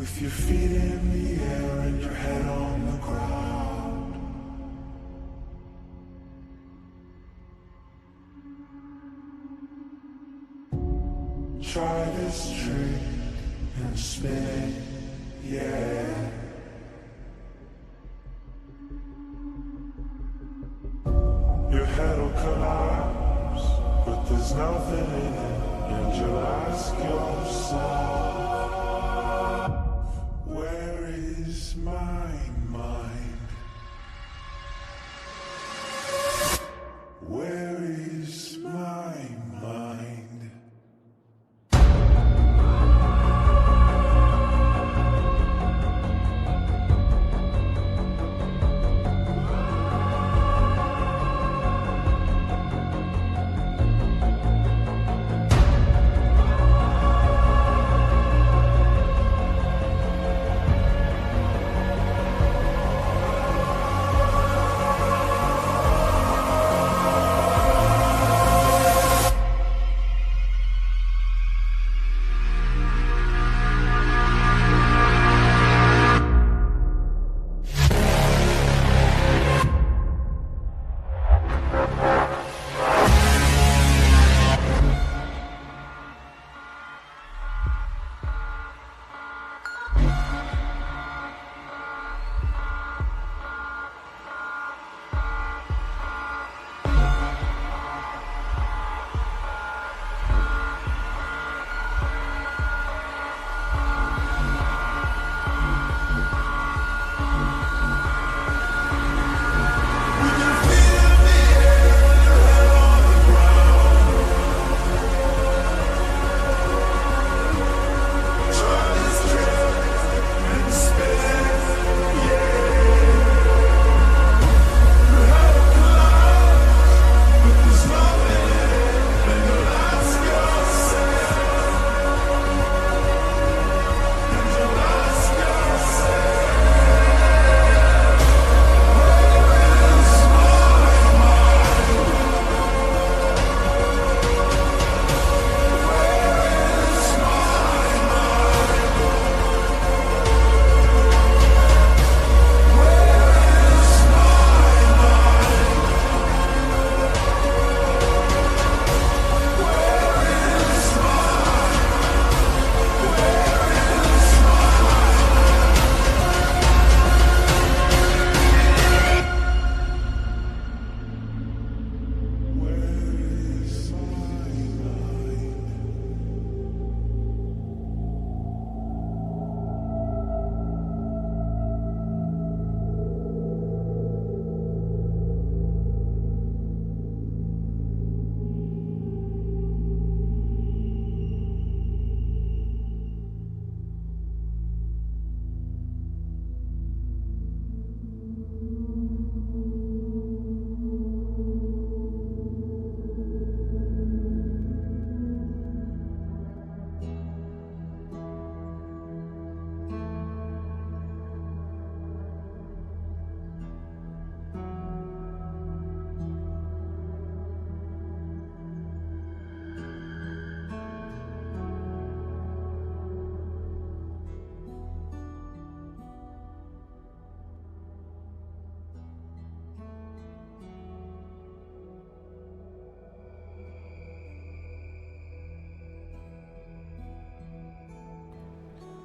With your feet in the air and your head on the ground. Try this trick and spin, yeah. Your head'll collapse, but there's nothing in it, and you'll ask yourself, where is my mind? Where is my mind?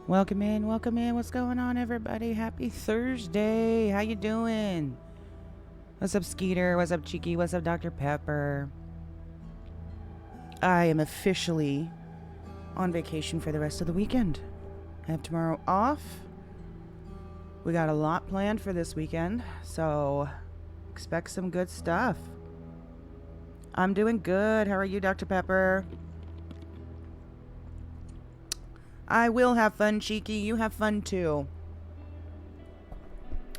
Welcome in, welcome in. What's going on, everybody? Happy Thursday. How you doing? What's up, Skeeter? What's up, Cheeky? What's up, Dr. Pepper? I am officially on vacation for the rest of the weekend. I have tomorrow off. We got a lot planned for this weekend, so expect some good stuff. I'm doing good. How are you, Dr. Pepper? I will have fun, Cheeky. You have fun, too.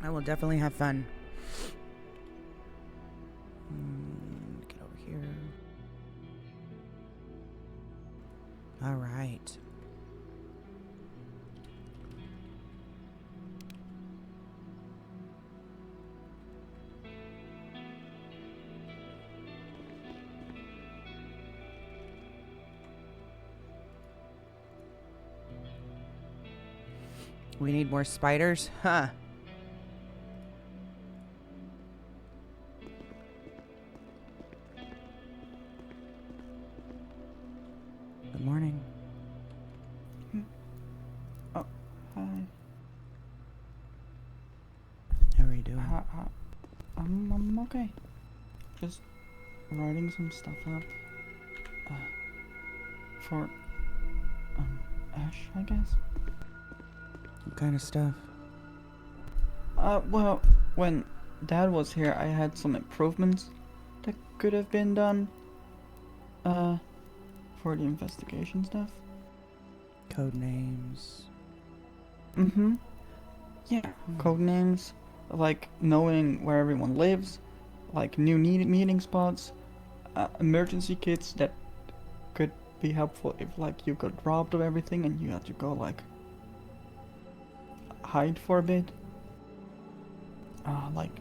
I will definitely have fun. Get over here. All right. We need more spiders? Huh. Good morning. Oh, hi. How are you doing? I'm okay. Just writing some stuff up. For, Ash, I guess? What kind of stuff? Well, when Dad was here, I had some improvements that could have been done, for the investigation stuff. Code names. Mm-hmm. Yeah, code names, like knowing where everyone lives, like new meeting spots, emergency kits that could be helpful if like you got robbed of everything and you had to go like hide for a bit. Like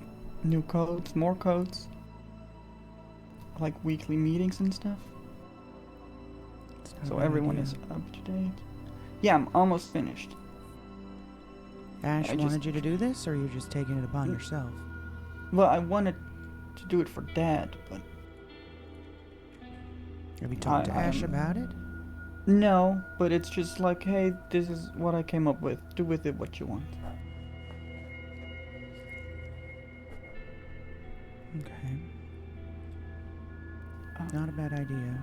new codes, more codes, like weekly meetings and stuff. It's not a So bad everyone idea. is up to date. Yeah, I'm almost finished. Ash I wanted just- you to do this, or are you just taking it upon Mm. yourself? Well, I wanted to do it for Dad, but Have you talked to Ash I'm- about it? no, but it's just like, hey, this is what I came up with. Do with it what you want. Okay. Uh, Not a bad idea.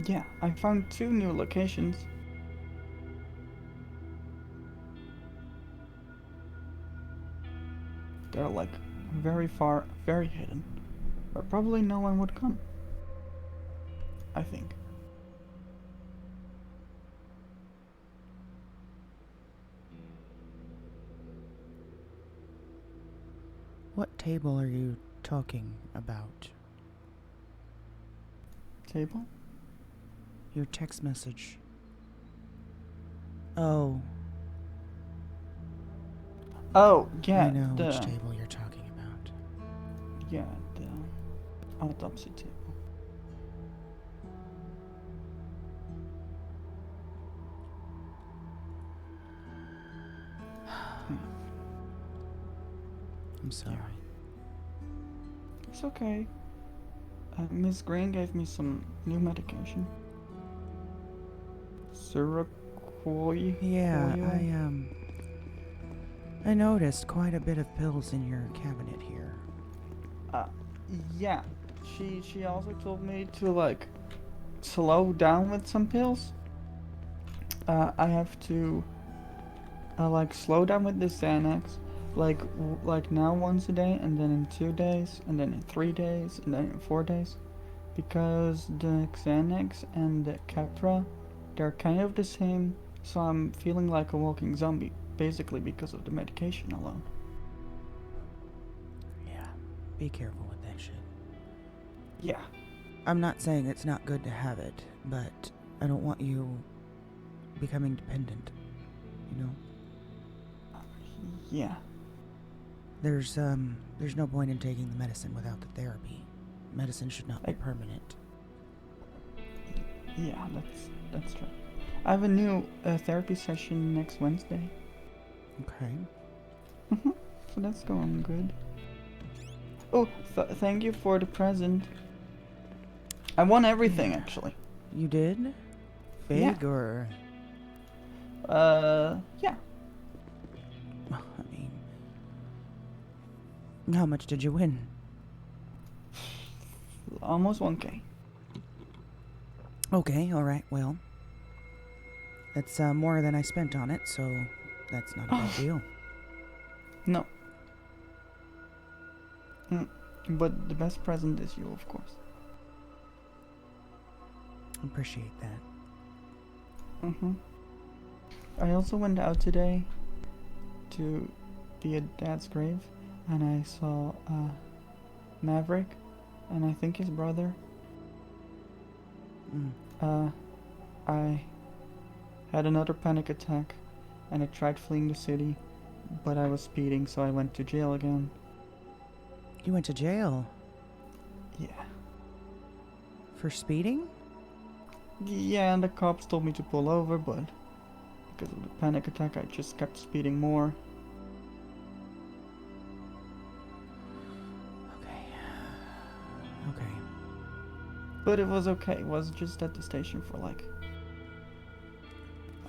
Yeah, I found 2 new locations. They're like very far, very hidden. But probably no one would come. I think. What table are you talking about? Table? Your text message. Oh, Oh, yeah, I know the which table you're talking about. yeah, the autopsy table. I'm sorry. It's okay. Miss Green gave me some new medication. Seroquoia. Yeah, Oil. I noticed quite a bit of pills in your cabinet here. Yeah. She also told me to like slow down with some pills. I have to like slow down with the Xanax, like now once a day, and then in 2 days, and then in 3 days, and then in 4 days, because the Xanax and the Keppra, they're kind of the same. So I'm feeling like a walking zombie, basically because of the medication alone. Yeah, be careful with that shit. Yeah. I'm not saying it's not good to have it, but I don't want you becoming dependent, you know? Yeah. There's no point in taking the medicine without the therapy. Medicine should not be permanent. Yeah, that's true. I have a new therapy session next Wednesday. Okay. So that's going good. Oh, thank you for the present. I won everything Yeah. actually. You did? Yeah. Big or... Yeah. Well, I mean... How much did you win? Almost 1K. Okay, alright, well... That's more than I spent on it, so that's not a bad deal. No. But the best present is you, of course. Appreciate that. I also went out today to be at Dad's grave, and I saw Maverick, and I think his brother. I had another panic attack, and I tried fleeing the city, but I was speeding, so I went to jail again. You went to jail Yeah. for speeding? Yeah, and the cops told me to pull over, but because of the panic attack, I just kept speeding more. Okay. But it was okay. It was just at the station for like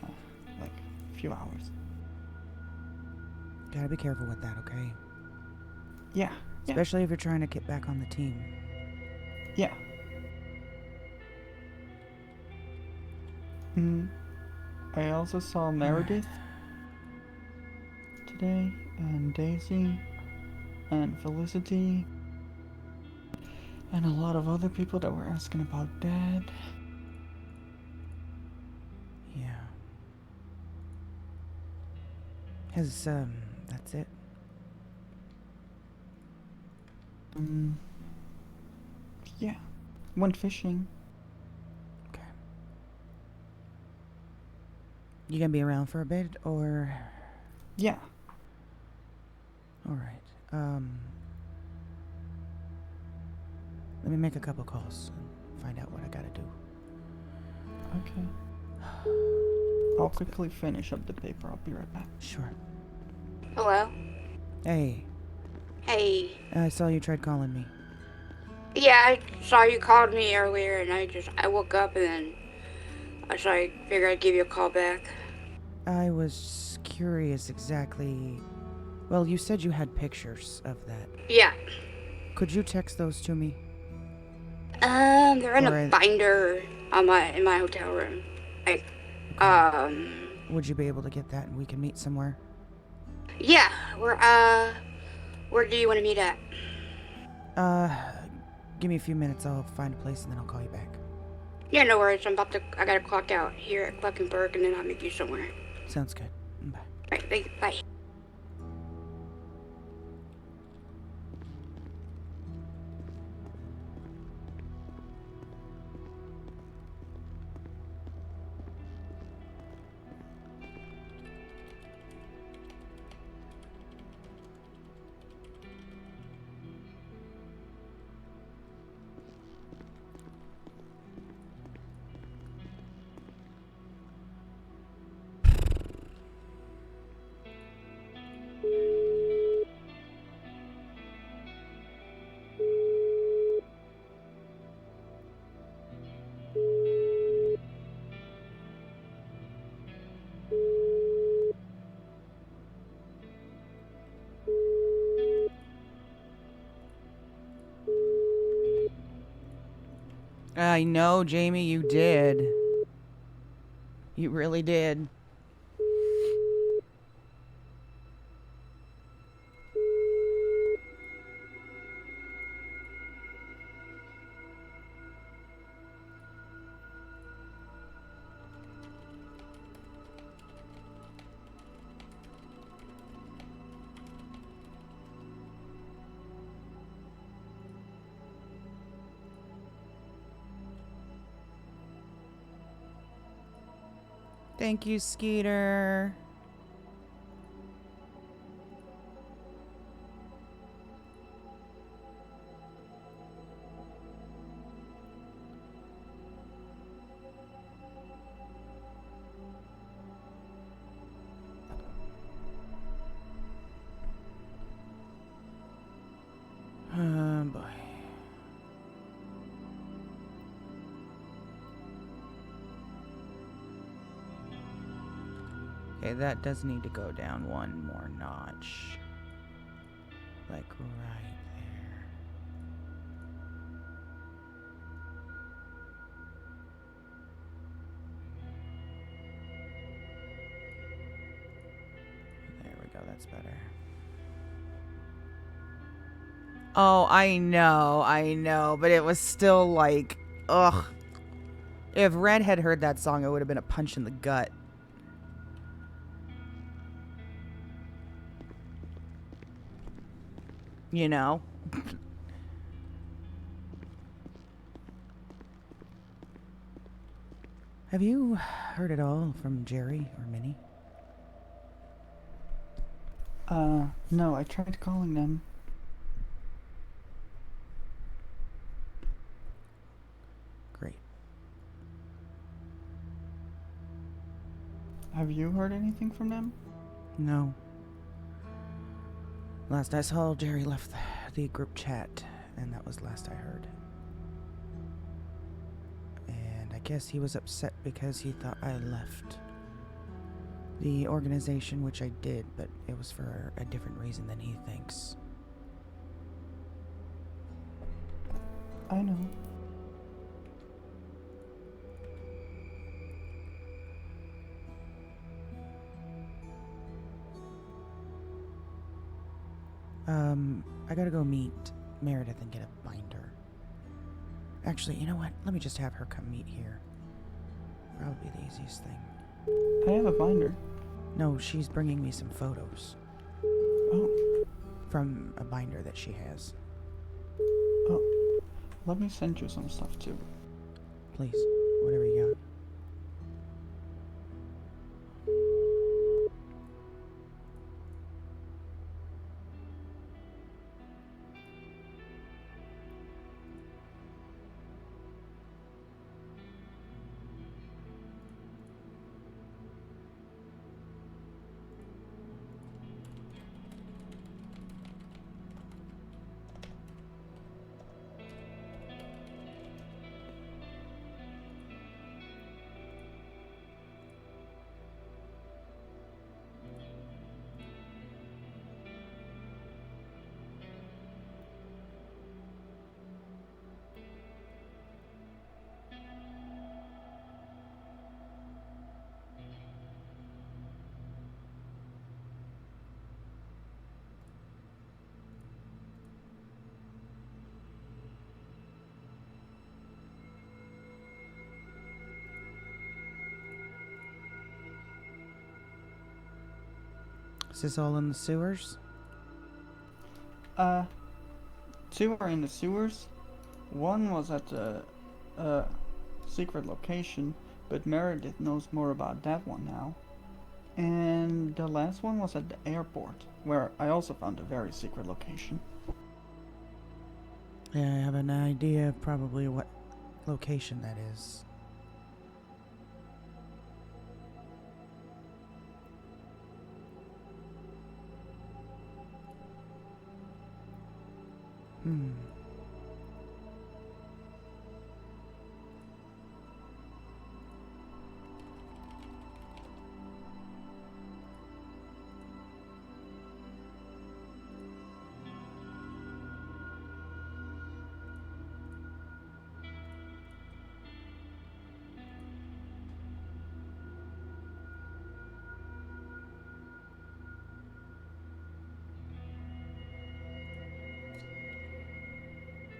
a few hours. Gotta be careful with that, okay? Yeah. Especially if you're trying to get back on the team. Yeah. I also saw Meredith today, and Daisy, and Felicity, and a lot of other people that were asking about Dad. Yeah. That's it? Yeah. Went fishing. Okay. You gonna be around for a bit, or? Yeah. Alright. Let me make a couple calls and find out what I gotta do. Okay. I'll quickly finish up the paper. I'll be right back. Sure. Hello? Hey, Hey. I saw you tried calling me. Yeah, I saw you called me earlier, and I woke up, and then I figured I'd give you a call back. I was curious exactly. Well, you said you had pictures of that. Yeah. Could you text those to me? They're in Or a binder in my hotel room. Like, would you be able to get that and we can meet somewhere? yeah. Where do you want to meet at? Give me a few minutes. I'll find a place and then I'll call you back. Yeah, no worries. I gotta clock out here at Cluckenberg, and then I'll meet you somewhere. Sounds good. Bye. Right, thank you. Bye. I know, Jamie, you did. You really did. Thank you, Skeeter. Oh, boy. Okay, that does need to go down one more notch. Like right there. There we go, that's better. Oh, I know, but it was still like, ugh. If Red had heard that song, it would have been a punch in the gut. You know? Have you heard at all from Jerry or Minnie? No, I tried calling them. Great. Have you heard anything from them? No. Last I saw, Jerry left the group chat, and that was last I heard. And I guess he was upset because he thought I left the organization, which I did, but it was for a different reason than he thinks. I know. I gotta go meet Meredith and get a binder. Actually, you know what? Let me just have her come meet here. Probably the easiest thing. I have a binder. No, she's bringing me some photos Oh, from a binder that she has. let me send you some stuff too. Please, whatever you got. Is this all in the sewers? Two are in the sewers. One was at a secret location, but Meredith knows more about that one now. And the last one was at the airport, where I also found a very secret location. Yeah, I have an idea of probably what location that is.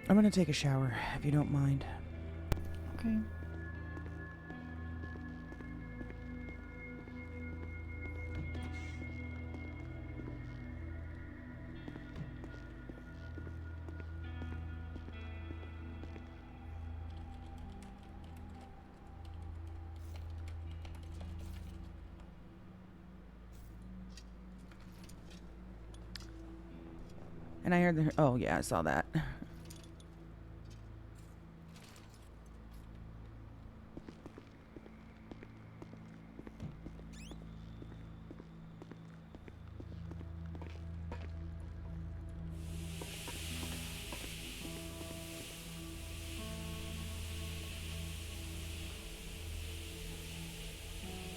I'm gonna take a shower, if you don't mind. Okay. And I heard the... Oh, yeah, I saw that.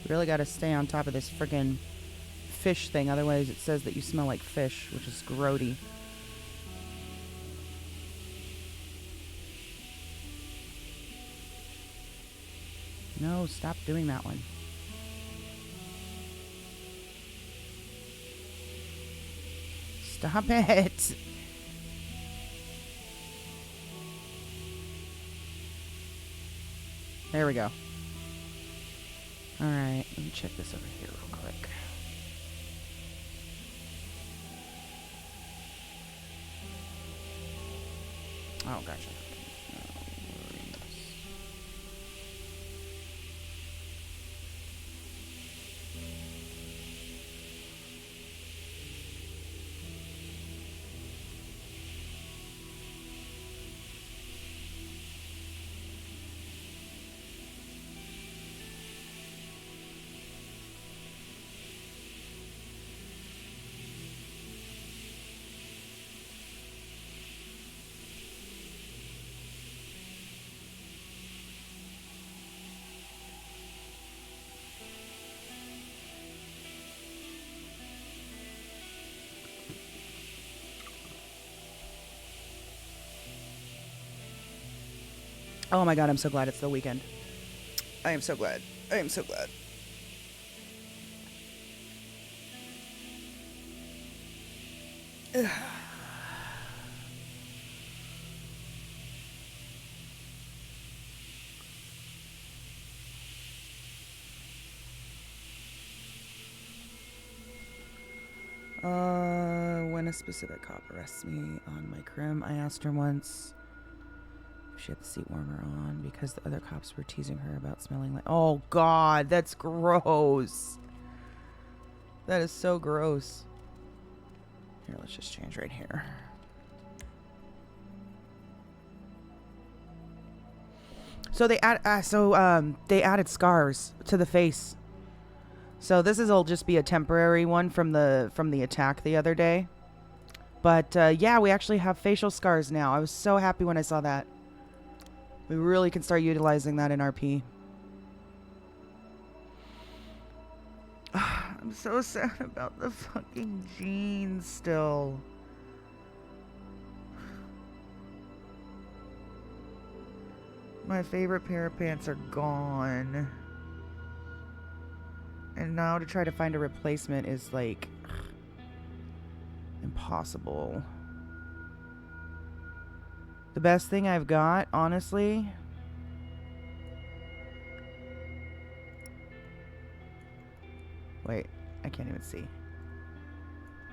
Really gotta stay on top of this friggin' fish thing, otherwise it says that you smell like fish, which is grody. No, stop doing that one. Stop it! There we go. Alright, let me check this over here real quick. Oh, gotcha. No worries. Oh my god, I'm so glad it's the weekend. I am so glad. I am so glad. When a specific cop arrests me on my crim, I asked her once if she had the seat warmer on because the other cops were teasing her about smelling like. Oh god, that's gross. That is so gross. Here, let's just change right here. So they they added scars to the face. So this will just be a temporary one from the attack the other day. But yeah, we actually have facial scars now. I was so happy when I saw that. We really can start utilizing that in RP. I'm so sad about the fucking jeans still. My favorite pair of pants are gone. And now to try to find a replacement is like impossible. The best thing I've got, honestly, wait, I can't even see.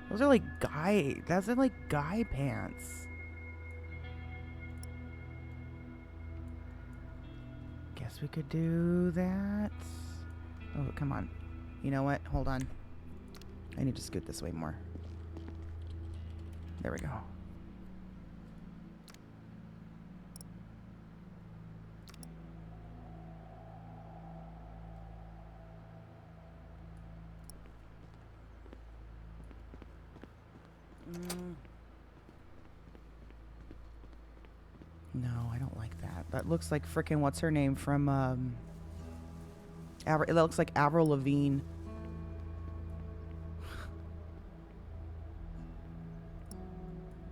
Those are like guy pants. Guess we could do that. Oh, come on. You know what? Hold on. I need to scoot this way more. There we go. No, I don't like that. That looks like frickin' what's her name from it looks like Avril Lavigne.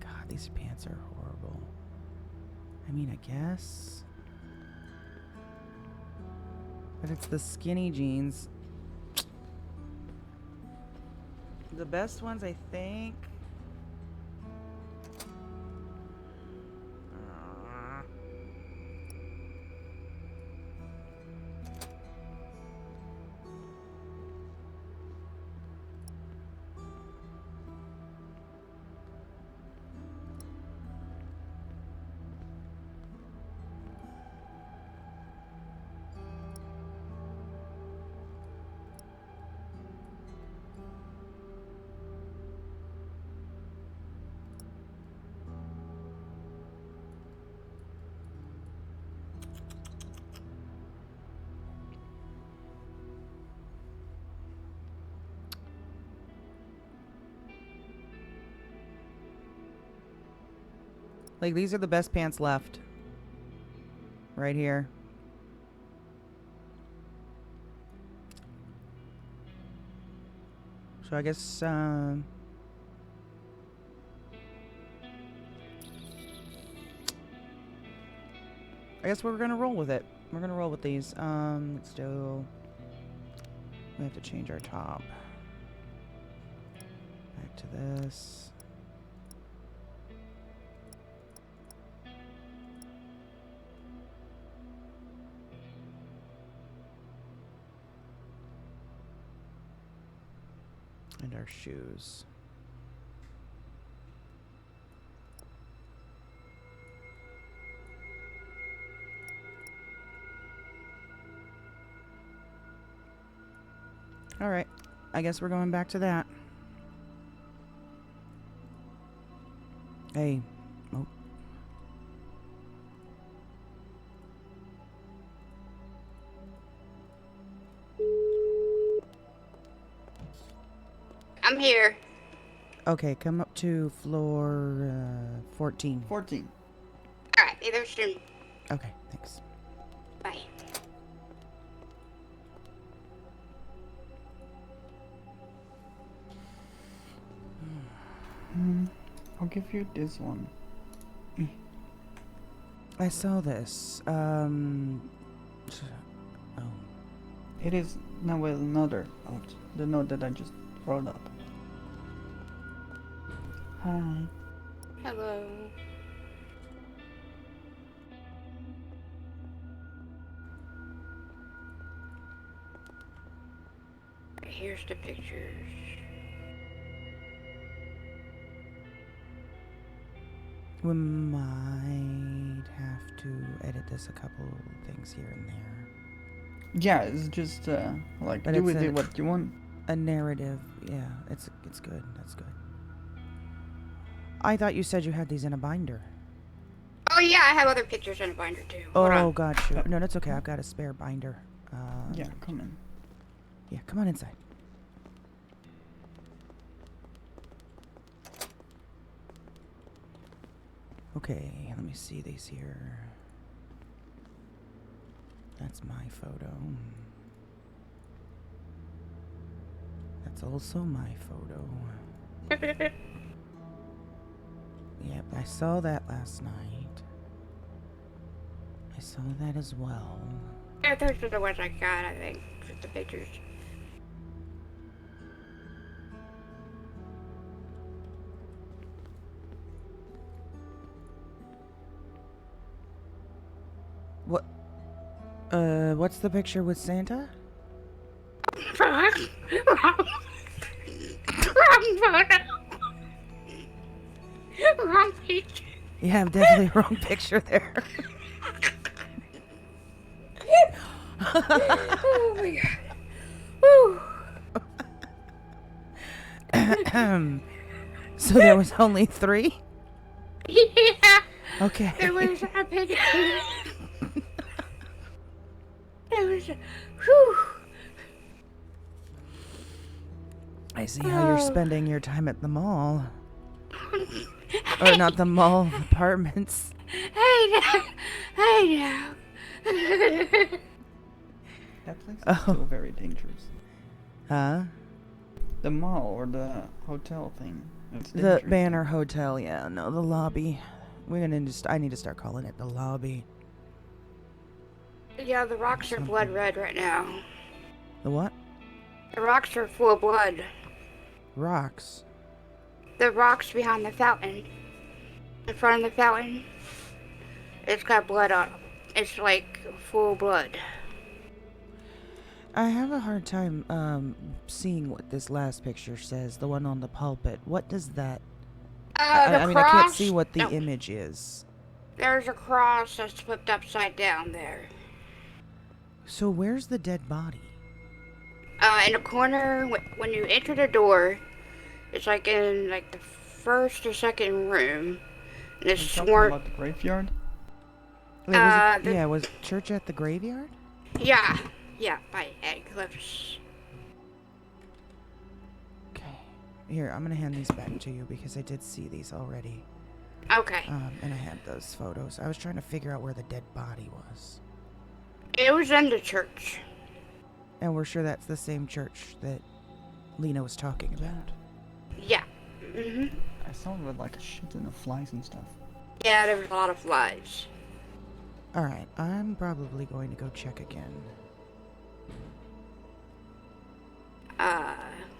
God, these pants are horrible. I mean, I guess. But it's the skinny jeans. The best ones, I think. Like, these are the best pants left. Right here. So I guess, I guess we're gonna roll with it. We're gonna roll with these. Let's do... We have to change our top. Back to this. And our shoes. All right. I guess we're going back to that. Hey. Oh. I'm here. Okay, come up to floor 14. 14. Alright, be there soon. Okay, thanks. Bye. I'll give you this one. I saw this. Oh. It is now another note. The note that I just wrote up. Hi. Hello. Here's the pictures. We might have to edit this a couple things here and there. Yeah, it's just like But do it's with a- it what you want. A narrative, yeah, it's good. That's good. I thought you said you had these in a binder. Oh yeah, I have other pictures in a binder too. Hold Oh, on. got you. No, that's okay. I've got a spare binder. Yeah, come in. Yeah, come on inside. Okay, let me see these here. That's my photo. That's also my photo. Yep, I saw that last night. I saw that as well. Yeah, those are the ones I got, I think, with the pictures. What? What's the picture with Santa? Wrong photo. Wrong picture. Yeah, definitely wrong picture there. Oh my god. Woo. So there was only 3? Yeah. Okay. There was a picture. There was a, whew. I see how you're spending your time at the mall. Or not the mall, apartments. I know. That place is Oh. still very dangerous. Huh? The mall or the hotel thing. It's The dangerous. Banner Hotel, yeah. No, the lobby. We're gonna just, I need to start calling it the lobby. Yeah, the rocks are blood red right now. The what? The rocks are full of blood. Rocks. The rocks behind the fountain, in front of the fountain, it's got blood on them. It's like full blood. I have a hard time, seeing what this last picture says, the one on the pulpit. What does that... The I mean, I cross. can't see what the no, image is. There's a cross that's flipped upside down there. So where's the dead body? In the corner, when you enter the door, it's like in like the first or second room. And it's You talking sworn. about the graveyard? Wait, was the- yeah, was church at the graveyard? Yeah, by Ed Cliffs. Okay. Here, I'm gonna hand these back to you because I did see these already. Okay. And I had those photos. I was trying to figure out where the dead body was. It was in the church. And we're sure that's the same church that Lena was talking about. Yeah. Mhm. I saw it with like a shit ton of flies and stuff. Yeah, there was a lot of flies. Alright, I'm probably going to go check again.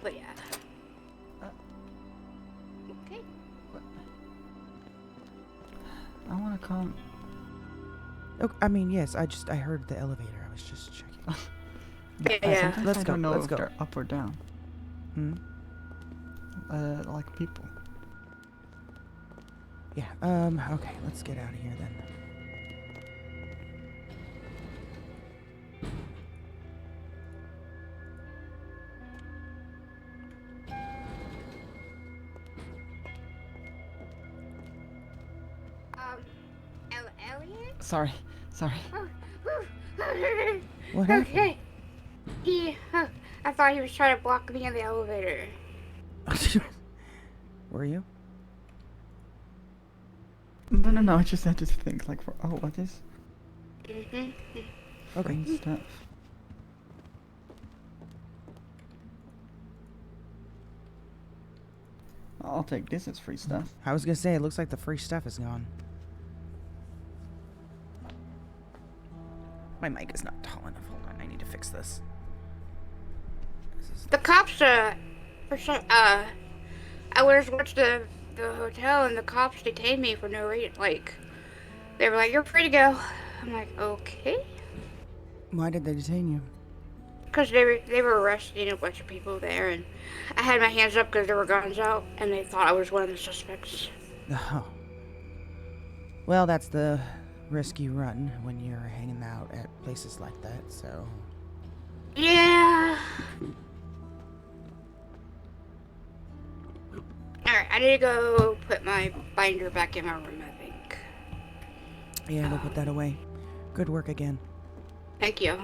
But yeah. Okay. I wanna come. Oh, I mean, yes, I heard the elevator. I was just checking. Yeah. Sometimes Let's I go, don't know let's if go. they're up or down. Hmm? Like people. Yeah, okay, let's get out of here then. Elliot? Sorry. What happened? Okay. I thought he was trying to block me in the elevator. Were you? No, I just had to think like for what is Mhm. Okay. green stuff. I'll take this as free stuff. I was gonna say, it looks like the free stuff is gone. My mic is not tall enough. Hold on, I need to fix this. The cops, for some, I was went to the hotel and the cops detained me for no reason. Like, they were like, "You're free to go." I'm like, "Okay," Why did they detain you? because they were arresting a bunch of people there, and I had my hands up because there were guns out, and they thought I was one of the suspects. Oh. Well, that's the risk you run when you're hanging out at places like that, so... Yeah. Alright, I need to go put my binder back in my room, I think. Yeah, go put that away. Good work again. Thank you.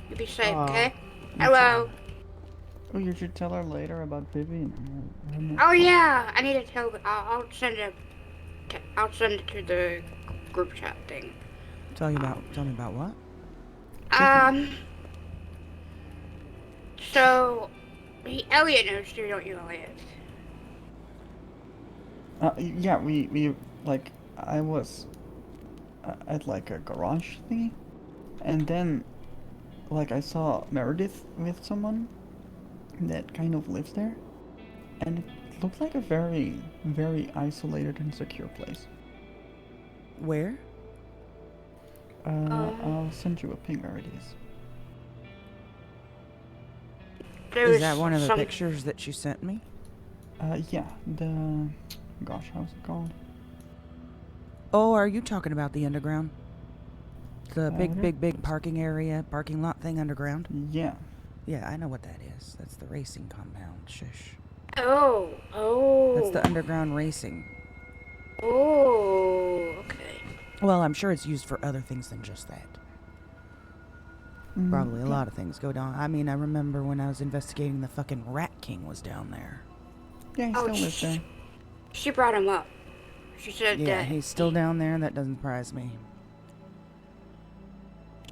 You be safe, Aw, okay? you Hello. Oh, you should tell her later about Vivian. Oh yeah, I need to tell. I'll send it. I'll send it to the group chat thing. Tell me about what? So, Elliot knows too, don't you, Elliot? Yeah, we like, I was at like a garage thingy, and then, like, I saw Meredith with someone that kind of lives there, and it looked like a very, very isolated and secure place. Where? I'll send you a ping where it is. Is that one of the pictures that you sent me? Yeah, gosh, how's it called? Oh, are you talking about the underground? The yeah. big parking area, parking lot thing underground? Yeah. Yeah, I know what that is. That's the racing compound. Shush. Oh. That's the underground racing. Oh, okay. Well, I'm sure it's used for other things than just that. Probably a lot of things go down. I mean, I remember when I was investigating the fucking Rat King was down there. Yeah, he Oh, still lives there. She brought him up. She said Yeah, that he's still down there. That doesn't surprise me.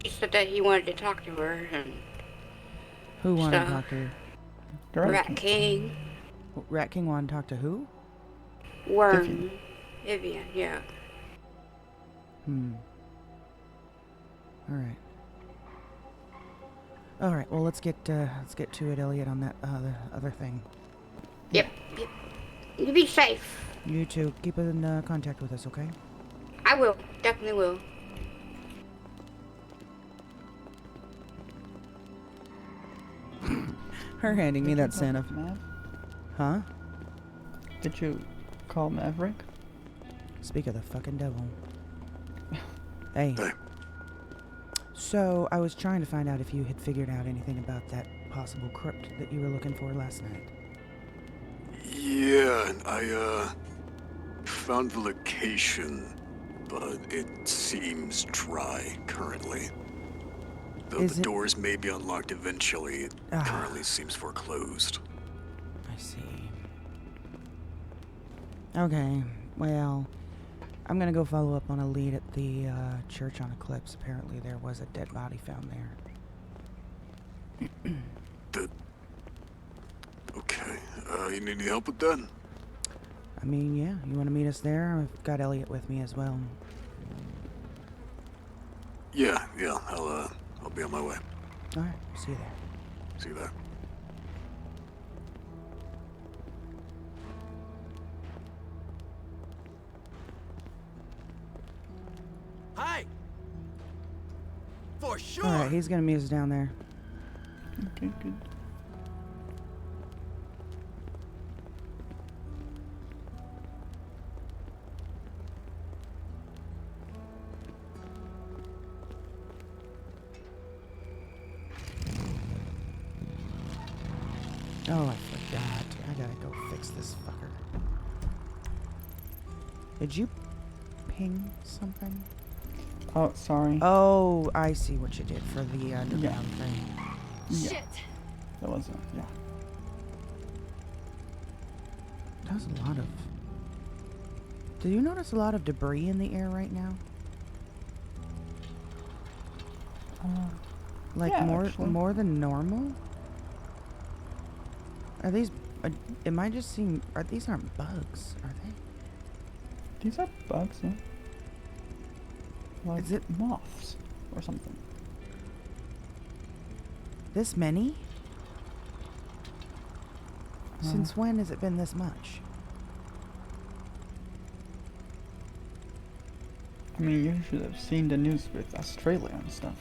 he said that he wanted to talk to her and Who wanted to So- talk to her? The Rat Rat King. King, Rat King wanted to talk to who? Worm, Vivian, yeah. All right. Well, let's get to it, Elliot, on that other thing. Yep. You be safe. You too. Keep in contact with us, okay? I will. Definitely will. Her handing me Did you that talk Santa. to Mav? Huh? Did you call Maverick? Speak of the fucking devil. Hey. Hey. So, I was trying to find out if you had figured out anything about that possible crypt that you were looking for last night. Yeah, I found the location, but it seems dry currently. Though Is the it- doors may be unlocked eventually, it Ah. currently seems foreclosed. I see. Okay, well, I'm gonna go follow up on a lead at the church on Eclipse. Apparently there was a dead body found there. Okay, you need any help with that? I mean, yeah, you wanna meet us there? I've got Elliot with me as well. Yeah, I'll be on my way. Alright, see you there. See you there. Hi! For sure! Alright, he's gonna meet us down there. Okay, good. Oh, I forgot. I gotta go fix this fucker. Did you ping something? Oh, sorry. Oh, I see what you did for the underground thing. Yeah. Shit. That was yeah. That was a lot of... Did you notice a lot of debris in the air right now? Like yeah, more actually. more than normal? Are these... am I just seeing... these aren't bugs, are they? These are bugs, yeah. Like Is it- moths or something. This many? Since when has it been this much? I mean, you should have seen the news with Australia and stuff.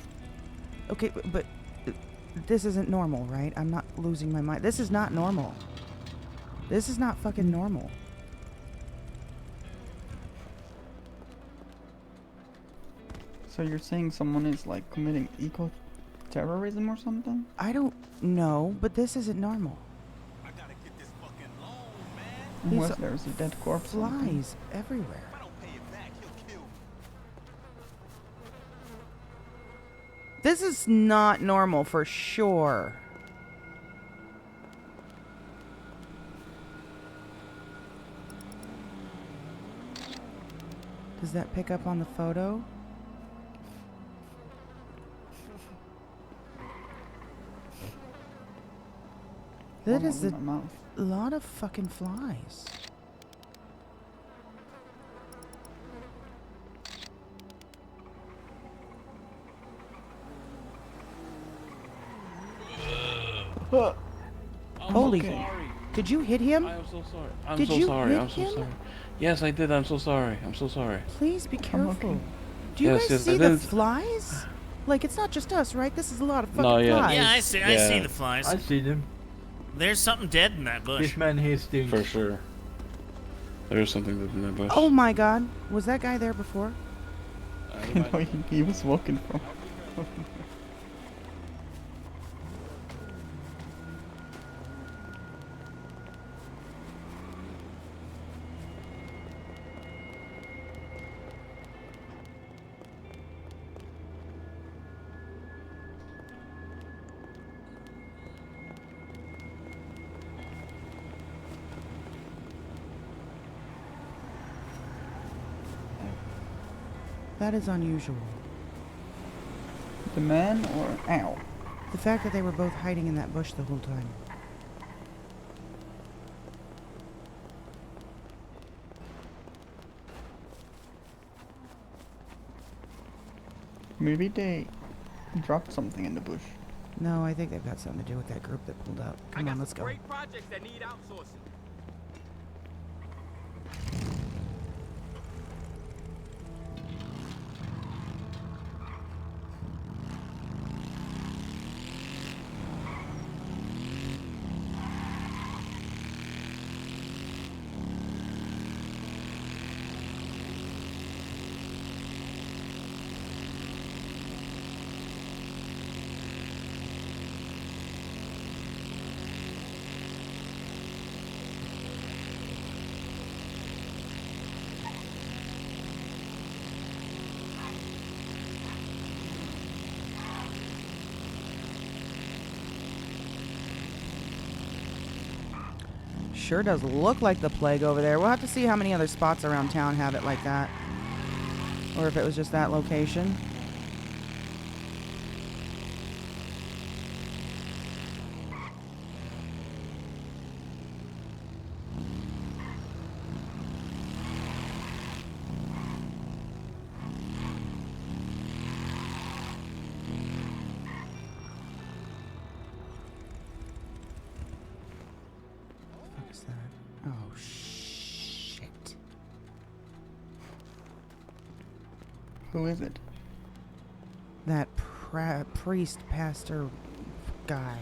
Okay, but this isn't normal, right? I'm not losing my mind. This is not normal. This is not fucking normal. So you're saying someone is like committing eco-terrorism or something? I don't know, but this isn't normal. I gotta get this fucking loan, man. These Unless there's a dead corpse. or something. Flies everywhere. If I don't pay it back, he'll kill me. This is not normal for sure. Does that pick up on the photo? That One is in a my mouth. lot of fucking flies. Holy, okay. did you hit him? I'm so sorry. I'm Did so you sorry. hit I'm so him? sorry. Yes, I did. I'm so sorry. I'm so sorry. Please be careful. okay. Do you Yes, guys yes, I see the did. flies? Like, it's not just us, right? This is a lot of fucking No, yeah. flies. Yeah, I see Yeah. the flies. I see them. There's something dead in that bush. This man here stinks. For sure. There's something that's in that bush. Oh my god. Was that guy there before? You know, he was walking from. That is unusual. The man or ow? The fact that they were both hiding in that bush the whole time. Maybe they dropped something in the bush. No, I think they've got something to do with that group that pulled out. I Come got on, let's some go. great projects that need outsourcing. Sure does look like the plague over there. We'll have to see how many other spots around town have it like that. Or if it was just that location. What is that? Oh, shit. Who is it? That priest, pastor guy.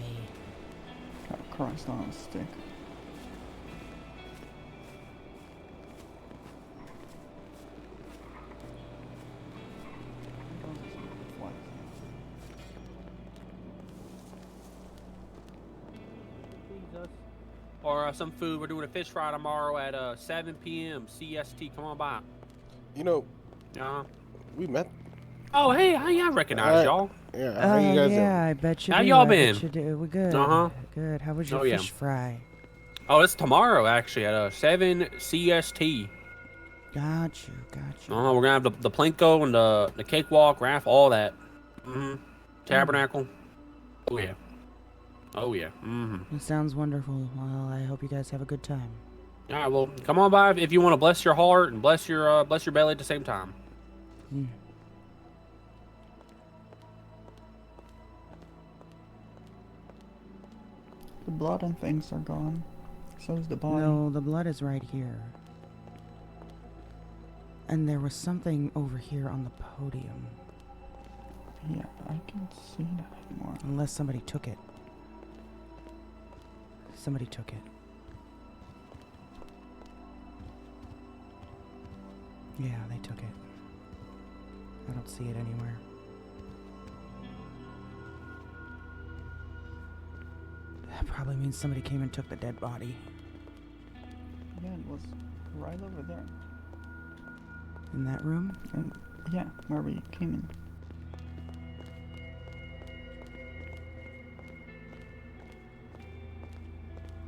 God, Christ on a stick. Or some food. We're doing a fish fry tomorrow at 7 p.m. CST. Come on by. You know, Uh-huh. we met. Oh, hey, I recognize y'all. Yeah, how you guys Yeah, I bet you How do. y'all I bet been? you do. We're good. Uh-huh. Good. How was your Oh, yeah. fish fry? Oh, it's tomorrow, actually, at 7 CST. Got you. We're going to have the Plinko and the cakewalk, raft, all that. Mm-hmm. Tabernacle. Oh, yeah. Oh, yeah. Mm-hmm. It sounds wonderful. Well, I hope you guys have a good time. All right, well, come on by if you want to bless your heart and bless your belly at the same time. blood and things are gone. So is the body. No, the blood is right here. And there was something over here on the podium. Yeah, I can see that anymore. Unless somebody took it. Somebody took it. Yeah, they took it. I don't see it anywhere. That probably means somebody came and took the dead body. Yeah, it was right over there. In that room? And yeah, where we came in.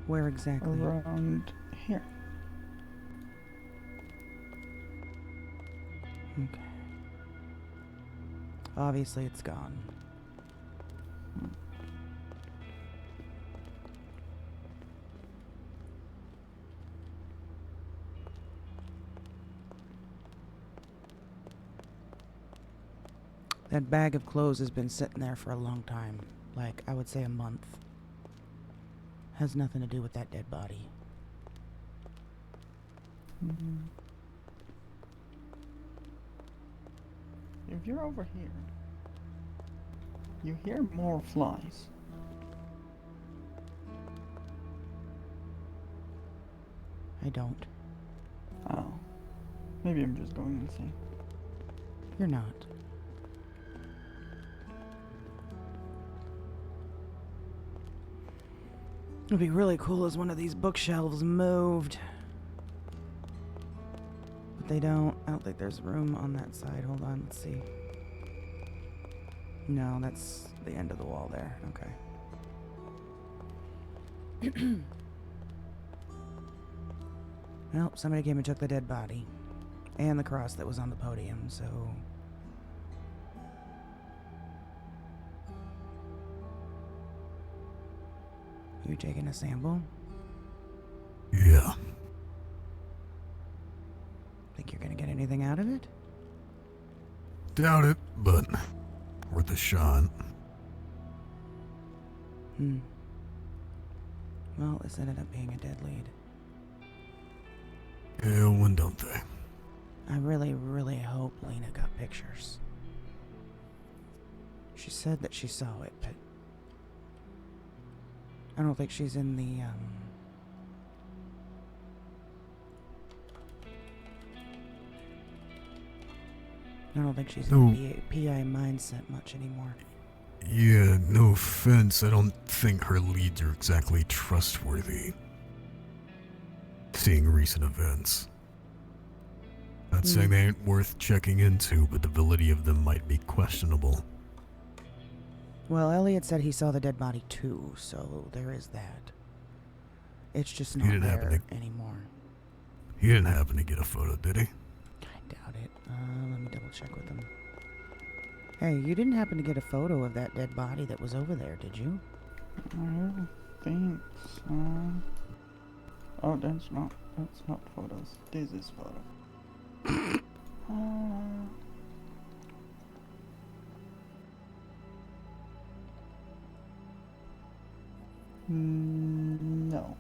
Where exactly? Around here. Okay. Obviously it's gone. That bag of clothes has been sitting there for a long time. Like, I would say a month. Has nothing to do with that dead body. If you're over here, you hear more flies. I don't. Oh. Maybe I'm just going insane. You're not. It'd be really cool as one of these bookshelves moved. But they don't. I don't think there's room on that side. Hold on, let's see. No, that's the end of the wall there. Okay. Well, somebody came and took the dead body. And the cross that was on the podium, so... You taking a sample? Yeah. Think you're gonna get anything out of it? Doubt it, but worth a shot. Well, this ended up being a dead lead. Yeah, when don't they? I really, really hope Lena got pictures. She said that she saw it, but... I don't think she's in the, I don't think she's in the PI mindset much anymore. Yeah, no offense, I don't think her leads are exactly trustworthy. Seeing recent events. Not saying they ain't worth checking into, but the validity of them might be questionable. Well, Elliot said he saw the dead body too, so there is that. It's just not didn't happen there anymore. He didn't happen to get a photo, did he? I doubt it. Let me double check with him. Hey, you didn't happen to get a photo of that dead body that was over there, did you? I don't think so. Oh, that's not photos. This is photo. No.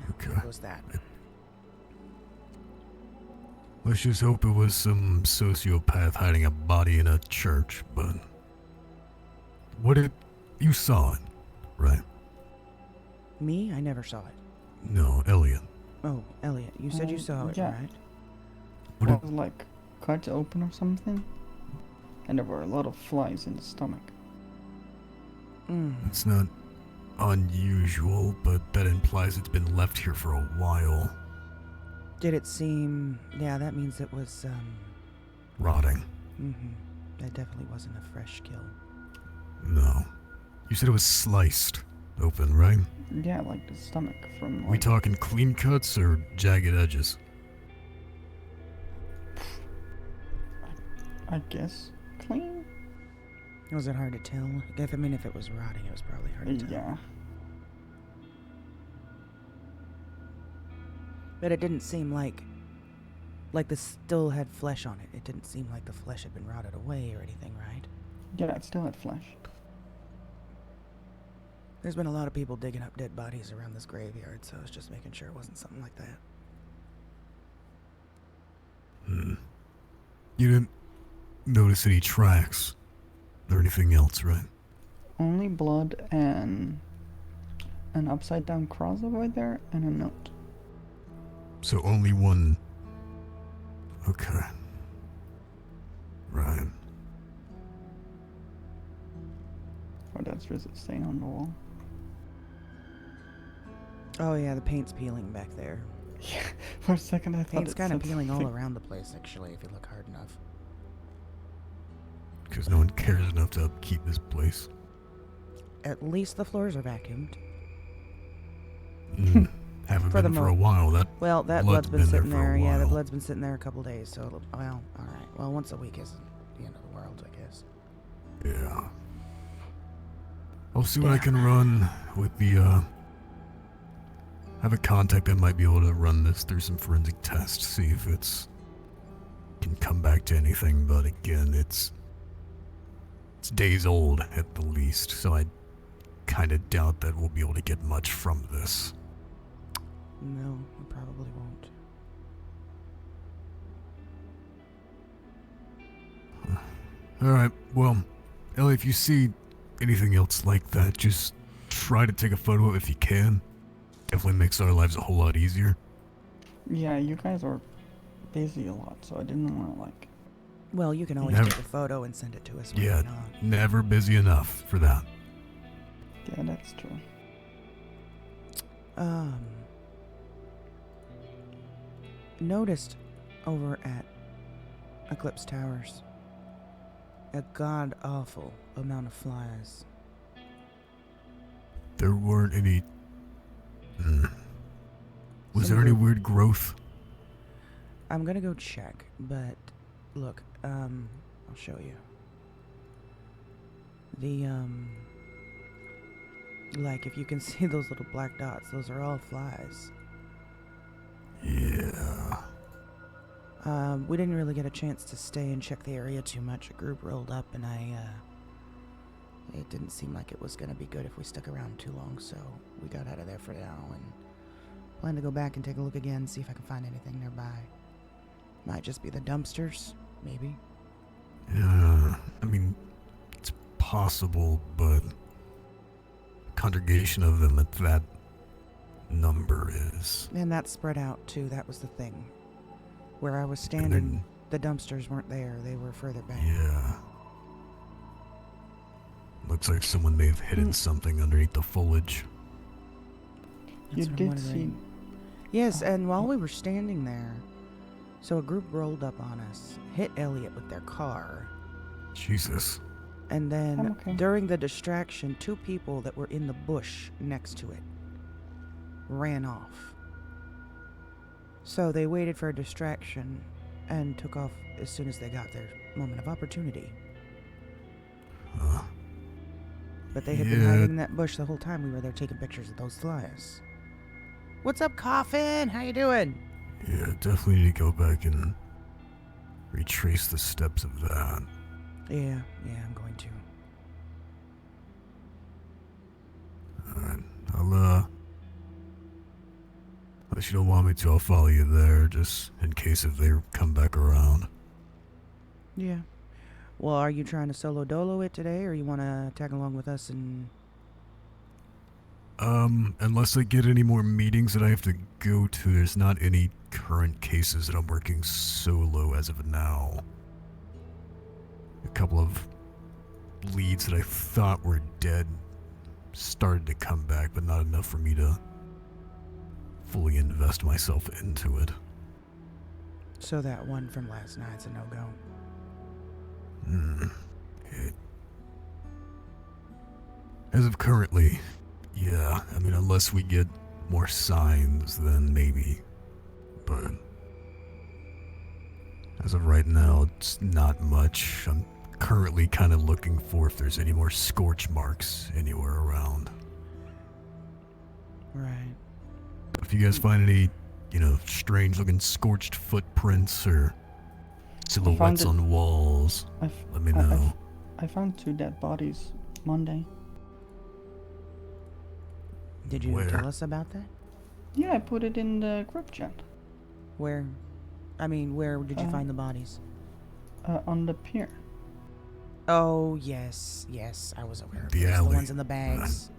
Okay. What was that? Let's just hope it was some sociopath hiding a body in a church, but... You saw it, right? Me? I never saw it. No, Elliot. Oh, Elliot, you said you saw it, yeah. right? It was like cut open or something, and there were a lot of flies in the stomach. It's not unusual, but that implies it's been left here for a while. Did it seem... Yeah, that means it was, Rotting. That definitely wasn't a fresh kill. No. You said it was sliced open, right? Yeah, like the stomach from. Like, We talking clean cuts or jagged edges? I guess clean. Was it hard to tell? If it was rotting, it was probably hard to tell. Yeah. But it didn't seem like this still had flesh on it. It didn't seem like the flesh had been rotted away or anything, right? Yeah, it still had flesh. There's been a lot of people digging up dead bodies around this graveyard, so I was just making sure it wasn't something like that. You didn't notice any tracks or anything else, right? Only blood and an upside down cross over there and a note. So only one. Okay. Right. Or that's just a stain on the wall. Oh yeah, the paint's peeling back there. Yeah, for a second I thought Paint's it kind of said peeling all something. around the place, actually, if you look hard enough. Because no one cares enough to upkeep this place. At least the floors are vacuumed. Haven't For been the for a mo- while. That Well, that blood's blood's been been there sitting for a there. Yeah, the while. blood's been sitting there a couple days, so it'll, well, alright. Well, once a week isn't the end of the world, I guess. Yeah. I'll see what I can run with the, I have a contact that might be able to run this through some forensic tests, see if it's can come back to anything, but again, it's days old at the least, so I kind of doubt that we'll be able to get much from this. No, we probably won't. Alright, well, Ellie, if you see anything else like that, just try to take a photo if you can. Definitely makes our lives a whole lot easier. Yeah, you guys are busy a lot, so I didn't want to like. Well, you can always Never- take a photo and send it to us when Yeah, you're not. never busy enough for that. Yeah, that's true. Noticed over at Eclipse Towers a god-awful amount of flies. There weren't any... Was Some there any group- weird growth? I'm gonna go check, but look, I'll show you. The, like, if you can see those little black dots, those are all flies. Yeah. We didn't really get a chance to stay and check the area too much. A group rolled up and it didn't seem like it was gonna be good if we stuck around too long, so we got out of there for now and plan to go back and take a look again, see if I can find anything nearby. Might just be the dumpsters, maybe. Yeah, I mean, it's possible, but congregation of them at that number is... And that's spread out too, that was the thing. Where I was And standing, the dumpsters weren't there, they were further back. Yeah. Looks like someone may have hidden something underneath the foliage. That's You what I'm did wondering. see. Yes, and while we were standing there, so a group rolled up on us, hit Elliot with their car, Jesus. and then I'm okay. during the distraction, 2 people that were in the bush next to it ran off. So they waited for a distraction and took off as soon as they got their moment of opportunity. But they had been Yeah. hiding in that bush the whole time we were there taking pictures of those flies. What's up, Coffin? How you doing? Yeah, definitely need to go back and retrace the steps of that. Yeah, I'm going to. Alright, unless you don't want me to, I'll follow you there, just in case if they come back around. Yeah. Well, are you trying to solo dolo it today, or you want to tag along with us and... Unless I get any more meetings that I have to go to, there's not any current cases that I'm working solo as of now. A couple of leads that I thought were dead started to come back, but not enough for me to fully invest myself into it. So that one from last night's a no-go. As of currently, yeah, I mean, unless we get more signs, then maybe. But as of right now, it's not much. I'm currently kind of looking for if there's any more scorch marks anywhere around. Right. If you guys find any, strange looking scorched footprints or silhouettes it- on walls, let me know. I found 2 dead bodies Monday. Did you Where? tell us about that? Yeah, I put it in the group chat. Where? I mean, where did you find the bodies? On the pier. Oh, yes, I was aware of The those, alley. the ones in the bags.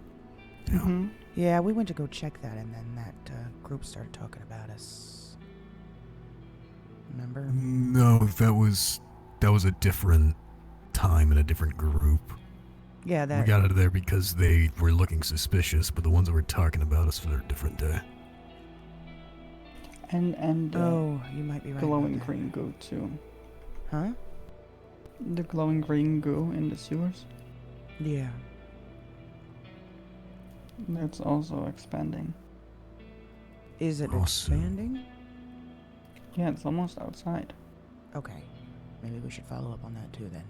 Yeah. Mm-hmm. Yeah, we went to go check that, and then that group started talking about us. Remember? No, that was a different time and a different group. Yeah, We that. got out of there because they were looking suspicious, but the ones that were talking about us for a different day. And Oh, you might be right. about glowing that. green goo too. Huh? The glowing green goo in the sewers. Yeah. That's also expanding. Is it Awesome. expanding? Yeah, it's almost outside. Okay. Maybe we should follow up on that too then.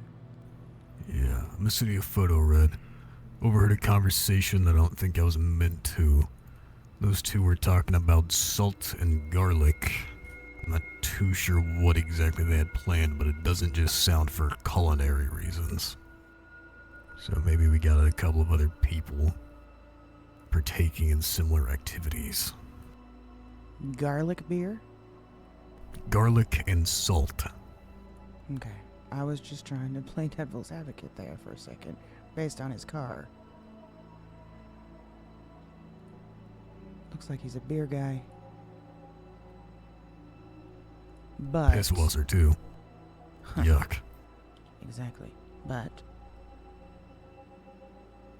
Yeah, I'm gonna send you a photo, Red. Overheard a conversation that I don't think I was meant to. Those two were talking about salt and garlic. I'm not too sure what exactly they had planned, but it doesn't just sound for culinary reasons. So maybe we got a couple of other people partaking in similar activities. Garlic beer? Garlic and salt. Okay. I was just trying to play devil's advocate there for a second, based on his car. Looks like he's a beer guy. But... Piss Wasser, too. Yuck. Exactly. But...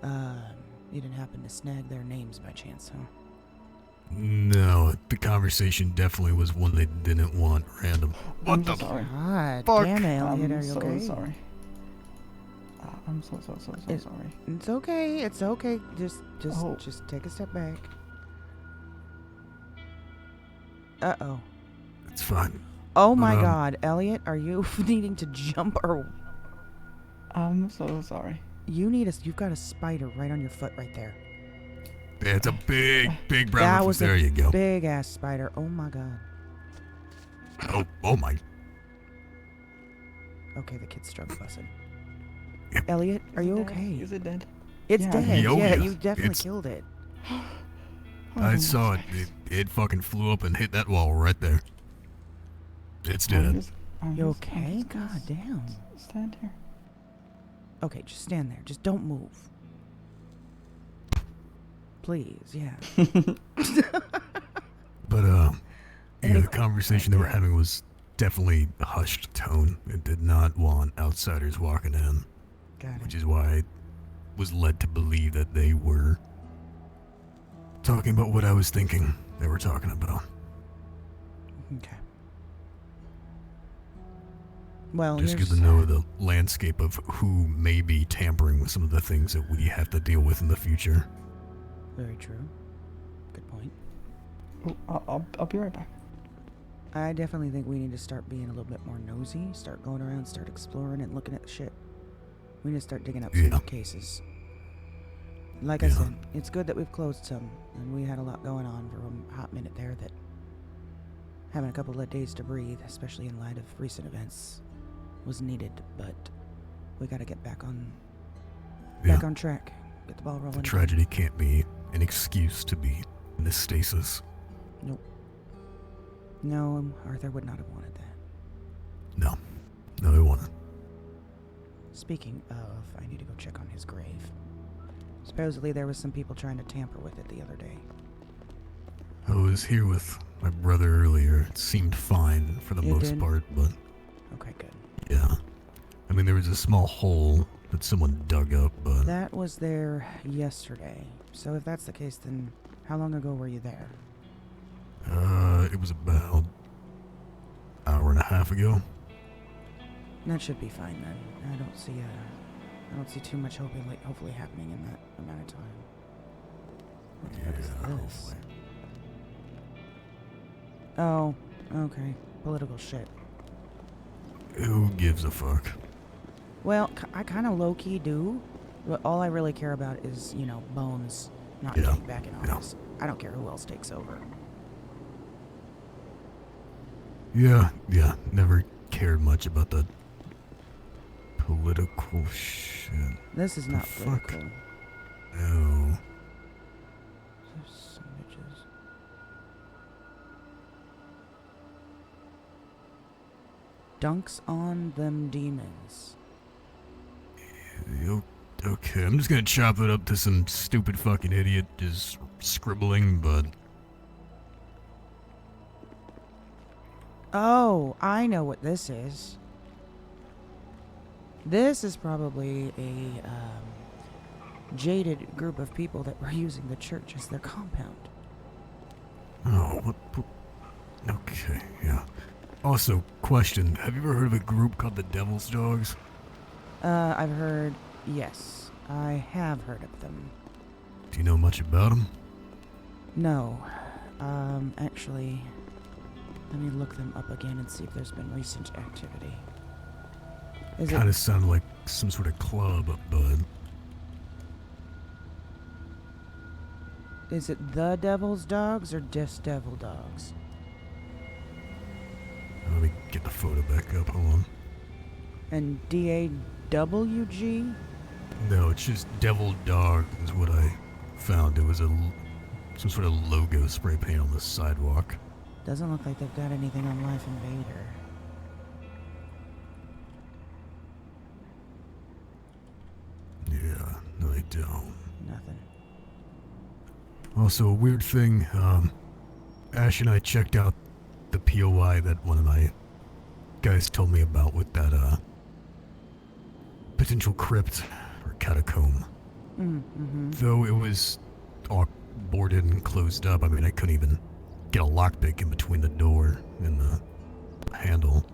you didn't happen to snag their names by chance, huh? No, the conversation definitely was one they didn't want random. I'm so sorry. God Fuck. damn it, Elliot, are I'm you so okay? sorry. I'm so It- sorry. It's okay, it's okay. Oh. Just take a step back. Uh-oh. It's fine. Oh my Um, god, Elliot, are you needing to jump or... I'm so sorry. You've got a spider right on your foot right there. It's a big brown That reference. was There a you go. big ass spider. Oh my god. Oh my. Okay, the kid's struggle busting. Elliot, are you okay? Is it dead? It's Yeah. dead. Oh, yeah, yeah. you definitely It's- killed it. I Oh, saw it. It fucking flew up and hit that wall right there. It's dead. You okay? God damn. Stand here. Okay, just stand there. Just don't move. Please, yeah. But yeah, the conversation they were having was definitely a hushed tone. It did not want outsiders walking in, Got which it. is why I was led to believe that they were talking about what I was thinking they were talking about. Okay. Well, Just here's... good to know the landscape of who may be tampering with some of the things that we have to deal with in the future. Very true. Good point. Oh, I'll be right back. I definitely think we need to start being a little bit more nosy, start going around, start exploring and looking at shit. We need to start digging up some Yeah. cases. Like I Yeah. said, it's good that we've closed some, and we had a lot going on for a hot minute there that having a couple of days to breathe, especially in light of recent events, was needed, but we gotta get back on track. Get the ball rolling. Tragedy can't be an excuse to be in this stasis. Nope. No, Arthur would not have wanted that. No, they won't. Speaking of, I need to go check on his grave. Supposedly there was some people trying to tamper with it the other day. I was here with my brother earlier. It seemed fine for the You most did? part, but Okay, good. yeah. I mean, there was a small hole that someone dug up, but That was there yesterday. So if that's the case, then how long ago were you there? it was about an hour and a half ago. That should be fine then. I don't see too much hopefully happening in that amount of time. What the fuck is this? Oh, okay. Political shit. Who gives a fuck? Well, I kind of low-key do. But all I really care about is, Bones not Yeah. getting back in Yeah. office. I don't care who else takes over. Yeah, never cared much about the political shit. This is The not fuck? political. No. Some bitches. Dunks on them demons. Okay, I'm just gonna chop it up to some stupid fucking idiot just scribbling, but... Oh, I know what this is. This is probably a jaded group of people that were using the church as their compound. Oh, what? Okay, yeah. Also, question, have you ever heard of a group called the Devil's Dogs? I've heard, yes, I have heard of them. Do you know much about them? No, actually, let me look them up again and see if there's been recent activity. Is Kind it, of sounded like some sort of club, bud. is it the Devil's Dogs or just Devil Dogs? Let me get the photo back up, hold on. And D-A-W-G? No, it's just Devil Dog is what I found. It was some sort of logo spray paint on the sidewalk. Doesn't look like they've got anything on Life Invader. Yeah, no they don't. Nothing. Also, a weird thing, Ash and I checked out the POI that one of my guys told me about with that, potential crypt or catacomb. Mm-hmm. Though it was all boarded and closed up, I mean, I couldn't even get a lockpick in between the door and the handle.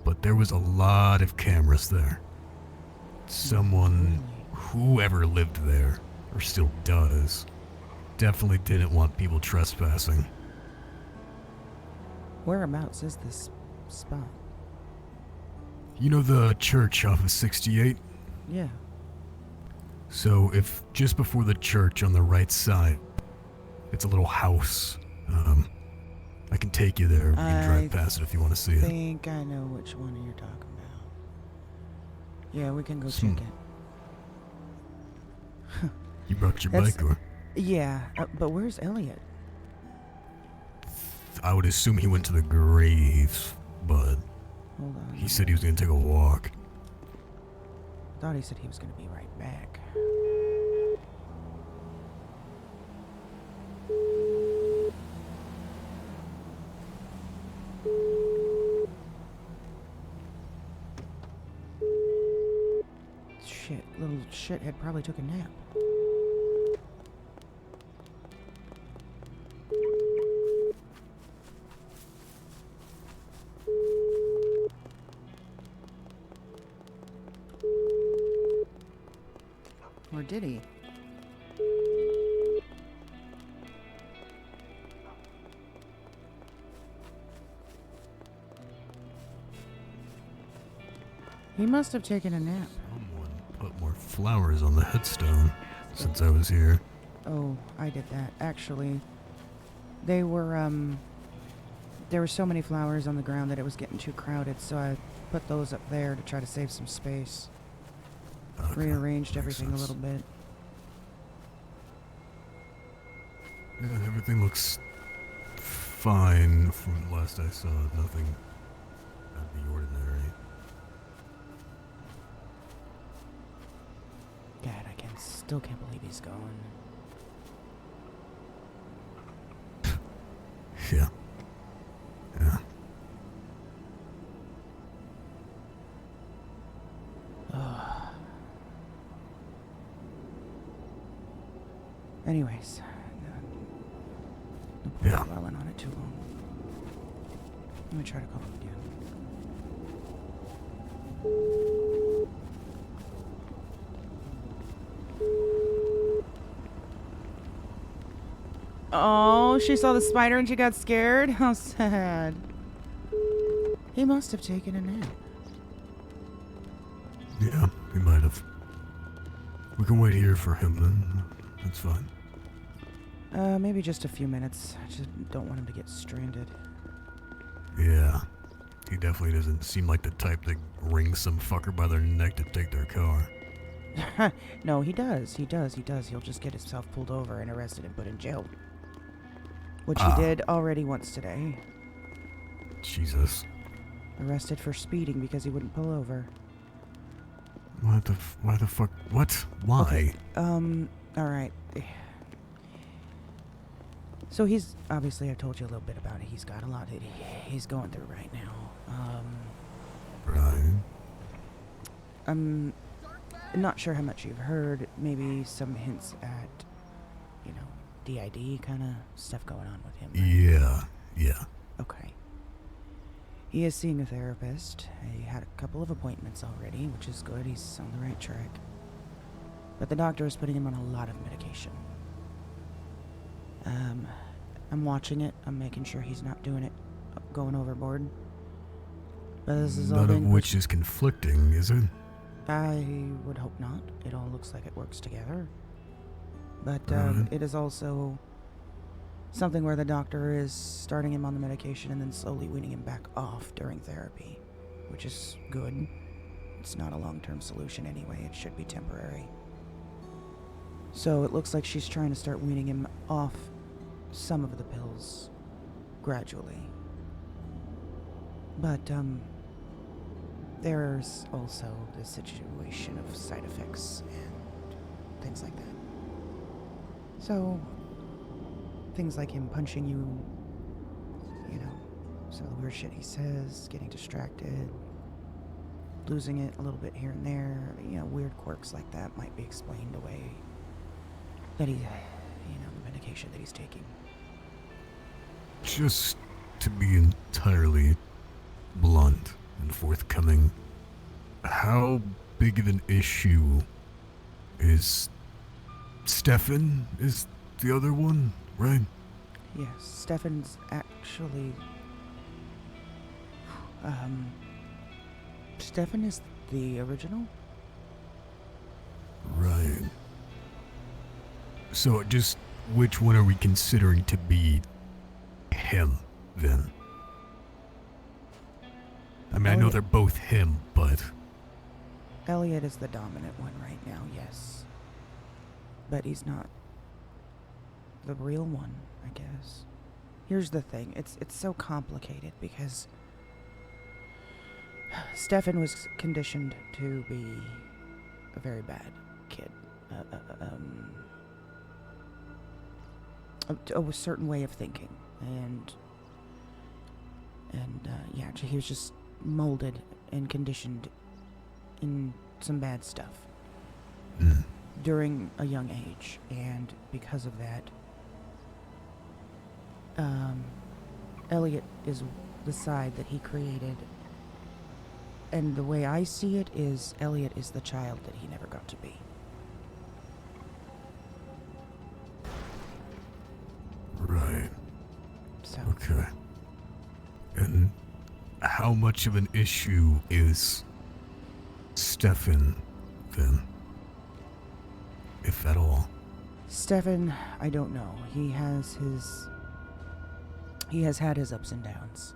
But there was a lot of cameras there. Someone, whoever lived there, or still does, definitely didn't want people trespassing. Whereabouts is this spot? You know the church off of 68? Yeah. So if just before the church on the right side, it's a little house. I can take you there. We can drive past it if you want to see I it. think I know which one you're talking about. Yeah, we can go check it. You brought your That's- bike, or? Yeah, but where's Elliot? I would assume he went to the grave, but Hold on. he said he was gonna take a walk. Thought he said he was gonna be right back. Shit, little shithead probably took a nap. Or did he? He must have taken a nap. Someone put more flowers on the headstone since I was here. Oh, I did that. Actually, they were, there were so many flowers on the ground that it was getting too crowded, so I put those up there to try to save some space. Okay, Rearranged makes everything sense. a little bit. Yeah, everything looks fine from the last I saw. Nothing out of the ordinary. God, still can't believe he's gone. Yeah. Yeah. Anyways, Yeah. dwelling on it too long. Let me try to call him again. Oh, she saw the spider and she got scared? How sad. He must have taken a nap. Yeah, he might have. We can wait here for him then. That's fine. Maybe just a few minutes. I just don't want him to get stranded. Yeah. He definitely doesn't seem like the type to wring some fucker by their neck to take their car. No, he does. He does. He'll just get himself pulled over and arrested and put in jail. Which he did already once today. Jesus. Arrested for speeding because he wouldn't pull over. Why the fuck? What? Why? Alright. So he's, obviously I told you a little bit about it. He's got a lot that he's going through right now. Right. I'm not sure how much you've heard. Maybe some hints at, you know, DID kind of stuff going on with him. Right? Yeah. Okay. He is seeing a therapist. He had a couple of appointments already, which is good. He's on the right track. But the doctor is putting him on a lot of medication. I'm watching it. I'm making sure he's not doing it, going overboard. But this is all None of being which is conflicting, is it? I would hope not. It all looks like it works together. But Right. it is also something where the doctor is starting him on the medication and then slowly weaning him back off during therapy, which is good. It's not a long-term solution anyway. It should be temporary. So it looks like she's trying to start weaning him off some of the pills gradually. But there's also the situation of side effects and things like that. So, things like him punching you, you know, some of the weird shit he says, getting distracted, losing it a little bit here and there, you know, weird quirks like that might be explained away. That he, you know, the medication that he's taking. Just to be entirely blunt and forthcoming, how big of an issue is Stefan? Is the other one, right? Yes, Stefan's actually... Stefan is the original? Right. So just which one are we considering to be him, then? I mean, I know Elliot. they're both him, but... Elliot is the dominant one right now, yes. But he's not the real one, I guess. Here's the thing, it's so complicated because Stefan was conditioned to be a very bad kid. A certain way of thinking, and yeah, he was just molded and conditioned in some bad stuff during a young age, and because of that, Elliot is the side that he created, and the way I see it is Elliot is the child that he never got to be. Right. So Okay. And how much of an issue is Stefan, then? If at all. Stefan, I don't know. He has had his ups and downs.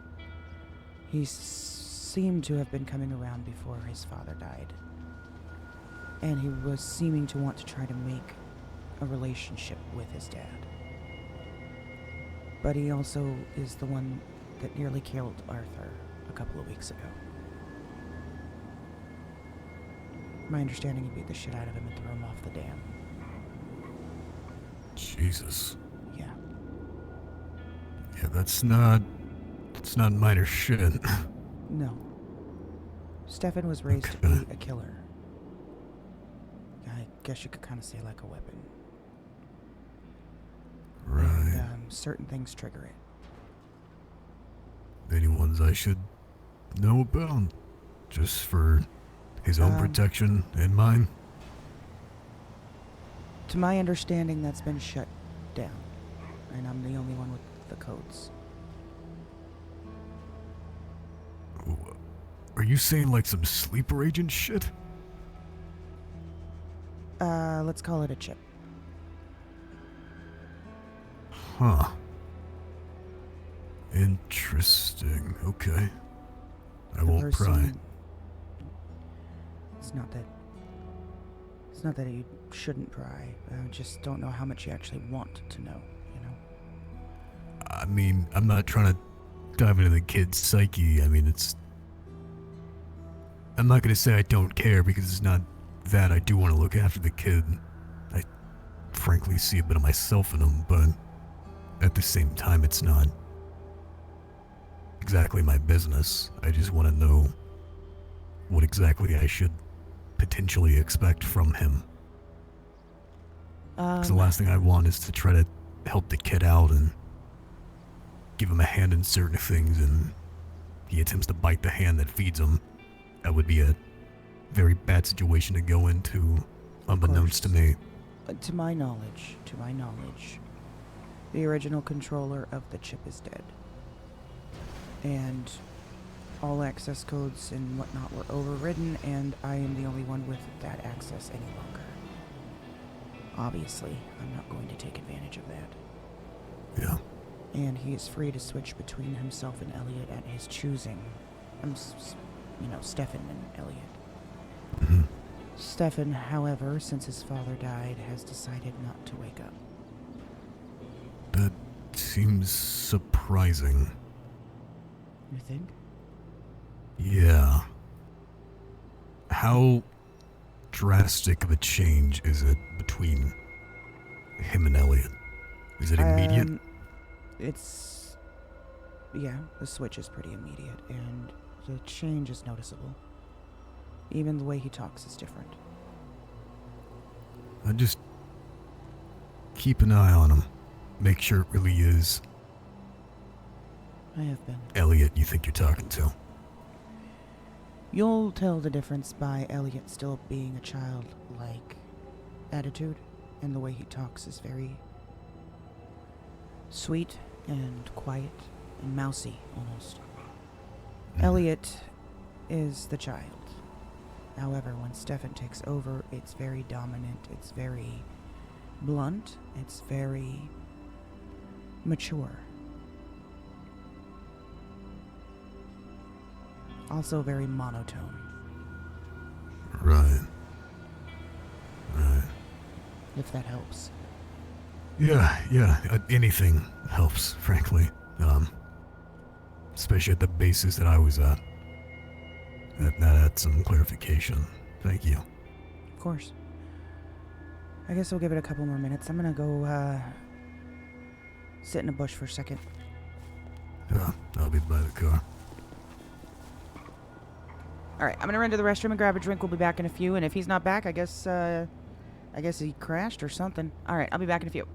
He seemed to have been coming around before his father died. And he was seeming to want to try to make a relationship with his dad. But he also is the one that nearly killed Arthur a couple of weeks ago. My understanding, he beat the shit out of him and threw him off the dam. Jesus. Yeah. Yeah, that's not minor shit. No. Stefan was raised to Okay. be a killer. I guess you could kind of say like a weapon. Right. And, certain things trigger it. Any ones I should know about? Just for his own protection and mine? To my understanding, that's been shut down. And I'm the only one with the codes. Are you saying like some sleeper agent shit? Let's call it a chip. Huh. Interesting. Okay. I The won't pry. person- It's not that It's not that you shouldn't pry. I just don't know how much you actually want to know, you know? I mean, I'm not trying to dive into the kid's psyche. I mean, I'm not gonna say I don't care because it's not that. I do want to look after the kid. I frankly see a bit of myself in him, but at the same time, it's not exactly my business. I just want to know what exactly I should potentially expect from him. 'Cause the last thing I want is to try to help the kid out and give him a hand in certain things, and he attempts to bite the hand that feeds him. That would be a very bad situation to go into, unbeknownst to me. To my knowledge, the original controller of the chip is dead. And all access codes and whatnot were overridden, and I am the only one with that access any longer. Obviously, I'm not going to take advantage of that. Yeah. And he is free to switch between himself and Elliot at his choosing. Stefan and Elliot. Stefan, however, since his father died, has decided not to wake up. That seems surprising. You think? Yeah. How drastic of a change is it between him and Elliot? Is it immediate? The switch is pretty immediate, and the change is noticeable. Even the way he talks is different. I just keep an eye on him. Make sure it really is I have been. Elliot you think you're talking to. You'll tell the difference by Elliot still being a childlike attitude, and the way he talks is very sweet and quiet and mousy almost. Elliot is the child. However, when Stefan takes over, it's very dominant, it's very blunt, it's very mature. Also very monotone. Right. If that helps. Yeah, anything helps, frankly. Especially at the basis that I was at. That had some clarification. Thank you. Of course. I guess we'll give it a couple more minutes. I'm gonna go, sit in a bush for a second. Yeah, I'll be by the car. Alright, I'm gonna run to the restroom and grab a drink. We'll be back in a few, and if he's not back, I guess he crashed or something. Alright, I'll be back in a few.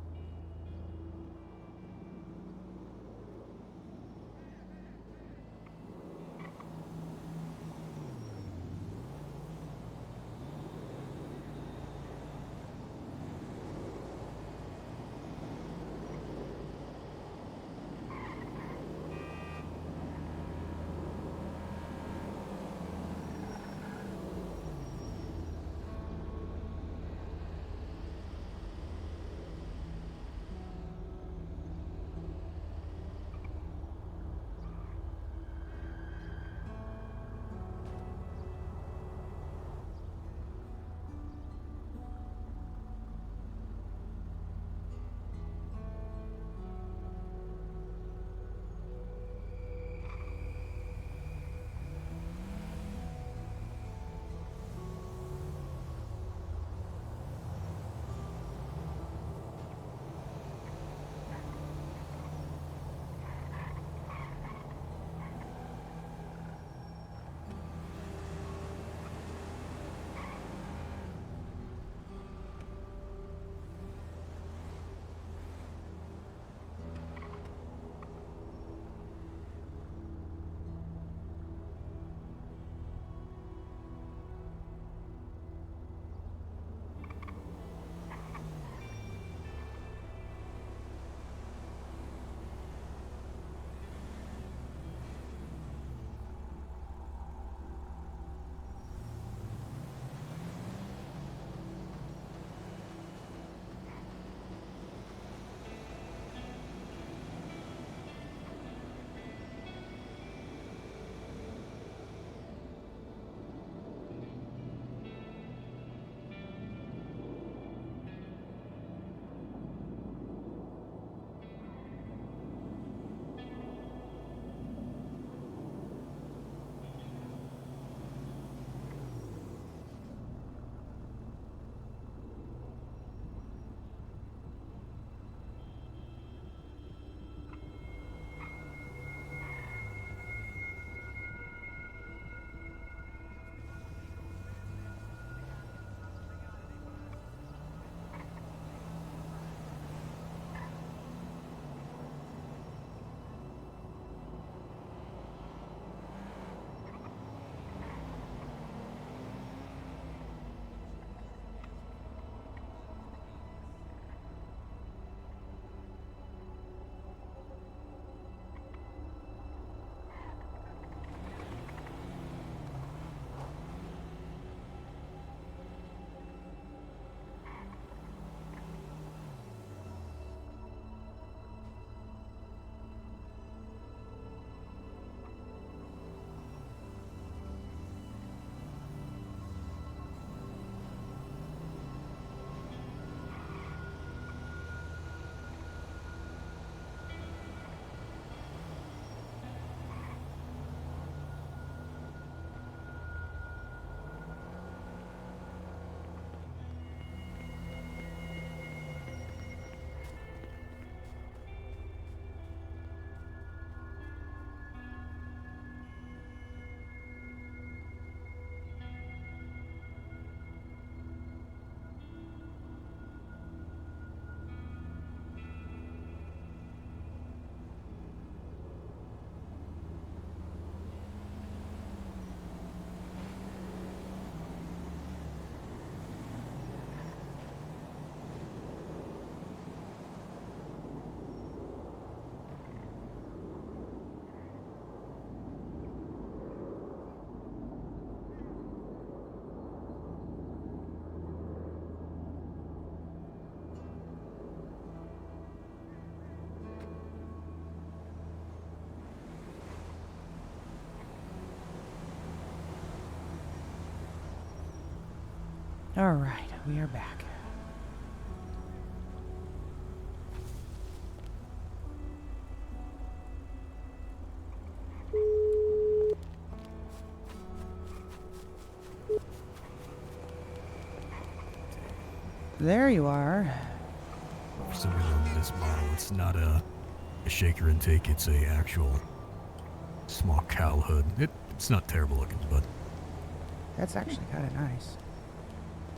All right, we are back. There you are. For some reason on this model, it's not a shaker intake, it's a actual small cowl hood. It's not terrible looking, but That's actually kind of nice.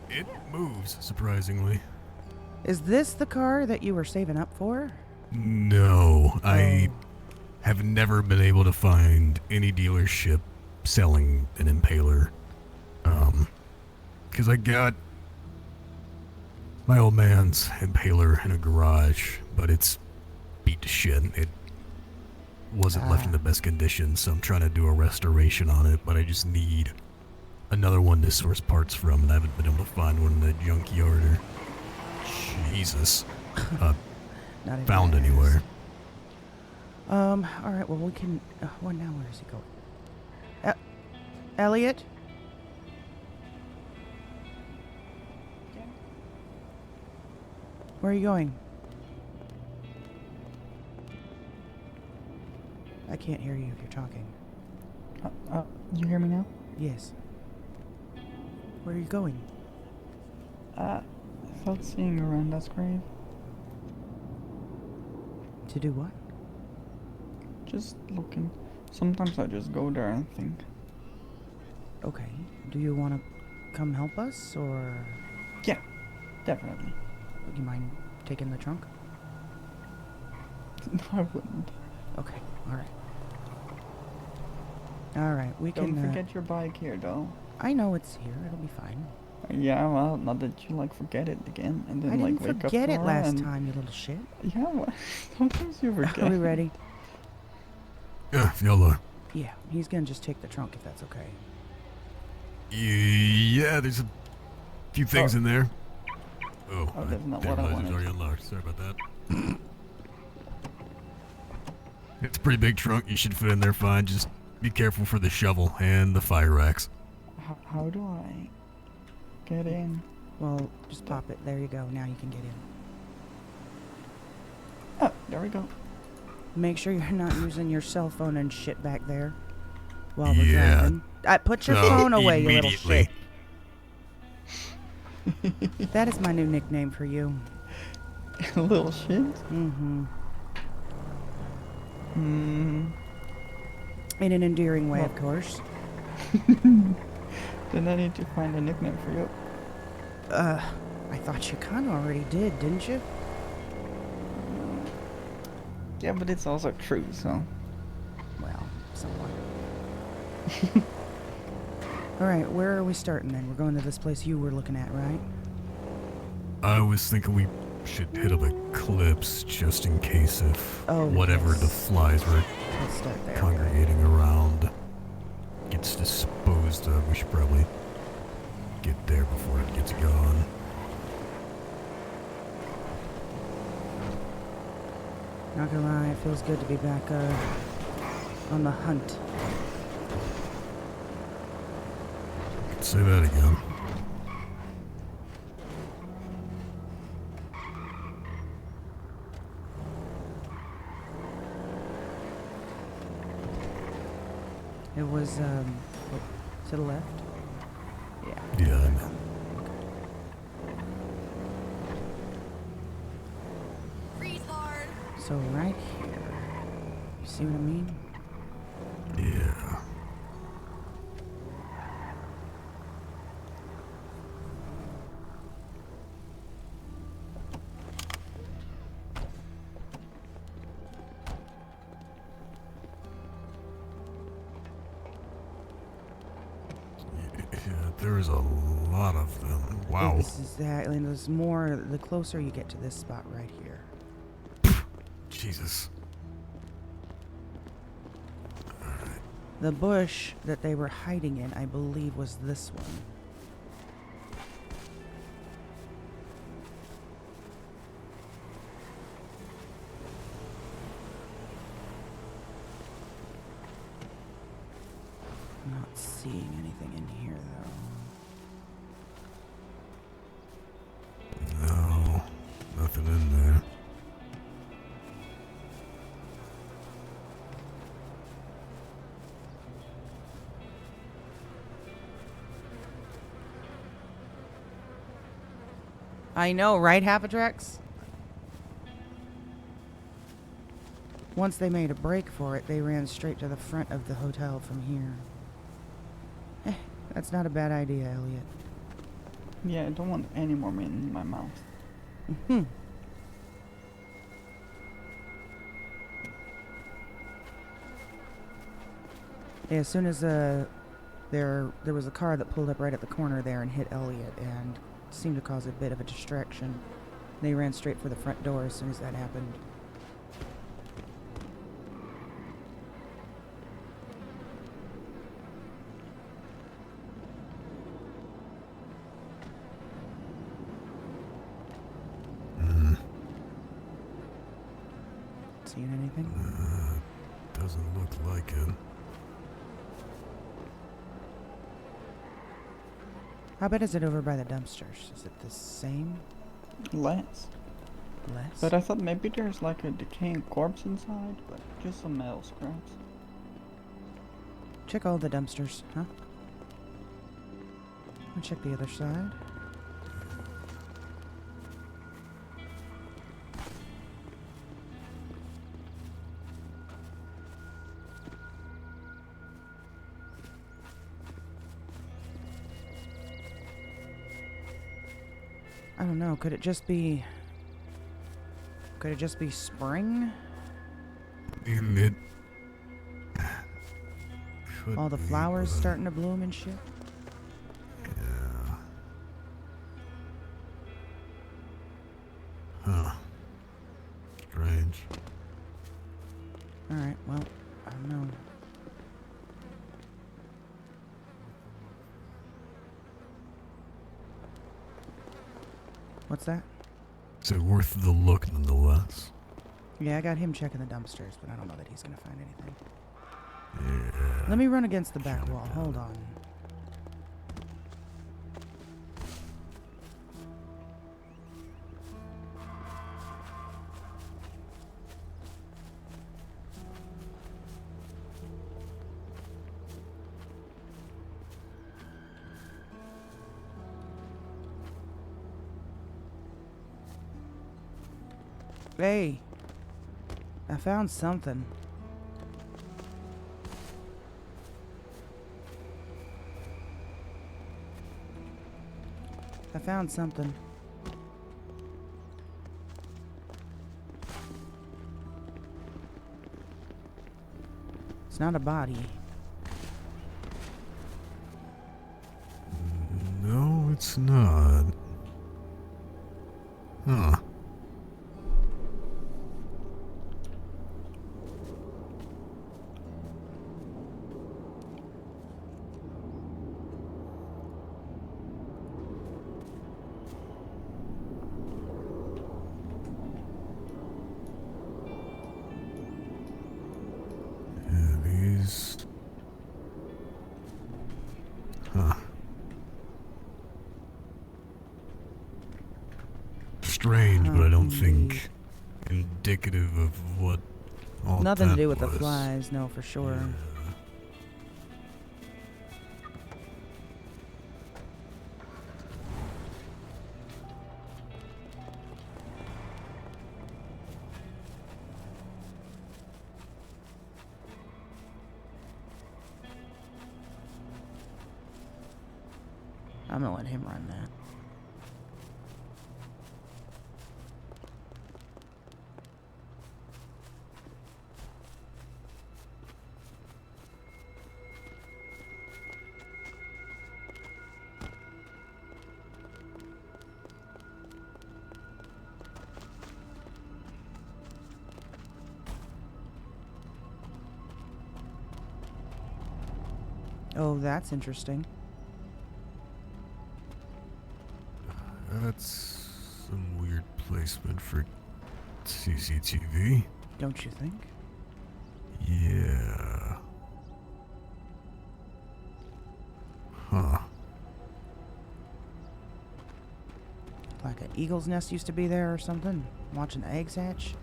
it moves, surprisingly. Is this the car that you were saving up for? No, I have never been able to find any dealership selling an Impaler. Because I got my old man's Impaler in a garage, but it's beat to shit. It wasn't left in the best condition, so I'm trying to do a restoration on it, but I just need another one to source parts from, and I haven't been able to find one in the junkyard or Jesus Not even found that. anywhere. All right. Well, we can. Well, now where is he going? Elliot. Where are you going? I can't hear you if you're talking. You hear me now? Yes. Where are you going? I felt seeing around that grave. To do what? Just looking. Sometimes I just go there and think. Okay. Do you want to come help us, or Yeah, definitely. would you mind taking the trunk? No, I wouldn't. Okay. All right. All right. We Don't can. forget your bike here, though. I know it's here. It'll be fine. Yeah, well, not that you like forget it again and then I like didn't wake up forget it tomorrow last and- time, you little shit. Yeah, well, sometimes you forget. Are we ready? Yeah, YOLO. Yeah. He's gonna just take the trunk if that's okay. Yeah, there's a few things in there. Oh, Oh, that's not didn't what I realize it was wanted. already unlocked. Sorry about that. It's a pretty big trunk. You should fit in there fine. Just be careful for the shovel and the fire axe. How do I get in? Well, just pop it. There you go. Now you can get in. Oh, there we go. Make sure you're not using your cell phone and shit back there while we're Yeah. driving. Put your No, phone away, you little immediately. shit. That is my new nickname for you. Little shit. Mm-hmm. Hmm. In an endearing way, Well- of course. Then I need to find a nickname for you. I thought you kind of already did, didn't you? Yeah, but it's also true, so. Well, somewhat. All right, where are we starting then? We're going to this place you were looking at, right? I was thinking we should hit up Eclipse just in case if Oh, whatever yes. the flies were Let's start there. congregating around gets disposed of. We should probably get there before it gets gone. Not gonna lie, it feels good to be back on the hunt. Could say that again. It was to the left. Yeah. Yeah, I know. So right here. You see what I mean? Yeah. Yeah, there's a lot of them. Wow. Exactly. And there's more the closer you get to this spot right here. Jesus. The bush that they were hiding in, I believe, was this one. I'm not seeing anything in here, though. I know, right, Hapatrax? Once they made a break for it, they ran straight to the front of the hotel from here. That's not a bad idea, Elliot. Yeah, I don't want any more meat in my mouth. Hmm. Yeah, as soon as there was a car that pulled up right at the corner there and hit Elliot and seemed to cause a bit of a distraction. They ran straight for the front door as soon as that happened. Seeing anything? Doesn't look like it. How bad is it over by the dumpsters? Is it the same? Less. Less? But I thought maybe there's like a decaying corpse inside, but just some metal scraps. Check all the dumpsters, huh? I'll check the other side. I don't know, could it just be spring? And it could All the be, flowers but- starting to bloom and shit? Yeah. Huh. Strange. Alright, well, I don't know. What's that? Is it worth the look nonetheless? Yeah, I got him checking the dumpsters, but I don't know that he's gonna find anything. Yeah. Let me run against the back wall. Hold on. Hey, I found something. I found something. It's not a body. No, it's not. Huh. Yeah, these. Huh. Strange, but I don't think indicative of what all Nothing to that do with the was. flies, no, for sure. Yeah. I'm gonna let him run that. Oh, that's interesting. That's some weird placement for CCTV. Don't you think? Yeah. Huh. Like an eagle's nest used to be there or something? Watching the eggs hatch?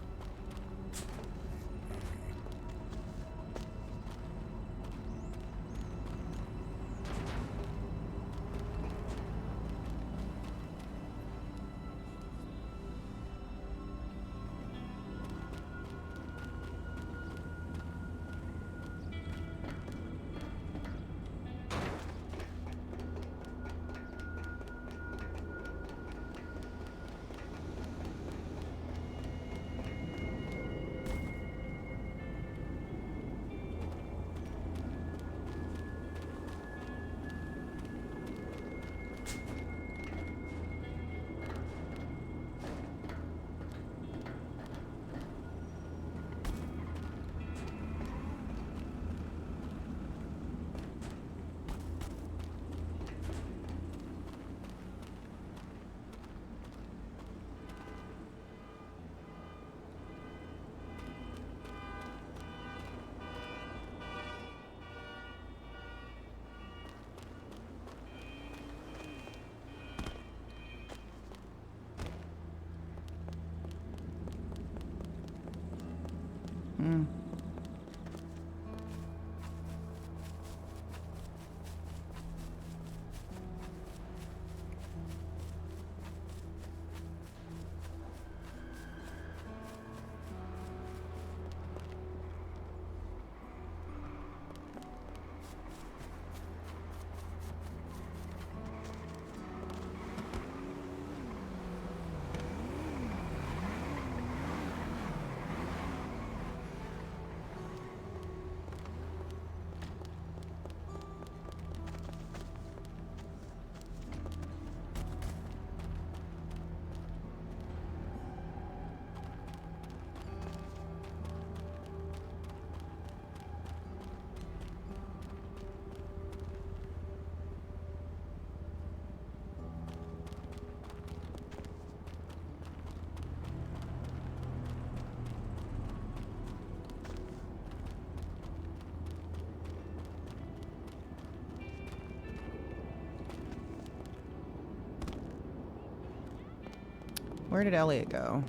Where did Elliot go?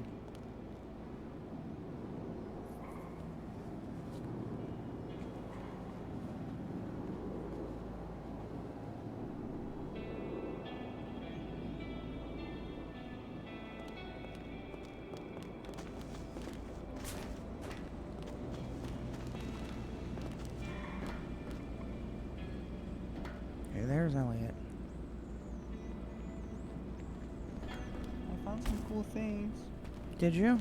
Okay, there's Elliot. I found some cool things. Did you?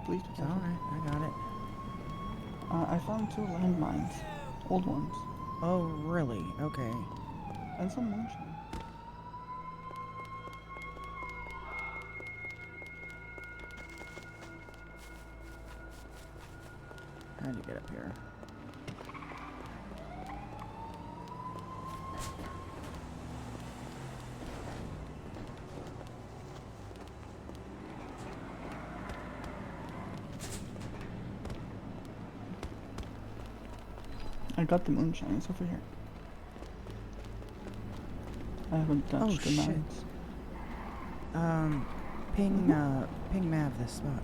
Please It's be careful. alright, I got it. I found 2 landmines. Old ones. Oh, really? Okay. And some moonshine. How'd you get up here? I got the moonshine. It's over here. I haven't touched the shit. mines. Ping Mav this spot.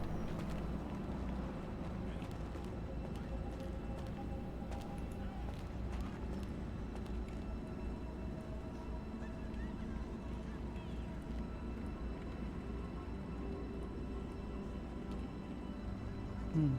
Hmm.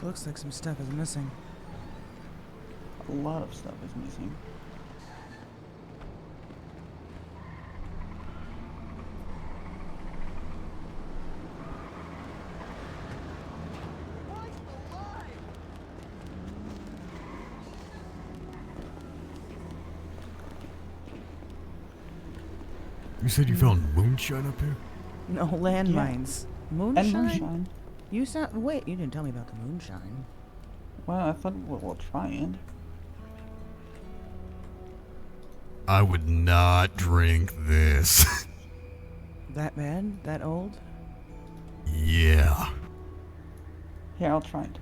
Looks like some stuff is missing. A lot of stuff is missing. You said you found moonshine up here? No landmines. Moonshine? And moonshine. You sound. Wait, you didn't tell me about the moonshine. Well, I thought we'll try it. I would not drink this. That bad? That old? Yeah. Here, I'll try it.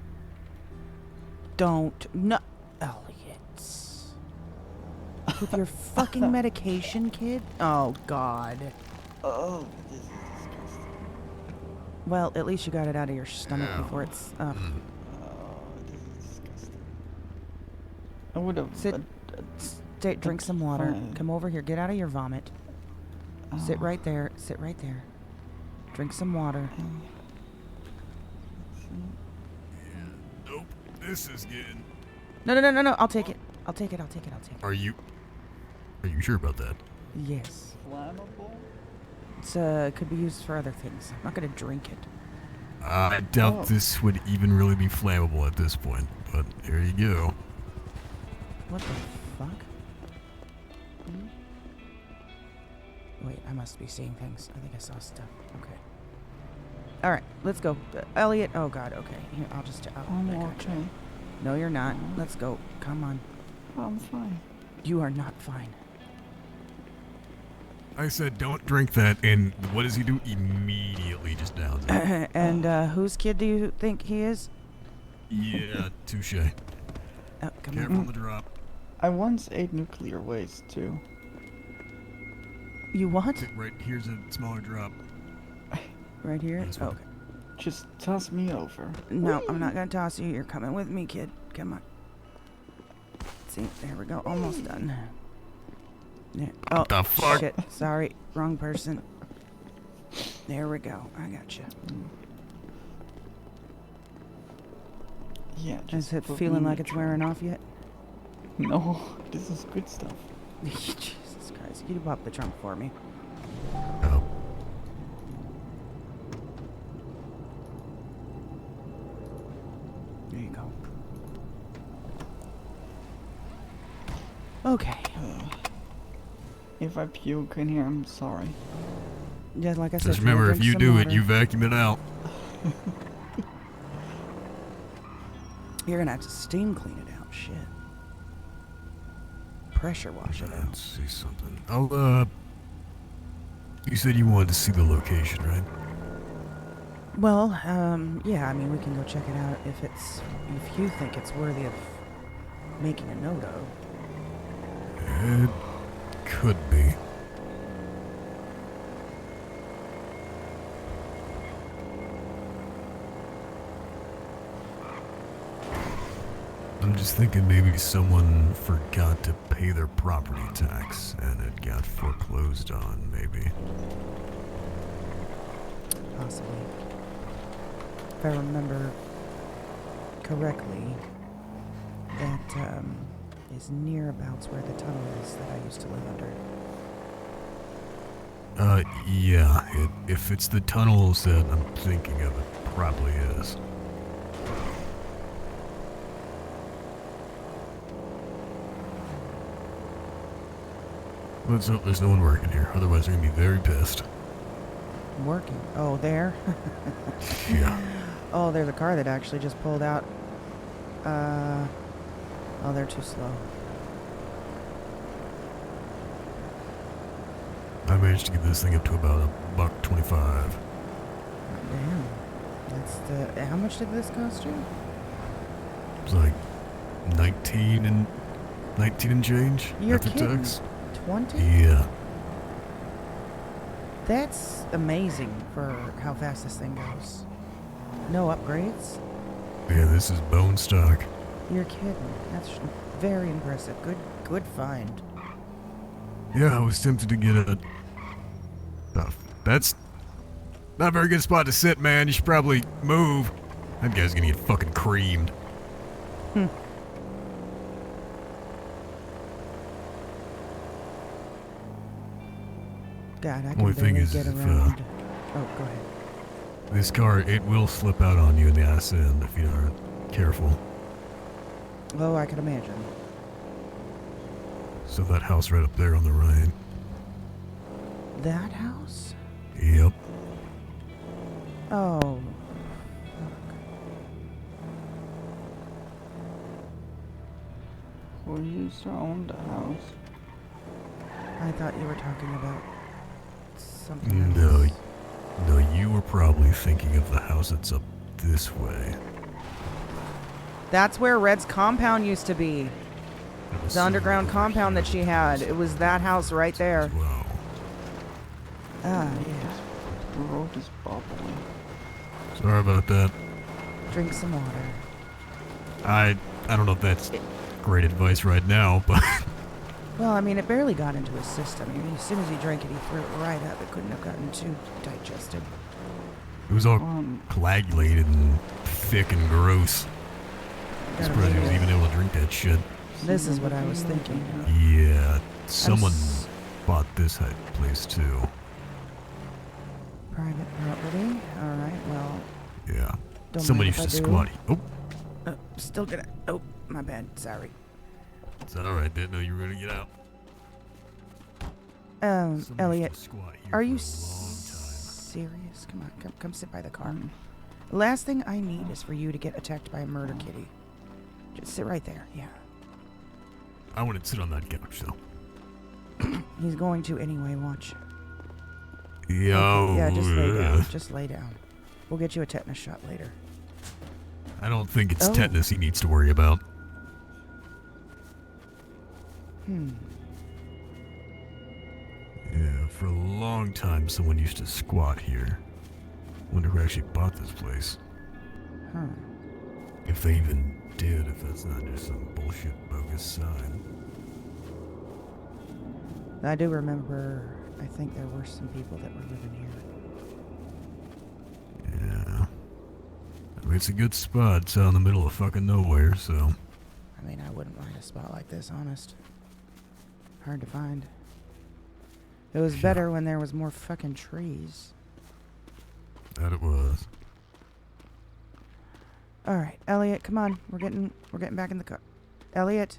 Don't. No. Elliot. With your fucking medication, kid? Oh, God. Oh, this is disgusting. Well, at least you got it out of your stomach Ow. before it's. Oh, this is disgusting. I would have. Sit. Drink some water. fine. Come over here. Get out of your vomit. Sit Oh. right there. Sit right there. Drink some water. Nope. This is getting. No. I'll take it. I'll take it. Are you sure about that? Yes. Flammable? It's could be used for other things. I'm not gonna drink it. I doubt Oh. this would even really be flammable at this point, but there you go. What the fuck? Wait, I must be seeing things. I think I saw stuff. Okay. All right, let's go. Elliot. Oh God. Okay. Here, I'll just. I I'm gotcha. okay. No, you're not. Let's go. Come on. I'm fine. You are not fine. I said don't drink that, and what does he do? Immediately just downs it. And whose kid do you think he is? Yeah, touche. Oh, come Careful on. on the drop. I once ate nuclear waste too. You what? Sit right here's a smaller drop. Right here? This one. Okay. Just toss me over. No, I'm not gonna toss you. You're coming with me, kid. Come on. See, there we go. Almost done. Yeah. Oh, The fuck? shit. Sorry, wrong person. There we go. I gotcha. Yeah. Is it put me feeling in like the it's wearing trunk. off yet? No, this is good stuff. Jesus Christ. You pop the trunk for me. Oh. There you go. Okay. If I puke in here, I'm sorry. Yeah, like I said, Just remember, if drink you some do it, water. you vacuum it out. You're gonna have to steam clean it out. Shit. Pressure wash it out. Let's see something. You said you wanted to see the location, right? Well, yeah, I mean, we can go check it out if you think it's worthy of making a note of. It could be. I'm just thinking maybe someone forgot to pay their property tax and it got foreclosed on, maybe. Possibly. If I remember correctly, that is nearabouts where the tunnel is that I used to live under. Yeah, if it's the tunnels that I'm thinking of, it probably is. Let's hope there's no one working here, otherwise they're gonna be very pissed. Working. Oh, there? Yeah. Oh, there's a car that actually just pulled out. Oh, they're too slow. I managed to get this thing up to about $1.25. Damn. That's the... How much did this cost you? It's like 19 and change You're after kidding. tax. 20? Yeah. That's amazing for how fast this thing goes. No upgrades? Yeah, this is bone stock. You're kidding. That's very impressive. Good find. Yeah, I was tempted to get a... that's not a very good spot to sit, man. You should probably move. That guy's gonna get fucking creamed. God, I can Only thing barely is get if, around. Oh, go ahead. This car, it will slip out on you in the ass end if you aren't careful. Oh, I can imagine. So that house right up there on the right. That house? Yep. Oh. Who used to own the house? I thought you were talking about something No, else. no, you were probably thinking of the house that's up this way. That's where Red's compound used to be. It was The underground somewhere over compound that here she had. It was that house right there. as well. Ah, yeah. The road is bubbling. Sorry about that. Drink some water. I don't know if that's great advice right now, but Well, I mean, it barely got into his system. I mean, as soon as he drank it, he threw it right up. It couldn't have gotten too digested. it was all coagulated and thick and gross. I'm surprised he was even able to drink that shit. This is what I was thinking. Yeah, someone s- bought this place too. Private property. All right. Well, Yeah. Don't Someone mind used if to I do. squat. Oh, still gonna. Oh, my bad. Sorry. it's alright. Didn't know you were gonna get out. Someone used to Elliot, squat here are for you a long time. serious? Come on, come sit by the car. The last thing I need is for you to get attacked by a murder kitty. Just sit right there. Yeah. I wouldn't sit on that couch though. He's going to anyway. Watch. Yo. Yeah, just lay down. Just lay down. We'll get you a tetanus shot later. I don't think it's Oh. tetanus he needs to worry about. Yeah, for a long time someone used to squat here. Wonder who actually bought this place. Huh. If they even did, if that's not just some bullshit bogus sign. I do remember. I think there were some people that were living here. Yeah. I It's a good spot. It's out in the middle of fucking nowhere, so. I mean, I wouldn't mind a spot like this, honest. Hard to find. It was better when there was more fucking trees. That it was. Alright, Elliot, come on. We're getting back in the car. Elliot.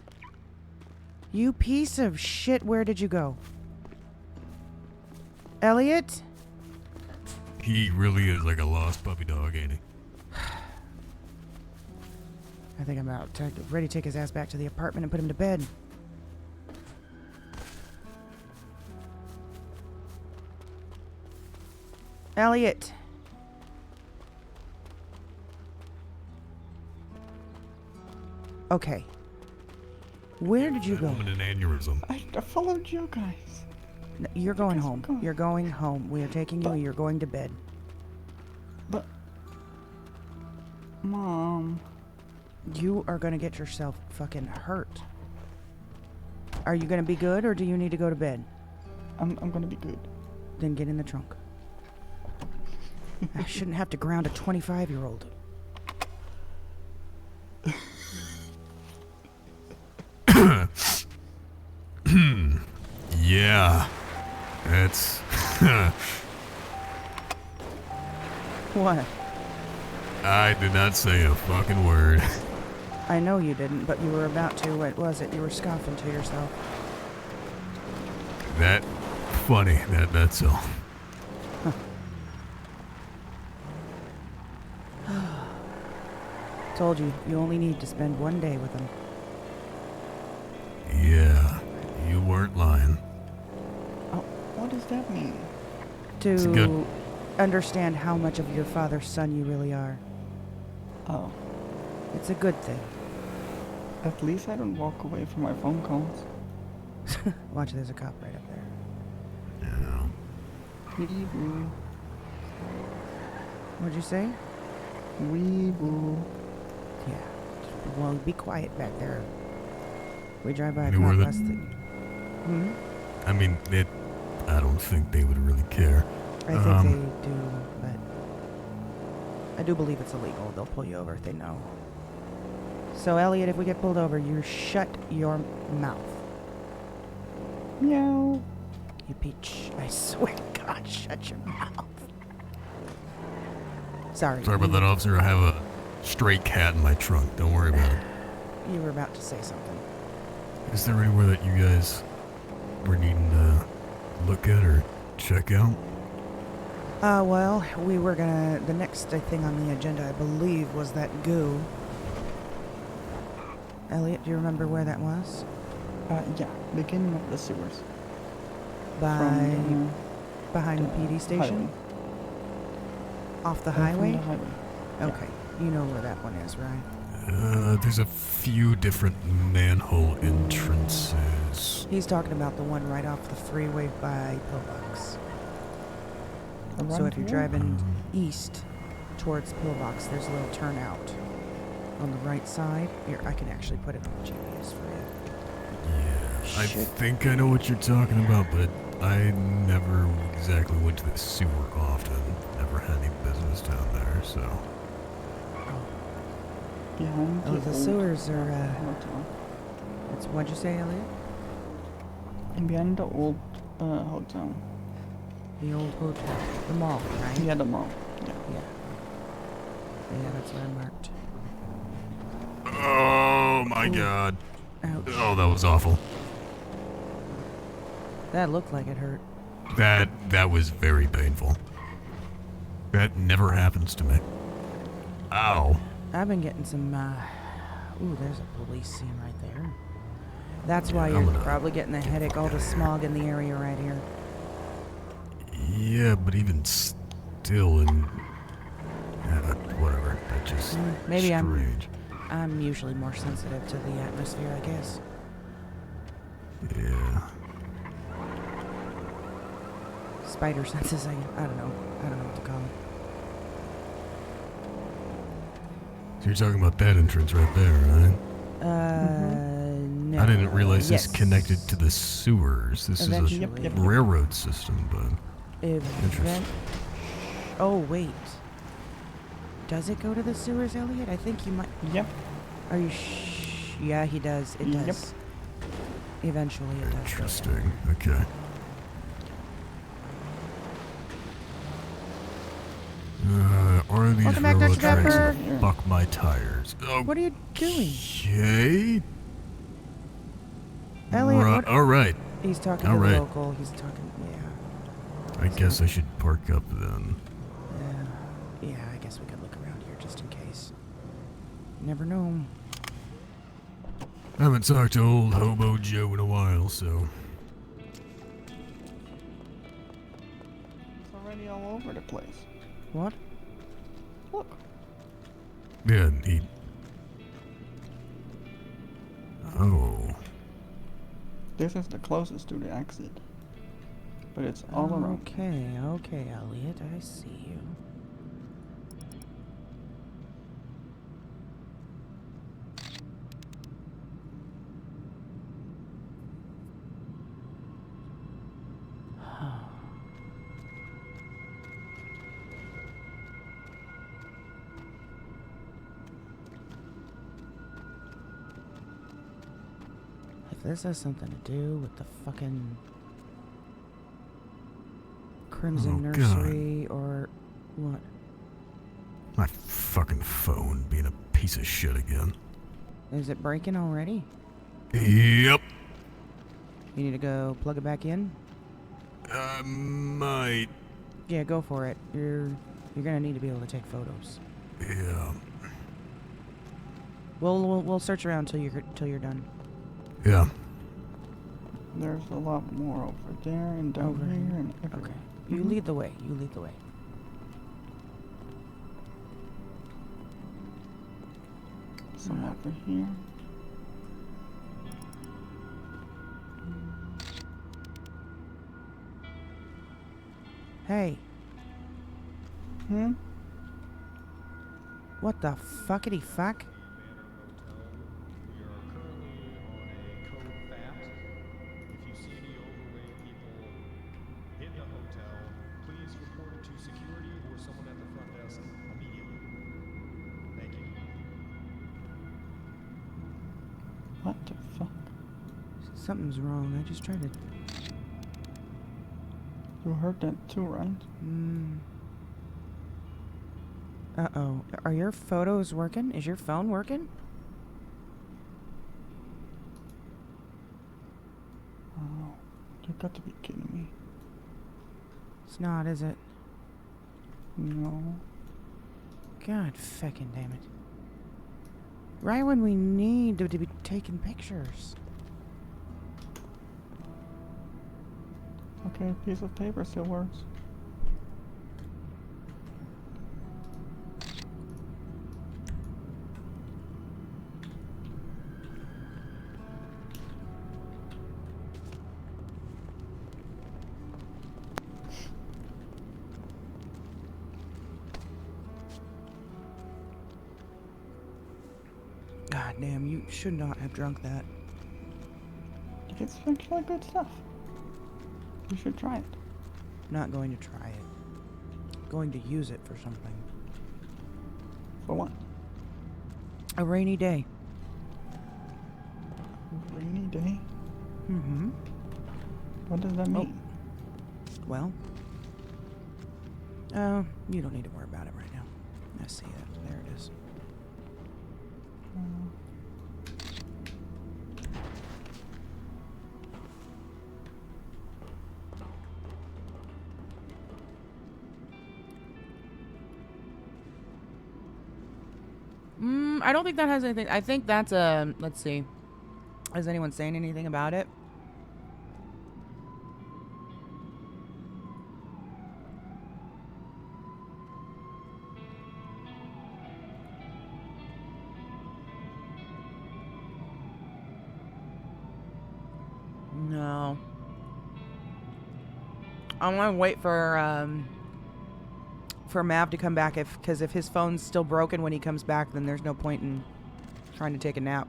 You piece of shit, where did you go? Elliot? He really is like a lost puppy dog, ain't he? I think I'm ready to take his ass back to the apartment and put him to bed. Elliot. Okay. Where did you go? An aneurysm. I followed you guys. No, you're going Guys, home. come on. You're going home. We are taking you. You're going to bed. But... Mom... You are going to get yourself fucking hurt. Are you going to be good, or do you need to go to bed? I'm gonna be good. Then get in the trunk. I shouldn't have to ground a 25-year-old. Yeah. That's. What? I did not say a fucking word. I know you didn't, but you were about to. What was it? You were scoffing to yourself. That funny. That's all. Told you, you only need to spend one day with him. Yeah. You weren't lying. Oh, what does that mean? It's To good. understand how much of your father's son you really are. Oh, It's a good thing. at least I don't walk away from my phone calls. Watch, there's a cop right up there. Yeah. Weeboo. What'd you say? Weeboo. Yeah. Well, be quiet back there. We drive by a You know where cop the- less than... Hmm? I mean, I don't think they would really care. I think they do, but... I do believe it's illegal. They'll pull you over if they know. So, Elliot, if we get pulled over, you shut your mouth. Meow. You peach. I swear to God, shut your mouth. Sorry. Sorry about that, officer. I have a stray cat in my trunk. Don't worry about it. You were about to say something. Is there anywhere that you guys were needing to look at or check out? Well, we were gonna... The next thing on the agenda, I believe, was that goo. Elliot, do you remember where that was? Yeah, beginning of the sewers. Behind the PD station? Off the highway? From the highway. Okay, you know where that one is, right? There's a few different manhole entrances. He's talking about the one right off the freeway by Pillbox. So if you're driving east towards Pillbox, there's a little turnout on the right side. Here, I can actually put it on the GPS for you. Yeah, I Shit. think I know what you're talking about, but I never exactly went to the sewer often. Never had any business down there, so. Behind Oh, the old sewers are, hotel. what'd you say, Elliot? And behind the old hotel. The old hotel. The mall, right? Yeah, the mall. Yeah. Yeah. Yeah, that's where I marked. Oh my god. Ouch. Oh, that was awful. That looked like it hurt. That was very painful. That never happens to me. Ow. I've been getting some, ooh, there's a police scene right there. That's why I'm you're gonna probably getting a headache, all the smog in the area right here. Yeah, but even still, and whatever. That just Maybe strange. I'm usually more sensitive to the atmosphere, I guess. Yeah. Spider senses, I don't know. I don't know what to call it. So you're talking about that entrance right there, right? No. I didn't realize Yes. this connected to the sewers. This Eventually. is a railroad system, but Event. Oh, wait. Does it go to the sewers, Elliot? I think you might. Yep. Are you yeah, he does. It Yep. does. Eventually it does. Interesting. Okay. Are these Welcome back, railroad Dr. tracks Pepper. gonna buck my tires? What are you doing? Okay. Elliot, what? All right. He's talking All to right. the local. He's talking, yeah. I guess I should park up then. Yeah, I guess we could look around here just in case. You never know. I haven't talked to old Hobo Joe in a while, so. It's already all over the place. What? Look. Yeah, he. Oh. This is the closest to the exit. But it's all around. Okay, okay, Elliot, I see you. If this has something to do with the fucking Crimson Oh, God. Nursery or what? My fucking phone being a piece of shit again. Is it breaking already? Yep. You need to go plug it back in? I might. Yeah, go for it. You're gonna need to be able to take photos. Yeah. We'll search around till you're done. Yeah. There's a lot more over there and down Over here here. and everywhere. Okay. You lead the way. You lead the way. Some over here. Hey, Hmm? what the fuckity fuck? What the fuck? Something's wrong. I just tried to. You heard that too, right? Uh-oh. Are your photos working? Is your phone working? Oh, you got to be kidding me. It's not, is it? No. God fucking damn it. Right when we need to be taking pictures. Okay, piece of paper still works. God damn, you should not have drunk that. It's actually good stuff. You should try it. Not going to try it. Going to use it for something. For what? A rainy day. Rainy day? Mm-hmm. What does that mean? Well. You don't need to worry about it right now. I see it. There it is. I don't think that has anything. I think that's a. Let's see. Is anyone saying anything about it? No. I want to wait for Mav to come back because if his phone's still broken when he comes back, then there's no point in trying to take a nap.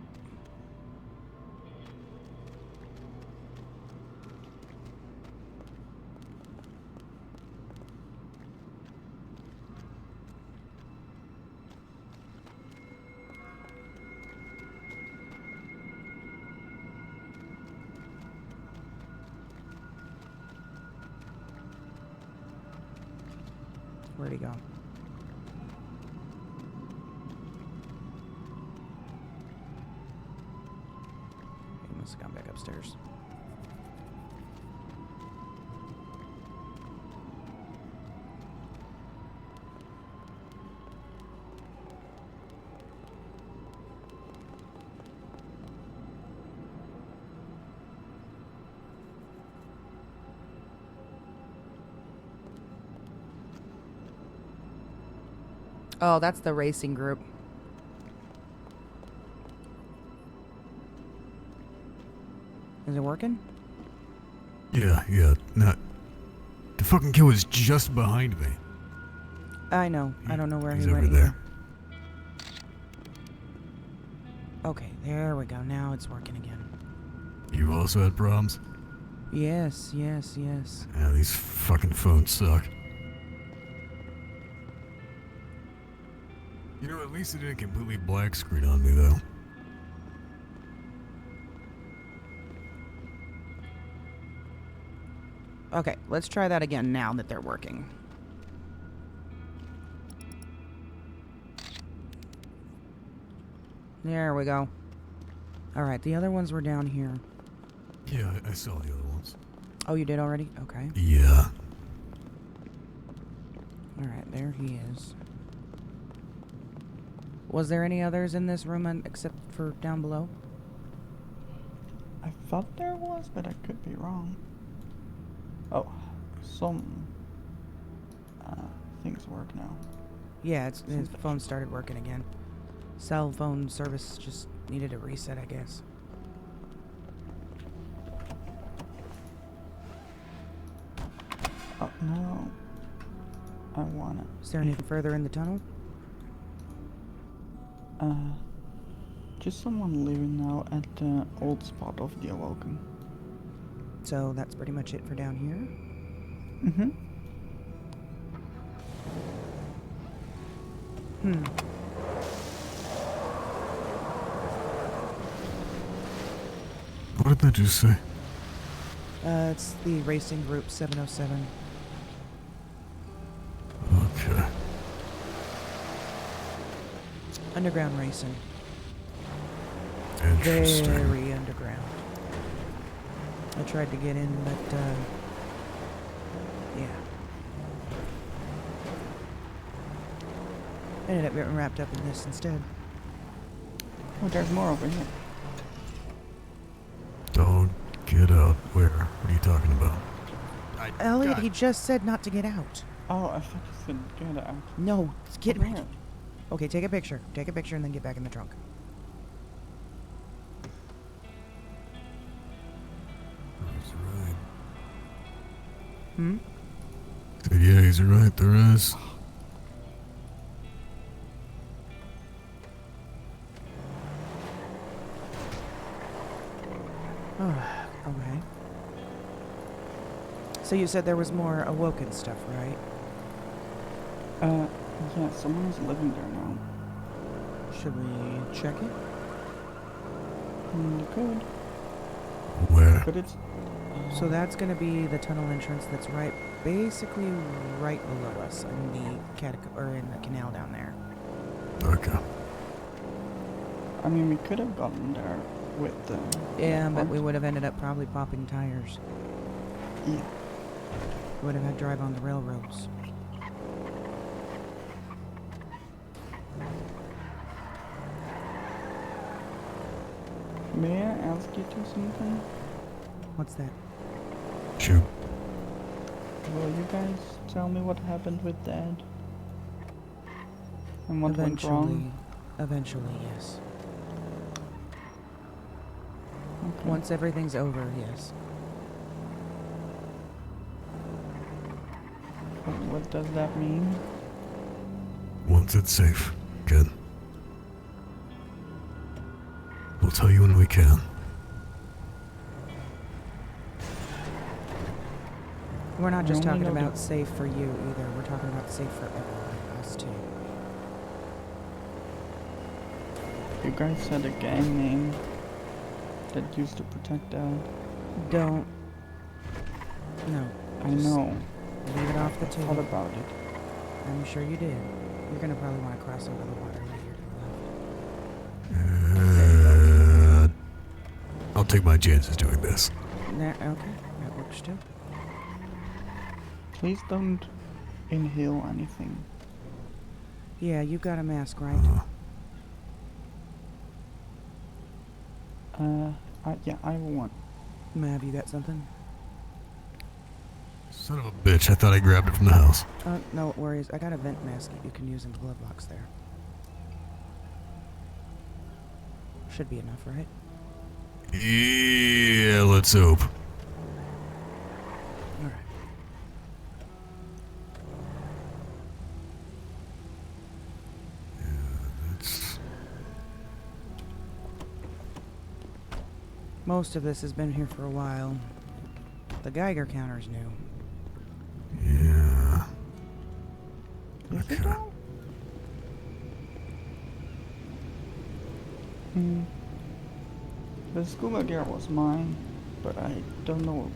Where'd he go? He must have gone back upstairs. Oh, that's the racing group. Is it working? Yeah. Not. The fucking kid was just behind me. I know. I don't know where He's he over went there. either. Okay, there we go. Now it's working again. You also had problems? Yes. Yeah, these fucking phones suck. You know, at least it didn't completely black screen on me, though. Okay, let's try that again now that they're working. There we go. Alright, the other ones were down here. Yeah, I saw the other ones. Oh, you did already? Okay. Yeah. Alright, there he is. Was there any others in this room except for down below? I thought there was, but I could be wrong. Oh, some things work now. Yeah, his phone started working again. Cell phone service just needed a reset, I guess. Oh no, I want it. Is there anything further in the tunnel? Just someone living now at the old spot of the Awoken. So that's pretty much it for down here. Mm-hmm. What did that just say? It's the racing group 707. Okay. Underground racing. Interesting. Very underground. I tried to get in, but, yeah. Ended up getting wrapped up in this instead. Oh, there's more over here. Don't get out. Where? What are you talking about? Elliot, he just said not to get out. Oh, I thought you said get out. No, get Over back. here. Okay, take a picture. Take a picture and then get back in the trunk. He's right. Hmm? Said, yeah, he's right. There is. Oh, okay. So you said there was more Awoken stuff, right? Yeah, someone's living there now. Should we check it? You could. Where? But it's... So that's gonna be the tunnel entrance that's basically right below us in the in the canal down there. Okay. I mean, we could have gotten there with the... Yeah, but cart. we would have ended up probably popping tires. Yeah. We would have had to drive on the railroads. May I ask you to something? What's that? Shoot. Will you guys tell me what happened with Dad? And what went wrong? Eventually, yes. Okay. Once everything's over, yes. What does that mean? Once it's safe, Ken. We'll tell you when we can. We're not I just only talking know about safe for you either. We're talking about safe for everyone, us too. You guys said a gang name that used to protect Dad. Don't. No. I know. Leave it off the What table. about it? I'm sure you did. You're gonna probably want to cross over the water right here to the left. I'll take my chances doing this. Okay, that works too. Please don't inhale anything. Yeah, you got a mask, right? Yeah, I will want. Mav, you got something? Son of a bitch, I thought I grabbed it from the house. No worries. I got a vent mask that you can use in the glove box there. Should be enough, right? Yeah, let's hope. Alright. Most of this has been here for a while. The Geiger counter's new. Yeah. Okay. The scuba gear was mine, but I don't know.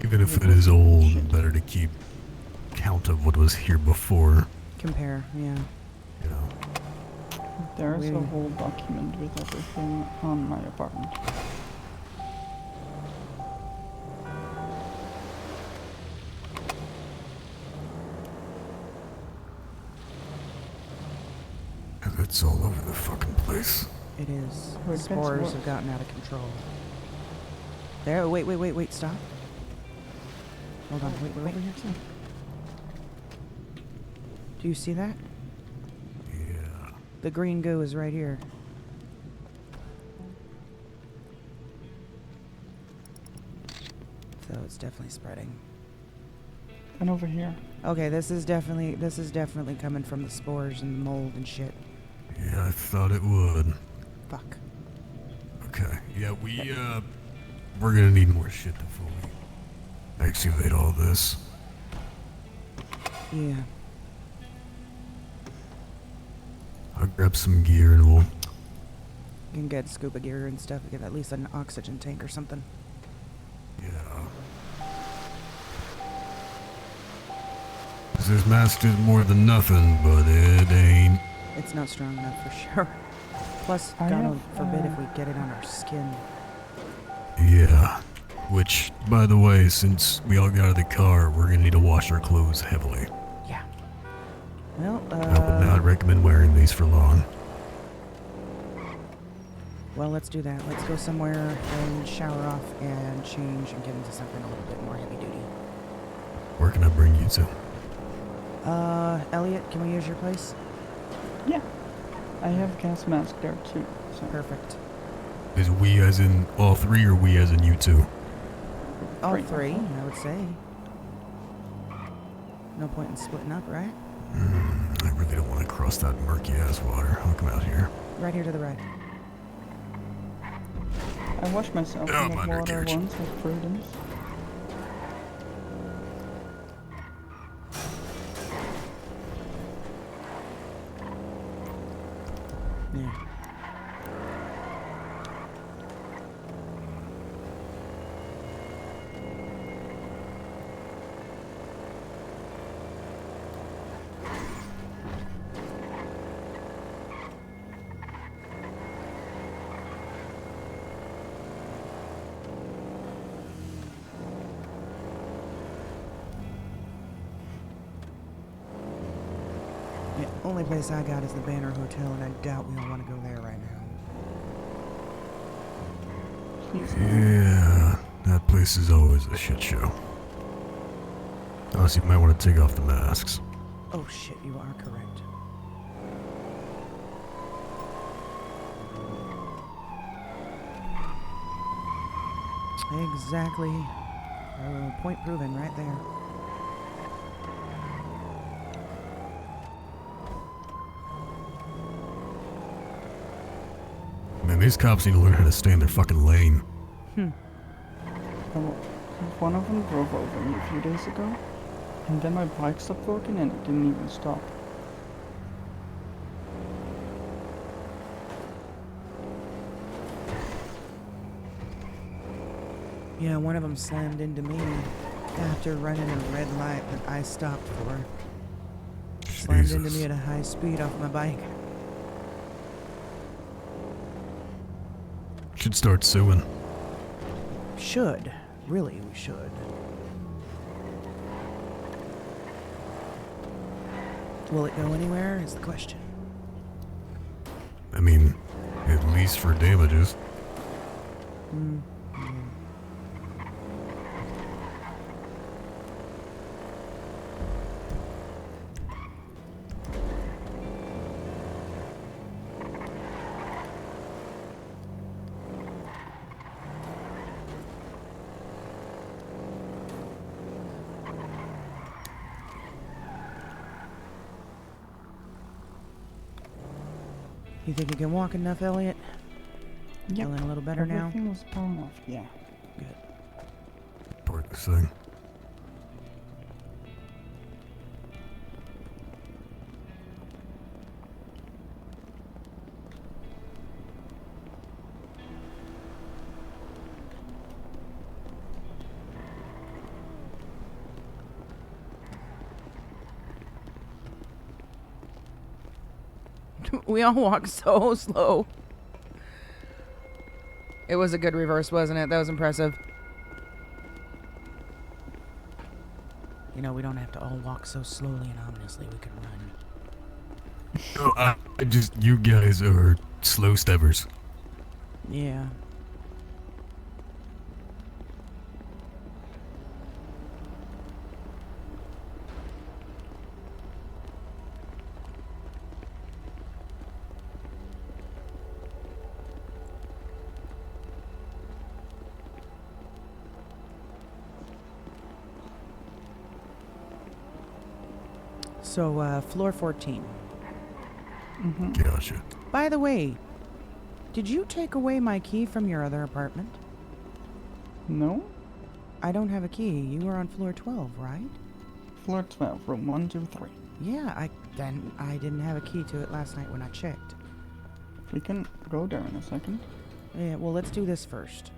Even if it is old, better to keep count of what was here before. Compare, yeah. You know. There's a Really? whole document with everything on my apartment. It's all over the fucking place. It is. Wait, that's Spores what- have gotten out of control. There, wait, stop. Hold on, wait. Over here too. Do you see that? Yeah. The green goo is right here. So it's definitely spreading. And over here. Okay, this is definitely coming from the spores and mold and shit. Yeah, I thought it would. Fuck. Okay. Yeah, we're gonna need more shit to fully excavate all this. Yeah. I'll grab some gear and we'll... You can get scuba gear and stuff. Get at least an oxygen tank or something. Yeah. 'Cause this mask is more than nothing, but it ain't. It's not strong enough for sure. Plus, I God have, forbid if we get it on our skin. Yeah. Which, by the way, since we all got out of the car, we're gonna need to wash our clothes heavily. Yeah. Well, I would not recommend wearing these for long. well, let's do that. Let's go somewhere and shower off and change and get into something a little bit more heavy duty. Where can I bring you to? Elliot, can we use your place? Yeah. I have gas mask there too. So. Perfect. Is we as in all three or we as in you two? All Three. three, I would say. No point in splitting up, right? I really don't want to cross that murky ass water. I'll come out here. Right here to the right. I washed myself Oh, in the my water undercarriage. once with Prudence. Yeah. The only place I got is the Banner Hotel, and I doubt we all want to go there right now. Please. Yeah, that place is always a shit show. Honestly, you might want to take off the masks. Oh shit, you are correct. Exactly. Point proven right there. Man, these cops need to learn how to stay in their fucking lane. Oh, one of them drove over me a few days ago, and then my bike stopped working and it didn't even stop. Yeah, one of them slammed into me after running a red light that I stopped for. slammed into Jesus. me at a high speed off my bike. Should start suing. Should. Really, we should. Will it go anywhere is the question. I mean, at least for damages. You think you can walk enough, Elliot? Yep. Feeling a little better now? Everything was falling off. Yeah. Good. Part of this thing. We all walk so slow. It was a good reverse, wasn't it? That was impressive. You know, we don't have to all walk so slowly and ominously. We can run. Oh, you guys are slow steppers. Yeah. So, floor 14. Gotcha. By the way, did you take away my key from your other apartment? No? I don't have a key. You were on floor 12, right? Floor 12, room 123. Yeah, I didn't have a key to it last night when I checked. We can go there in a second. Yeah, well, let's do this first.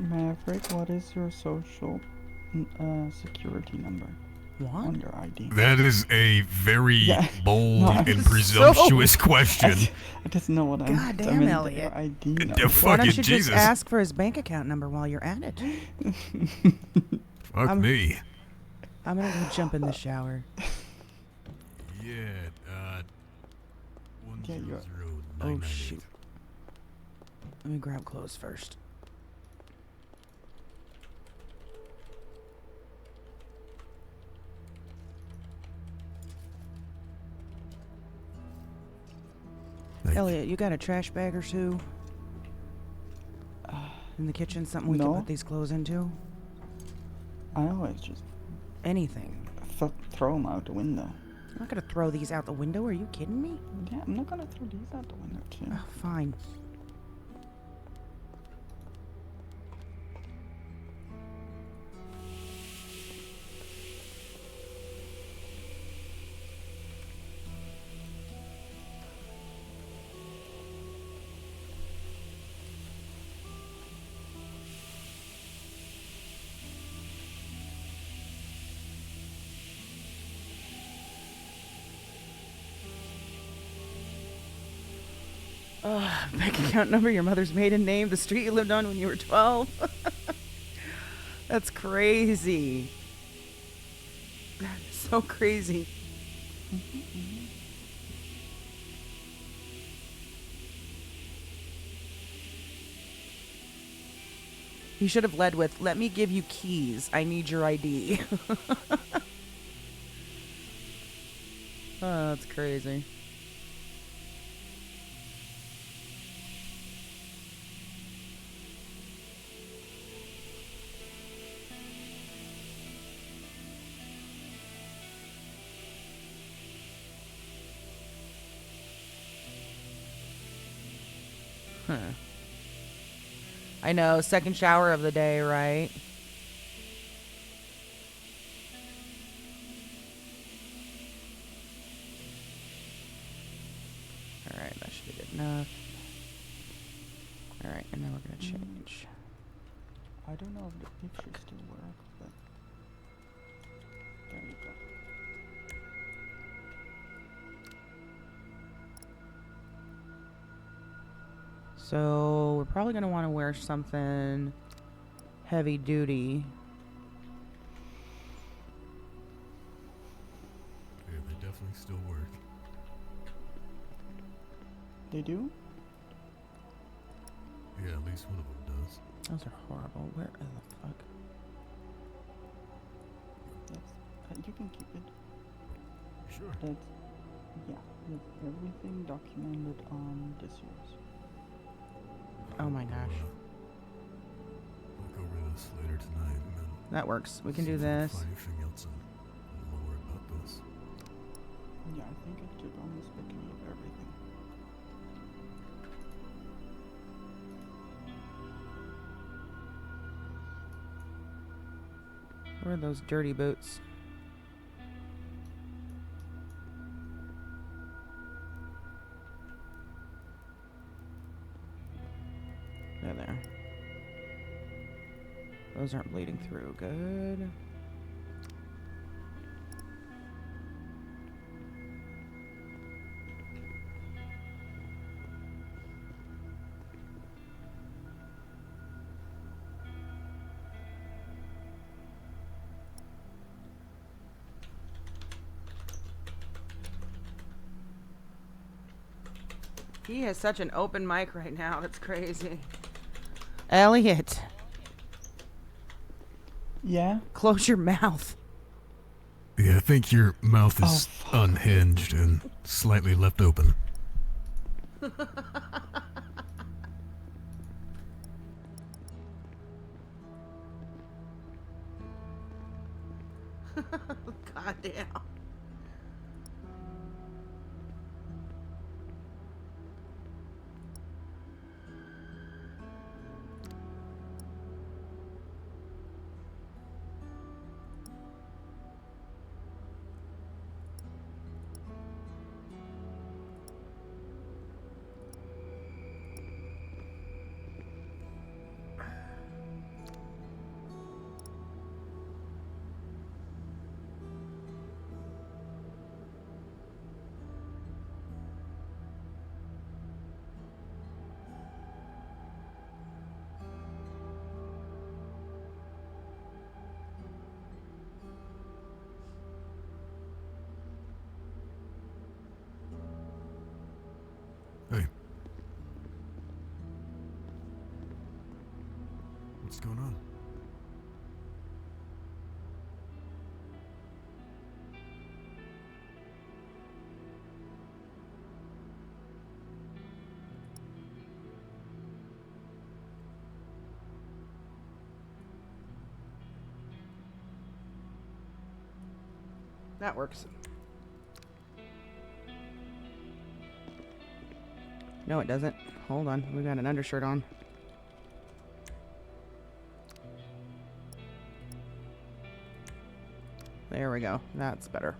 Maverick, what is your social security number What? on your ID? That is a very Yeah. bold No, and I'm presumptuous question. I just know what I'm. God I damn, meant Elliot. Your ID Yeah, number. Why fucking don't you Jesus. just ask for his bank account number while you're at it? Fuck me. I'm gonna go jump in the shower. Yeah, Yeah, you're- 100 Oh, shoot. Let me grab clothes first. Elliot, you got a trash bag or two? In the kitchen, something we No. can put these clothes into? I always just Anything. throw them out the window. I'm not gonna throw these out the window. Are you kidding me? Yeah, I'm not gonna throw these out the window too. Oh, fine. Bank account number, your mother's maiden name, the street you lived on when you were 12. That's crazy. That's so crazy. You should have led with, let me give you keys. I need your ID. Oh, that's crazy. I know, second shower of the day, right? good enough. Alright, and then we're gonna change. I don't know if the pictures still work, but there you go. So we're probably gonna want to wear something heavy duty. Yeah, they definitely still work. They do? Yeah, at least one of them does. Those are horrible. Where the fuck? That's, you can keep it. Sure. That's, yeah, that's everything documented on this year's. Oh my gosh. Look over this later tonight and then That works. We can see do if can this. Find anything else in lore about this. Yeah, I think I took almost a key of everything. Where are those dirty boots? They're there. Those aren't bleeding through. Good. He has such an open mic right now. That's crazy. Elliot, Yeah? close your mouth. Yeah, I think your mouth is fuck. unhinged and slightly left open. God damn. Hey. What's going on? That works. No, it doesn't. Hold on. We got an undershirt on. There we go. That's better.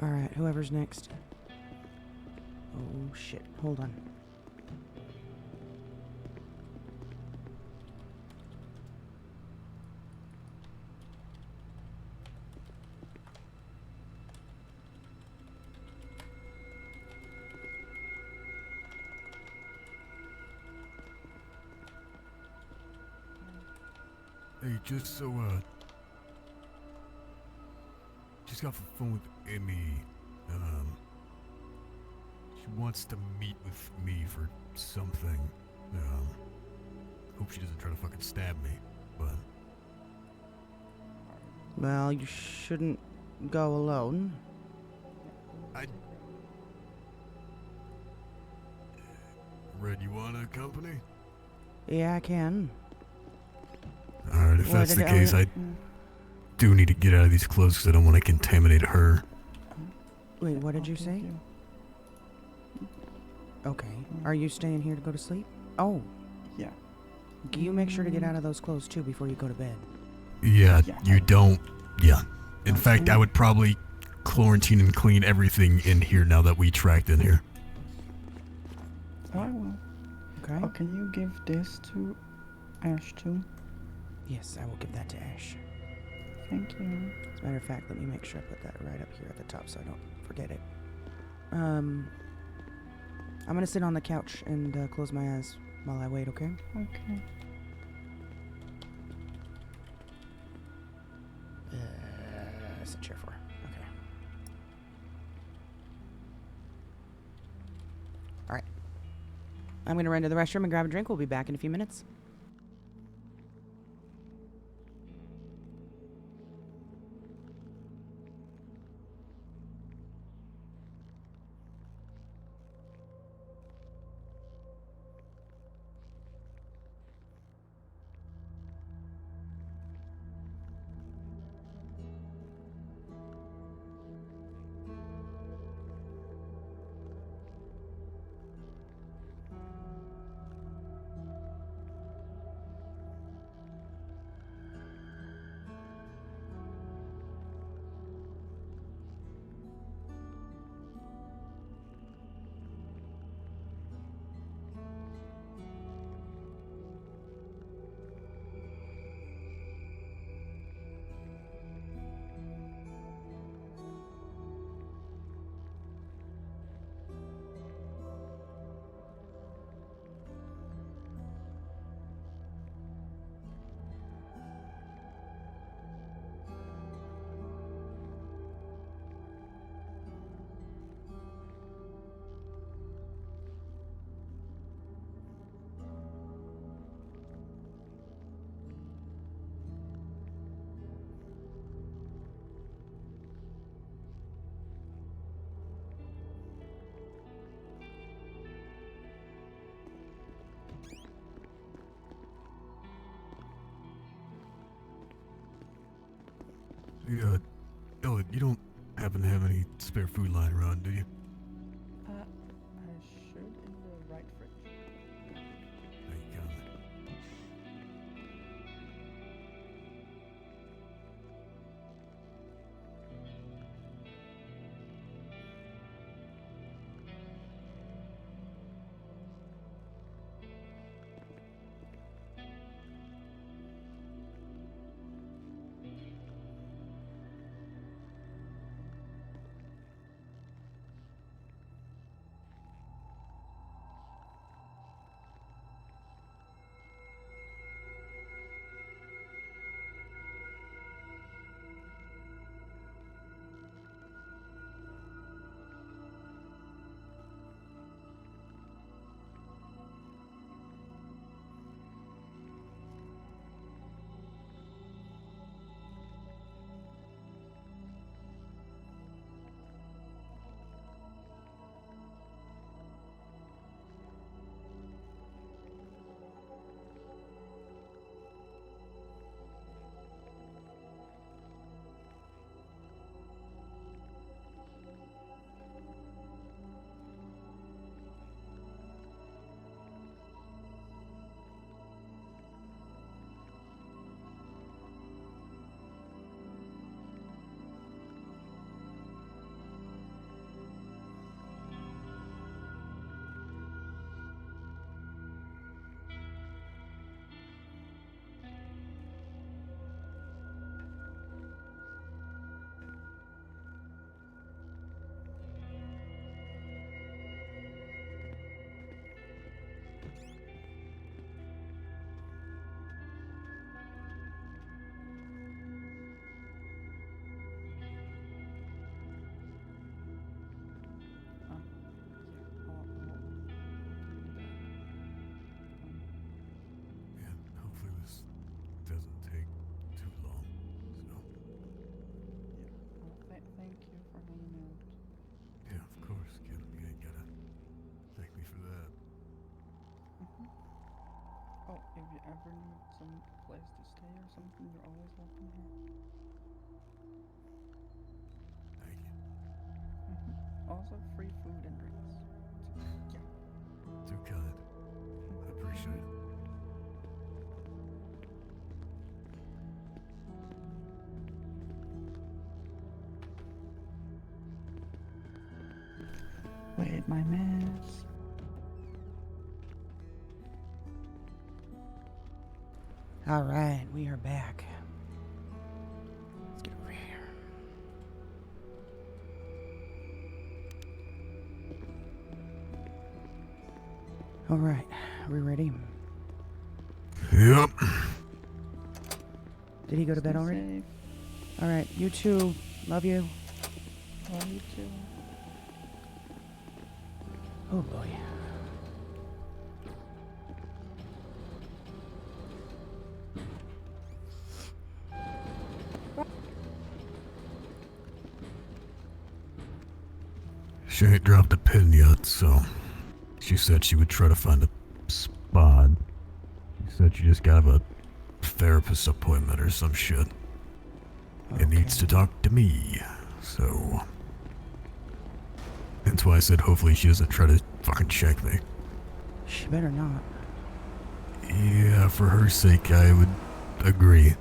Alright, whoever's next. Oh, shit. Hold on. Hey, just got off the phone with Emmy. She wants to meet with me for something. Hope she doesn't try to fucking stab me, but Well, you shouldn't go alone. Red, you want a company? Yeah, I can. Alright, if Why that's did the case, Elliot- I do need to get out of these clothes because I don't want to contaminate her. Wait, what did you say? Thank you. Okay. Are you staying here to go to sleep? Oh, Yeah. you make sure to get out of those clothes too before you go to bed. Yeah, Yeah. you don't. Yeah. In Okay. fact, I would probably quarantine and clean everything in here now that we tracked in here. I will. Okay. Oh, can you give this to Ash too? Yes, I will give that to Ash. Thank you. As a matter of fact, let me make sure I put that right up here at the top so I don't forget it. I'm gonna sit on the couch and close my eyes while I wait, okay? Okay. That's a chair for. Okay. Alright. I'm gonna run to the restroom and grab a drink. We'll be back in a few minutes. Elliot, you don't happen to have any spare food lying around, do you? I should in the right fridge. Thank you kindly. Yeah, hopefully this doesn't take too long. So, Thank you for hanging out. yeah, of course, kid. You ain't gotta thank me for that. Oh, if you ever need some place to stay or something, you're always welcome here. Thank you. Also, free food and drinks. Yeah. Too kind. I appreciate it. my mess. All right, we are back. Let's get over here. All right, are we ready? Yep. Did he go to bed already? All right, you too. Love you. Love you too. Oh boy. She ain't dropped a pin yet, so she said she would try to find a spot. She said she just got a therapist appointment or some shit. And needs to talk to me, so... That's why I said hopefully she doesn't try to fucking check me. She better not. Yeah, for her sake, I would agree.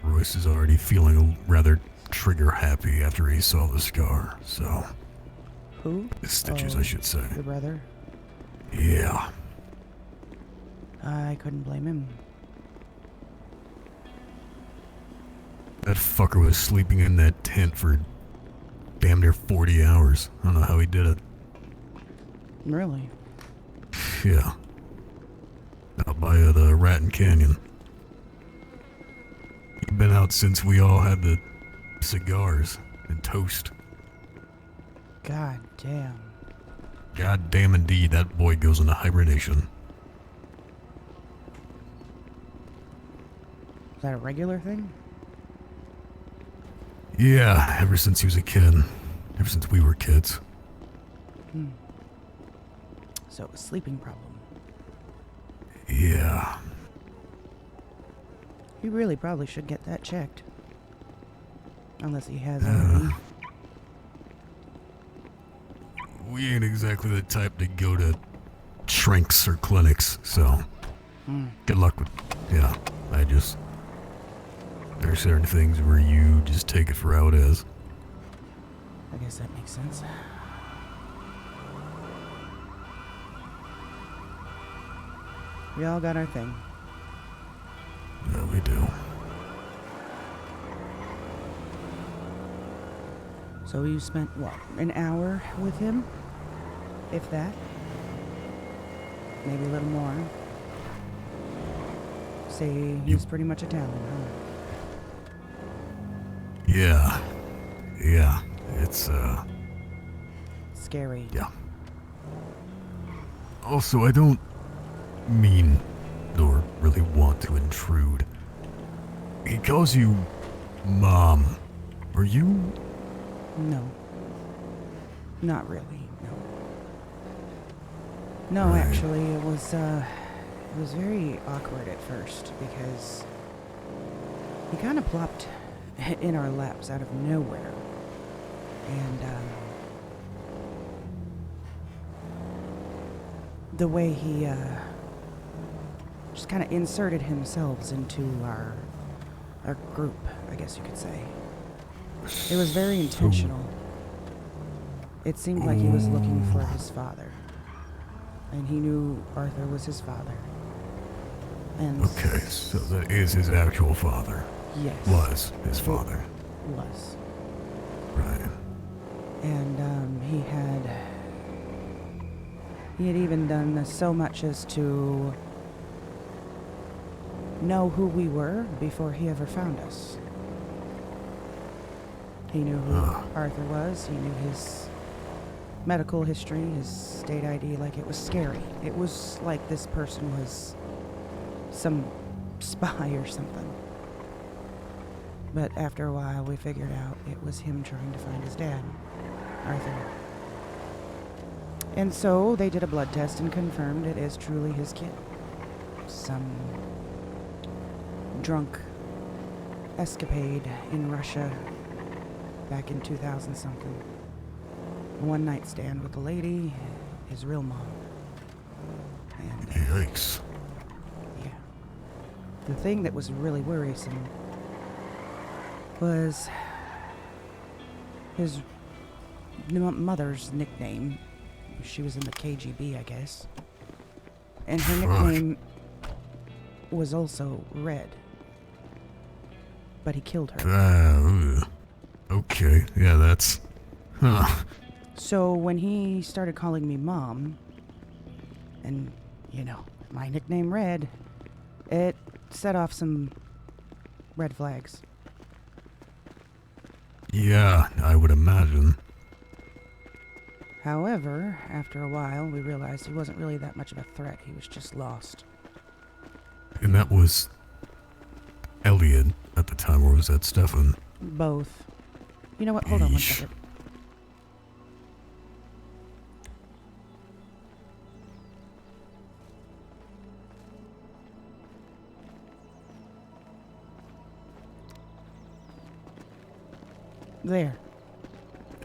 Royce is already feeling rather trigger happy after he saw the scar, so... Who? The stitches, Oh, I should say. Your brother? Yeah. I couldn't blame him. That fucker was sleeping in that tent for damn near 40 hours. I don't know how he did it. Really? Yeah. Out by the Raton Canyon. He'd been out since we all had the cigars and toast. God damn. God damn indeed, that boy goes into hibernation. Is that a regular thing? Yeah, ever since he was a kid. Ever since we were kids. So, a sleeping problem. Yeah. He really probably should get that checked. Unless he has already. We ain't exactly the type to go to shrinks or clinics, so good luck with... Yeah, there are certain things where you just take it for how it is. I guess that makes sense. We all got our thing. Yeah, we do. So you spent, what, an hour with him? If that? Maybe a little more. Say he's pretty much Italian, huh? Yeah. Yeah. It's, Scary. yeah. Also, I don't mean or really want to intrude. He calls you Mom. Are you... No. Not really, no. No, Right. actually, it was very awkward at first because he kind of plopped in our laps out of nowhere. And, the way he, just kind of inserted himself into our group, I guess you could say. It was very intentional. It seemed like he was looking for his father. And he knew Arthur was his father. And Okay, so that is his actual father. yes. Was his father. Was. Right. And he had even done so much as to know who we were before he ever found us. He knew who Arthur was. He knew his medical history, his state ID, like it was scary. It was like this person was some spy or something. But after a while, we figured out it was him trying to find his dad, Arthur. And so they did a blood test and confirmed it is truly his kid. Some drunk escapade in Russia back in 2000-something. One night stand with a lady, his real mom. And Yikes. yeah. The thing that was really worrisome was his mother's nickname. She was in the KGB, I guess. And her nickname was also Red. But he killed her. Okay, yeah, that's... Huh. So when he started calling me Mom, and, you know, my nickname Red, it set off some red flags. Yeah, I would imagine. However, after a while, we realized he wasn't really that much of a threat. He was just lost. And that was Elliot at the time, or was that Stefan? Both. You know what? Hold on one Yeesh. second. There.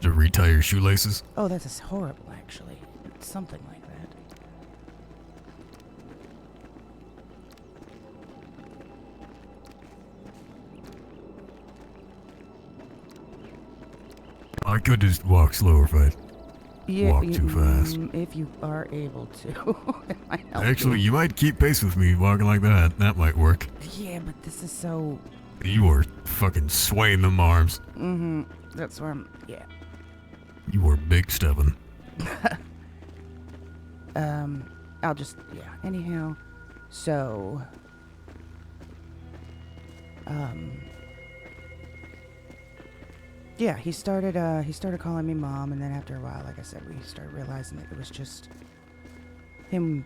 To retie your shoelaces? Oh, that's horrible, actually. It's something like that. I could just walk slower if I Yeah, walk too fast. If you are able to. It might help Actually, you might keep pace with me walking like that. That might work. Yeah, but this is so... You were fucking swaying them arms. Mm-hmm. That's where I'm... Yeah. You were big, Stefan. I'll just... Yeah. Anyhow. So... Yeah, he started calling me Mom, and then after a while, like I said, we started realizing that it was just him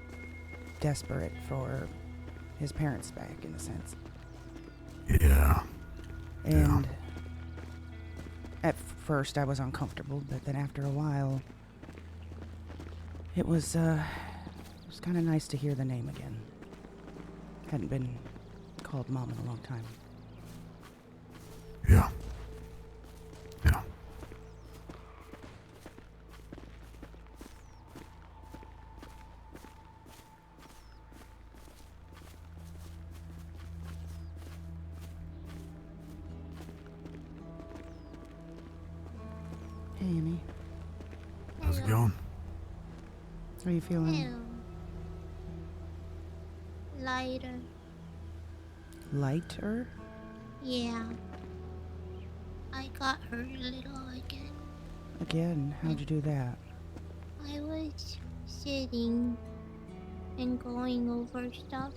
desperate for his parents back, in a sense. Yeah. And at first I was uncomfortable, but then after a while, it was kind of nice to hear the name again. Hadn't been called Mom in a long time. Yeah. Yeah. Hey, Amy. How's it going? How are you feeling? Hello. Lighter. Lighter? Yeah. I got hurt a little again. Again? How'd you do that? I was sitting and going over stuff.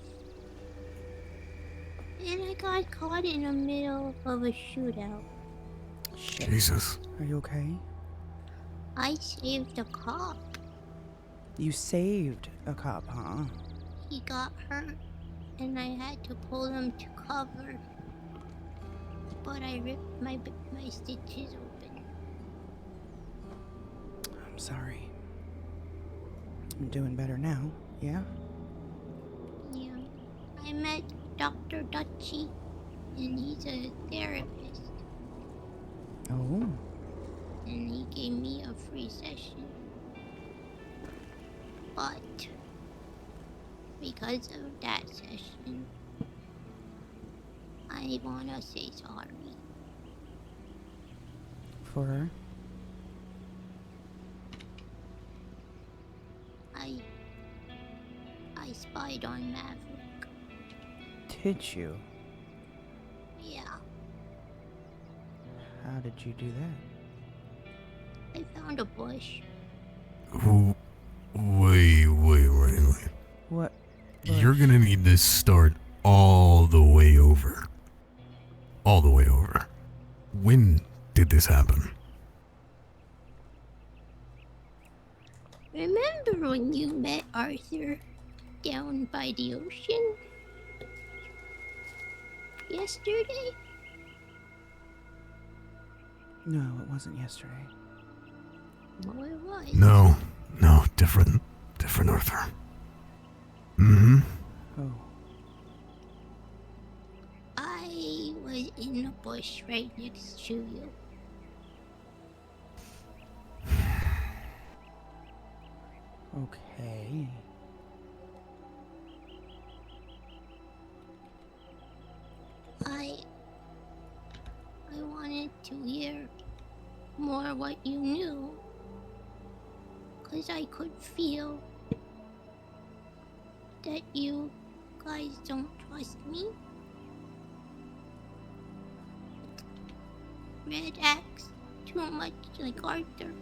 And I got caught in the middle of a shootout. Shit. Jesus. Are you okay? I saved a cop. You saved a cop, huh? He got hurt and I had to pull him to cover. But I ripped my stitches open. I'm sorry. I'm doing better now, yeah? Yeah. I met Dr. Dutchy, and he's a therapist. Oh. And he gave me a free session. But because of that session, I wanna say sorry. For her? I spied on Maverick. Did you? Yeah, How did you do that? I found a bush. Wait. What? You're gonna need to start all the way over. All the way over. When did this happen? Remember when you met Arthur down by the ocean? Yesterday? No, it wasn't yesterday. Well, it was. No, different Arthur. Mm-hmm. Oh. I was in the bush right next to you. Okay. I wanted to hear more what you knew. 'Cause I could feel that you guys don't trust me. Red acts too much like Arthur,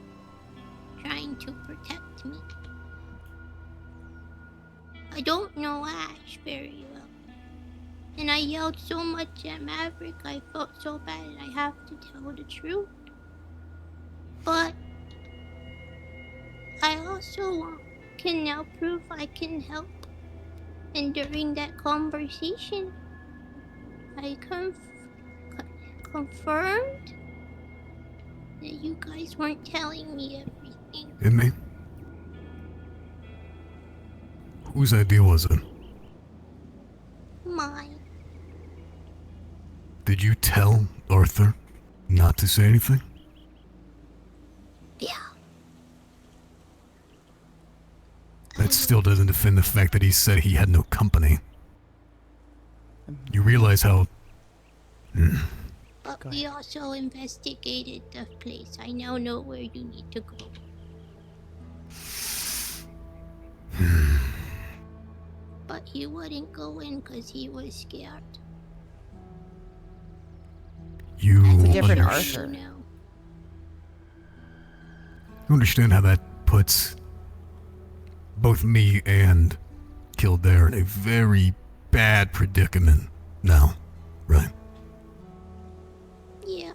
trying to protect me. I don't know Ash very well. And I yelled so much at Maverick, I felt so bad I have to tell the truth. But I also can now prove I can help. And during that conversation, I confirmed that you guys weren't telling me everything. Emmy? Whose idea was it? Mine. Did you tell Arthur not to say anything? Yeah. That still doesn't defend the fact that he said he had no company. You realize how... But we also investigated the place. I now know where you need to go. But he wouldn't go in because he was scared. You It's a different under- Arthur. You know. You understand how that puts both me and Kildare in a very bad predicament now, right? Yeah.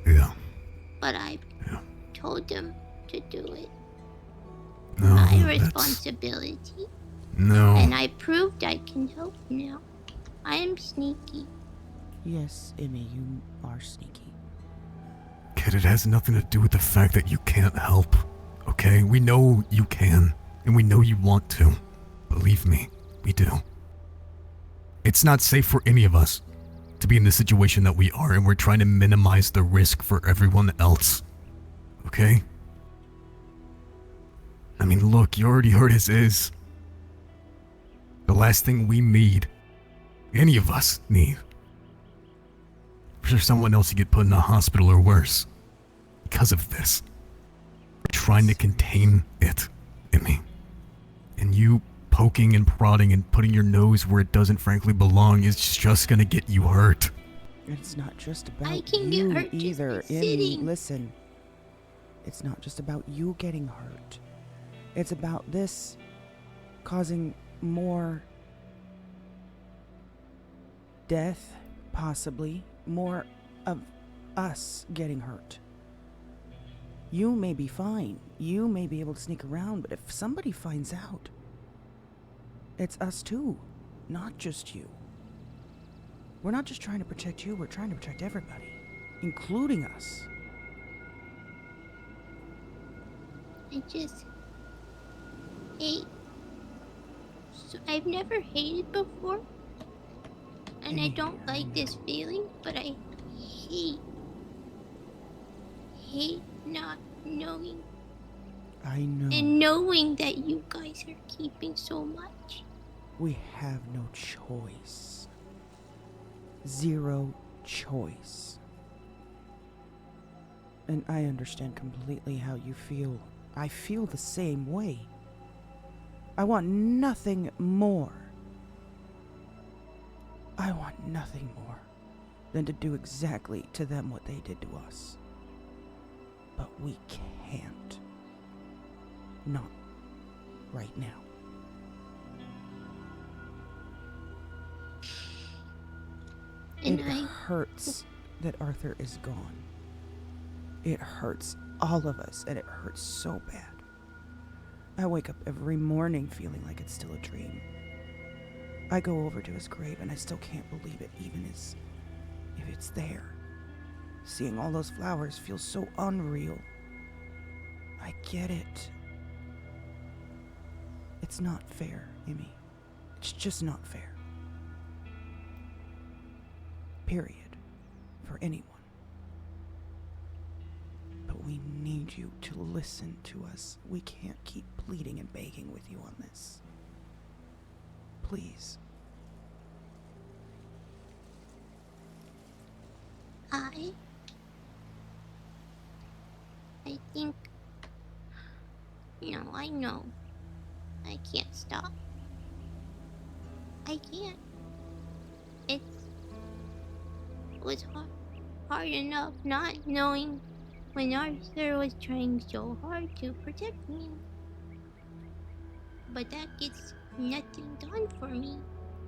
Yeah. But I told him to do it. No, My that's... responsibility. No. And I proved I can help now. I am sneaky. Yes, Emmy, you are sneaky. Kid, it has nothing to do with the fact that you can't help, okay? We know you can, and we know you want to. Believe me, we do. It's not safe for any of us to be in the situation that we are, and we're trying to minimize the risk for everyone else, okay? I mean, look, you already heard his is. The last thing we need, any of us need, for someone else to get put in a hospital or worse because of this. We're trying to contain it, Emmy. And you poking and prodding and putting your nose where it doesn't frankly belong is just gonna get you hurt. It's not just about I can you get hurt just either, by Emmy. sitting. Listen. It's not just about you getting hurt. It's about this causing more death, possibly. More of us getting hurt. You may be fine. You may be able to sneak around, but if somebody finds out, it's us too, not just you. We're not just trying to protect you, we're trying to protect everybody, including us. I just hate. So I've never hated before. And I don't like this feeling, but I hate not knowing. I know. And knowing that you guys are keeping so much. We have no choice. Zero choice. And I understand completely how you feel. I feel the same way. I want nothing more. I want nothing more than to do exactly to them what they did to us. But we can't. Not right now. And It hurts that Arthur is gone. It hurts all of us, and it hurts so bad. I wake up every morning feeling like it's still a dream. I go over to his grave, and I still can't believe it, even if it's there. Seeing all those flowers feels so unreal. I get it. It's not fair, Emmy. It's just not fair. Period. For anyone. But we need you to listen to us. We can't keep pleading and begging with you on this. Please. I I think... No, I know. I can't stop. I can't. It was hard enough not knowing when Arthur was trying so hard to protect me. But that gets nothing done for me.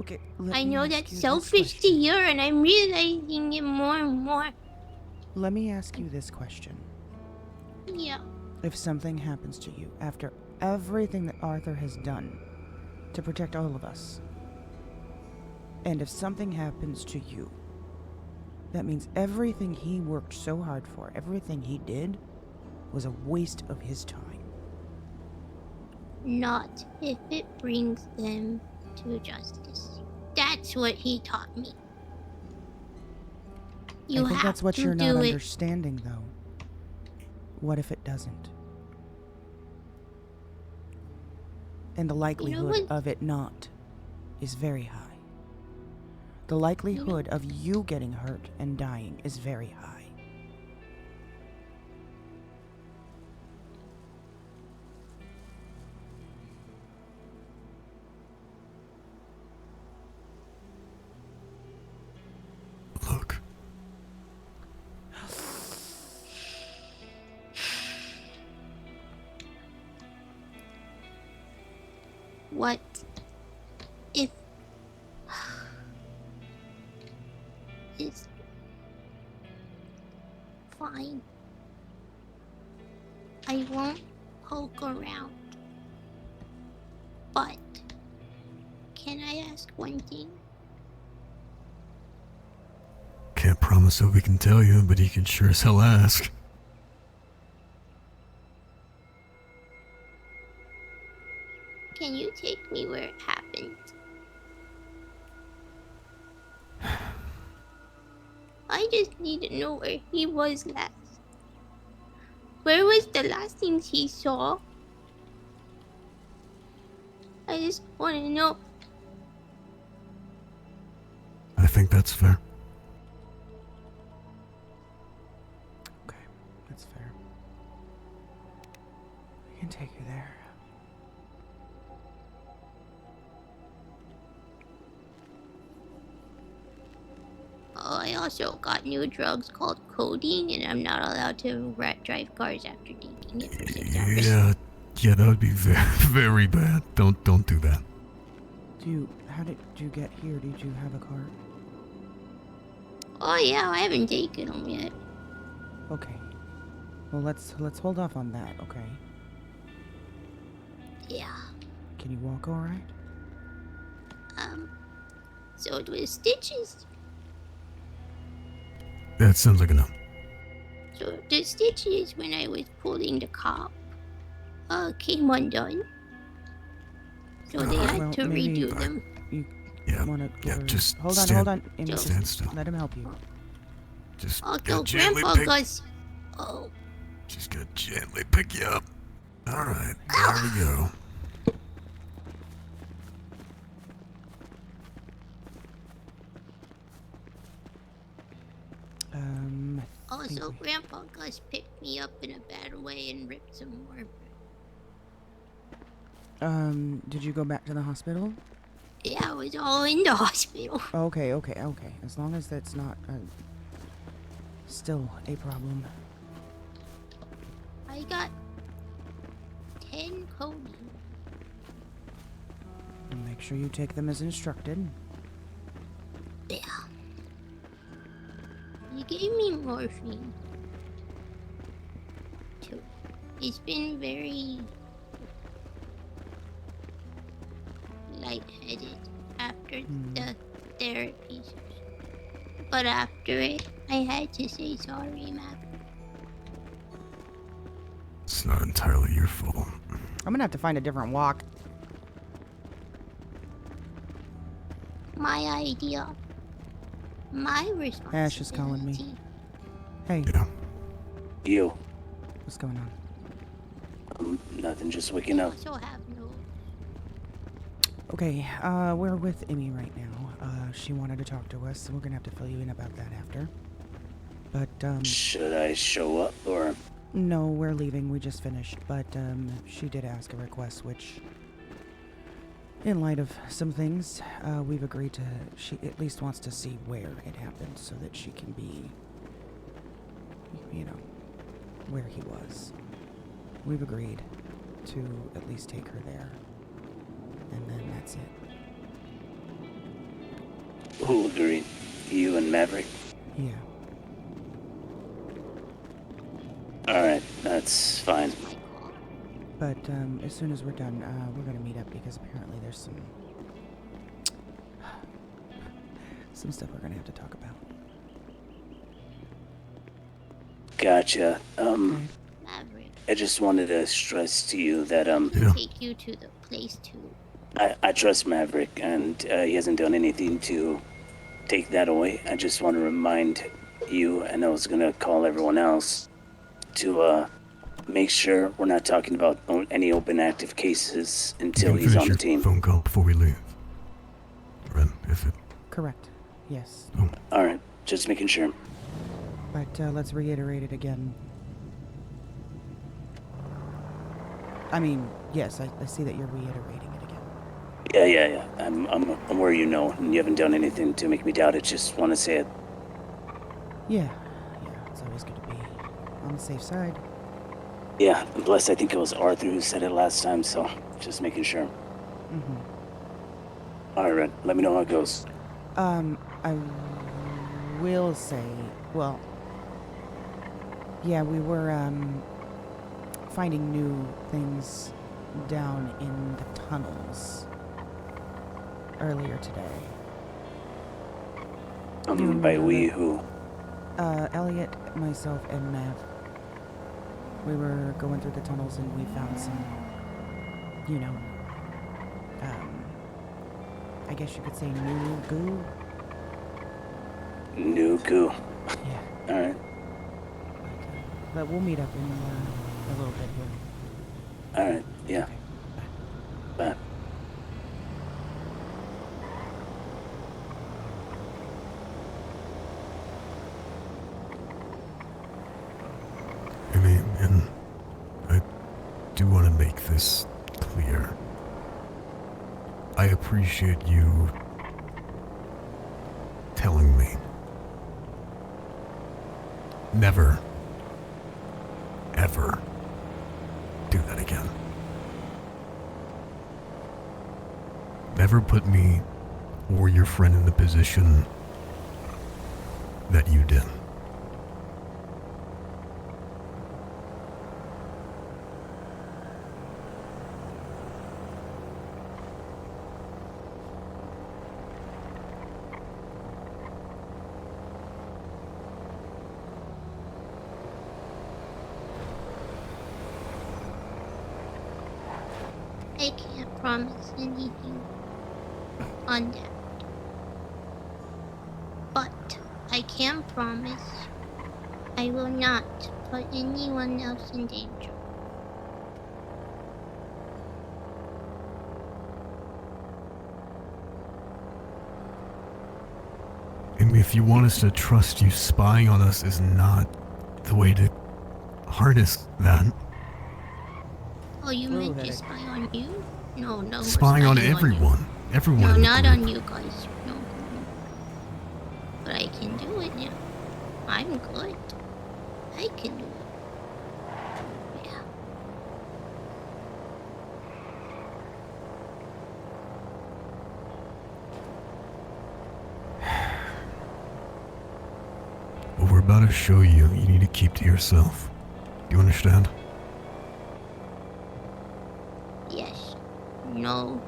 Okay, I know that's selfish to hear, and I'm realizing it more and more. Let me ask you this question. Yeah. If something happens to you after everything that Arthur has done to protect all of us, and if something happens to you, that means everything he worked so hard for, everything he did, was a waste of his time. Not if it brings them to justice. That's what he taught me. You I think have that's what to you're do not it. understanding, though. What if it doesn't? And the likelihood of it not is very high. The likelihood of you getting hurt and dying is very high. Look. What if it's fine? I won't poke around. But can I ask one thing? Can't promise that we can tell you, but you can sure as hell ask. Can you take me where it happened? I just need to know where he was last. Where was the last things he saw? I just want to know. I think that's fair. Okay, that's fair. I can take you there. Oh, I also got new drugs called codeine, and I'm not allowed to drive cars after taking it for 6 hours. Yeah, that would be very, very bad. Don't do that. How did you get here? Did you have a car? Oh yeah, I haven't taken them yet. Okay. Well, let's hold off on that, okay? Yeah. Can you walk all right? So it was stitches. That sounds like enough. So the stitches, when I was pulling the cop, came undone. So they had to redo them. Just hold on. Amy, stand still. Let him help you. Just Although gently Grandpa pick. Gus... Oh. Just gonna gently pick you up. All right, there we go. Also, Grandpa Gus picked me up in a bad way and ripped some more. Did you go back to the hospital? Yeah, I was all in the hospital. Okay. As long as that's not still a problem. I got 10 codeine. Make sure you take them as instructed. Yeah. You gave me morphine. Too. It's been very lightheaded after the therapy session. But after it, I had to say sorry, Matt. It's not entirely your fault. I'm gonna have to find a different walk. My idea. My responsibility. Ash is calling me. Hey. Yeah. You. What's going on? Nothing, just waking up. Also have no. Okay, we're with Emmy right now. She wanted to talk to us, so we're gonna have to fill you in about that after. But, Should I show up, or? No, we're leaving. We just finished. But she did ask a request, which, in light of some things, we've agreed to. She at least wants to see where it happened so that she can be, you know, where he was. We've agreed to at least take her there. And then that's it. Who agreed? You and Maverick? Yeah. Alright, that's fine. But as soon as we're done, we're gonna meet up because apparently there's some stuff we're gonna have to talk about. Gotcha. Maverick, I just wanted to stress to you that, take you to the place too. I trust Maverick, and he hasn't done anything to take that away. I just want to remind you, and I was gonna call everyone else, to make sure we're not talking about any open active cases until You can he's finish on the your team. phone call before we leave. Ren, if it... Correct. Yes. Alright, just making sure. But let's reiterate it again. I mean, yes, I see that you're reiterating it again. Yeah. I'm where you know, and you haven't done anything to make me doubt it. Just want to say it. Yeah, it's always good to be on the safe side. Yeah, and plus I think it was Arthur who said it last time, so just making sure. Mm-hmm. Alright, Red, let me know how it goes. I will say, well, yeah, we were, finding new things down in the tunnels earlier today. By we, who? Elliot, myself, and Mav. We were going through the tunnels and we found some, you know, I guess you could say new goo. New goo. Yeah. Alright. But we'll meet up in a little bit here. Alright, yeah. Bye. Amy, and I do want to make this clear. I appreciate you telling me. Never, ever do that again. Never put me or your friend in the position that you did. I can't promise anything on that. But I can promise I will not put anyone else in danger. And if you want us to trust you, spying on us is not the way to harness that. Oh, you meant to spy on you? No, we're Spying on spying everyone. Everyone. No, in the not group. on you guys. No. But I can do it now. I'm good. I can do it. Yeah. What we're about to show you, you need to keep to yourself. Do you understand? Yes. No.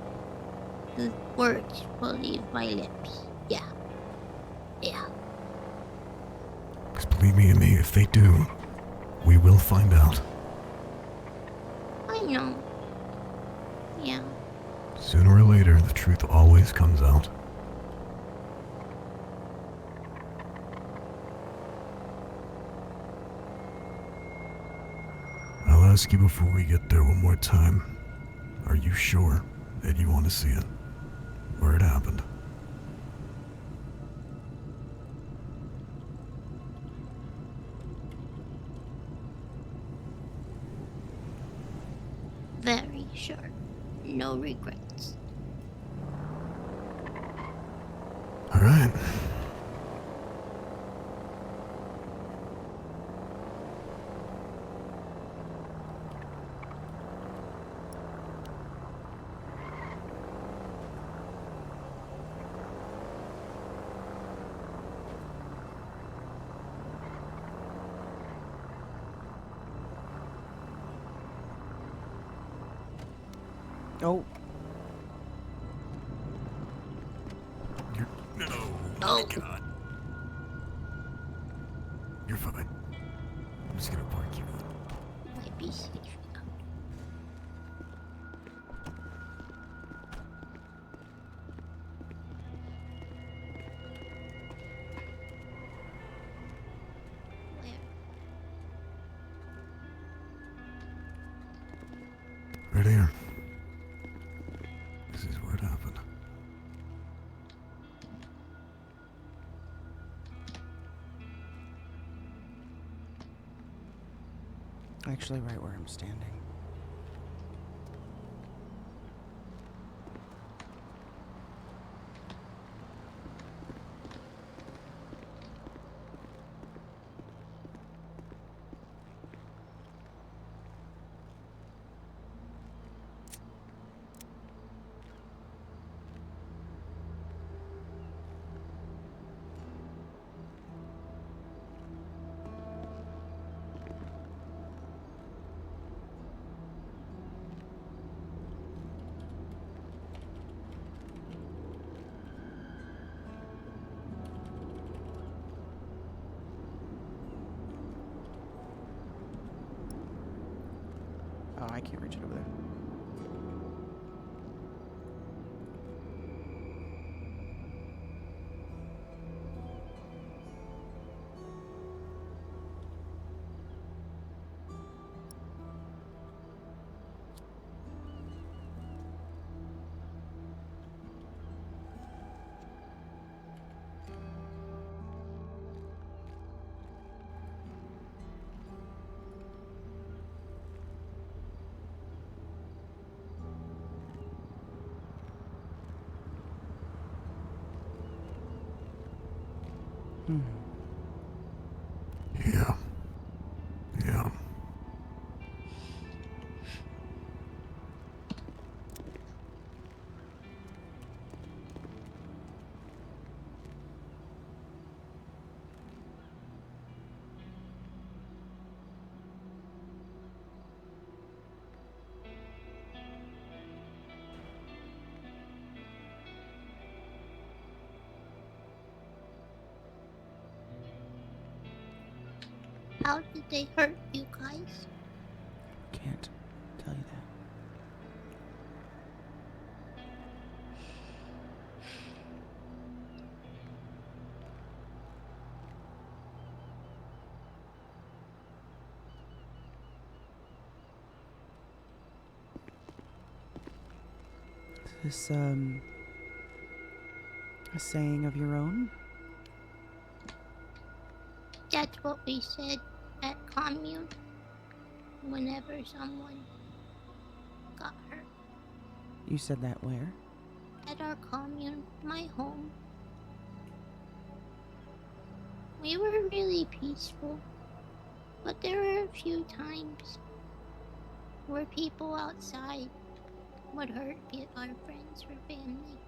The words will leave my lips. Yeah. Yeah. Because believe me, Amy, if they do, we will find out. I know. Yeah. Sooner or later, the truth always comes out. I'll ask you before we get there one more time. Are you sure that you want to see it? Where it happened? sure. No regrets. All right. Oh. No. Oh. God. You're fine. I'm just gonna park you up. Might be safe. Right here. This is where it happened. Actually, right where I'm standing. Oh, I can't reach it over there. Yeah. How did they hurt you guys? Can't tell you that. Is this, a saying of your own? That's what we said at commune. Whenever someone got hurt. You said that where? At our commune, my home. We were really peaceful, but there were a few times where people outside would hurt our friends or family.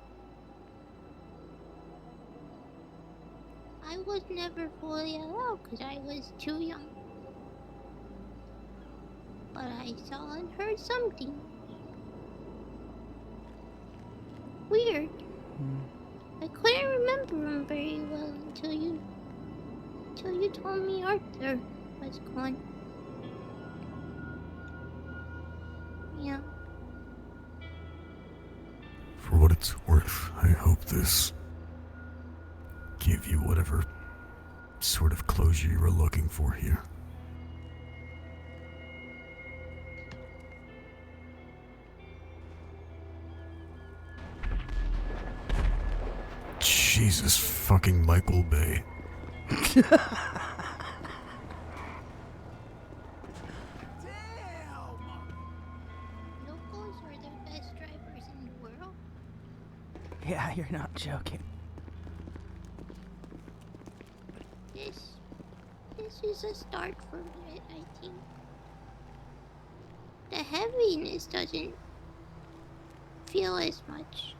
I was never fully allowed because I was too young. But I saw and heard something weird. I couldn't remember him very well until you told me Arthur was gone. Yeah. For what it's worth, I hope this gave you whatever sort of closure you were looking for here. Jesus fucking Michael Bay. Locals Yeah, you're not joking. This is a start for me, I think. The heaviness doesn't feel as much,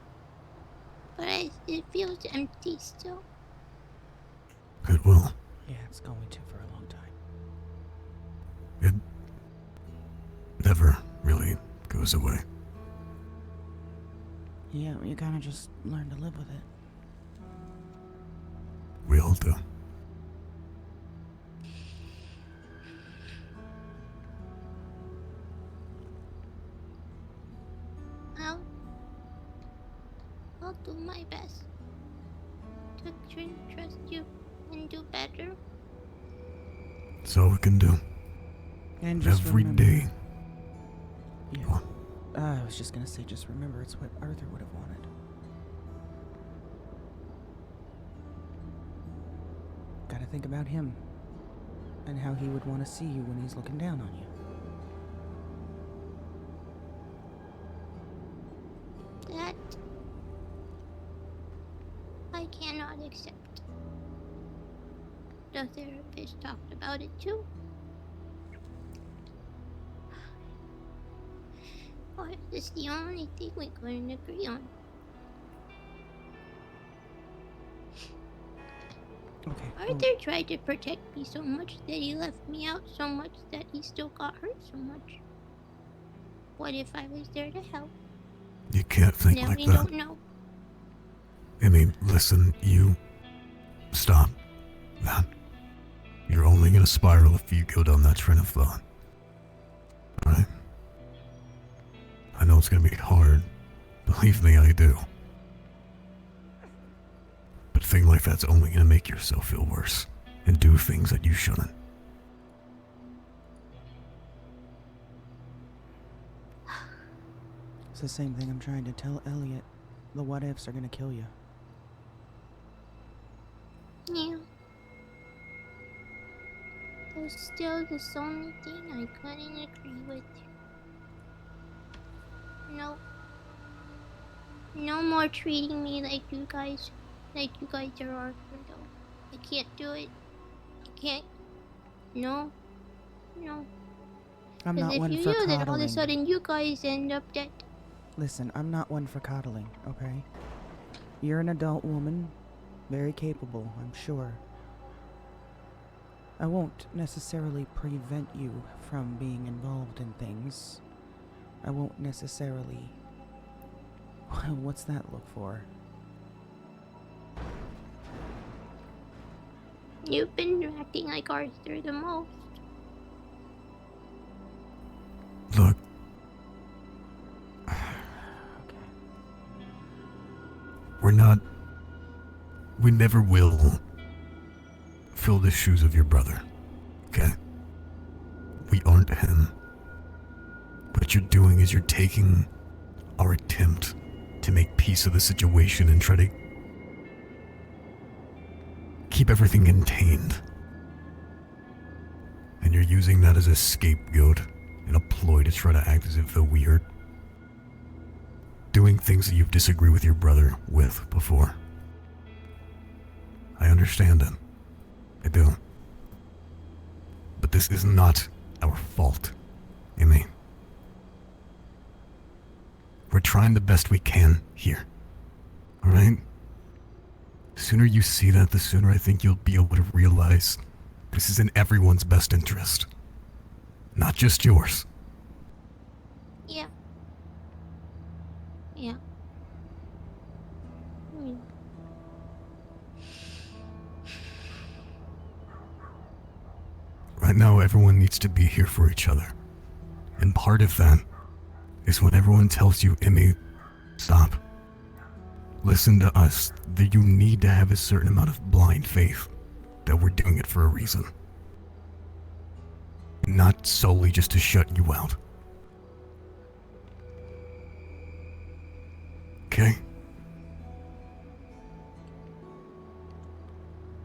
but it feels empty still. It will. Yeah, it's going to for a long time. It never really goes away. Yeah, you kind of just learn to live with it. We all do. I'll do my best to trust you and do better. That's all we can do. And just every remember, day. Yeah. I was just gonna say, just remember, it's what Arthur would have wanted. Gotta think about him and how he would want to see you when he's looking down on you. That I cannot accept. The therapist talked about it too. Or is this the only thing we couldn't agree on? Okay. Arthur tried to protect me so much that he left me out so much that he still got hurt so much. What if I was there to help? You can't think now like we that. don't know. I mean, listen, you... Stop. That. You're only gonna spiral if you go down that train of thought. Alright? I know it's gonna be hard. Believe me, I do. But a thing like that's only gonna make yourself feel worse. And do things that you shouldn't. It's the same thing I'm trying to tell Elliot. The what ifs are gonna kill you. Yeah. There's still this only thing I couldn't agree with. No. No more treating me like you guys are Arthur, though. I can't do it. I can't. No. No. I'm not one if you for do, then all of coddling. a sudden you guys end up dead. Listen, I'm not one for coddling, okay? You're an adult woman, very capable, I'm sure. I won't necessarily prevent you from being involved in things. I won't necessarily... What's that look for? You've been acting like Arthur the most. Look. We're not... We never will fill the shoes of your brother, okay? We aren't him. What you're doing is you're taking our attempt to make peace of the situation and try to keep everything contained. And you're using that as a scapegoat in a ploy to try to act as if though we are doing things that you've disagreed with your brother with before. I understand it. I do. But this is not our fault, Amy. We're trying the best we can here. Alright? The sooner you see that, the sooner I think you'll be able to realize this is in everyone's best interest. Not just yours. Yeah. Yeah. Right now, everyone needs to be here for each other. And part of that is when everyone tells you, Emmy, stop. Listen to us, that you need to have a certain amount of blind faith that we're doing it for a reason. Not solely just to shut you out. Okay?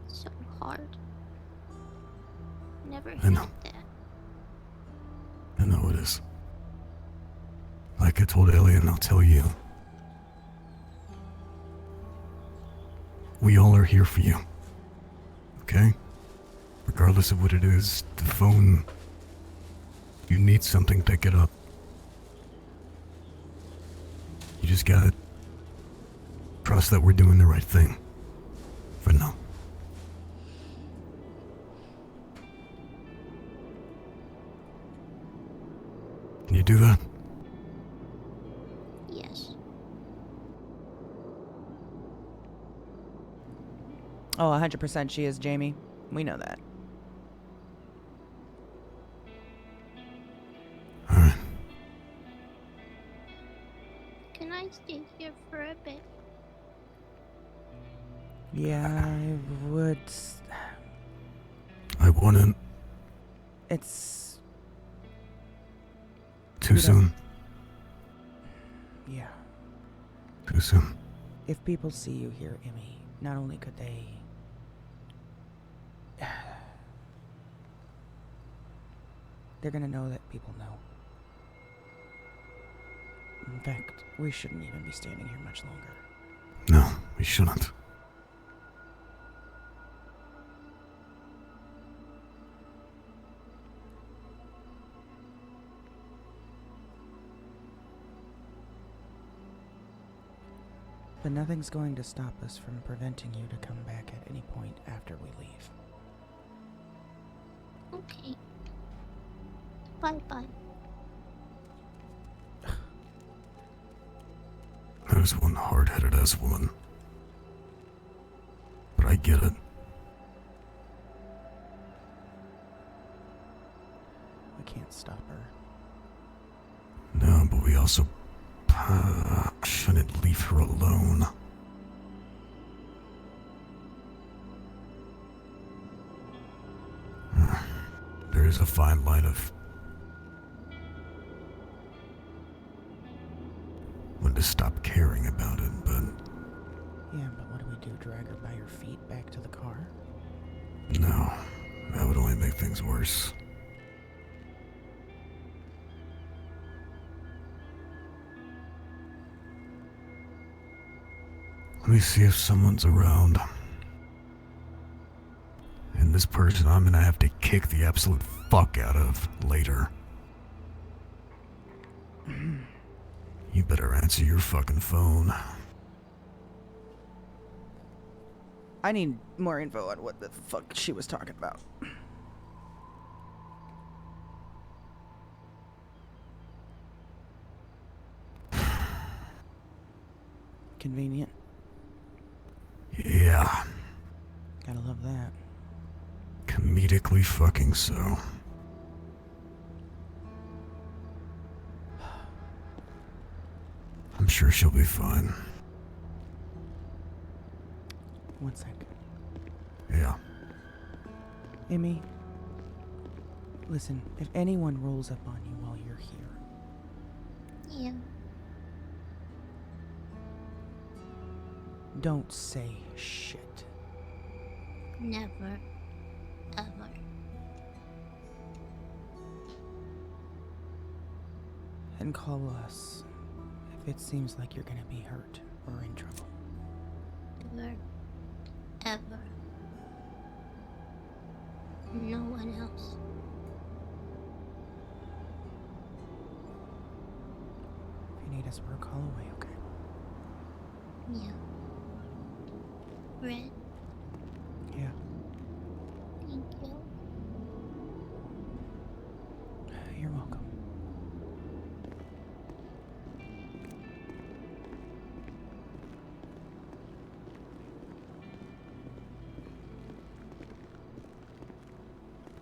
So hard. Never I know. had that. I know it is. Like I told Ellie, and I'll tell you. we all are here for you. Okay? Regardless of what it is, the phone... You need something, pick it up. You just gotta trust that we're doing the right thing. For now. Can you do that? Yes. Oh, 100% she is, Jamie. We know that. Alright. Can I stay here for a bit? Yeah, I would. I wouldn't. It's. Too We don't- soon. Yeah. Too soon. If people see you here, Emmy, not only could they. They're gonna know that people know. In fact, we shouldn't even be standing here much longer. No, we shouldn't. But nothing's going to stop us from preventing you to come back at any point after we leave. Okay. Bye-bye. There's one hard-headed ass woman. But I get it. We can't stop her. No, but we also shouldn't leave her alone. There is a fine line of when to stop caring about it, but Yeah, but what do we do? Drag her by her feet back to the car? no, that would only make things worse. Let me see if someone's around. And this person I'm gonna have to kick the absolute fuck out of later. You better answer your fucking phone. I need more info on what the fuck she was talking about. Convenient. Yeah, Gotta love that. comedically fucking so. I'm sure she'll be fine. One sec. Yeah. Emmy, listen, if anyone rolls up on you while you're here, Yeah. don't say shit. Never. Ever. And call us if it seems like you're gonna be hurt or in trouble. Never. Ever. No one else. If you need us, we're a call away, okay? Yeah. Red, Yeah. thank you. You're welcome.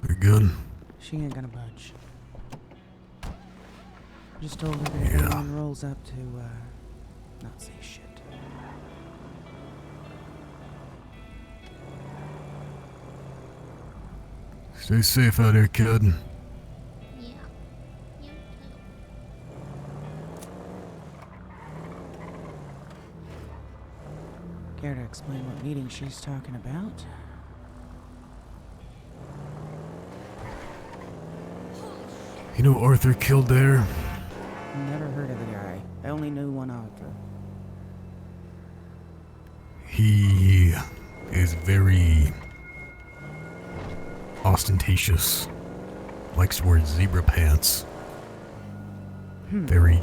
You're good? She ain't gonna budge. Just told her that if anyone rolls up to, not say shit. Stay safe out here, kid. Yeah. You too. Care to explain what meeting she's talking about? You know Arthur Kildare? Never heard of the guy. I only knew one Arthur. He is very ostentatious. Likes to wear zebra pants. Very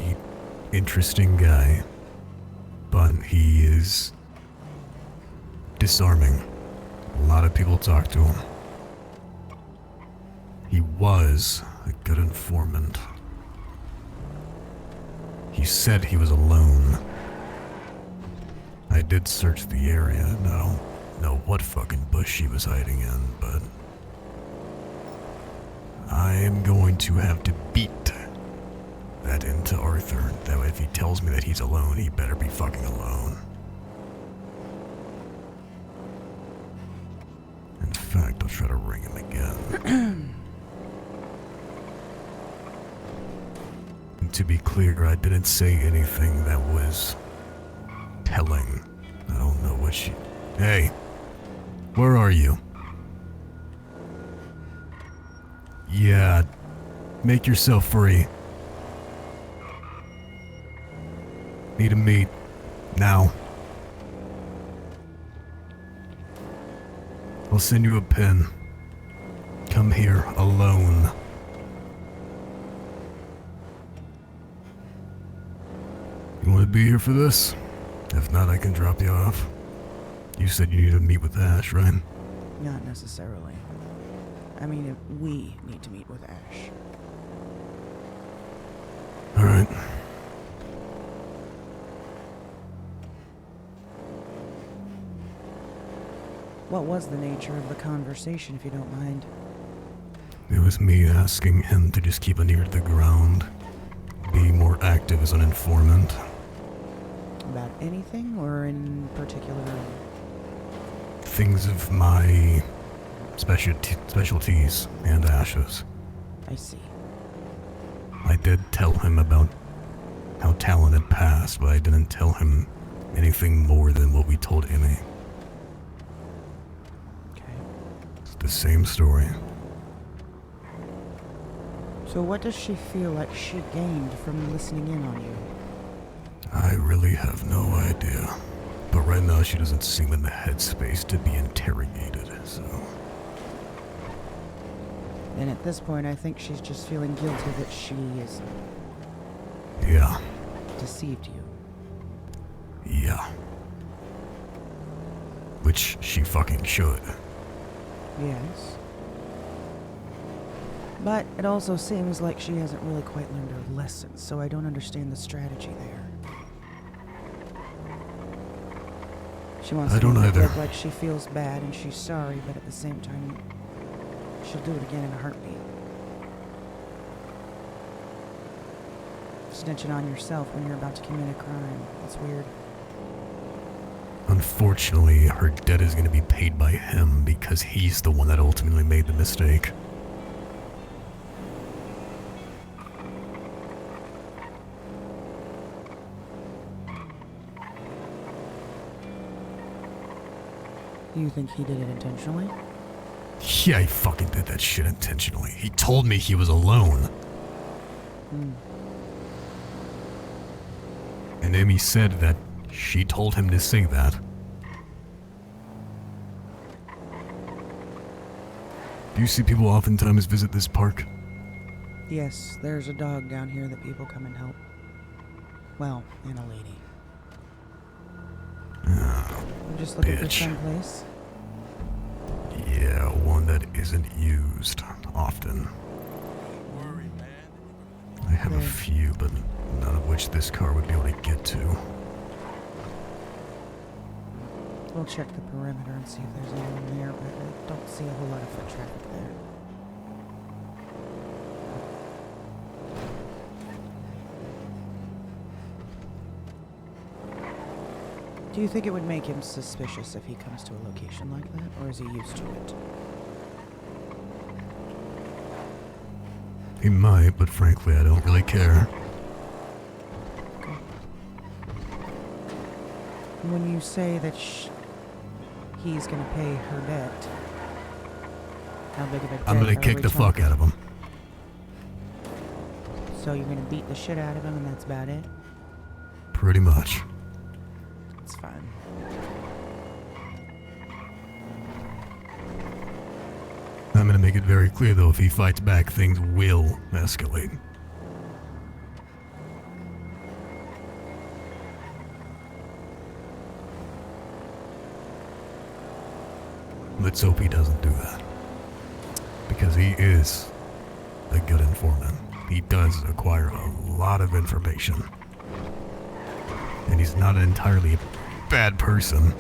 interesting guy. But he is disarming. A lot of people talk to him. He was a good informant. He said he was alone. I did search the area, and I don't know what fucking bush he was hiding in, but I am going to have to beat that into Arthur. That way if he tells me that he's alone, he better be fucking alone. In fact, I'll try to ring him again. And to be clear, I didn't say anything that was telling. I don't know what she... Hey, where are you? Yeah, make yourself free. Need to meet. Now. I'll send you a pin. Come here alone. You want to be here for this? If not, I can drop you off. You said you need to meet with Ash, right? Not necessarily. I mean, we need to meet with Ash. Alright. What was the nature of the conversation, if you don't mind? It was me asking him to just keep an ear to the ground. Be more active as an informant. About anything, or in particular? Things of my specialties and Ash's. I see. I did tell him about how Talon had passed, but I didn't tell him anything more than what we told Emmy. Okay. It's the same story. So what does she feel like she gained from listening in on you? I really have no idea. But right now she doesn't seem in the headspace to be interrogated, so... And at this point, I think she's just feeling guilty that she is... Yeah. Deceived you. Yeah. Which she fucking should. Yes. But it also seems like she hasn't really quite learned her lesson, so I don't understand the strategy there. She wants I to don't make it either. look like she feels bad and she's sorry, but at the same time, she'll do it again in a heartbeat. Snitching on yourself when you're about to commit a crime. That's weird. Unfortunately, her debt is going to be paid by him because he's the one that ultimately made the mistake. Do you think he did it intentionally? Yeah, he fucking did that shit intentionally. He told me he was alone. And Emmy said that she told him to say that. Do you see people oftentimes visit this park? Yes, there's a dog down here that people come and help. Well, and a lady. I'm just looking for bitch. someplace. Yeah, one that isn't used often. I have a There. few, but none of which this car would be able to get to. We'll check the perimeter and see if there's anyone there, but I don't see a whole lot of foot traffic there. Do you think it would make him suspicious if he comes to a location like that, or is he used to it? He might, but frankly, I don't really care. When you say that he's gonna pay her debt, how big of a debt I'm gonna are kick we the fuck talking? out of him. So you're gonna beat the shit out of him and that's about it? Pretty much. It's fine. it very clear, though, if he fights back, things will escalate. Let's hope he doesn't do that. Because he is a good informant. He does acquire a lot of information. And he's not an entirely bad person.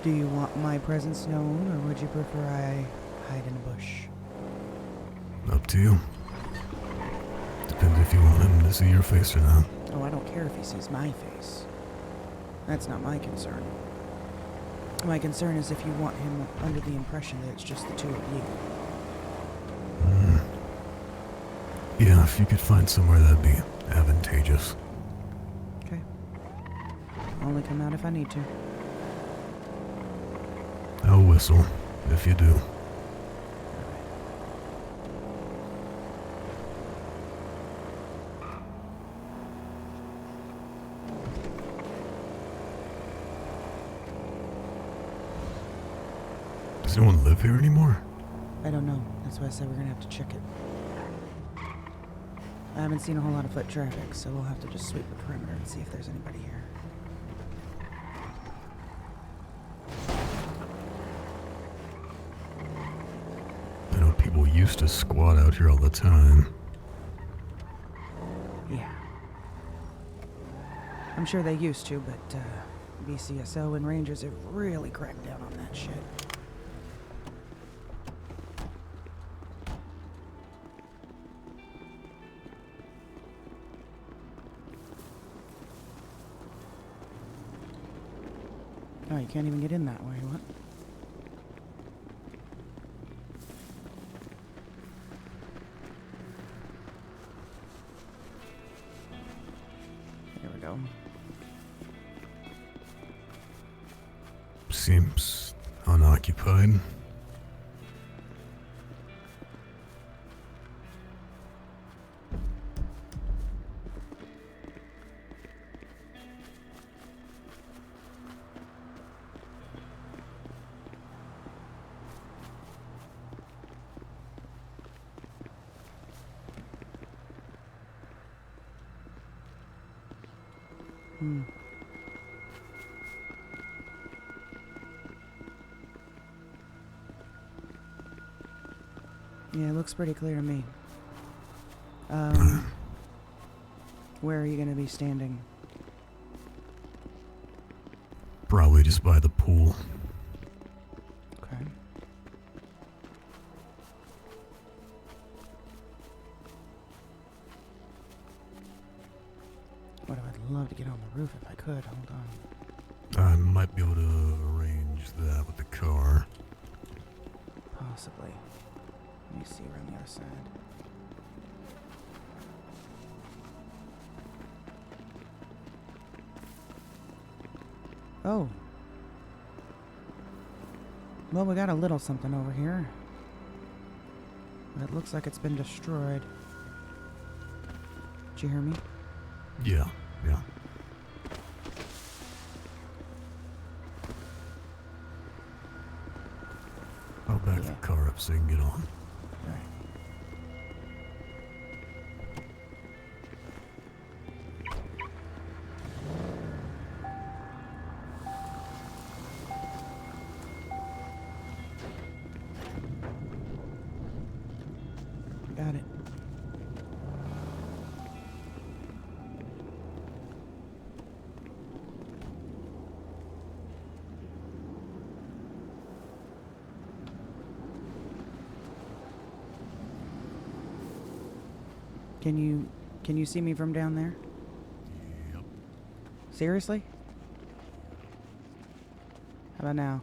Do you want my presence known, or would you prefer I hide in a bush? Up to you. Depends if you want him to see your face or not. Oh, I don't care if he sees my face. That's not my concern. My concern is if you want him under the impression that it's just the two of you. Yeah, if you could find somewhere that'd be advantageous. Okay. I'll only come out if I need to. I'll whistle, if you do. Does anyone live here anymore? I don't know. That's why I said we're gonna have to check it. I haven't seen a whole lot of foot traffic, so we'll have to just sweep the perimeter and see if there's anybody here. I know people used to squat out here all the time. Yeah. I'm sure they used to, but BCSO and Rangers have really cracked down on that shit. Oh, you can't even get in that way, what? There we go. Seems unoccupied. Yeah, it looks pretty clear to me. Where are you gonna be standing? Probably just by the pool. Okay. What, I'd love to get on the roof if I could. Hold on. I might be able to arrange that with the car. Possibly. Let me see around the other side. Oh. Well, we got a little something over here. But it looks like it's been destroyed. Did you hear me? Yeah, yeah. I'll back the car up so you can get on. Got it. Can you see me from down there? Yep. Seriously? How about now?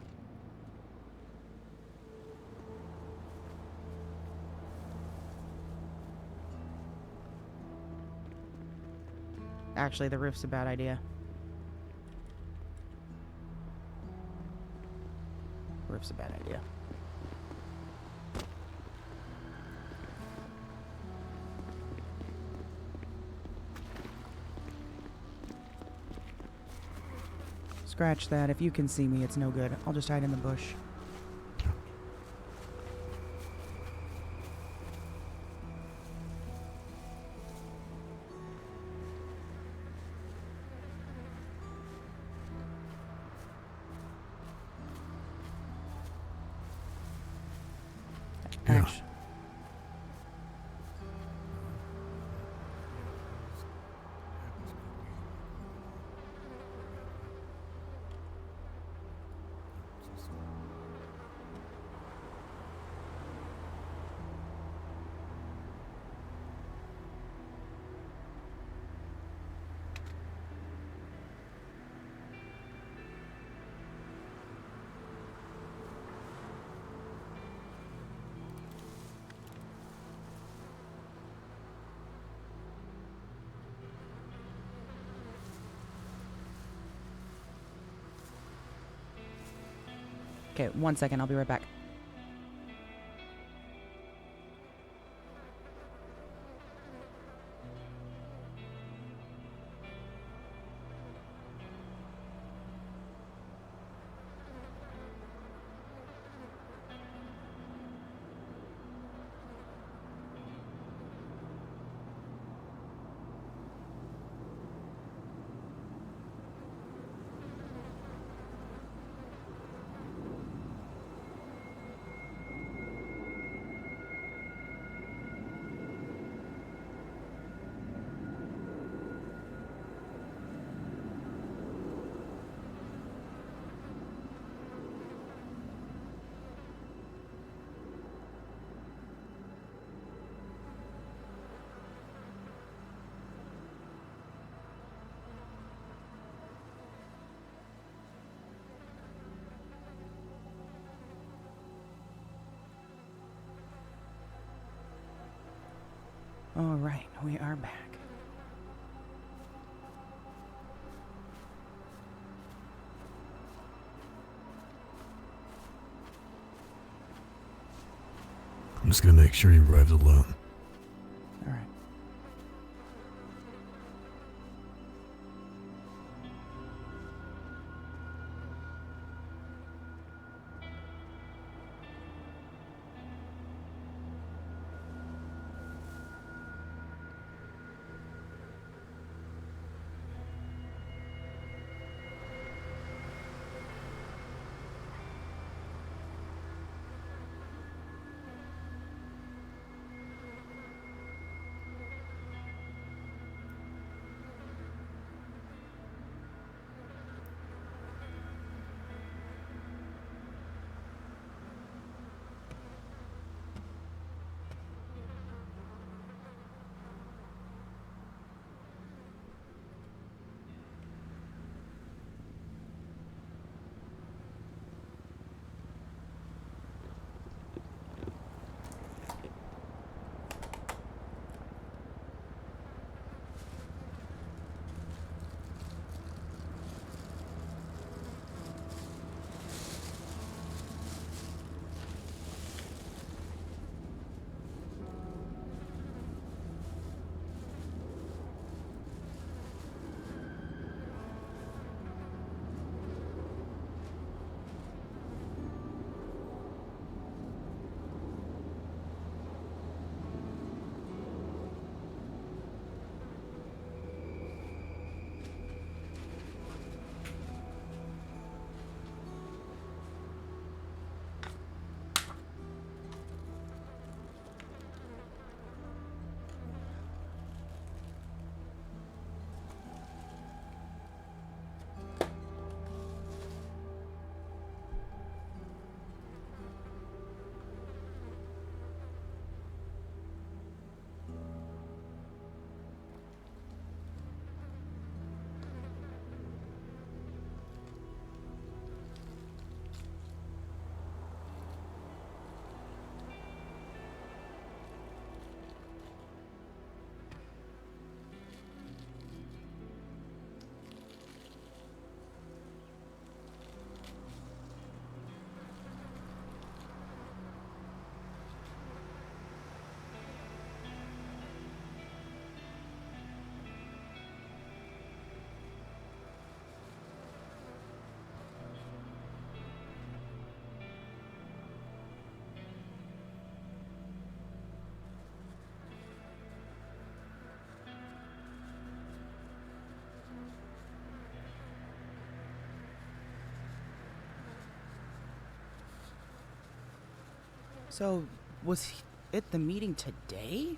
Actually, the roof's a bad idea. Roof's a bad idea. Scratch that. If you can see me, it's no good. I'll just hide in the bush. Okay, 1 second. I'll be right back. All right, we are back. I'm just gonna make sure he arrives alone. All right. So, was he at the meeting today?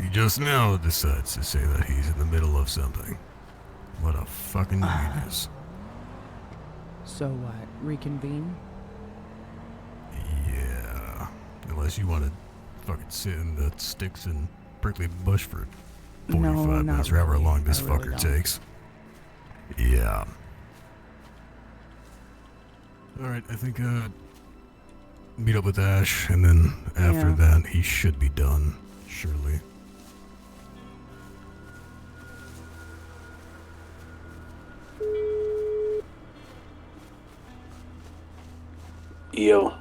He just now decides to say that he's in the middle of something. What a fucking genius. So what? Reconvene? Yeah. Unless you want to fucking sit in the sticks and prickly bush for 45 minutes or however long this fucker takes. Yeah. Alright, I think, meet up with Ash, and then after that, he should be done, surely. Yo,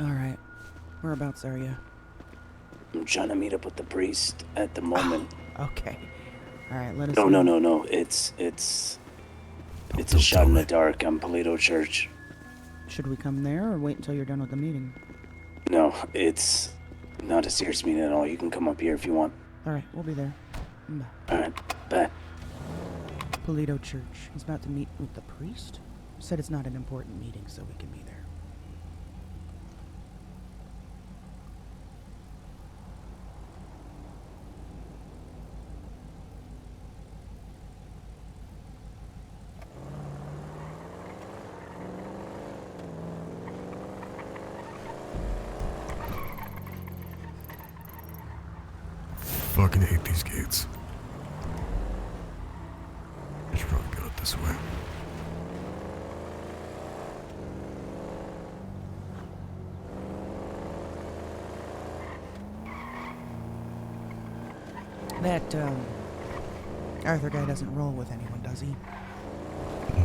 Alright. Whereabouts are you? I'm trying to meet up with the priest at the moment. Okay. Alright, let us No, know. no. It's a shot in the dark. I'm Polito Church. Should we come there or wait until you're done with the meeting? No, it's not a serious meeting at all. You can come up here if you want. Alright, we'll be there. Bye. Alright, bye. Polito Church. He's about to meet with the priest? Said it's not an important meeting, so we can be there. Fucking hate these gates. I should probably go this way. That, Arthur guy doesn't roll with anyone, does he?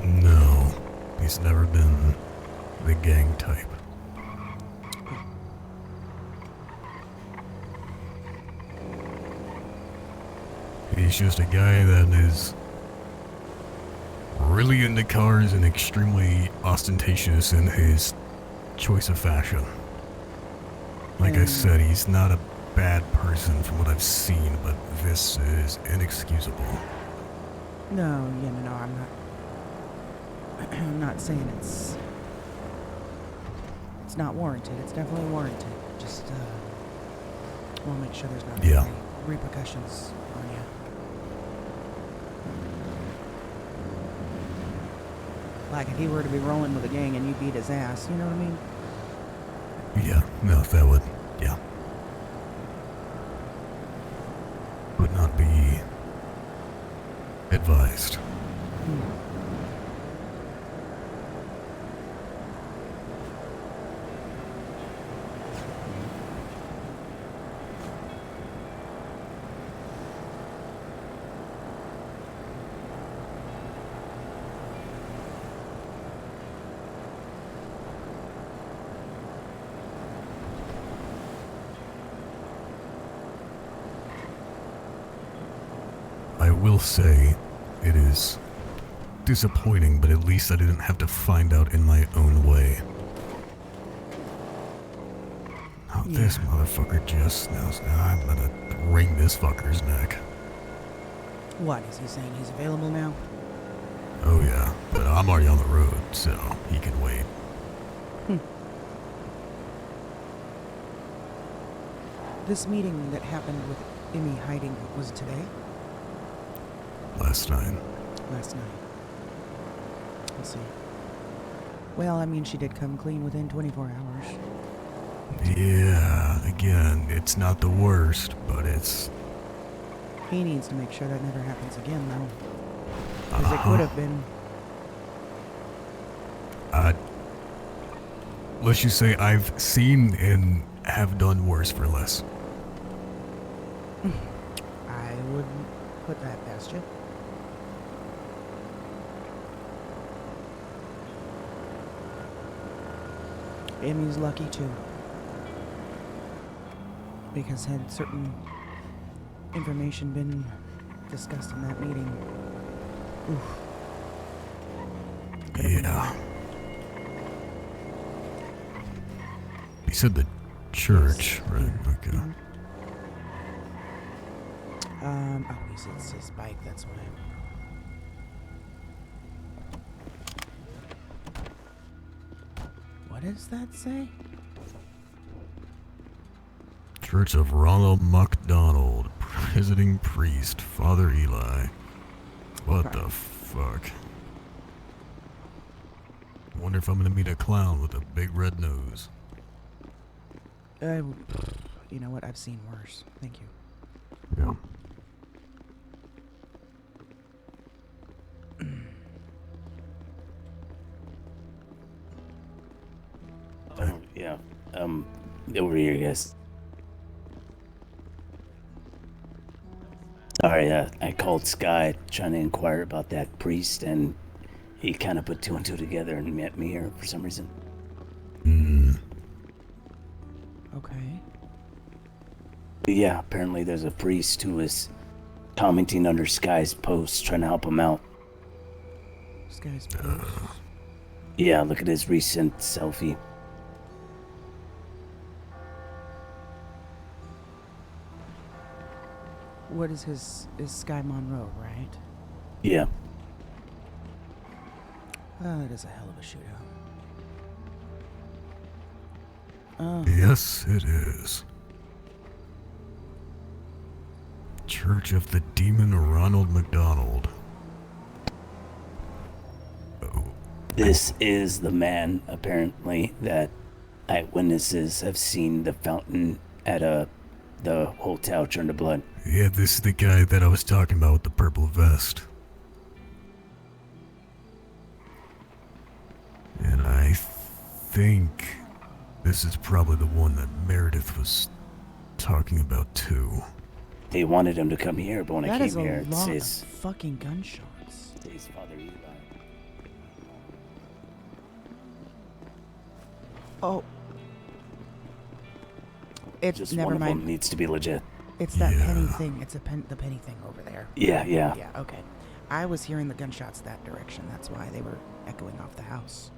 No. He's never been the gang type. He's just a guy that is really into cars and extremely ostentatious in his choice of fashion. Like I said, he's not a bad person from what I've seen, but this is inexcusable. No, I'm not. I'm not saying it's not warranted. It's definitely warranted. Just want to make sure there's not any repercussions on you. Like if he were to be rolling with a gang and you beat his ass, you know what I mean? Yeah, no, that would, would not be advised. I will say, it is disappointing, but at least I didn't have to find out in my own way. Oh, this motherfucker just knows. Now I'm gonna wring this fucker's neck. What, is he saying he's available now? Oh yeah, but I'm already on the road, so he can wait. This meeting that happened with Emmy hiding, was it today? Last night. Last night. Let's see. Well, I mean, she did come clean within 24 hours. Yeah, again, it's not the worst, but it's... He needs to make sure that never happens again, though. Because it could have been. Let's just say I've seen and have done worse for less. I wouldn't put that past you. Emmy's lucky too. Because had certain information been discussed in that meeting, oof. Yeah. He said the church, right? Okay. Oh, it's his bike, that's why. What does that say? Church of Ronald MacDonald, Visiting priest, Father Eli. What the fuck? Wonder if I'm gonna meet a clown with a big red nose. You know what? I've seen worse. Thank you. Yeah. Oh, yeah. Over here, guys. Sorry, I called Sky trying to inquire about that priest, and he kind of put two and two together and met me here for some reason. Okay. But yeah, apparently there's a priest who is commenting under Sky's post, trying to help him out. This guy's post. Yeah, look at his recent selfie. What is his... is Sky Monroe, right? Yeah. That is a hell of a shootout. Oh. Yes, it is. Church of the Demon Ronald McDonald. Oh. This is the man, apparently, that eyewitnesses have seen the fountain at the hotel turn to blood. Yeah, this is the guy that I was talking about with the purple vest. And I think this is probably the one that Meredith was talking about too. They wanted him to come here, but when I That came is a here, it lot of says fucking gunshots. Father Eli. Oh. It's Just never one mind. of them needs to be legit. It's that penny thing. It's the penny thing over there. Yeah. Yeah, okay. I was hearing the gunshots that direction. That's why they were echoing off the house.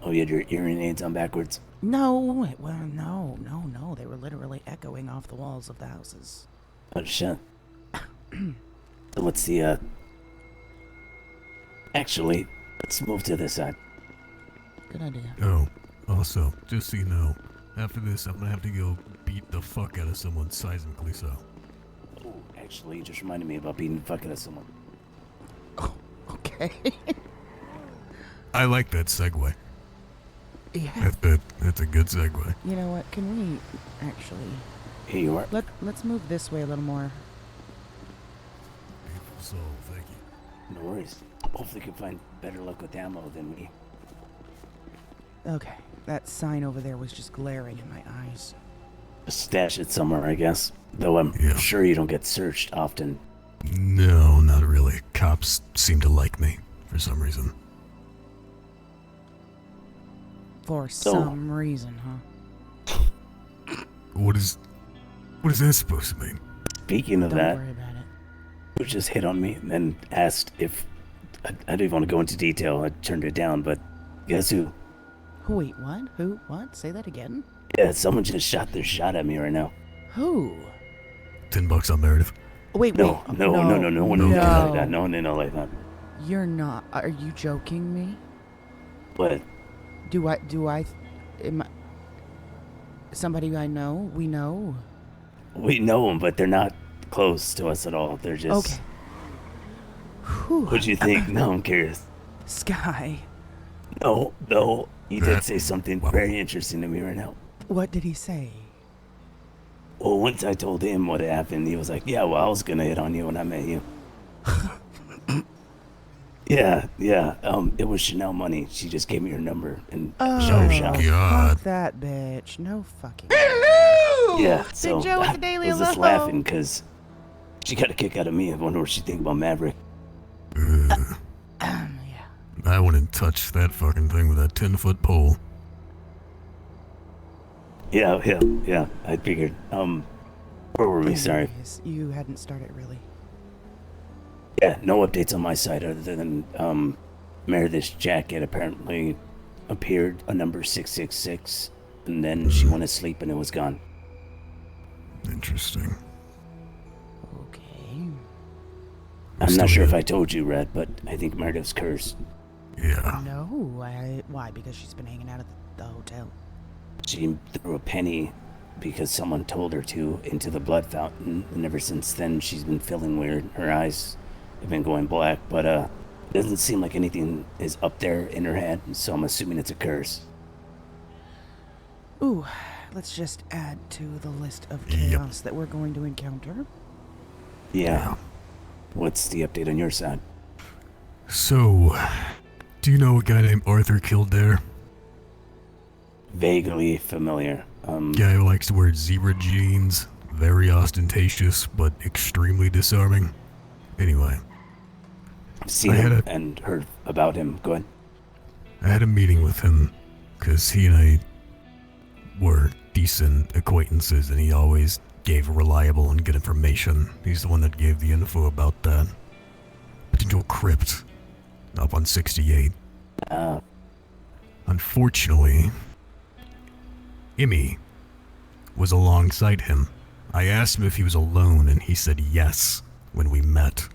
Oh, you had your hearing aids on backwards? No, no. They were literally echoing off the walls of the houses. Oh, shit. So let's see, actually, let's move to this side. Good idea. Oh, also, just so you know, after this, I'm gonna have to go beat the fuck out of someone seismically so. Oh, actually, you just reminded me about beating the fuck out of someone. Oh, okay. I like that segue. Yeah. That's a good segue. You know what? Can we actually... Here you are. Let's move this way a little more. Beautiful soul, thank you. No worries. Hopefully you can find better luck with ammo than me. Okay. That sign over there was just glaring in my eyes. Stash it somewhere, I guess. Though I'm sure you don't get searched often. No, not really. Cops seem to like me, for some reason. For some reason, huh? What is that supposed to mean? Speaking of Don't that, worry about it. who just hit on me and then asked if... I don't even want to go into detail. I turned it down, but guess who? Wait, what? Who? What? Say that again? Yeah, someone just shot their shot at me right now. Who? $10 on Meredith. Wait, No, wait. no, one like that. No one like that. You're not. Are you joking me? What? Am I... Somebody I know? We know? We know them, but they're not close to us at all. They're just... Okay. Whew. What'd you think? No, I'm curious. Sky. No, he did say something very interesting to me right now. What did he say? Well, once I told him what happened, he was like, yeah, well, I was gonna hit on you when I met you. Yeah, it was Chanel Money. She just gave me her number and shot her shot. Fuck that bitch. No fucking... Yeah, so Big Joe with I the Daily was just Aloho. laughing because she got a kick out of me. I wonder what she think about Maverick. I wouldn't touch that fucking thing with that 10-foot pole. Yeah, I figured. Where were we? Sorry. Anyways, you hadn't started really. Yeah, no updates on my side other than Meredith's jacket apparently appeared a number 666, and then she went to sleep and it was gone. Interesting. Okay. I'm not sure if I told you, Red, but I think Meredith's cursed. Yeah. No, why? Because she's been hanging out at the hotel. She threw a penny because someone told her to into the blood fountain, and ever since then she's been feeling weird. Her eyes have been going black, but it doesn't seem like anything is up there in her head, so I'm assuming it's a curse. Ooh, let's just add to the list of chaos that we're going to encounter. Yeah. What's the update on your side? So, do you know a guy named Arthur Kildare? Vaguely familiar. Guy who likes to wear zebra jeans, very ostentatious, but extremely disarming. Anyway. I've seen him and heard about him. Go ahead. I had a meeting with him, because he and I were decent acquaintances, and he always gave reliable and good information. He's the one that gave the info about that potential crypt up on 68. Unfortunately, Emmy was alongside him. I asked him if he was alone, and he said yes when we met.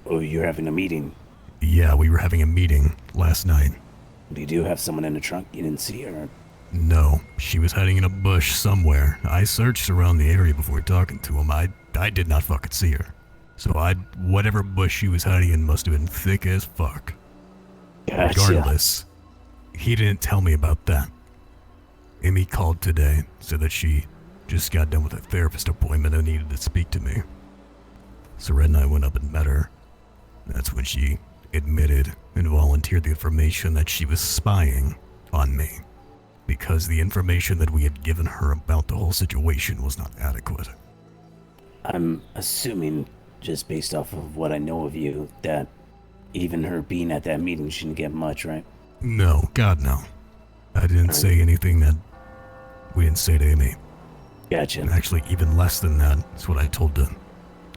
Oh, you're having a meeting? Yeah, we were having a meeting last night. Did you have someone in the trunk you didn't see, or? No, she was hiding in a bush somewhere. I searched around the area before talking to him. I did not fucking see her. So whatever bush she was hiding in must have been thick as fuck. Gotcha. Regardless, he didn't tell me about that. Amy called today, said that she just got done with a therapist appointment and needed to speak to me. So Red and I went up and met her. That's when she admitted and volunteered the information that she was spying on me, because the information that we had given her about the whole situation was not adequate. I'm assuming, just based off of what I know of you, that even her being at that meeting shouldn't get much, right? No, God no. I didn't say anything that we didn't say to Amy. Gotcha. And actually, even less than that. That's what I told to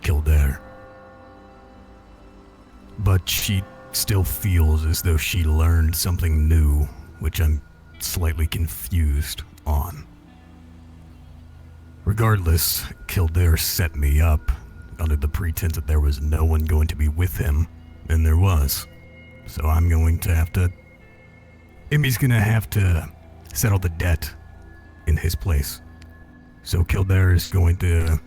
Kildare. But she still feels as though she learned something new, which I'm slightly confused on. Regardless, Kildare set me up under the pretense that there was no one going to be with him, and there was. So I'm going to have to... Emmy's gonna have to settle the debt in his place. So Kildare is going to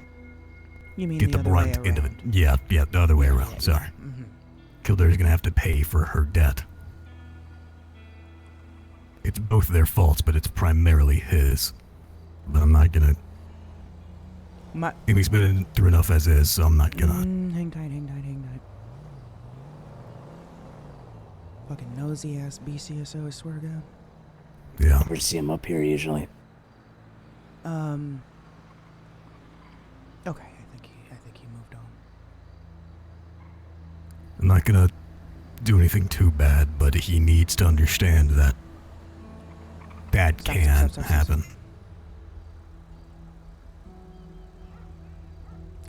get the brunt end of it. Yeah, the other way around, sorry. Mm-hmm. Kildare's gonna have to pay for her debt. It's both their faults, but it's primarily his. But I'm not gonna... Amy's been through enough as is, so I'm not gonna... Hang tight. Fucking nosy ass BCSO, I swear to God. Yeah. Never see him up here usually. Okay, I think he moved on. I'm not gonna do anything too bad, but he needs to understand that that can happen.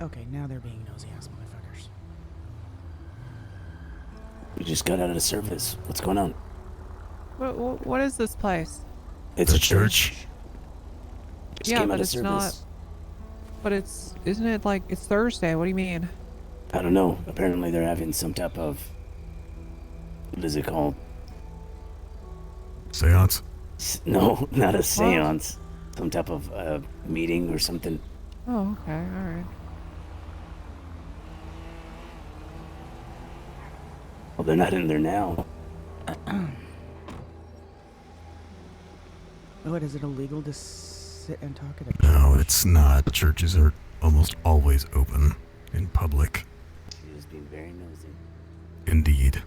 Okay, now they're being nosy ass motherfuckers. We just got out of the service. What's going on? What is this place? It's a church. Just Yeah, came out but of it's service. not. But isn't it like, it's Thursday? What do you mean? I don't know. Apparently they're having some type of, what is it called? Seance? No, not a seance. Some type of meeting or something. Oh, okay, alright. Well, they're not in there now. What, is it illegal to sit and talk at a church? No, it's not. Churches are almost always open in public. She was being very nosy. Indeed.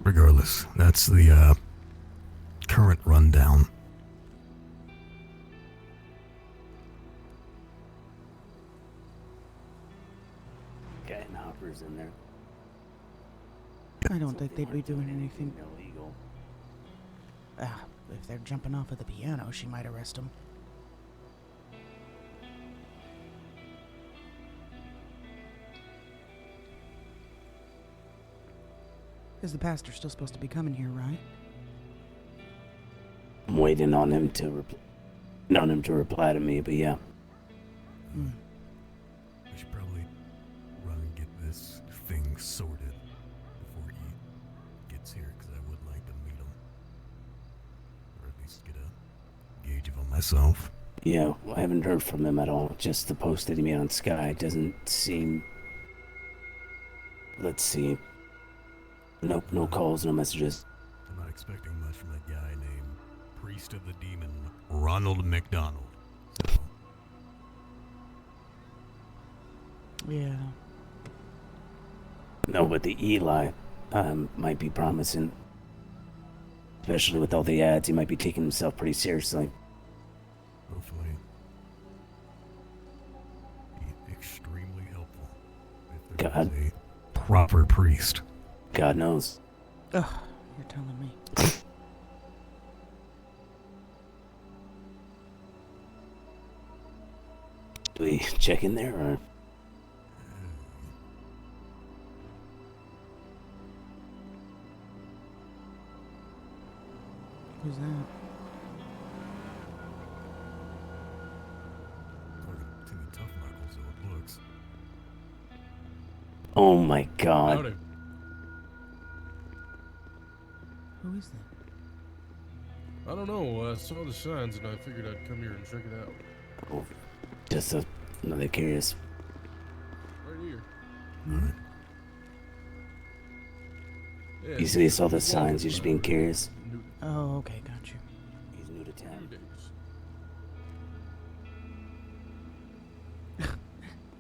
Regardless, that's the current rundown. Guy in Hopper's in there. I don't think they'd be doing anything illegal. If they're jumping off of the piano, she might arrest them. Is the pastor still supposed to be coming here, right? I'm waiting on him to reply to me, but yeah. We should probably run and get this thing sorted before he gets here, because I would like to meet him. Or at least get a gauge of him myself. Yeah, I haven't heard from him at all. Just the post that he made on Sky doesn't seem... Let's see. Nope, no calls, no messages. I'm not expecting much from that guy named Priest of the Demon, Ronald McDonald. So, Yeah. No, but the Eli might be promising. Especially with all the ads, he might be taking himself pretty seriously. hopefully, be extremely helpful if there God. is a proper priest. God knows. Ugh, you're telling me. Do we check in there, or...? Who's that? Fucking Timmy Tough Knuckles, so it looks. Oh my God. Howdy. Who is that? I don't know. I saw the signs and I figured I'd come here and check it out. Oh, just another curious. Right here. Alright. Yeah, You said you saw the signs, you're just being curious. Oh, okay, got you. He's new to town.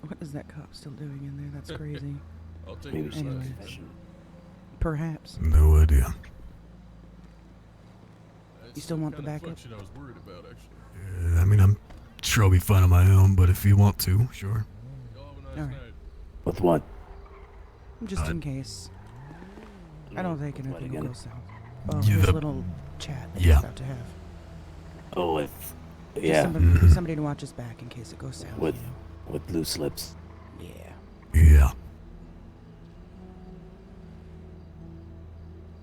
What is that cop still doing in there? That's crazy. I'll take Maybe your she's a Anyways. confession. Perhaps. No idea. You still want the backup? I was worried about, actually. I mean, I'm sure I'll be fine on my own, but if you want to, sure. Alright. With what? Just in case. I don't think anything will again? go south. Oh, Yeah, this the- little chat that yeah. we're about to have. Oh, with... Just Yeah, somebody to watch us back in case it goes south. with loose lips. Yeah. Yeah.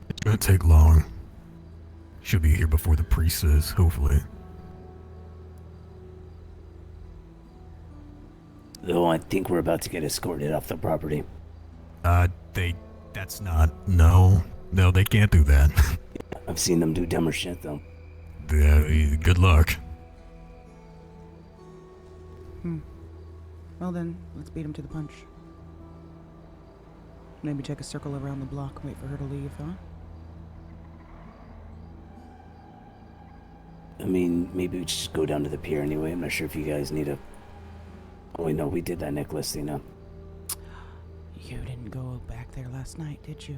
It's gonna take long. She'll be here before the priest says, hopefully. Though I think we're about to get escorted off the property. That's not, no, they can't do that. I've seen them do dumber shit, though. Yeah, good luck. Well then, let's beat him to the punch. Maybe take a circle around the block and wait for her to leave, huh? I mean, maybe we just go down to the pier anyway. I'm not sure if you guys need a... Oh, wait, no, we did that necklace thing now. You didn't go back there last night, did you?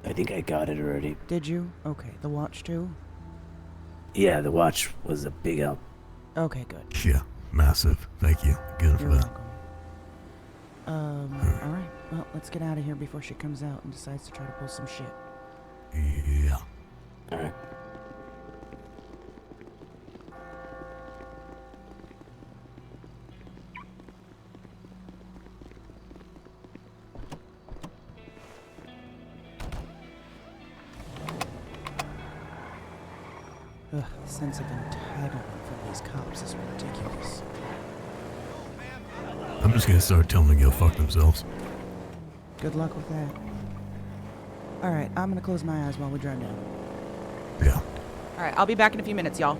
I think I got it already. Did you? Okay, the watch too? Yeah, the watch was a big help. Okay, good. Yeah, massive. Thank you. Good for You're that. welcome. Alright, well, let's get out of here before she comes out and decides to try to pull some shit. Yeah. Alright. Ugh, the sense of entitlement from these cops is ridiculous. I'm just gonna start telling them to go fuck themselves. Good luck with that. Alright, I'm gonna close my eyes while we drive down. Yeah. Alright, I'll be back in a few minutes, y'all.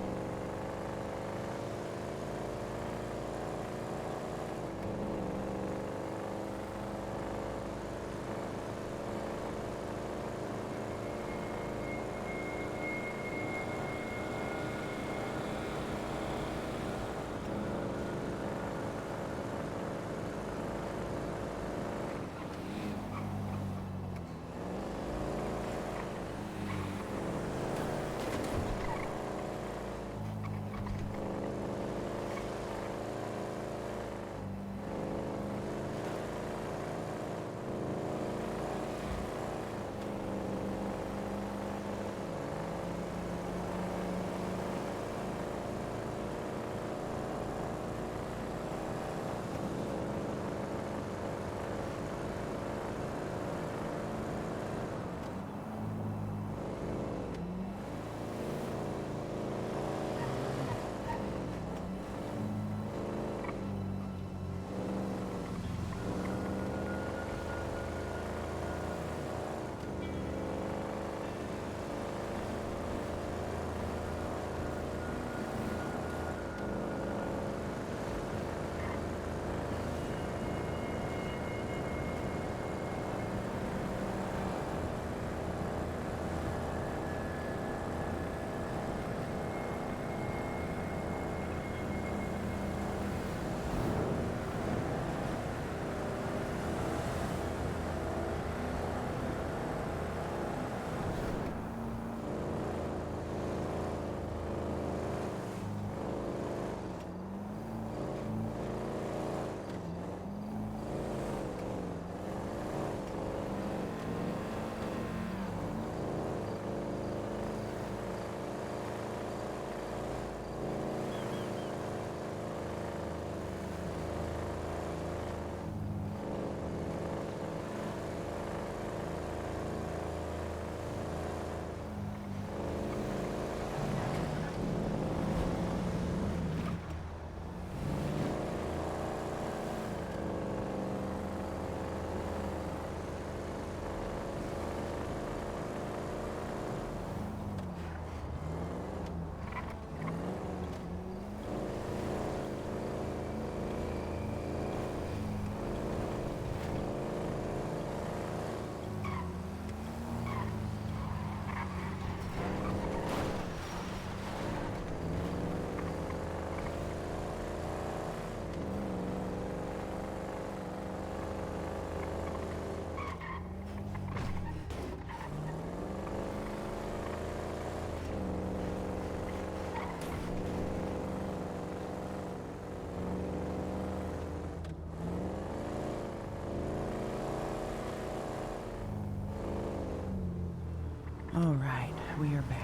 All right, we are back.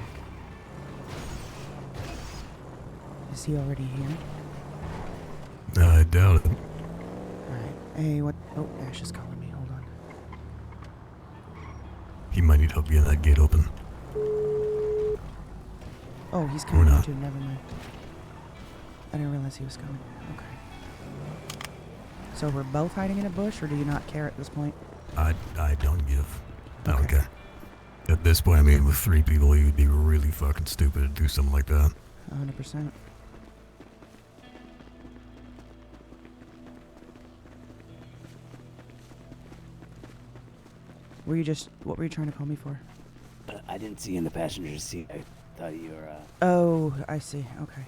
Is he already here? I doubt it. Alright. Hey, what? Oh, Ash is calling me. Hold on. He might need help getting that gate open. Oh, he's Or coming not. too. Never mind. I didn't realize he was coming. Okay. So we're both hiding in a bush, or do you not care at this point? I don't give. I don't care. At this point, I mean, with 3 people, you would be really fucking stupid to do something like that. 100%. Were you just... What were you trying to call me for? I didn't see you in the passenger seat. I thought you were, Oh, I see. Okay.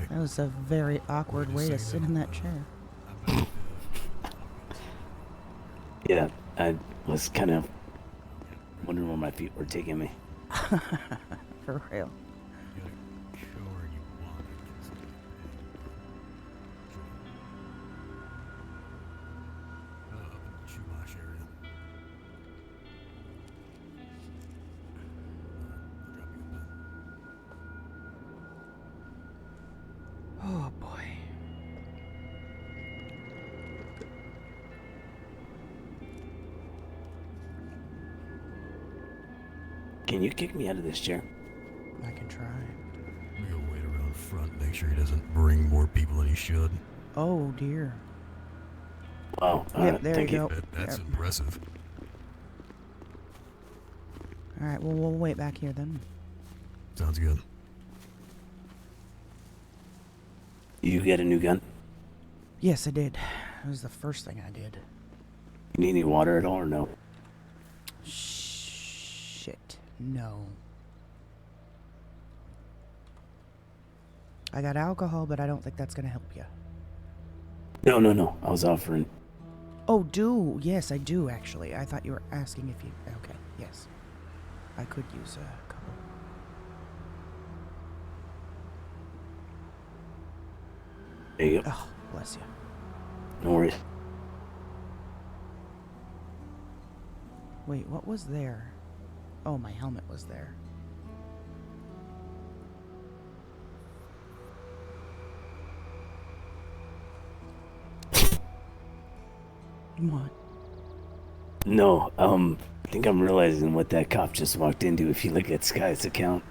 That was a very awkward way to sit in that chair. Yeah, I was kind of wondering where my feet were taking me. For real. Oh boy. Can you kick me out of this chair? I can try. We gotta wait around front, make sure he doesn't bring more people than he should. Oh dear. Wow. Yep, there you go. That's Yep. impressive. Alright, well, we'll wait back here then. Sounds good. You get a new gun? Yes, I did. That was the first thing I did. You need any water at all or no? Shit. No. I got alcohol, but I don't think that's gonna help you. No. I was offering. Oh, do? Yes, I do, actually. I thought you were asking if you... Okay, yes. I could use a couple. There you go. Oh, bless you. No worries. Wait, what was there? Oh, my helmet was there. What? No, I think I'm realizing what that cop just walked into if you look at Sky's account.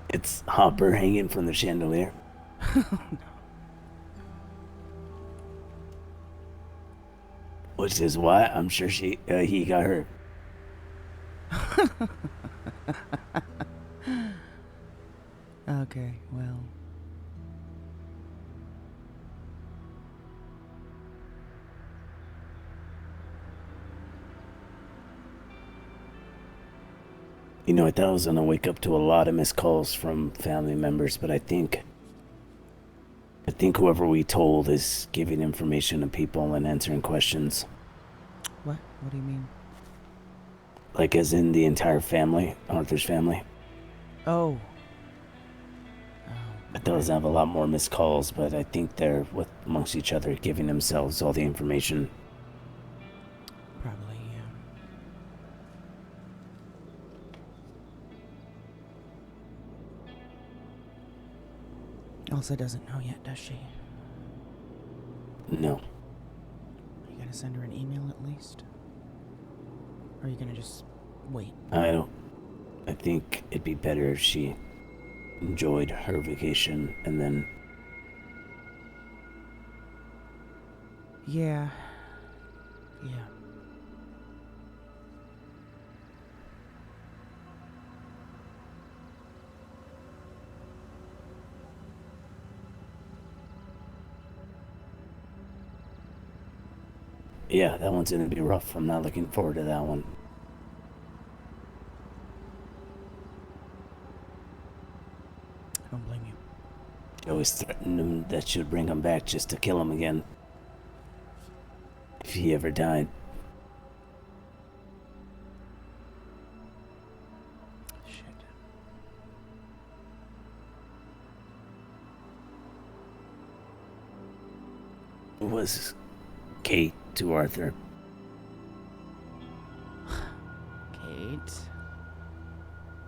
It's Hopper hanging from the chandelier. Which is why I'm sure he got hurt. Okay, well. You know, I thought I was gonna wake up to a lot of missed calls from family members, but I think whoever we told is giving information to people and answering questions. What? What do you mean? Like as in the entire family, Arthur's family. Oh. I thought I was gonna have a lot more missed calls, but I think they're amongst each other giving themselves all the information. Probably, yeah. Elsa doesn't know yet, does she? No. You gonna send her an email at least? Or are you gonna just wait? I think it'd be better if she enjoyed her vacation and then... Yeah. Yeah. Yeah, that one's gonna be rough. I'm not looking forward to that one. I don't blame you. She always threatened him that she would bring him back just to kill him again. If he ever died. Shit. It was Kate to Arthur. Kate?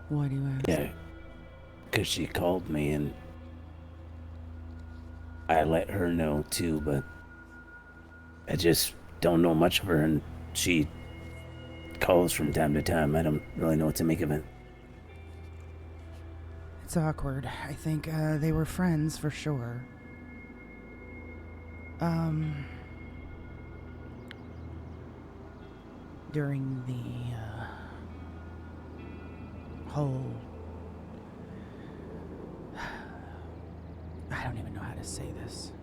Why do you ask? Yeah, because she called me and I let her know too, but I just don't know much of her, and she calls from time to time. I don't really know what to make of it. It's awkward. I think they were friends for sure. During the whole... I don't even know how to say this.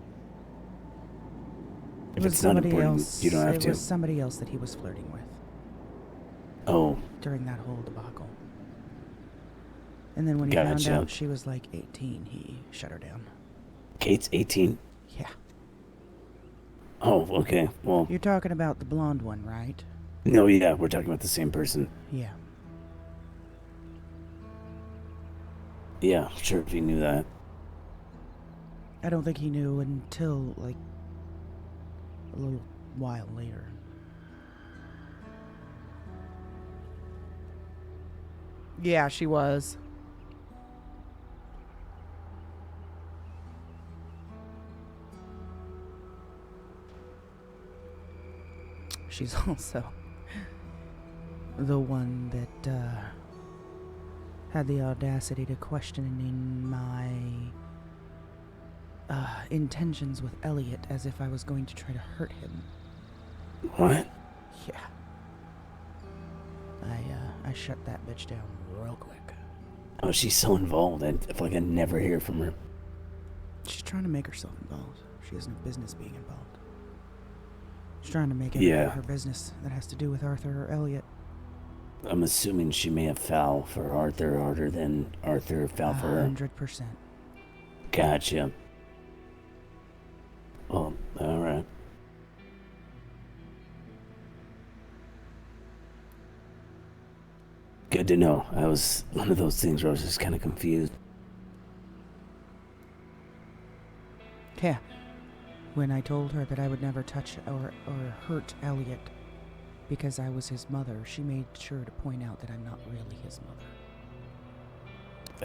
It If was it's not somebody important, else. you don't have it to. was somebody else that he was flirting with Oh, during that whole debacle. And then when he Gotcha. found out she was like 18, he shut her down. Kate's 18? Yeah. Oh, okay. Well, You're talking about the blonde one, right? no, yeah, we're talking about the same person. Yeah. Yeah, sure, if you knew that. I don't think he knew until, like, a little while later. Yeah, she was. She's also the one that had the audacity to question my intentions with Elliot as if I was going to try to hurt him. What? Yeah. I shut that bitch down real quick. Oh, she's so involved. I feel like I never hear from her. She's trying to make herself involved. She has no business being involved. She's trying to make it Yeah. her business that has to do with Arthur or Elliot. I'm assuming she may have foul for Arthur harder than Arthur foul for her. 100%. Gotcha. Well, alright. Good to know. I was one of those things where I was just kind of confused. Yeah. When I told her that I would never touch or hurt Elliot because I was his mother, she made sure to point out that I'm not really his mother.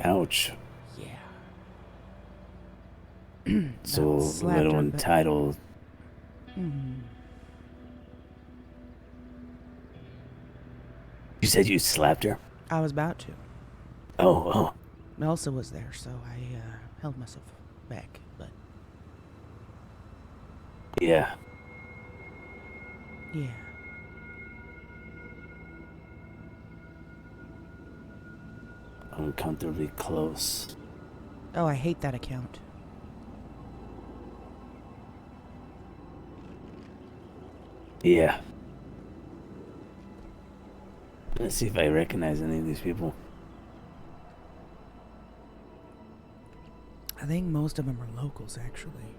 Ouch. Yeah. So slapped little her, but- entitled. You said you slapped her? I was about to. Oh. Elsa was there, so I held myself back, but Yeah. yeah. Uncomfortably close. Oh, I hate that account. Yeah. Let's see if I recognize any of these people. I think most of them are locals, actually.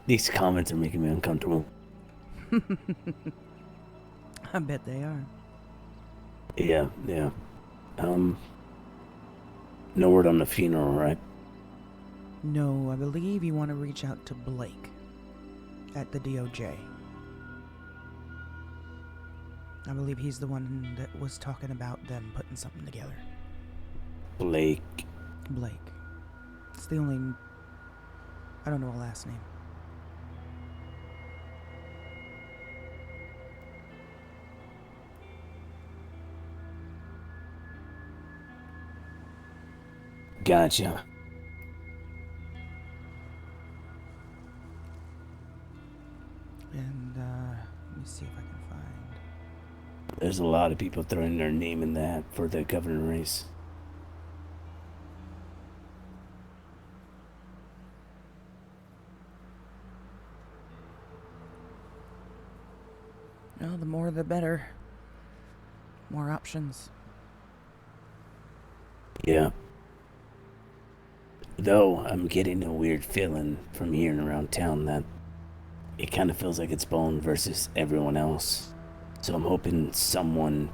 These comments are making me uncomfortable. I bet they are. Yeah. No word on the funeral, right? No, I believe you want to reach out to Blake at the DOJ. I believe he's the one that was talking about them putting something together. Blake. Blake. It's the only... I don't know a last name. Gotcha. And, let me see if I can find... There's a lot of people throwing their name in the hat for the governor race. Well, the more the better. More options. Yeah. Though I'm getting a weird feeling from hearing around town that it kind of feels like it's Bone versus everyone else. So I'm hoping someone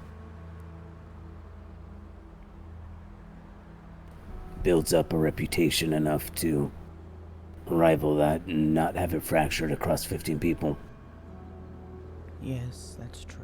builds up a reputation enough to rival that and not have it fractured across 15 people. Yes, that's true.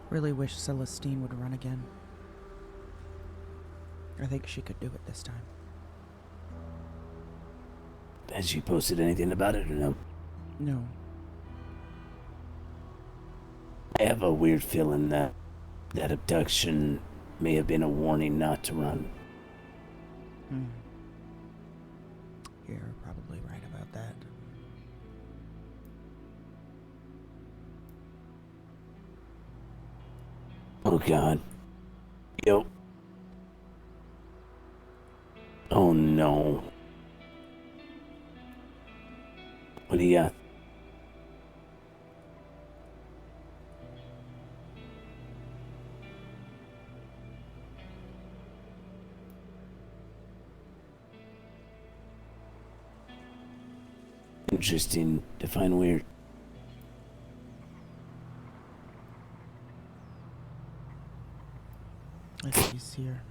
Really wish Celestine would run again. I think she could do it this time. Has she posted anything about it or no? No. I have a weird feeling that that abduction may have been a warning not to run. You're probably right about that. Oh God. Yo. Oh no. What do you got? Interesting. Define weird. I think he's here.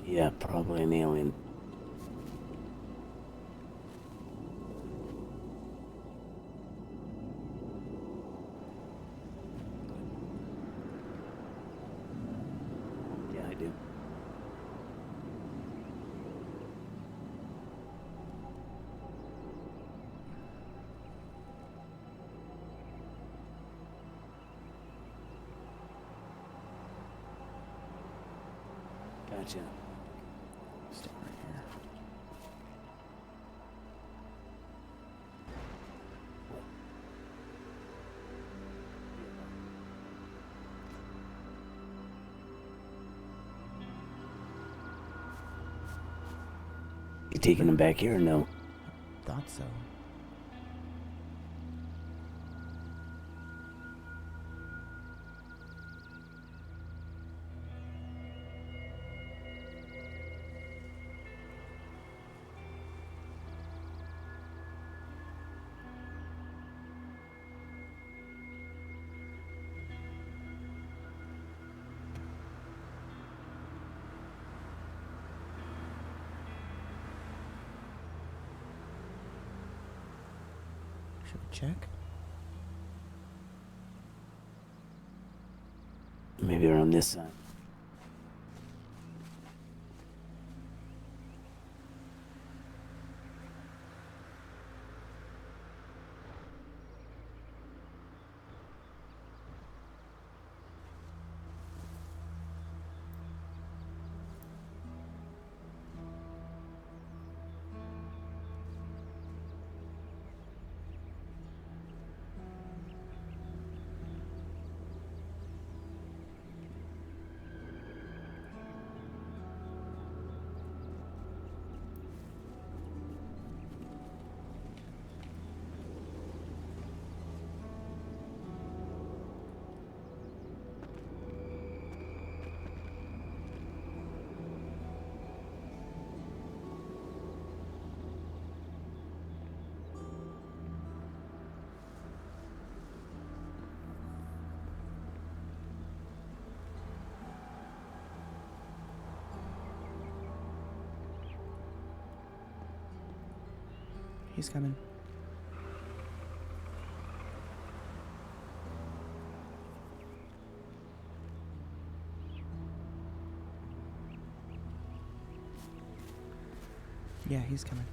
Yeah, probably an alien. Yeah, I do. Gotcha. Stay right here. You taking him back here or no? Thought so. Should we check? Maybe around this side. He's coming. Yeah, he's coming.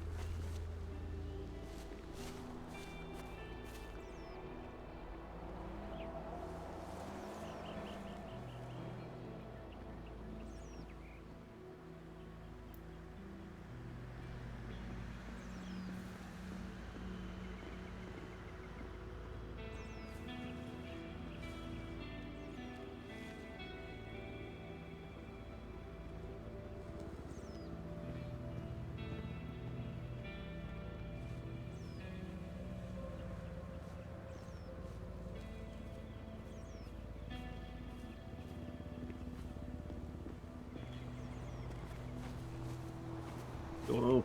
Going on?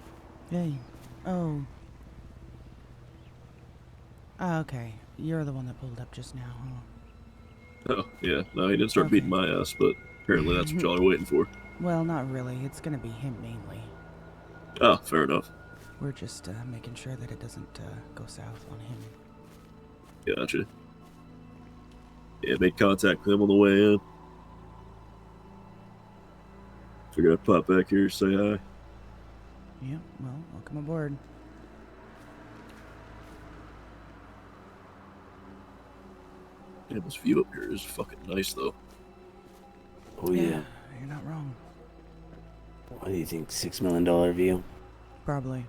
Hey. Oh. Ah, okay. You're the one that pulled up just now, huh? Oh, yeah. No, he didn't start beating my ass, but apparently that's what y'all are waiting for. Well, not really. It's gonna be him mainly. Oh, fair enough. We're just making sure that it doesn't go south on him. Gotcha. Yeah, made contact with him on the way in. Figured I'd pop back here, say hi. Yeah, well, welcome aboard. Yeah, this view up here is fucking nice, though. Oh, yeah. You're not wrong. What do you think? $6 million view? Probably.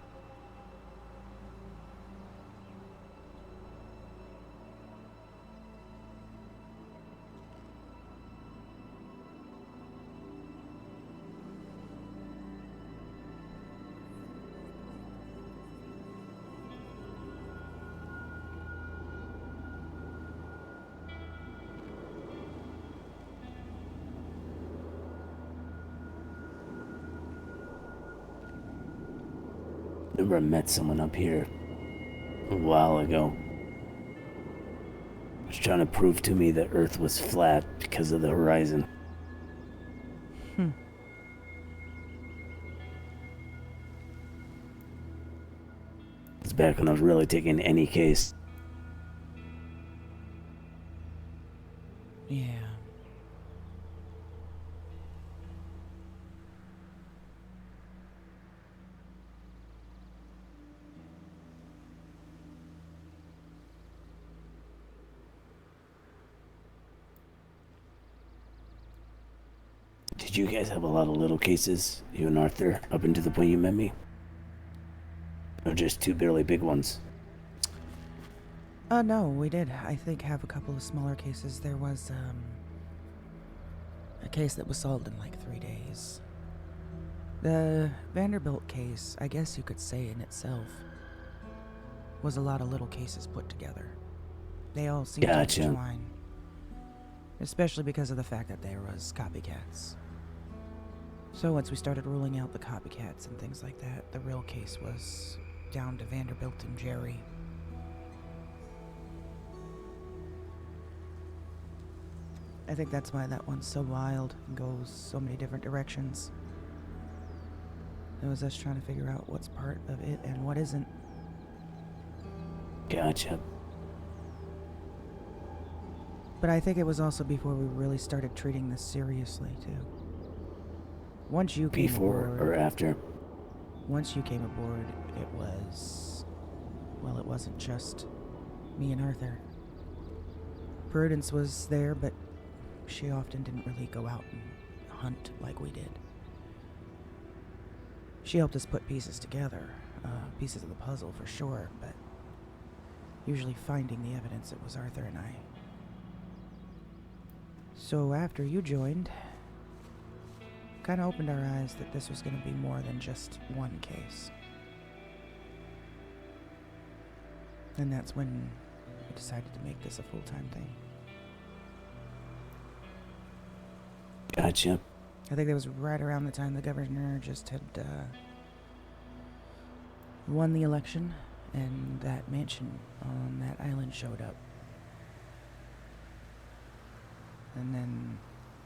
Remember I met someone up here a while ago. Was trying to prove to me that Earth was flat because of the horizon. It's back when I was really taking any case. Yeah. Did you guys have a lot of little cases, you and Arthur, up until the point you met me? Or just two barely big ones? No, we did, I think, have a couple of smaller cases. There was, a case that was solved in like 3 days. The Vanderbilt case, I guess you could say in itself, was a lot of little cases put together. They all seemed to intertwine. Especially because of the fact that there was copycats. So once we started ruling out the copycats and things like that, the real case was down to Vanderbilt and Jerry. I think that's why that one's so wild and goes so many different directions. It was us trying to figure out what's part of it and what isn't. Gotcha. But I think it was also before we really started treating this seriously, too. Once you came Before aboard... or after? Once you came aboard, it was... Well, it wasn't just me and Arthur. Prudence was there, but she often didn't really go out and hunt like we did. She helped us put pieces together, pieces of the puzzle for sure, but usually finding the evidence, it was Arthur and I. So after you joined, kind of opened our eyes that this was going to be more than just one case. And that's when we decided to make this a full-time thing. Gotcha. I think that was right around the time the governor just had won the election, and that mansion on that island showed up. And then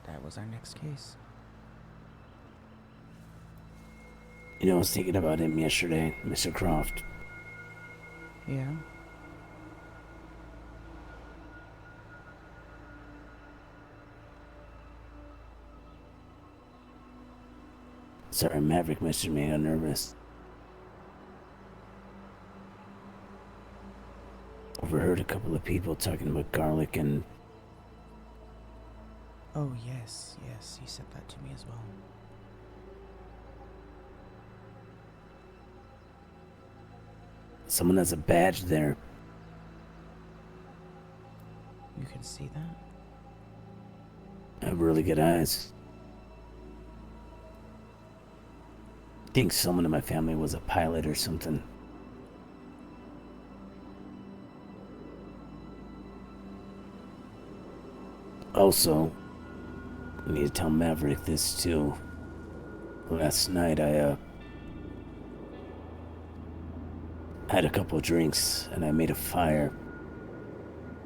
that was our next case. You know, I was thinking about him yesterday, Mr. Croft. Yeah? Sorry, Maverick messaged me. I got nervous. overheard a couple of people talking about garlic and Oh, yes, yes, he said that to me as well. someone has a badge there. You can see that? I have really good eyes. I think someone in my family was a pilot or something. Also, I need to tell Maverick this too. Last night I had a couple of drinks and I made a fire.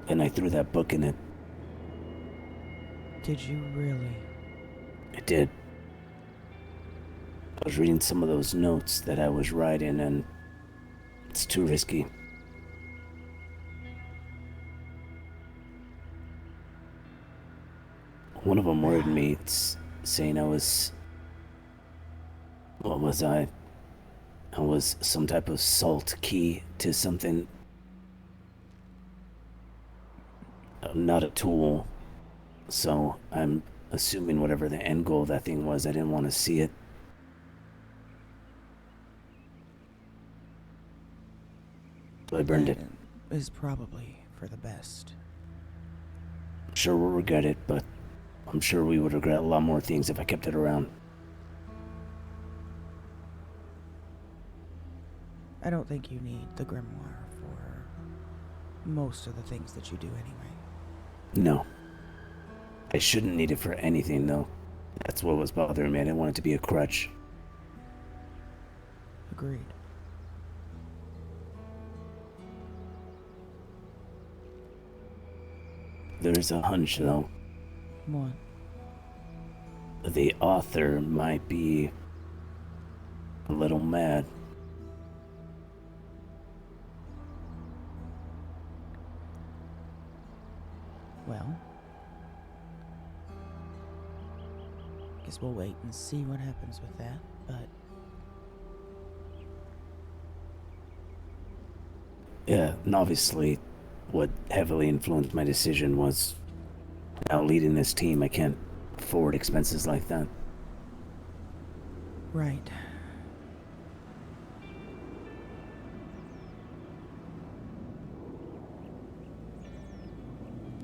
And I threw that book in it. Did you really? I did. I was reading some of those notes that I was writing and it's too risky. One of them worried me, saying I was... What was I? I was some type of salt key to something. Not a tool. So I'm assuming whatever the end goal of that thing was, I didn't want to see it. So I burned it. Is probably for the best. Sure we'll regret it, but I'm sure we would regret a lot more things if I kept it around. I don't think you need the grimoire for most of the things that you do anyway. No. I shouldn't need it for anything, though. That's what was bothering me. I didn't want it to be a crutch. Agreed. There's a hunch, though. What? The author might be a little mad. Well, guess we'll wait and see what happens with that, but... Yeah, and obviously, what heavily influenced my decision was now leading this team. I can't afford expenses like that. Right.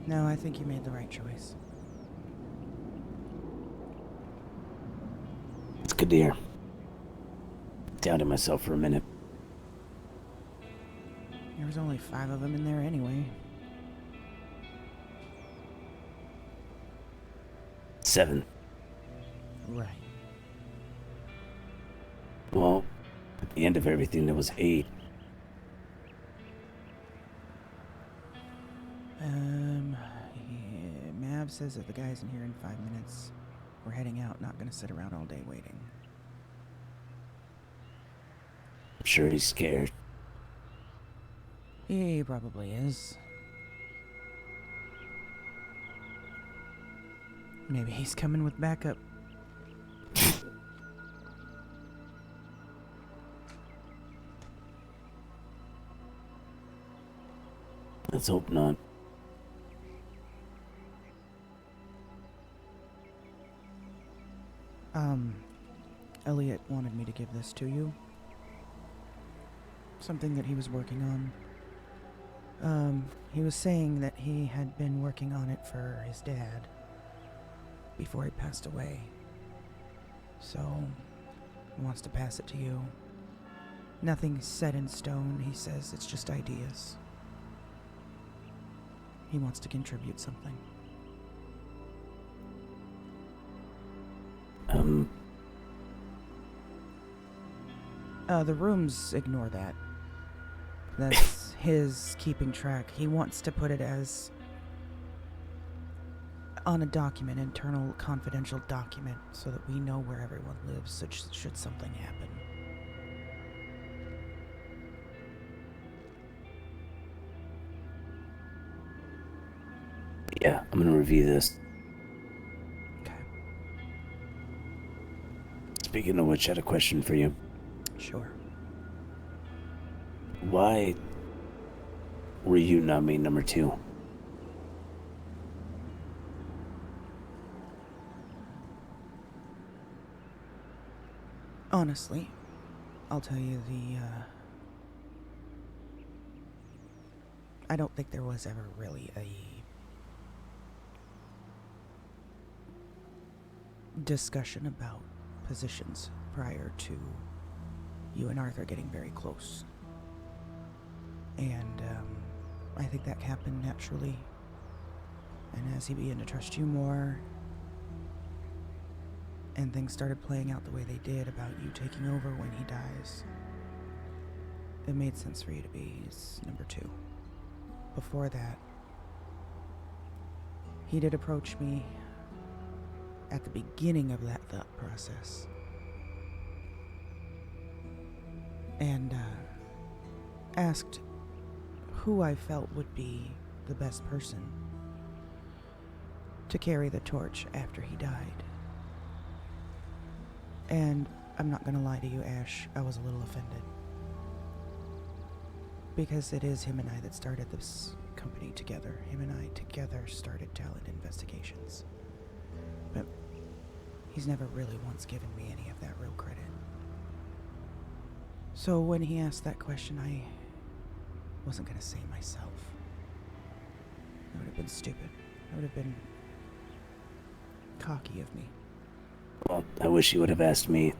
No, I think you made the right choice. It's good to hear. Doubted myself for a minute. There was only 5 of them in there anyway. 7. Right. Well, at the end of everything, there was 8. Yeah, Mav says if the guy's in here in 5 minutes, we're heading out, not gonna sit around all day waiting. I'm sure he's scared. He probably is. Maybe he's coming with backup. Let's hope not. Elliot wanted me to give this to you. Something that he was working on. He was saying that he had been working on it for his dad before he passed away. So, he wants to pass it to you. Nothing's set in stone, he says, it's just ideas. He wants to contribute something. The rooms ignore that. That's his keeping track. He wants to put it as on a document, internal confidential document, so that we know where everyone lives should something happen. Yeah, I'm gonna review this. Okay. Speaking of which, I had a question for you. Sure. Why were you not made number 2? Honestly, I'll tell you I don't think there was ever really a discussion about positions prior to you and Arthur getting very close. And I think that happened naturally. And as he began to trust you more, and things started playing out the way they did about you taking over when he dies, it made sense for you to be his number 2. Before that, he did approach me at the beginning of that thought process. And asked who I felt would be the best person to carry the torch after he died. And I'm not gonna lie to you, Ash, I was a little offended. Because it is him and I that started this company together. Him and I together started Talent Investigations. But he's never really once given me any of that real credit. So when he asked that question, I wasn't gonna say myself. It would have been stupid. It would have been cocky of me. Well, I wish you would have asked me.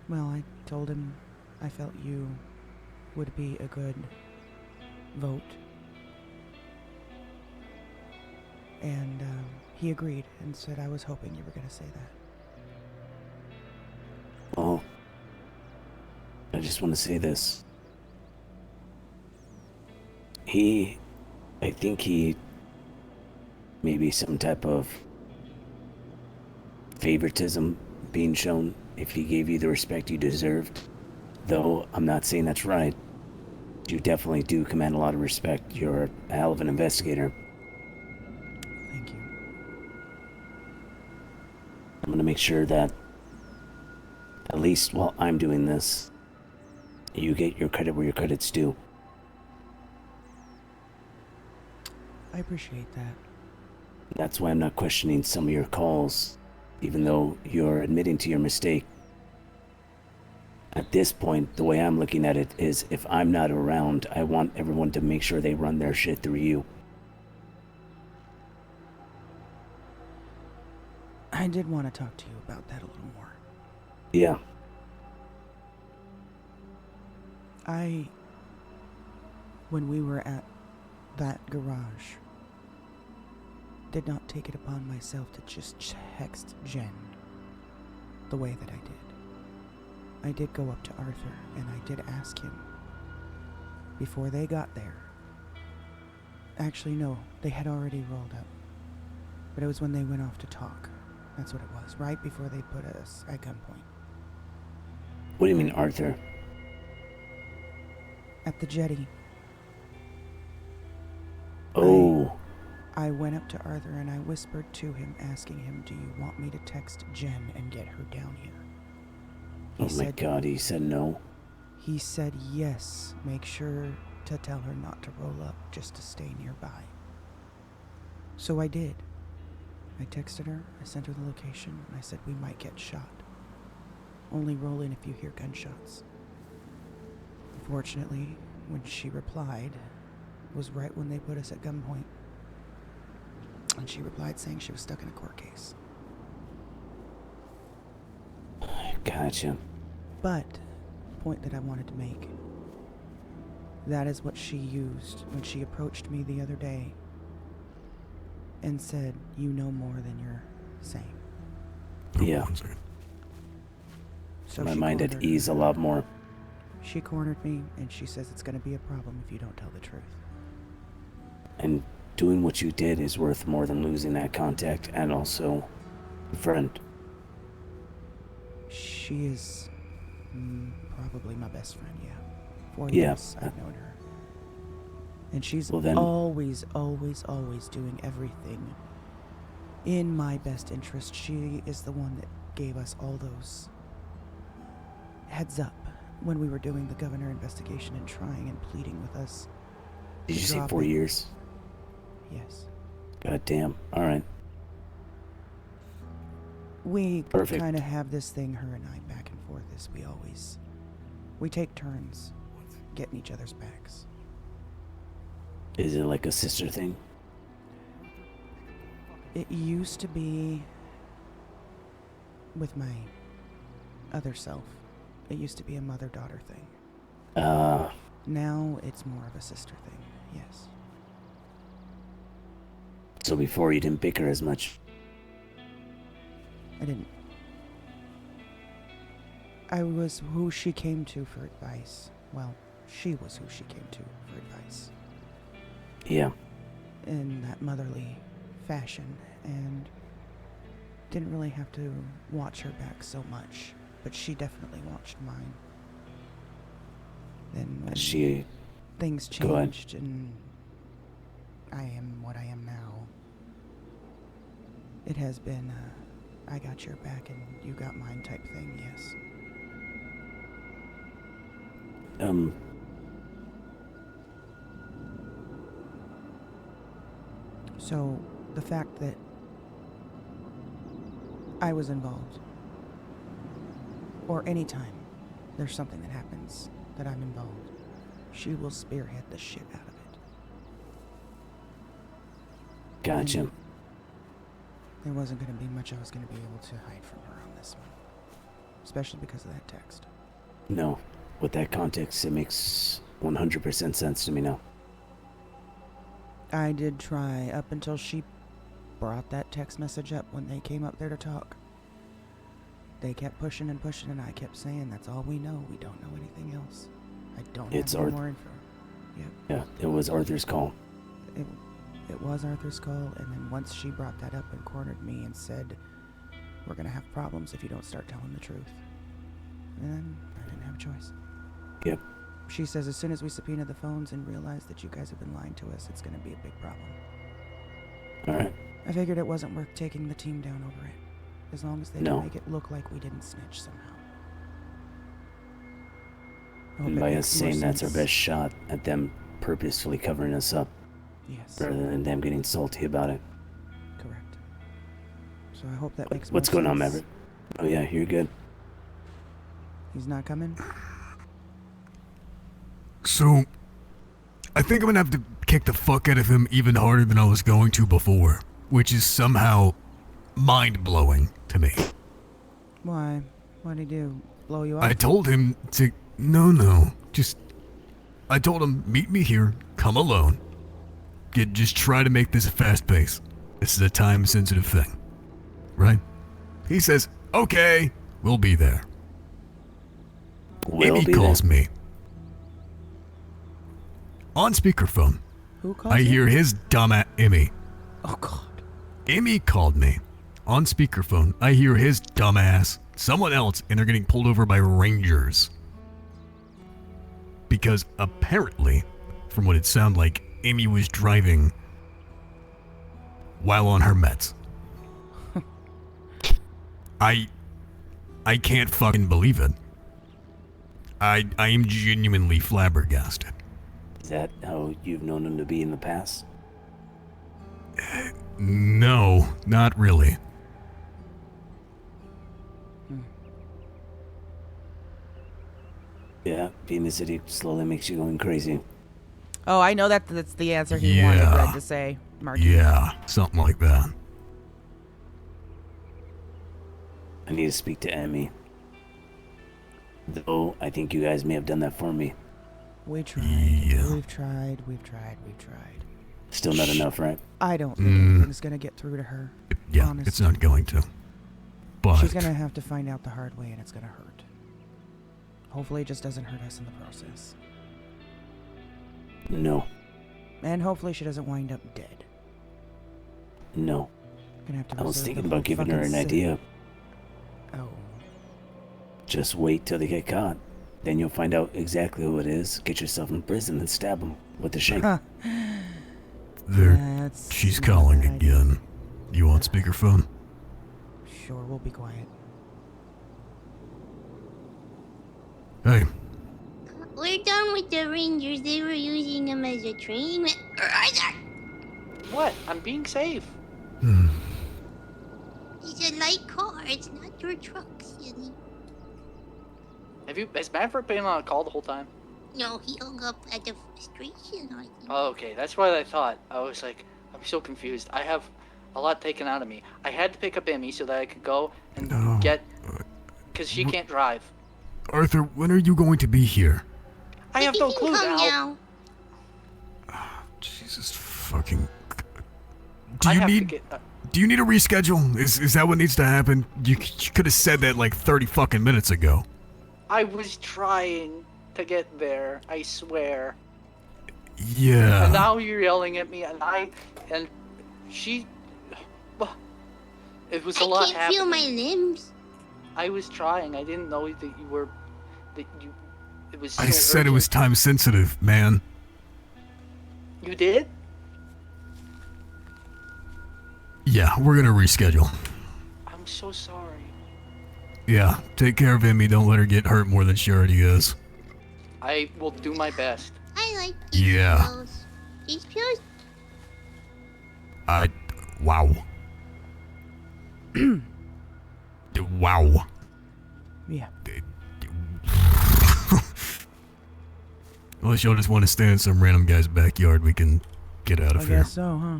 Well, I told him I felt you would be a good vote. And he agreed and said I was hoping you were going to say that. Well, I just want to say this. I think he maybe some type of favoritism being shown if he gave you the respect you deserved. Though I'm not saying that's right. You definitely do command a lot of respect. You're a hell of an investigator. Thank you. I'm gonna make sure that at least while I'm doing this, you get your credit where your credit's due. I appreciate that. That's why I'm not questioning some of your calls, even though you're admitting to your mistake. At this point, the way I'm looking at it is if I'm not around, I want everyone to make sure they run their shit through you. I did want to talk to you about that a little more. Yeah. When we were at that garage, did not take it upon myself to just text Jen the way that I did. I did go up to Arthur and I did ask him before they got there. Actually, no, they had already rolled up. But it was when they went off to talk. That's what it was, right before they put us at gunpoint. What do you mean, Arthur? At the jetty. Oh. I went up to Arthur and I whispered to him, asking him, do you want me to text Jen and get her down here? Oh my God, he said no. He said yes, make sure to tell her not to roll up, just to stay nearby. So I did. I texted her, I sent her the location, and I said we might get shot. Only roll in if you hear gunshots. Unfortunately, when she replied, it was right when they put us at gunpoint. And she replied saying she was stuck in a court case. Gotcha. But, the point that I wanted to make, that is what she used when she approached me the other day and said, you know more than you're saying. Yeah. So my she mind at cornered ease her. a lot more. She cornered me, and she says it's going to be a problem if you don't tell the truth. And doing what you did is worth more than losing that contact and also a friend. She is probably my best friend, yeah. 4 Yeah. years I've known her. And she's Well, then- always doing everything in my best interest. She is the one that gave us all those heads up when we were doing the governor investigation and trying and pleading with us. Did to you say drop 4 it. years? Yes. God damn. All right. We Perfect. kind of have this thing, her and I, back and forth, as we take turns getting each other's backs. Is it like a sister thing? It used to be with my other self. It used to be a mother-daughter thing. Now it's more of a sister thing, yes. So before you didn't bicker as much? I didn't. I was who she came to for advice. Well, she was who she came to for advice. Yeah. In that motherly fashion, and didn't really have to watch her back so much, but she definitely watched mine. Then when things Go ahead. changed and I am what I am now, it has been I got your back and you got mine type thing, yes. So, the fact that I was involved, or any time there's something that happens that I'm involved, she will spearhead the shit out of it. Gotcha. And there wasn't going to be much I was going to be able to hide from her on this one, especially because of that text. No. With that context, it makes 100% sense to me now. I did try up until she brought that text message up when they came up there to talk. They kept pushing and pushing, and I kept saying, that's all we know. We don't know anything else. I don't have any more info. Yep. Yeah, it was Arthur's call. It was Arthur's call, and then once she brought that up and cornered me and said, we're going to have problems if you don't start telling the truth. And then I didn't have a choice. Yep. She says as soon as we subpoena the phones and realize that you guys have been lying to us, it's going to be a big problem. All right. I figured it wasn't worth taking the team down over it, as long as they No. can make it look like we didn't snitch somehow. I hope And it by us makes more saying that's our sense. best shot at them purposefully covering us up. Yes. Rather than them getting salty about it. Correct. So I hope that makes more What's going on, sense. Maverick? Oh yeah, you're good. He's not coming? So, I think I'm gonna have to kick the fuck out of him even harder than I was going to before, which is somehow mind-blowing to me. Why? What'd he do? Blow you up? I told him to... I told him, meet me here, come alone. Just try to make this a fast pace. This is a time-sensitive thing. Right? He says, okay, we'll be there. Emmy calls me. On speakerphone. Who called I you? hear his dumbass Emmy. Oh, God. Emmy called me. On speakerphone, I hear his dumbass, someone else, and they're getting pulled over by rangers. Because apparently, from what it sounded like, Amy was driving while on her meds. I can't fucking believe it. I am genuinely flabbergasted. Is that how you've known him to be in the past? No, not really. Yeah, being the city slowly makes you going crazy. Oh, I know that's the answer he wanted Greg to say, Marky. Yeah, something like that. I need to speak to Emmy. Though, I think you guys may have done that for me. We tried. Yeah. We've tried. Still not enough, right? I don't think anything's gonna get through to her. Yeah, honestly. it's not going to. But She's gonna have to find out the hard way, and it's gonna hurt. Hopefully it just doesn't hurt us in the process. No. And hopefully she doesn't wind up dead. No. Gonna have to I was reserve thinking the about whole giving her fucking an city. idea. Oh. Just wait till they get caught. Then you'll find out exactly who it is, get yourself in prison, and stab them with the shank. there, she's calling again. You want speakerphone? Sure, we'll be quiet. Hey, We're done with the Rangers. They were using them as a train. What? I'm being safe. It's a light car. It's not your truck, silly. Has Maverick been on a call the whole time? No, he hung up at the station, I think. Oh, okay. That's what I thought. I was like, I'm so confused. I have a lot taken out of me. I had to pick up Emmy so that I could go and get... Because she can't drive. Arthur, when are you going to be here? I have no clue now. Jesus fucking... I have to get... Do you need a reschedule? Is that what needs to happen? You could have said that like 30 fucking minutes ago. I was trying to get there, I swear. Yeah. And now you're yelling at me, and she... It was a lot happening. I can't feel my limbs. I was trying. I didn't know that you were... It was so I said urgent. it was time sensitive, man. You did? Yeah, we're gonna reschedule. I'm so sorry. Yeah, take care of Emmy. Don't let her get hurt more than she already is. I will do my best. I like Yeah. pills. These pills? Wow. Wow. Yeah. Unless y'all just want to stand in some random guy's backyard, we can get out of I here. guess so, huh?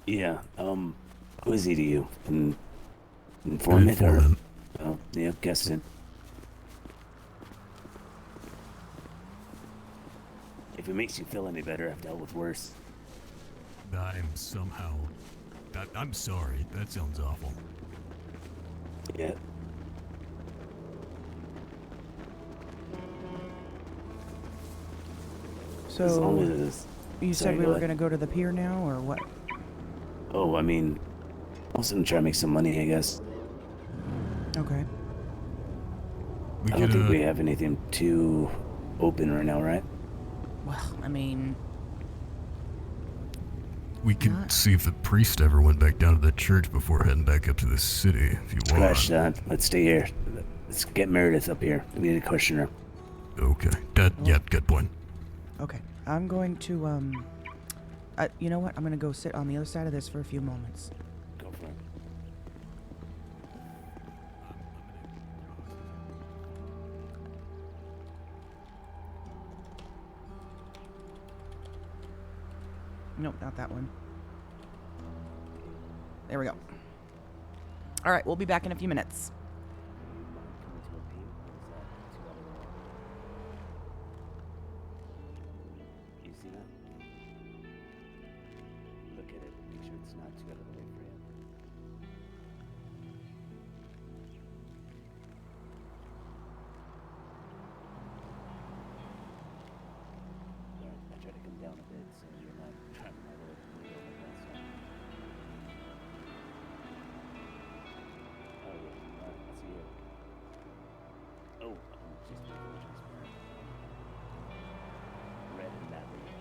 Yeah. Who is he to you? Informant or? Informant. Oh, yeah, guessing. If it makes you feel any better, I've dealt with worse. I'm sorry. That sounds awful. Yeah. So, As long as you sorry, said we go were ahead. going to go to the pier now, or what? Oh, I mean, also gonna try to make some money, I guess. Okay. I don't think we have anything too open right now, right? Well, I mean... We can see if the priest ever went back down to the church before heading back up to the city, if you want. Scratch that. Let's stay here. Let's get Meredith up here. We need to question her. Okay. Yeah, good point. Okay. I'm going to, you know what? I'm going to go sit on the other side of this for a few moments. Go for it. Nope, not that one. There we go. All right, we'll be back in a few minutes. You see that? Look at it. Make sure it's not too out of the way for you. I try to come down a bit so you're not trapping my little window like that stuff. Oh yeah, alright, I see you. Oh, just be fully transparent. Red and that leaf.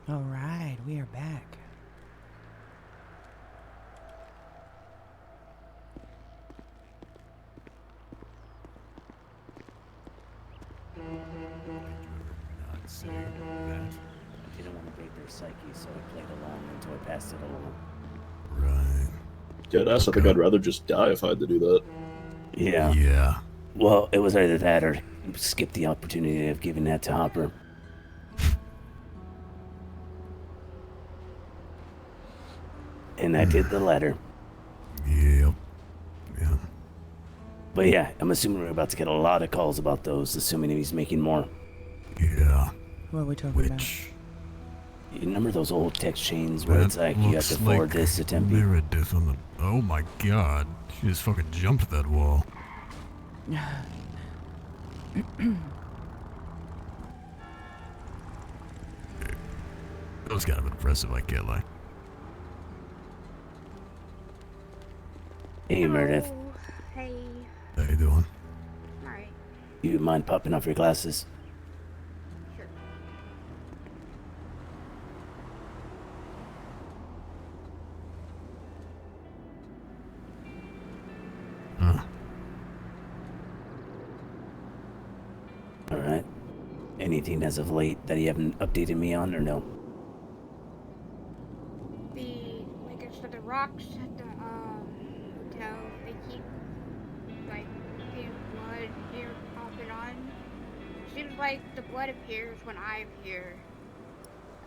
All right, we are back. I didn't want to break their psyche, so I played along until I passed it along. Right. Yeah, that's something I'd rather just die if I had to do that. Yeah. Yeah. Well, it was either that or skip the opportunity of giving that to Hopper. And I did the letter. Yep. Yeah. But yeah, I'm assuming we're about to get a lot of calls about those, assuming he's making more. Yeah. What are we talking about? You remember those old text chains where it's like, you have looks to forward like this to 10 people? Meredith on the. Oh my god. She just fucking jumped that wall. That was kind of impressive, I can't lie. Hey, Meredith. Hey. How you doing? Alright. You mind popping off your glasses? Sure. Huh. Alright. Anything as of late that you haven't updated me on, or no? Like I said, the rocks at the hotel, they keep like seeing blood here off and on. Seems like the blood appears when I'm here,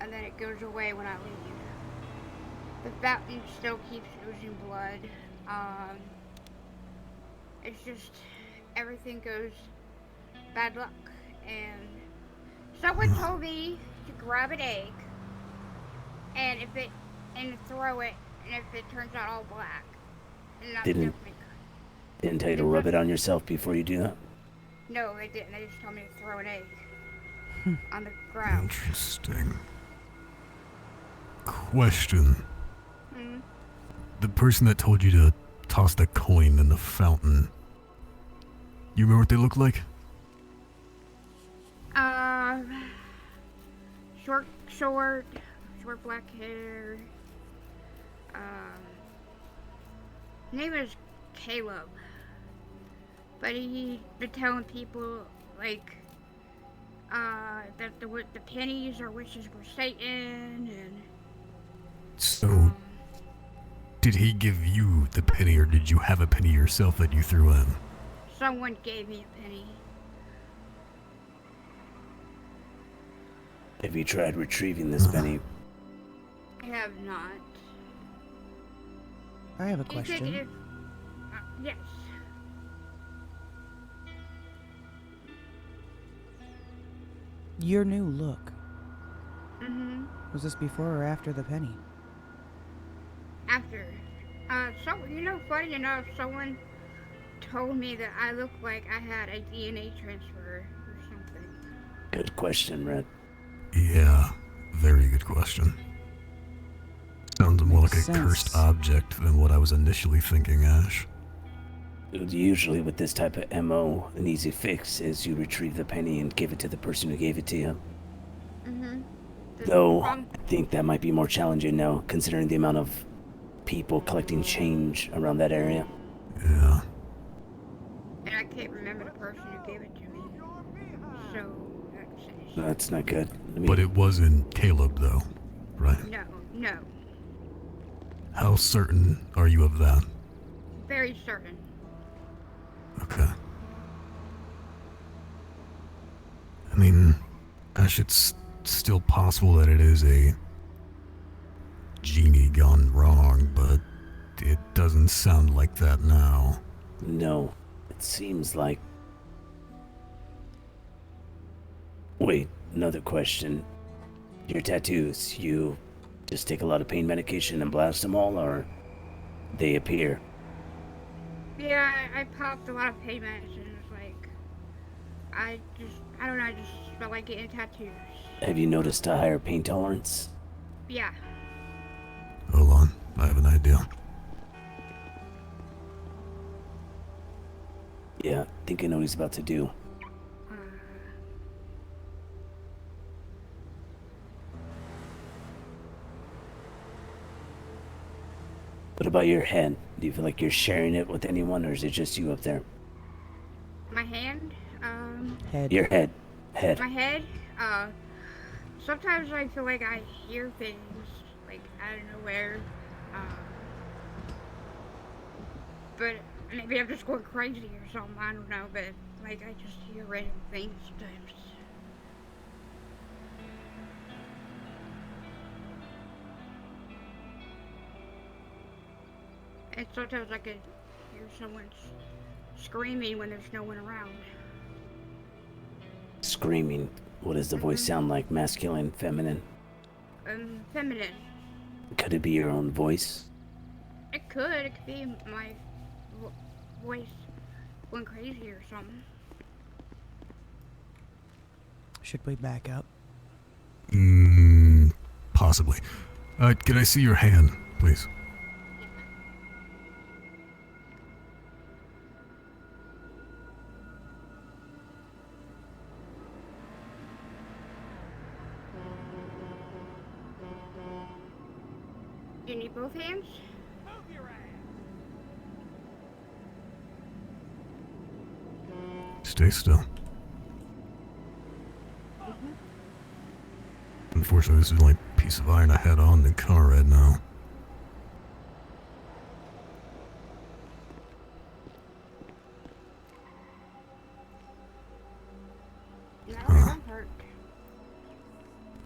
and then it goes away when I leave. The fountain still keeps oozing blood. It's just everything goes bad luck, and someone told me to grab an egg and throw it, and if it turns out all black, and that's Didn't definitely good. Didn't tell you to rub it on yourself before you do that? No, they didn't. They just told me to throw an egg on the ground. Interesting. Question. Hmm? The person that told you to toss the coin in the fountain, you remember what they looked like? Short black hair. Name is Caleb, but he'd been telling people like that the pennies or wishes were Satan, and So, did he give you the penny, or did you have a penny yourself that you threw in? someone gave me a penny. Have you tried retrieving this penny? I have not. I have a You said question. if, yes. Your new look. Mm-hmm. Was this before or after the penny? After. Funny enough, someone told me that I looked like I had a DNA transfer or something. Good question, Red. Yeah, very good question. Sounds more like a Makes sense. cursed object than what I was initially thinking, Ash. Usually with this type of MO, an easy fix is you retrieve the penny and give it to the person who gave it to you. Mm-hmm. Though, I think that might be more challenging now, considering the amount of people collecting change around that area. Yeah. And I can't remember the person who gave it to me. So, That's not good. But it wasn't Caleb, though, right? no. How certain are you of that? Very certain. Okay. I mean, Ash, it's still possible that it is a genie gone wrong, but it doesn't sound like that now. No, it seems like... Wait, another question. Your tattoos, you just take a lot of pain medication and blast them all, or they appear? Yeah, I popped a lot of pain medicines. Like, I don't know, I just felt like getting tattoos. Have you noticed a higher pain tolerance? Yeah. Hold on, I have an idea. Yeah, I think I know what he's about to do. What about your head? Do you feel like you're sharing it with anyone, or is it just you up there? My hand, Head. Your head. Head. my head, sometimes I feel like I hear things, like, out of nowhere, but maybe I'm just going crazy or something, I don't know, but, like, I just hear random things sometimes. And sometimes I could hear someone screaming when there's no one around. Screaming. What does the voice sound like? Masculine, feminine? Feminine. Could it be your own voice? It could be my voice going crazy or something. Should we back up? Possibly. Can I see your hand, please? You need both hands? Stay still. Unfortunately, this is the only piece of iron I had on the car right now.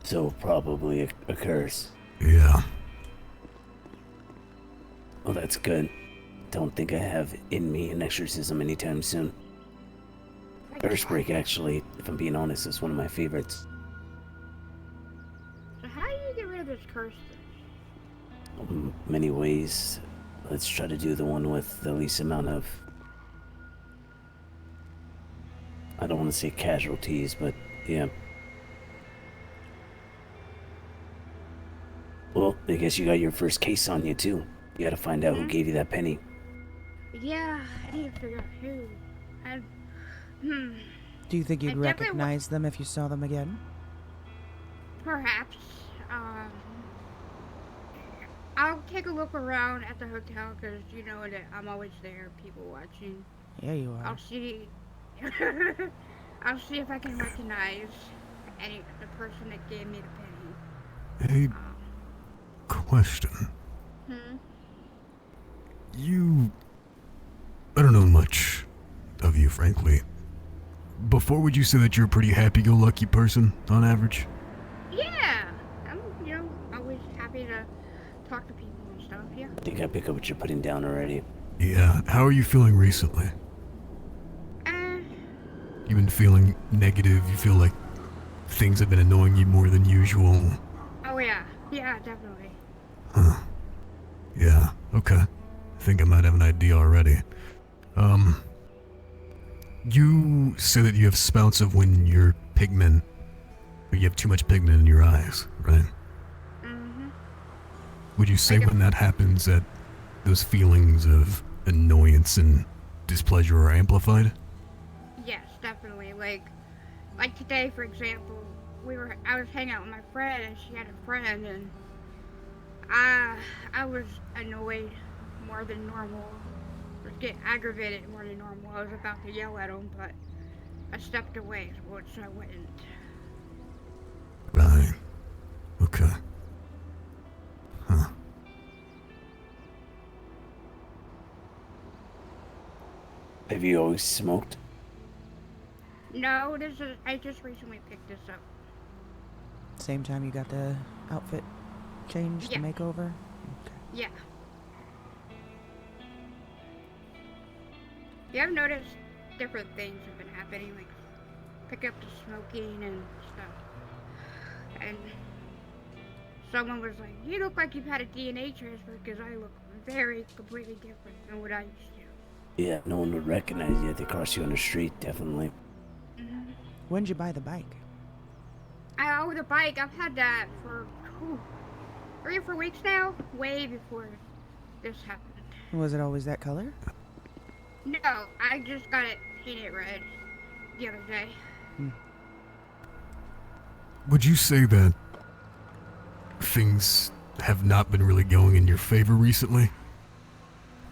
So probably a curse. Yeah. Well, that's good. Don't think I have in me an exorcism anytime soon. Earthbreak, actually, if I'm being honest, is one of my favorites. So how do you get rid of this curse? Many ways. Let's try to do the one with the least amount of... I don't want to say casualties, but yeah. Well, I guess you got your first case on you, too. You gotta find out who gave you that penny. Yeah, I need to figure out who. Do you think you'd I definitely recognize them if you saw them again? Perhaps. I'll take a look around at the hotel because you know that I'm always there, people watching. Yeah, you are. I'll see. I'll see if I can recognize the person that gave me the penny. Hey, question. I don't know much of you, frankly. Before, would you say that you're a pretty happy-go-lucky person, on average? Yeah, I'm, always happy to talk to people and stuff, yeah. I think I pick up what you're putting down already. Yeah, how are you feeling recently? You've been feeling negative, you feel like things have been annoying you more than usual? Oh yeah, definitely. Huh. Yeah, okay. I think I might have an idea already. You say that you have spouts of when your pigment, or you have too much pigment in your eyes, right? Would you say when that happens that those feelings of annoyance and displeasure are amplified? Yes, definitely. Like today, for example, I was hanging out with my friend, and she had a friend, and I was annoyed more than normal. I was getting aggravated more than normal. I was about to yell at him, but I stepped away, so I wouldn't. Right. Okay. Huh. Have you always smoked? No, I just recently picked this up. Same time you got the outfit changed, Yeah. the makeover? Yeah. Yeah, I've noticed different things have been happening, like pick up the smoking and stuff. And someone was like, "You look like you've had a DNA transfer," because I look completely different than what I used to. Yeah, no one would recognize you if they cross you on the street, definitely. When'd you buy the bike? The bike, I've had that for 3 or 4 weeks now, way before this happened. Was it always that color? No, I just got it painted red the other day. Would you say that things have not been really going in your favor recently?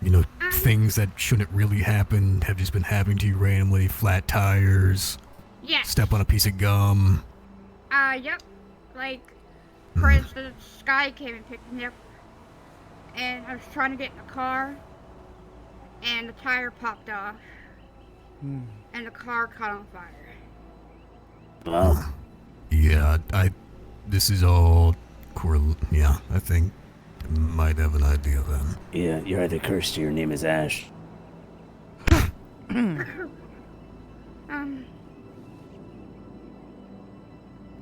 You know, things that shouldn't really happen have just been happening to you randomly. Flat tires. Yes. Step on a piece of gum. Yep. Like, for instance, Sky came and picked me up, and I was trying to get in the car, and the tire popped off, and the car caught on fire. Well, Yeah, this is all yeah, I think I might have an idea then. yeah, you're either cursed or your name is Ash.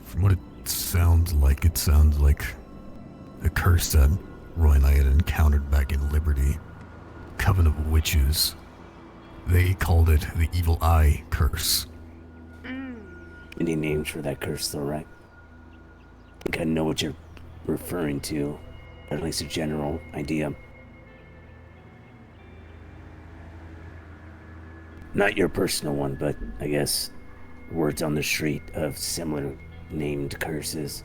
From what it sounds like a curse that Roy and I had encountered back in Liberty. Coven of Witches. They called it the Evil Eye Curse. Any names for that curse, though, right? I think I know what you're referring to, or at least a general idea. Not your personal one, but I guess words on the street of similar named curses.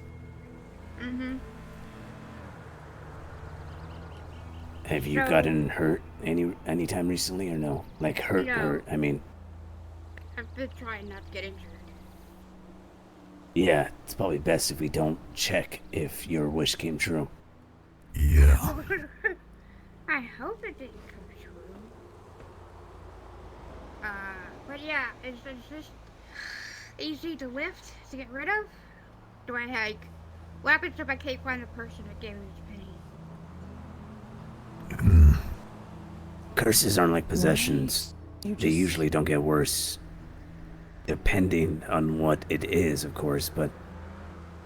Have you So- gotten hurt any time recently, or no? Like hurt, No. hurt? I mean, I've been trying not to get injured. yeah, it's probably best if we don't check if your wish came true. Yeah. I hope it didn't come true. But yeah, is this easy to lift, to get rid of? Do I like, what happens if I can't find the person that gave me this penny? Curses aren't like possessions. You They usually don't get worse, depending on what it is, of course, but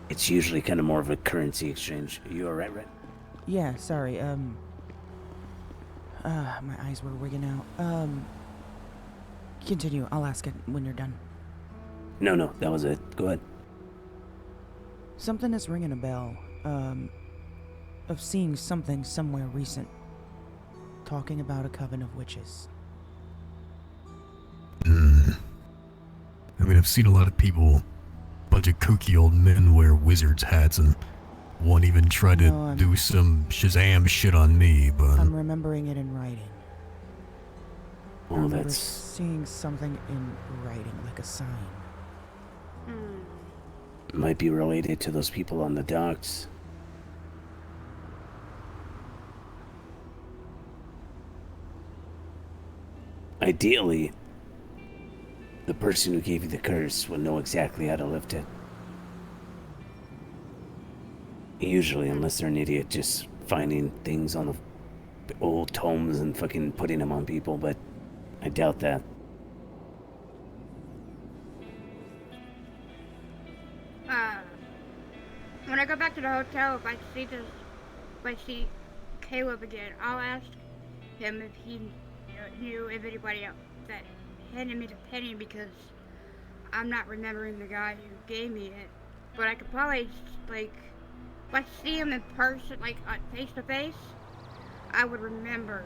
it's usually kind of more of a currency exchange. Are you alright, Red? Yeah, sorry, my eyes were wigging out. Continue. I'll ask it when you're done. No, that was it. Go ahead. Something is ringing a bell, of seeing something somewhere recent. Talking about a coven of witches. I mean, I've seen a lot of people, bunch of kooky old men wear wizard's hats, and one even tried to No, do some Shazam shit on me, but I'm remembering it in writing. I Oh, remember that's... seeing something in writing, like a sign. might be related to those people on the docks. Ideally, the person who gave you the curse would know exactly how to lift it. Usually, unless they're an idiot, just finding things on the old tomes and fucking putting them on people, but I doubt that. When I go back to the hotel, if I see Caleb again, I'll ask him if he knew if anybody else that handed me the penny, because I'm not remembering the guy who gave me it. But I could probably, like, if I see him in person, like, face to face, I would remember.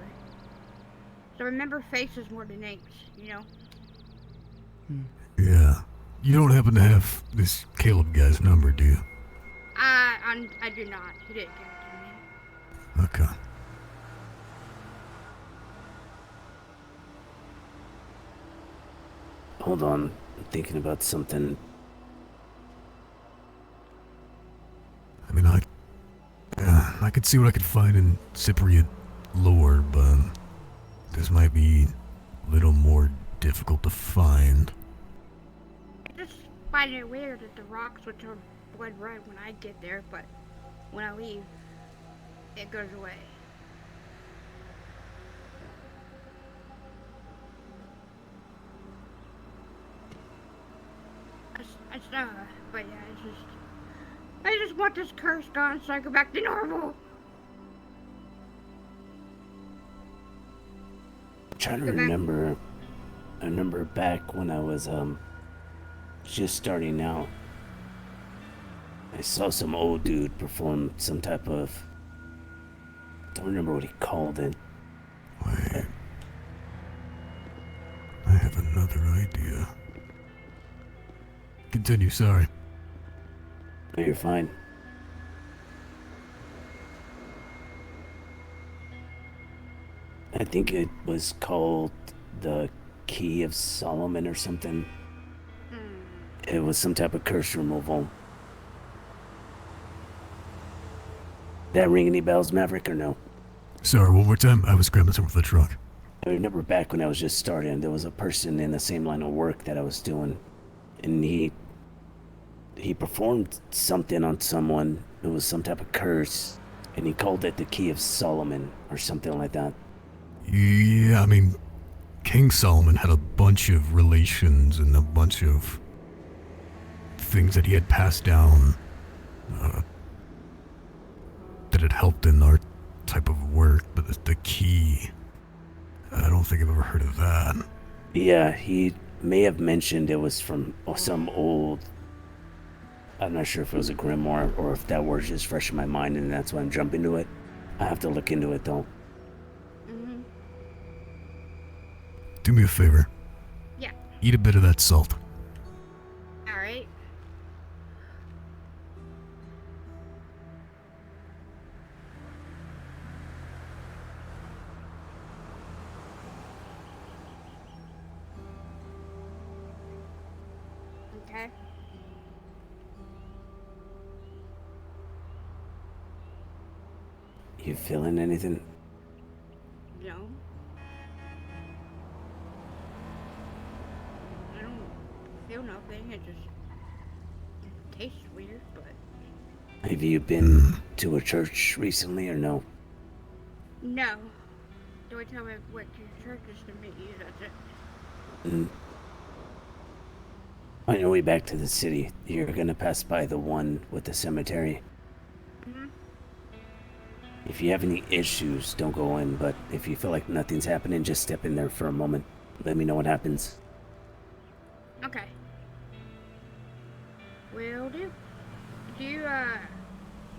So remember faces more than names, you know? yeah. You don't happen to have this Caleb guy's number, do you? I do not. He didn't give it to me. Okay. Hold on, I'm thinking about something. I mean, I could see what I could find in Cypriot lore, but this might be a little more difficult to find. I just find it weird that the rocks would turn blood red when I get there, but when I leave, it goes away. But yeah, I just want this curse gone so I go back to normal. I'm trying to Go back. remember. I remember back when I was just starting out. I saw some old dude perform some type of, don't remember what he called it. Wait. I have another idea. Continue, sorry. No, you're fine. I think it was called the Key of Solomon or something. It was some type of curse removal. That ring any bells, Maverick, or no? Sorry, one more time. I was grabbing something for the truck. I remember back when I was just starting, there was a person in the same line of work that I was doing, and he performed something on someone. It was some type of curse, and he called it the Key of Solomon or something like that. Yeah, I mean, King Solomon had a bunch of relations and a bunch of things that he had passed down that had helped in our type of work, but the key, I don't think I've ever heard of that. Yeah, he may have mentioned it was from some old, I'm not sure if it was a grimoire or if that word's just fresh in my mind and that's why I'm jumping to it. I have to look into it though. Do me a favor. Yeah. Eat a bit of that salt. Alright. Okay. You feeling anything? No. I don't feel nothing. It just tastes weird, but Have you been to a church recently or no? no. Do I tell me what your church is to meet you? That's it. On your way back to the city, you're gonna pass by the one with the cemetery. If you have any issues, don't go in, but if you feel like nothing's happening, just step in there for a moment. Let me know what happens. Okay. Will do. Do you,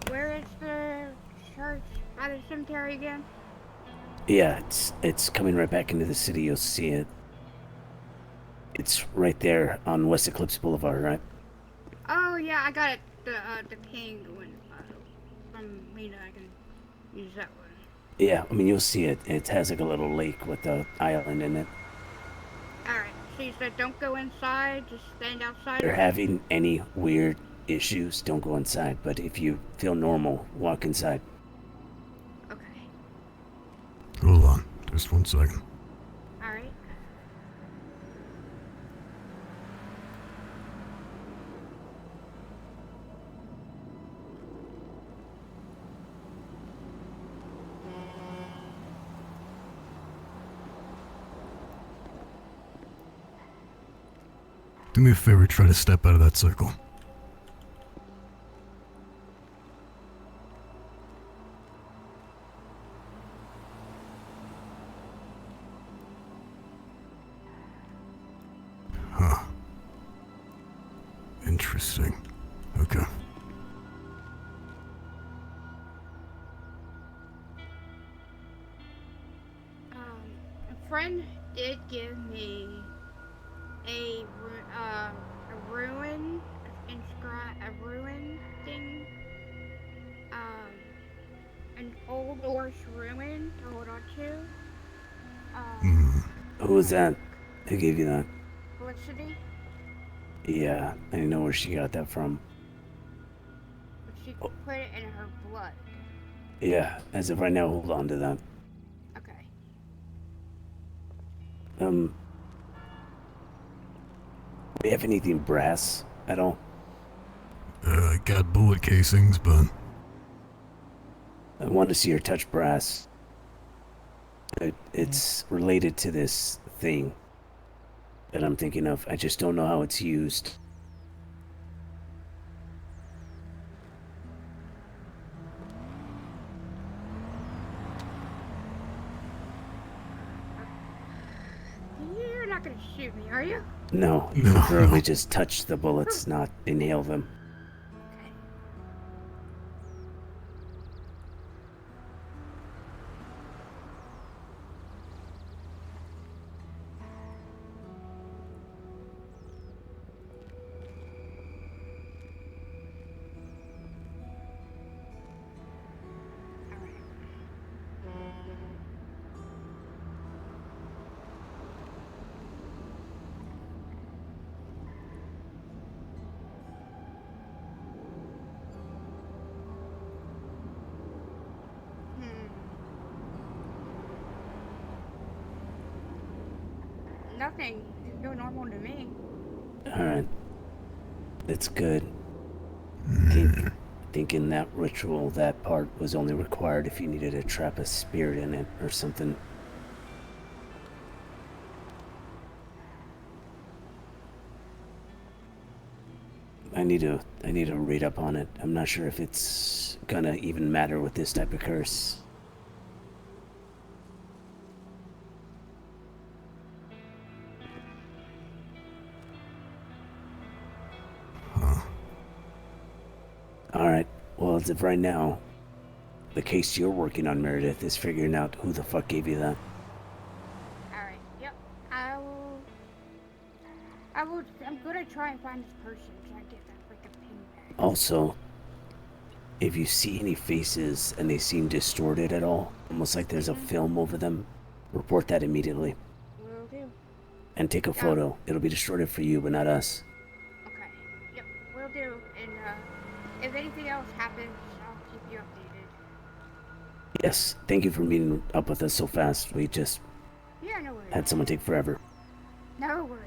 where is the church by the cemetery again? Yeah, it's coming right back into the city. You'll see it. It's right there on West Eclipse Boulevard, right? Oh, yeah, I got it. The ping one. From Mina, I can use that one. Yeah, I mean, you'll see it. It has like a little lake with a island in it. Alright, so you said don't go inside, just stand outside? If you're having any weird issues, don't go inside. But if you feel normal, walk inside. Okay. Hold on, just 1 second. Alright. Do me a favor, try to step out of that circle. Huh. Interesting. Okay. A friend did give me a ruin, a ruin thing, an old Norse ruin to hold on to. Who was that? Who gave you that? Felicity, Yeah, I know where she got that from. but she put it in her blood. Yeah, as of right now, hold on to that. Okay. Do you have anything brass at all? I got bullet casings, but I want to see her touch brass. It's related to this thing that I'm thinking of. I just don't know how it's used. You're not gonna shoot me, are you? No, you preferably just touch the bullets, not inhale them. Nothing. It feels normal to me. Alright. That's good. Think in that ritual, that part was only required if you needed to trap a spirit in it or something. I need to read up on it. I'm not sure if it's gonna even matter with this type of curse. Alright, well, as of right now, the case you're working on, Meredith, is figuring out who the fuck gave you that. Alright, yep. I'm gonna try and find this person so I get that freaking pin back. Also, if you see any faces and they seem distorted at all, almost like there's a film over them, report that immediately. Will do. And take a photo. It'll be distorted for you, but not us. Okay, yep, will do. And, if anything else happens, I'll keep you updated. Yes, thank you for meeting up with us so fast. We just Yeah, no worries. had someone take forever. No worries.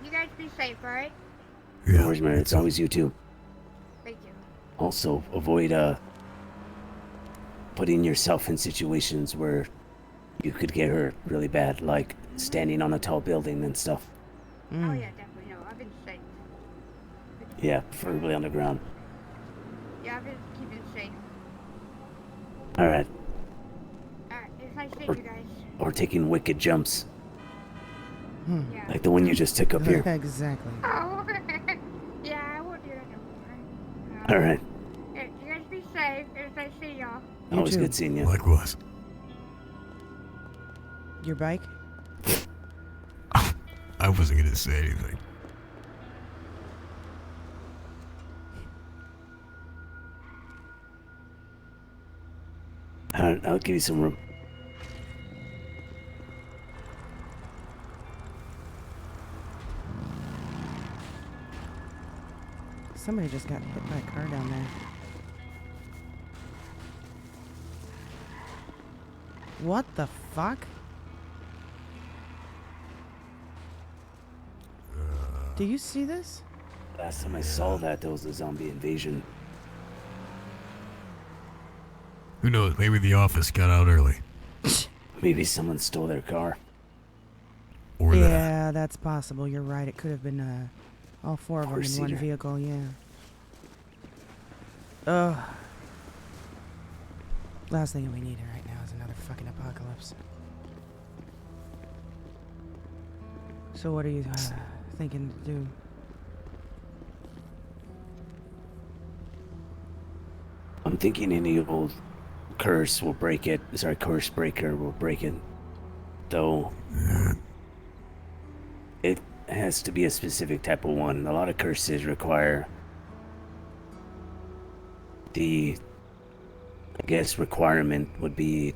You guys be safe, alright? No worries, man. It's always you too. Thank you. Also, avoid putting yourself in situations where you could get hurt really bad, like standing on a tall building and stuff. Oh yeah, definitely. No, I've been safe. Yeah, preferably on the ground. Yeah, I've been keeping safe. Alright. Alright, it's nice seeing you guys. Or taking wicked jumps. Yeah. Like the one you just took up here. Exactly. Oh, yeah, I won't do that no more. Alright. Hey, you guys be safe. It was nice seeing y'all. Always good seeing you. Likewise. Your bike? I wasn't gonna say anything. Alright, I'll give you some room. Somebody just got hit by a car down there. What the fuck? Do you see this? Last time I saw that, there was a zombie invasion. Who knows? Maybe the office got out early. Maybe someone stole their car. Or that. Yeah, that's possible. You're right. It could have been all four of them in one Four-seater. vehicle. Yeah. Ugh. Last thing we need right now is another fucking apocalypse. So what are you thinking to do? I'm thinking any old curse will break it. Sorry, curse breaker will break it. Though it has to be a specific type of one. A lot of curses require the, I guess, requirement would be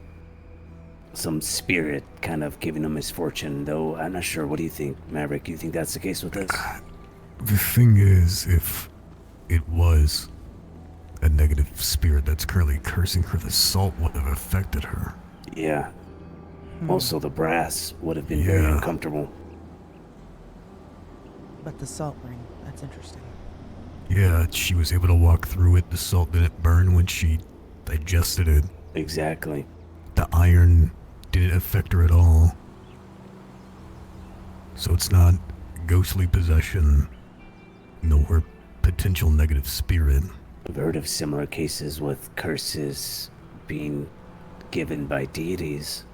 some spirit kind of giving them misfortune. Though I'm not sure. What do you think, Maverick? Do you think that's the case with this? The thing is, if it was a negative spirit that's currently cursing her, the salt would have affected her. Yeah. Also, the brass would have been very uncomfortable. But the salt ring, that's interesting. Yeah, she was able to walk through it. The salt didn't burn when she digested it. Exactly. The iron didn't affect her at all. So it's not ghostly possession, nor potential negative spirit. I've heard of similar cases with curses being given by deities.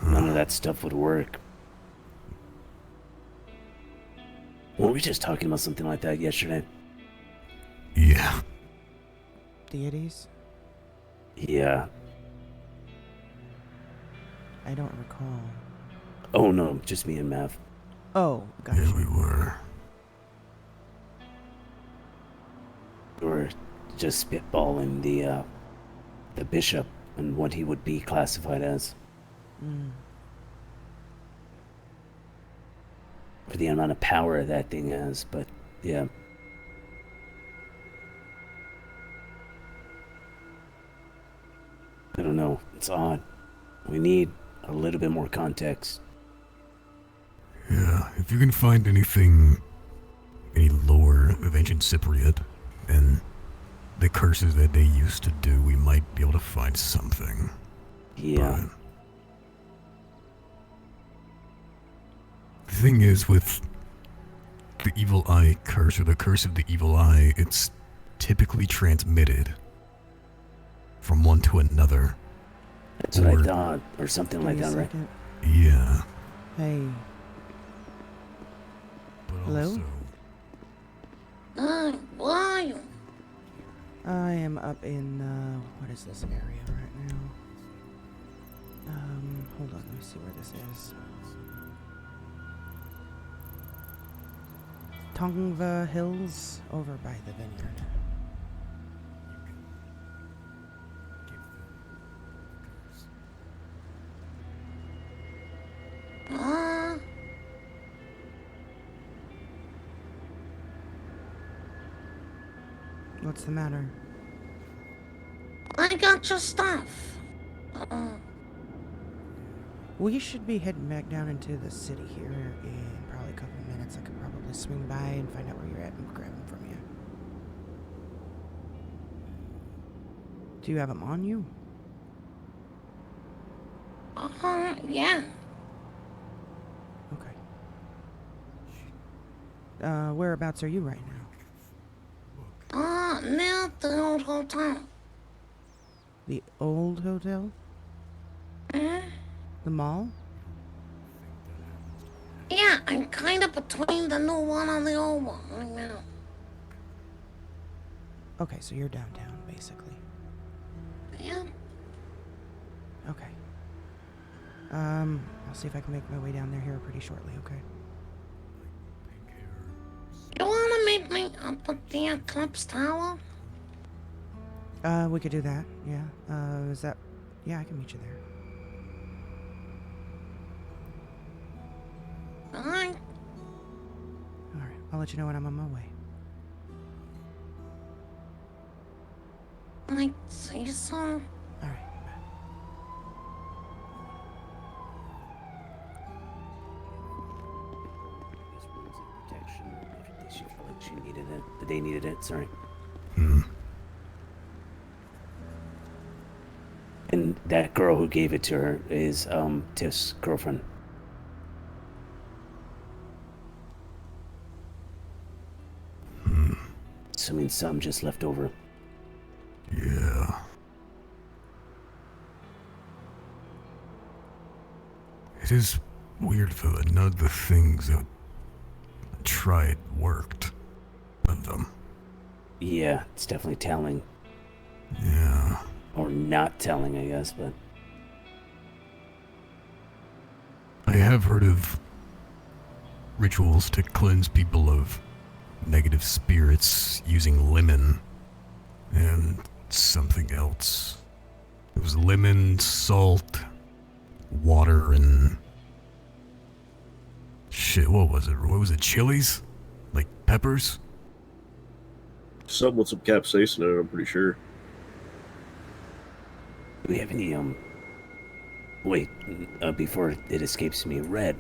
None of that stuff would work. Weren't we just talking about something like that yesterday? Yeah. Deities? Yeah. I don't recall. Oh no, just me and Mav. Oh, gotcha. Yeah, we were. We were just spitballing the bishop and what he would be classified as. For the amount of power that thing has, but yeah. I don't know. It's odd. We need a little bit more context. Yeah, if you can find anything, any lore of ancient Cypriot and the curses that they used to do, we might be able to find something. Yeah. But the thing is, with the evil eye curse, or the curse of the evil eye, it's typically transmitted from one to another. That's what I thought, or something like that, right? Yeah. Hey. Hello? Why? I am up in, what is this area right now? Hold on, let me see where this is. Tongva Hills, over by the vineyard. What's the matter? I got your stuff. We should be heading back down into the city here in probably a couple of minutes. I could probably swing by and find out where you're at and grab them from you. Do you have them on you? Yeah. Okay. Whereabouts are you right now? Near the old hotel. The old hotel? The mall? Yeah, I'm kind of between the new one and the old one right now. Okay, so you're downtown, basically. Yeah. Okay. I'll see if I can make my way down there here pretty shortly, okay? You wanna meet me up at the Eclipse Tower? We could do that, yeah. Is that... Yeah, I can meet you there. Alright. Alright, I'll let you know when I'm on my way. Alright, see you soon. Alright. Protection. If she felt like she needed it. They needed it, sorry. And that girl who gave it to her is Tiff's girlfriend. Assuming some just left over. Yeah. It is weird though that none of the things that I tried worked. None of them. Yeah, it's definitely telling. Yeah. Or not telling, I guess, but... I have heard of rituals to cleanse people of negative spirits using lemon and something else. It was lemon, salt, water, and shit, what was it? What was it? Chilies? Like peppers? Some with some capsaicin in it, I'm pretty sure. Do we have any, wait, before it escapes me, Red,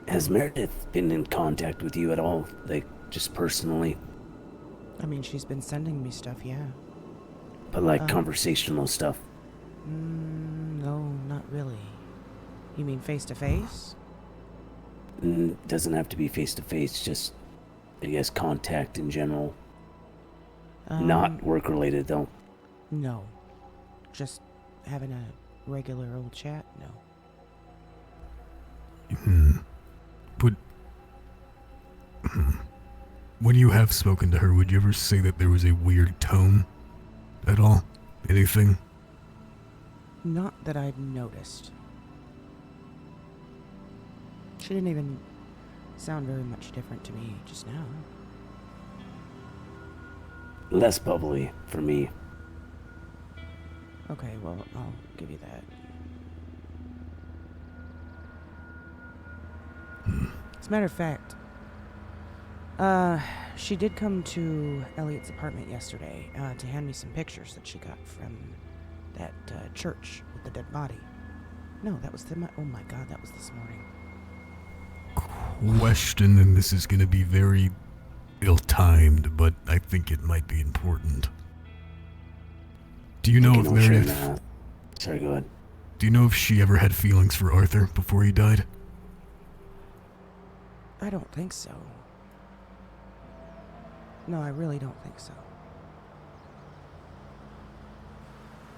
has Meredith been in contact with you at all? Like, just personally? I mean, she's been sending me stuff, yeah. But like conversational stuff? No, not really. You mean face-to-face? Doesn't have to be face-to-face, just, I guess, contact in general. Not work-related, though. No. Just having a regular old chat? No. But when you have spoken to her, would you ever say that there was a weird tone at all? Anything? Not that I've noticed. She didn't even sound very much different to me just now. Less bubbly for me. Okay, well, I'll give you that. As a matter of fact, she did come to Elliot's apartment yesterday to hand me some pictures that she got from that church with the dead body. No, that was oh my god, that was this morning. Question, and this is going to be very ill-timed, but I think it might be important. Do you know if Meredith... Sorry, go ahead. Do you know if she ever had feelings for Arthur before he died? I don't think so. No, I really don't think so.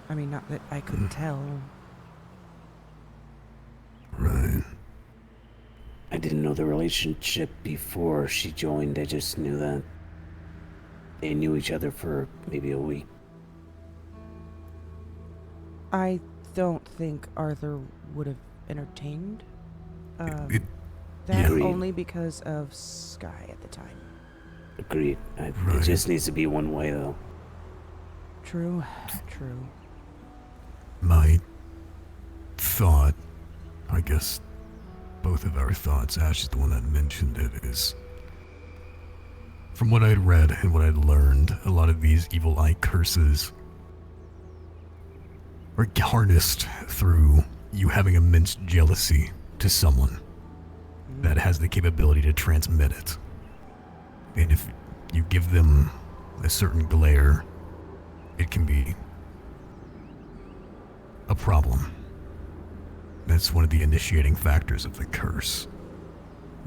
I mean, not that I could tell. Right. I didn't know the relationship before she joined. I just knew that they knew each other for maybe a week. I don't think Arthur would have entertained that only because of Sky at the time. Agreed. It just needs to be one way, though. True. True. My thought, I guess both of our thoughts, Ash is the one that mentioned it, is from what I'd read and what I'd learned, a lot of these evil eye curses are harnessed through you having immense jealousy to someone that has the capability to transmit it. And if you give them a certain glare, it can be a problem. That's one of the initiating factors of the curse.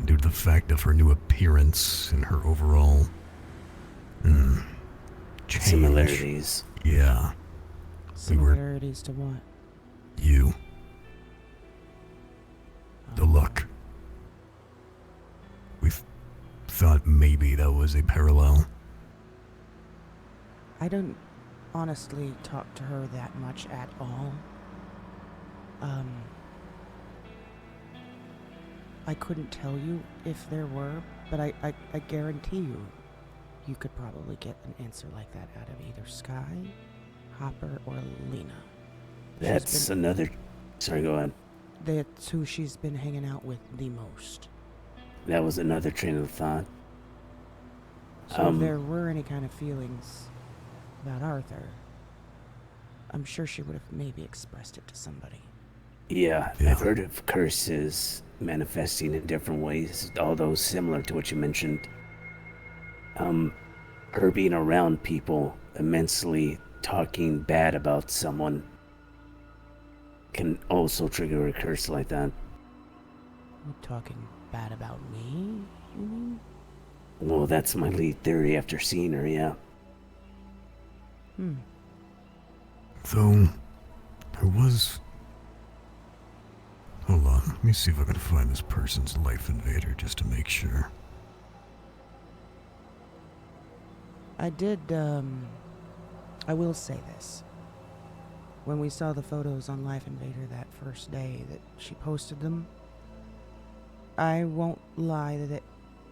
Due to the fact of her new appearance and her overall change. Similarities. Yeah. Similarities to what? You. The look. We thought maybe that was a parallel. I don't honestly talk to her that much at all. I couldn't tell you if there were, but I guarantee you could probably get an answer like that out of either Sky, Hopper, or Lena. That's another... Sorry, go ahead. That's who she's been hanging out with the most. That was another train of thought. So if there were any kind of feelings about Arthur, I'm sure she would have maybe expressed it to somebody. Yeah, I've heard of curses manifesting in different ways, although similar to what you mentioned. Her being around people immensely talking bad about someone can also trigger a curse like that. You talking bad about me, you mean? Well, that's my lead theory after seeing her, yeah. Though, there was... Hold on, let me see if I can find this person's Life Invader just to make sure. I did, I will say this. When we saw the photos on Life Invader that first day that she posted them, I won't lie that it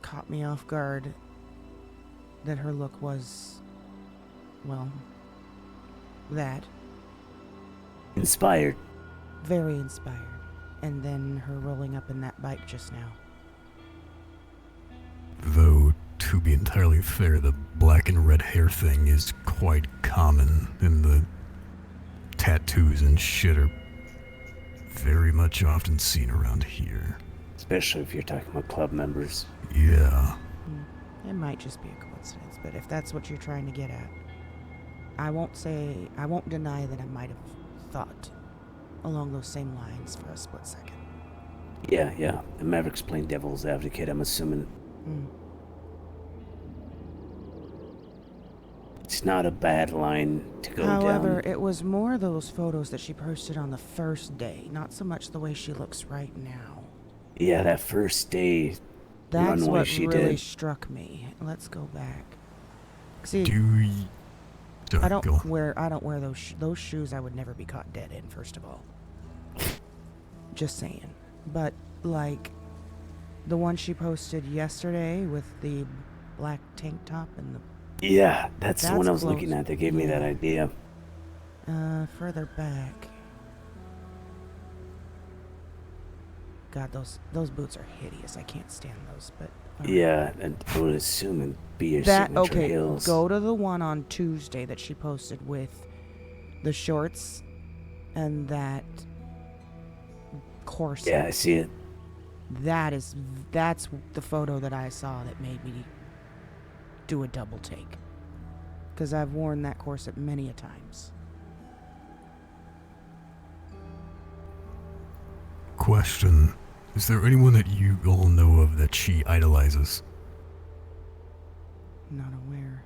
caught me off guard that her look was, well, that. Inspired. Very inspired. And then her rolling up in that bike just now. Though, to be entirely fair, the black and red hair thing is quite common, and the tattoos and shit are very much often seen around here. Especially if you're talking about club members. Yeah. It might just be a coincidence, but if that's what you're trying to get at, I won't deny that I might have thought along those same lines for a split second. Yeah. And Maverick's playing devil's advocate, I'm assuming. It's not a bad line to go down. However, it was more those photos that she posted on the first day, not so much the way she looks right now. Yeah, that first day That's runway what she really did. struck me. Let's go back. See, Sorry, I don't wear those shoes. I would never be caught dead in. First of all, just saying. But like the one she posted yesterday with the black tank top and the Yeah, that's the one I was close. looking at. They gave me that idea. Further back. God, those boots are hideous. I can't stand those. But Yeah, and I would assume it'd be your that signature okay. heels. Go to the one on Tuesday that she posted with The shorts and that corset. Yeah, I see it. That's the photo that I saw that made me do a double take. Because I've worn that corset many a times. Question. Is there anyone that you all know of that she idolizes? Not aware.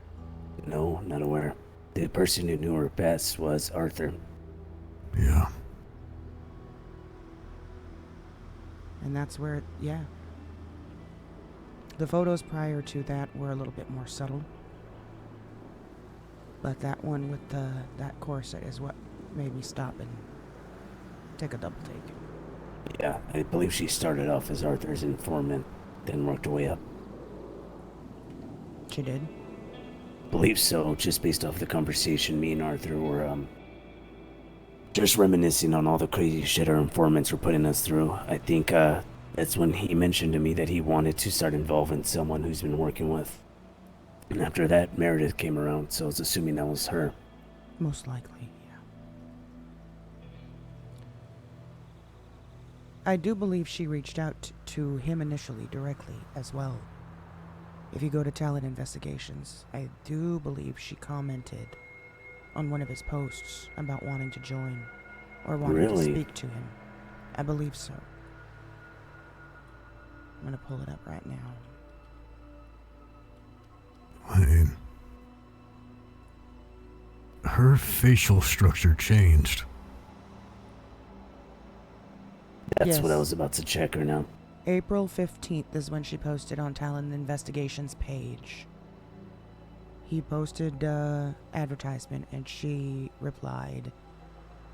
No, not aware. The person who knew her best was Arthur. Yeah. And that's where, yeah. The photos prior to that were a little bit more subtle. But that one with that corset is what made me stop and take a double take. Yeah, I believe she started off as Arthur's informant, then worked her way up. She did? Believe so, just based off the conversation me and Arthur were, just reminiscing on all the crazy shit our informants were putting us through. I think, that's when he mentioned to me that he wanted to start involving someone who's been working with. And after that, Meredith came around, so I was assuming that was her. Most likely, yeah. I do believe she reached out to him initially, directly, as well. If you go to Talent Investigations, I do believe she commented on one of his posts about wanting to join, or wanting to speak to him. I believe so. I'm gonna pull it up right now. I mean, her facial structure changed. That's Yes. what I was about to check her now. April 15th is when she posted on Talent Investigations page. He posted advertisement and she replied,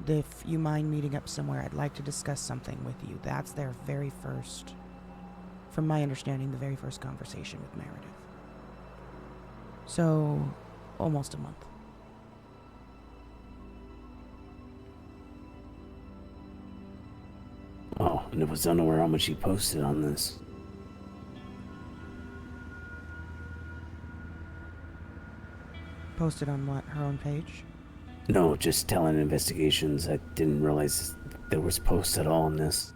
"If you mind meeting up somewhere, I'd like to discuss something with you." That's their very first, from my understanding, the very first conversation with Meredith. So, almost a month. Oh, and I was unaware how much he posted on this. Posted on what? Her own page? No, just Talent Investigations. I didn't realize there was posts at all on this.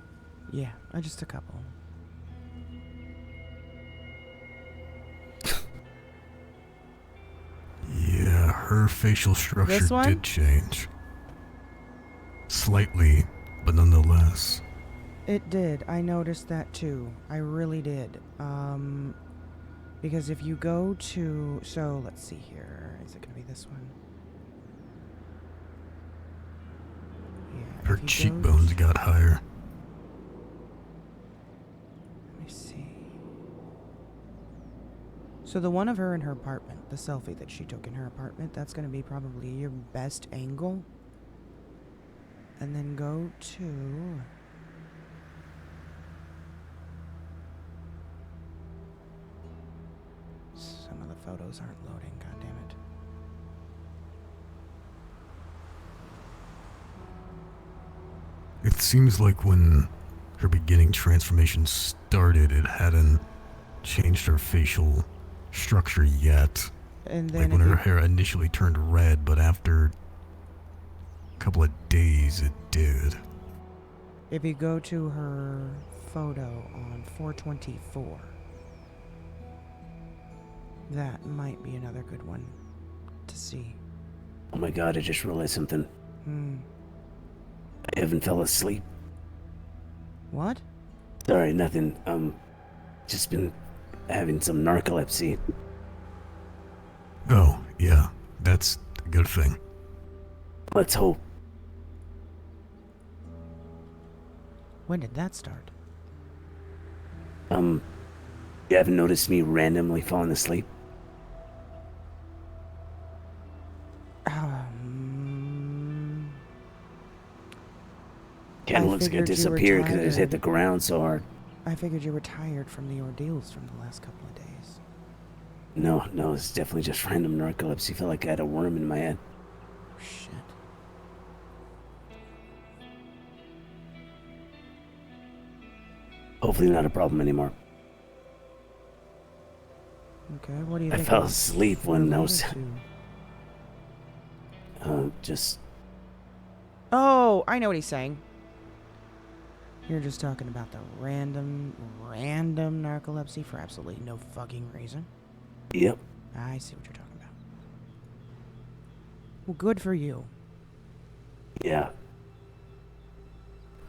Yeah, just a couple. Yeah, her facial structure This one? did change. Slightly, but nonetheless. It did. I noticed that too. I really did. Because if you go to, so let's see here. Is it gonna be this one? Yeah. Her if you go cheekbones got higher. Let me see. So the one of her in her apartment, the selfie that she took in her apartment, that's gonna be probably your best angle. And then go to. Some of the photos aren't loading, goddammit. It seems like when her beginning transformation started, it hadn't changed her facial structure yet. And then like when her hair initially turned red, but after a couple of days it did. If you go to her photo on 424, that might be another good one to see. Oh my god, I just realized something. I haven't fell asleep. What? Sorry, nothing. Just been having some narcolepsy. Oh, yeah, that's a good thing. Let's hope. When did that start? You haven't noticed me randomly falling asleep? Kinda looks like I disappeared because I just hit the ground so hard. I figured you were tired from the ordeals from the last couple of days. No, it's definitely just random narcolepsy. Felt like I had a worm in my head. Shit. Hopefully not a problem anymore. Okay, what do you I think? fell asleep when I was... related to? just Oh, I know what he's saying. You're just talking about the random narcolepsy for absolutely no fucking reason. Yep. I see what you're talking about. Well, good for you. Yeah.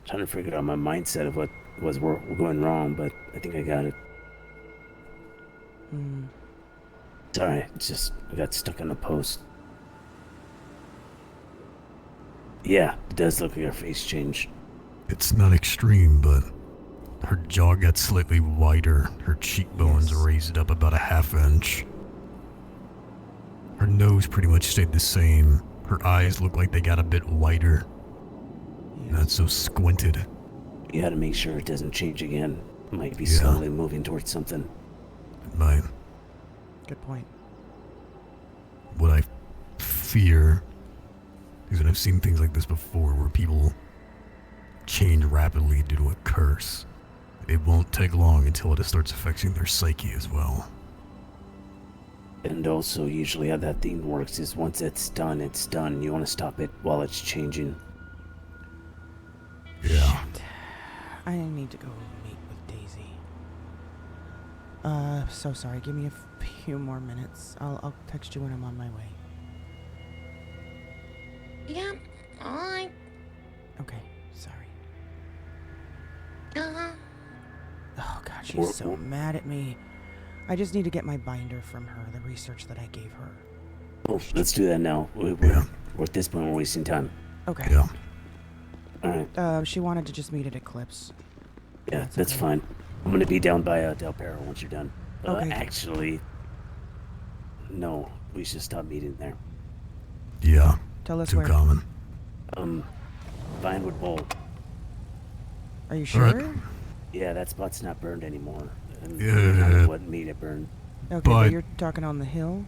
Trying to figure out my mindset of what was going wrong, but I think I got it. Sorry, it's just I got stuck on a post. Yeah, it does look like her face changed. It's not extreme, but her jaw got slightly wider. Her cheekbones raised up about a ½ inch. Her nose pretty much stayed the same. Her eyes look like they got a bit wider. Not so squinted. You gotta make sure it doesn't change again. It might be slowly moving towards something. It might. Good point. What I fear is that I've seen things like this before where people change rapidly due to a curse. It won't take long until it starts affecting their psyche as well. And also, usually how that thing works is once it's done, it's done. You want to stop it while it's changing. Yeah. Shit. I need to go meet with Daisy. So sorry. Give me a few more minutes. I'll text you when I'm on my way. Yep. Alright. Okay. Sorry. Uh-huh. Oh god, she's so mad at me. I just need to get my binder from her, the research that I gave her. Oh, let's do that now. We're at this point, we're wasting time. Okay. Yeah. Alright. She wanted to just meet at Eclipse. Yeah, that's fine. I'm gonna be down by Del Perro once you're done. Okay. Actually, no, we should stop meeting there. Yeah. Tell us Too where. common. Vinewood Bowl. Are you sure? Yeah, that spot's not burned anymore. And Yeah. what made it burn? Okay, but you're talking on the hill?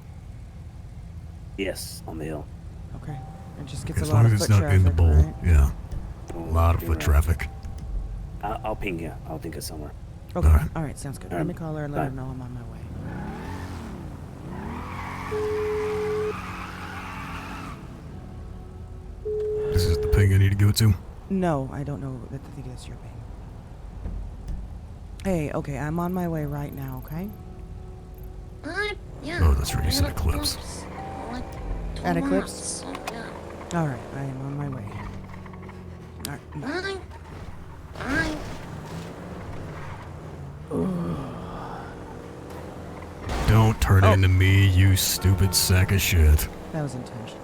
Yes, on the hill. Okay. It just gets As a lot long of as it's foot not in the traffic, bowl. right? Yeah. A lot of you're foot right. traffic. I'll ping you. I'll think of somewhere. Okay. Alright, sounds good. Let me call her and let her Bye. know I'm on my way. This is the ping I need to go to. No, I don't know. I think that's your ping. Hey, okay, I'm on my way right now, okay? Yeah. Oh, that's right. You said Eclipse. At Eclipse? Alright, I am on my way. Alright. Don't turn it into me, you stupid sack of shit. That was intentional.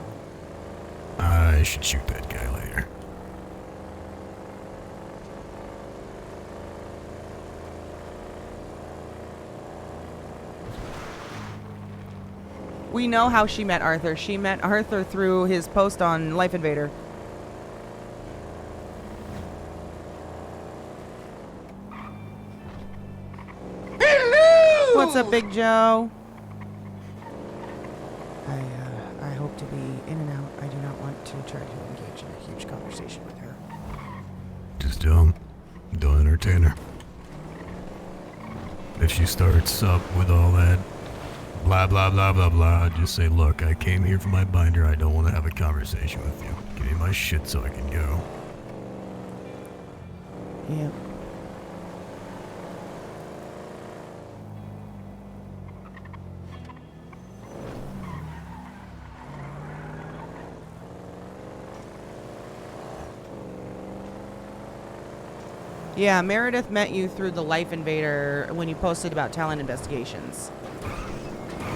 I should shoot that guy later. We know how she met Arthur. She met Arthur through his post on Life Invader. Hello! What's up, Big Joe? I hope to be in and out. I do not want to try to engage in a huge conversation with her. Just don't entertain her. If she starts up with all that blah blah blah blah blah, just say, look, I came here for my binder. I don't want to have a conversation with you. Give me my shit so I can go. Yeah. Yeah, Meredith met you through the Life Invader when you posted about talent investigations.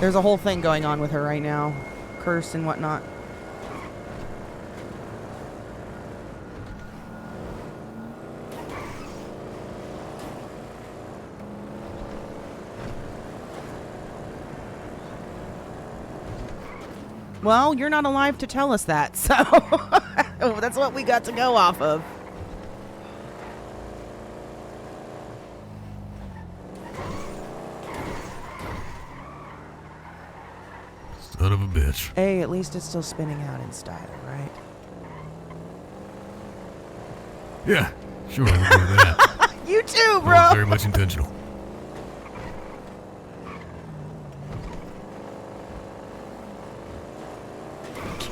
There's a whole thing going on with her right now. Curse and whatnot. Well, you're not alive to tell us that, so that's what we got to go off of. Son of a bitch. Hey, at least it's still spinning out in style, right? Yeah, sure, we'll do that. You too, Well, bro! very much intentional.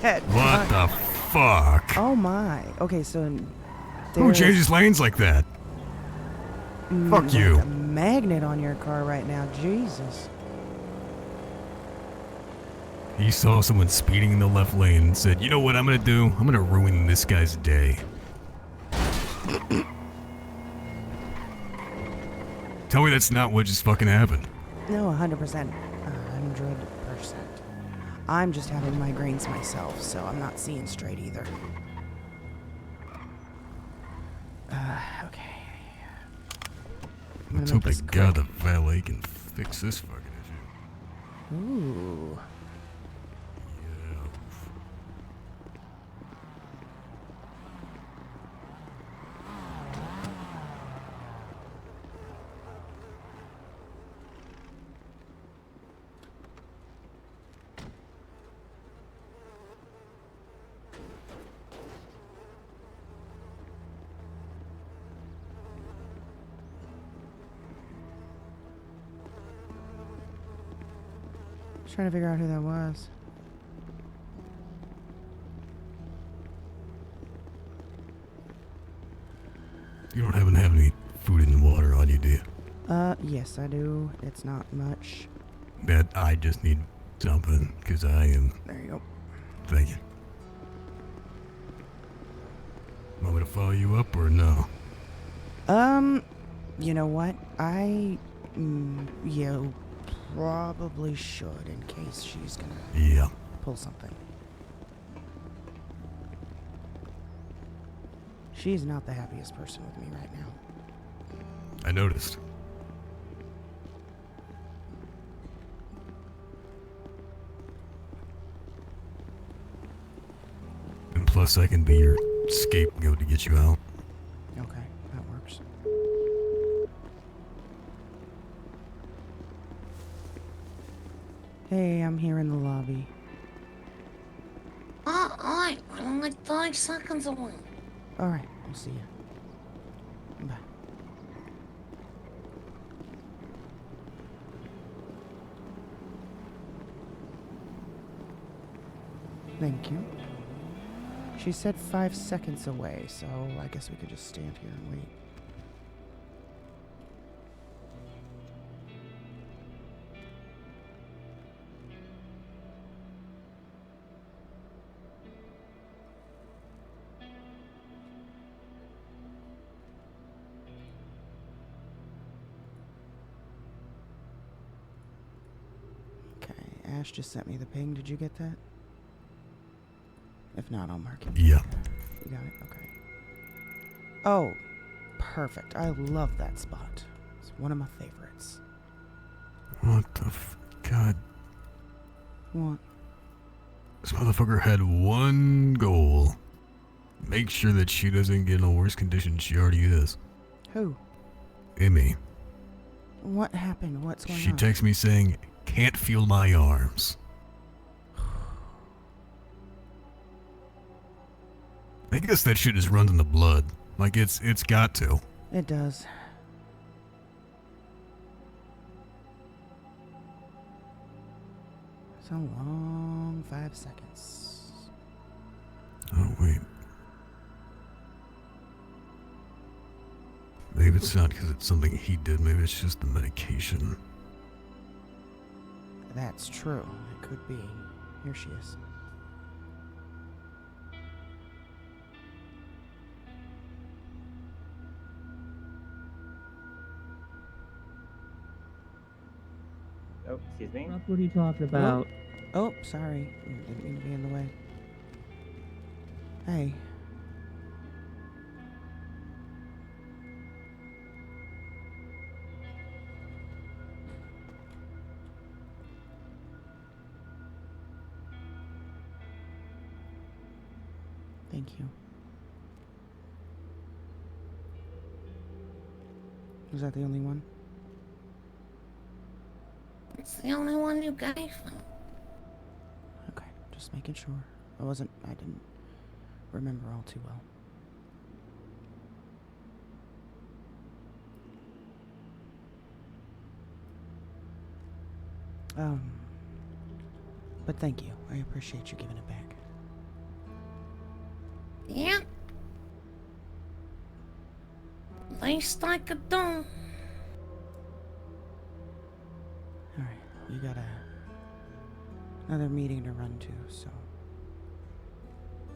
Get What the fuck? Oh my. Okay, so Who there's changes lanes like that? Fuck like you. a magnet on your car right now. Jesus. He saw someone speeding in the left lane and said, you know what I'm gonna do? I'm gonna ruin this guy's day. Tell me that's not what just fucking happened. No, 100%. 100%. I'm just having migraines myself, so I'm not seeing straight either. Okay. Let's hope to God the valet can fix this fucking issue. Ooh. Trying to figure out who that was. You don't happen to have any food and water on you, do you? Yes, I do. It's not much. That I just need something, because I am... There you go. Thank you. Want me to follow you up, or no? You know what? You probably should, in case she's gonna pull something. She's not the happiest person with me right now. I noticed. And plus I can be your scapegoat to get you out. Okay, that works. Hey, I'm here in the lobby. Alright, I'm like 5 seconds away. Alright, I'll see you. Bye. Thank you. She said 5 seconds away, so I guess we could just stand here and wait. Ash just sent me the ping. Did you get that? If not, I'll mark it. Yeah. You got it? Okay. Oh, perfect. I love that spot. It's one of my favorites. What the God. What? This motherfucker had one goal. Make sure that she doesn't get in a worse condition she already is. Who? Emmy. What happened? What's going She on? texts me saying, can't feel my arms. I guess that shit just runs in the blood. Like, it's got to. It does. It's a long 5 seconds. Oh, wait. Maybe it's not because it's something he did. Maybe it's just the medication. That's true. It could be. Here she is. Oh, excuse me. What are you talking about? Oh, sorry. Didn't mean to be in the way. Hey. Thank you. Was that the only one? It's the only one you gave me. Okay, just making sure. I didn't remember all too well. But thank you. I appreciate you giving it back. Yeah. Least I could do. Alright, you got another meeting to run to, so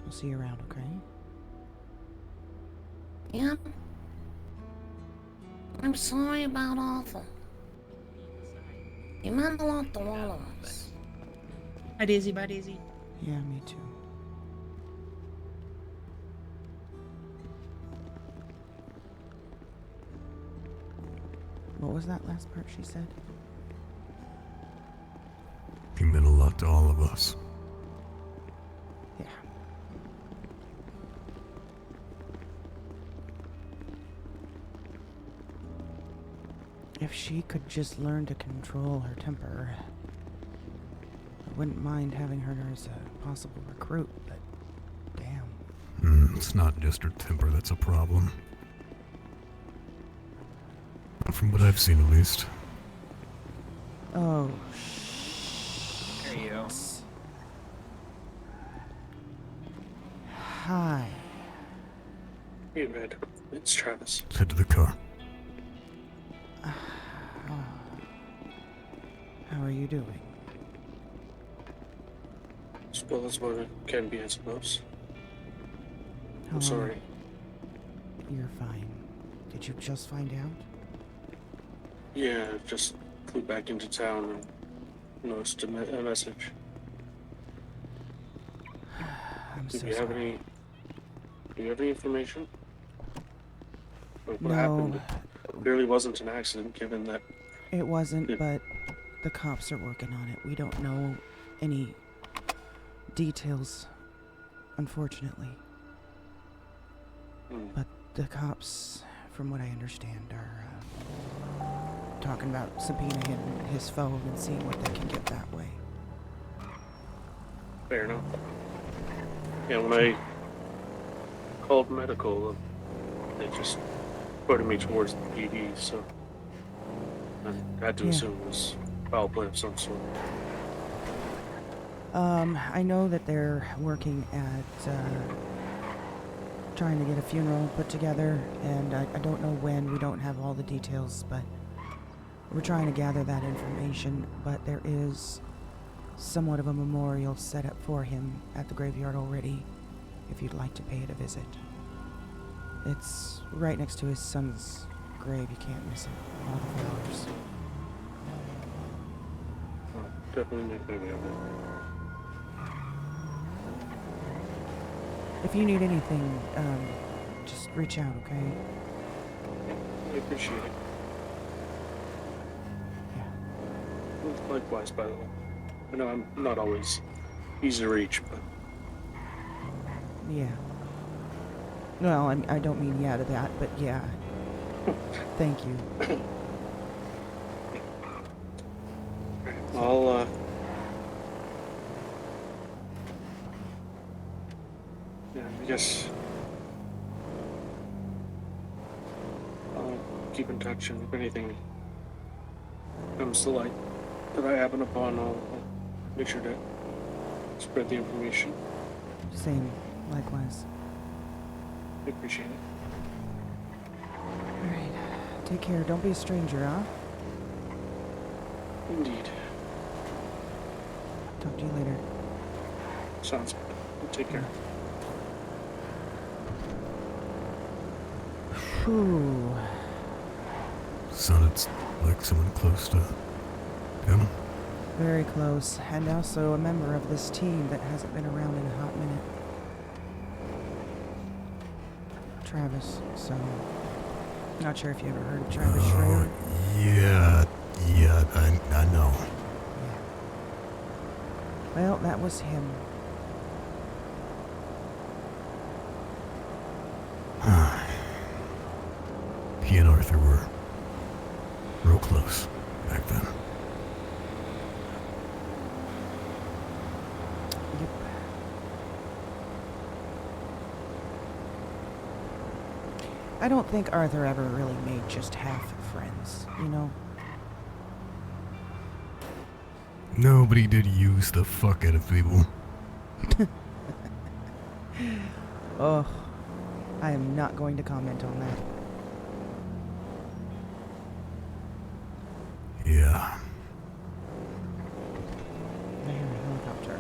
I'll see you around, okay? Yeah. I'm sorry about Arthur. You meant a lot to all of us. Bye, Daisy. Bye, Daisy. Yeah, me too. What was that last part she said? He meant a lot to all of us. Yeah. If she could just learn to control her temper, I wouldn't mind having her as a possible recruit, but damn. It's not just her temper that's a problem. From what I've seen, at least. Oh, There you go. Hi. Hey, Red. It's Travis. Let's head to the car. How are you doing? As well as what it can be, I suppose. How I'm sorry. You're fine. Did you just find out? Yeah, I just flew back into town and noticed a message. I'm Do so you have sorry. Do you have any information? Like what No. happened? It clearly wasn't an accident, given that. It wasn't, but the cops are working on it. We don't know any details, unfortunately. But the cops, from what I understand, are talking about subpoenaing his phone and seeing what they can get that way. Fair enough. Yeah, when I called medical, they just put me towards the PD, so I had to Yeah. assume it was foul play of some sort. I know that they're working at trying to get a funeral put together, and I don't know when. We don't have all the details, but we're trying to gather that information. But there is somewhat of a memorial set up for him at the graveyard already, if you'd like to pay it a visit. It's right next to his son's grave. You can't miss it. All the flowers. Definitely make my way over there. If you need anything, just reach out, okay? I appreciate it. Yeah. Likewise, by the way. I know I'm not always easy to reach, but Yeah. Well, I don't mean yeah to that, but yeah. Thank you. I'll yeah, I guess I'll keep in touch, and if anything comes to light that I happen upon, I'll make sure to spread the information. Same. Likewise. I appreciate it. Alright. Take care. Don't be a stranger, huh? Indeed. Talk to you later. Sounds good. Take care. Whew. Sounded like someone close to him. Very close. And also a member of this team that hasn't been around in a hot minute. Travis, so... Not sure if you ever heard of Travis Schreier. Yeah, I know. Well, that was him. He and Arthur were real close back then. Yep. I don't think Arthur ever really made just half friends, you know? No, but he did use the fuck out of people. Ugh. I am not going to comment on that. Yeah. I hear a helicopter.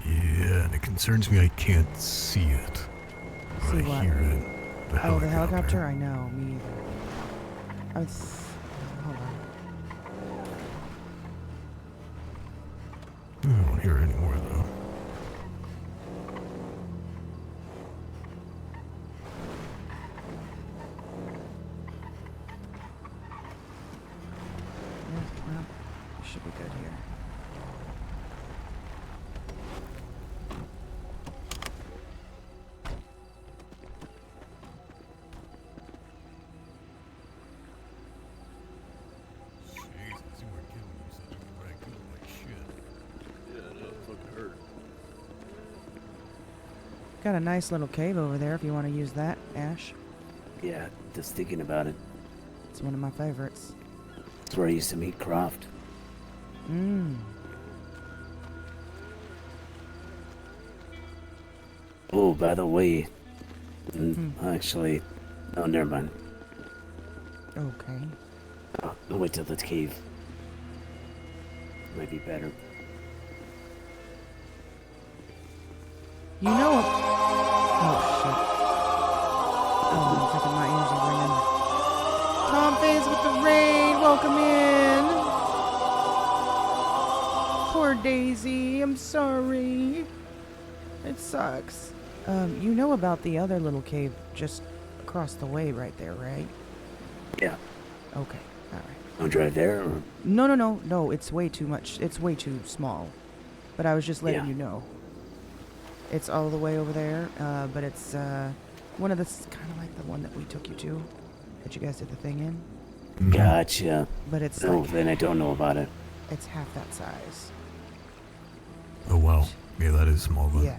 Yeah, and it concerns me I can't see it. But See I what? hear it. The Oh, the helicopter. helicopter? I know, me either. Hold on. I don't hear it anymore, though. Yeah, well, we should be good here. Jesus, you were killing yourself in the raccoon like shit. Yeah, no, it fucking hurt. Got a nice little cave over there if you want to use that, Ash. Yeah, just thinking about it. It's one of my favorites. It's where I used to meet Croft. Mmm. Oh, by the way, actually, no, never mind. Okay. I'll wait till the cave. Might be better. You know. Oh shit. Oh, I'm thinking my ears are ringing. Tom Faze with the raid. Welcome in. Poor Daisy. I'm sorry. It sucks. You know about the other little cave just across the way right there, right? Yeah. Okay. All right. I'll drive there, or No. It's way too much. It's way too small. But I was just letting Yeah. you know. It's all the way over there, but it's one of the kind of like the one that we took you to, that you guys did the thing in. Gotcha. But it's no, like then I don't know about it. it's half that size. Oh, wow. Yeah, that is small, but... Yeah.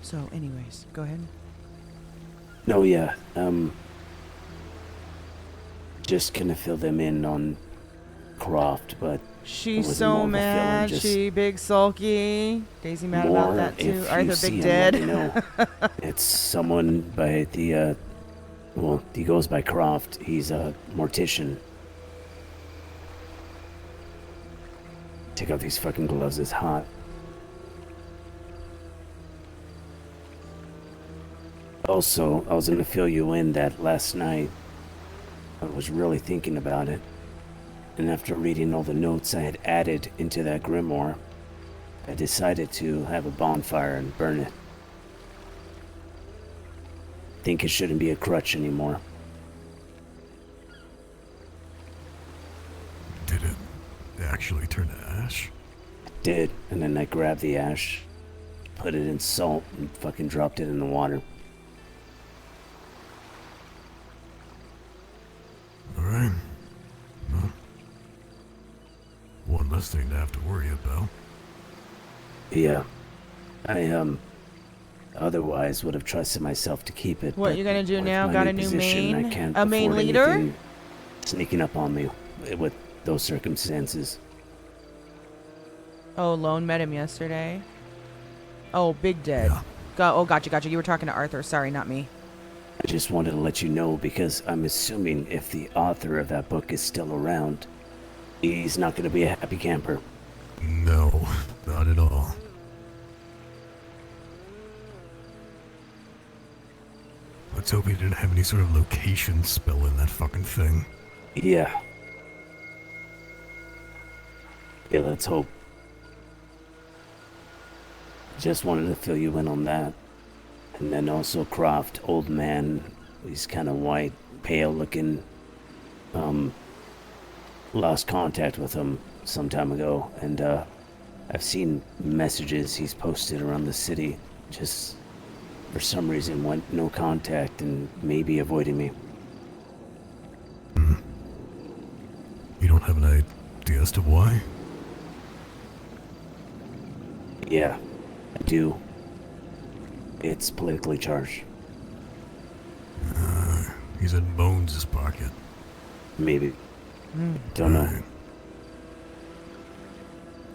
So, anyways, go ahead. No, yeah. Just gonna fill them in on Croft, but it She's was so more of a mad. feeling, just She big sulky. Daisy mad about more that too. if you Arthur see big him, dead. let me know. It's someone by the well, he goes by Croft. He's a mortician. Take out these fucking gloves, it's hot. Also, I was gonna fill you in that last night I was really thinking about it, and after reading all the notes I had added into that grimoire, I decided to have a bonfire and burn it. Think it shouldn't be a crutch anymore. Did it actually turn to ash? Did, and then I grabbed the ash, put it in salt, and fucking dropped it in the water. Alright. Well, one less thing to have to worry about. Yeah. I, otherwise would have trusted myself to keep it. What but you gonna do with now? my Got a new new position, I main? can't A main afford leader? anything sneaking up on me with those circumstances. Oh, Lone met him yesterday. Oh, Big Dead. Gotcha. You were talking to Arthur. Sorry, not me. I just wanted to let you know because I'm assuming if the author of that book is still around, he's not going to be a happy camper. No, not at all. Let's hope he didn't have any sort of location spell in that fucking thing. Yeah. Yeah, let's hope. Just wanted to fill you in on that. And then also Croft, old man, he's kind of white, pale looking. Lost contact with him some time ago, and I've seen messages he's posted around the city, just for some reason went no contact and maybe avoiding me. You don't have an idea as to why? Yeah, I do. It's politically charged. He's in Bones' pocket. Maybe. Don't know.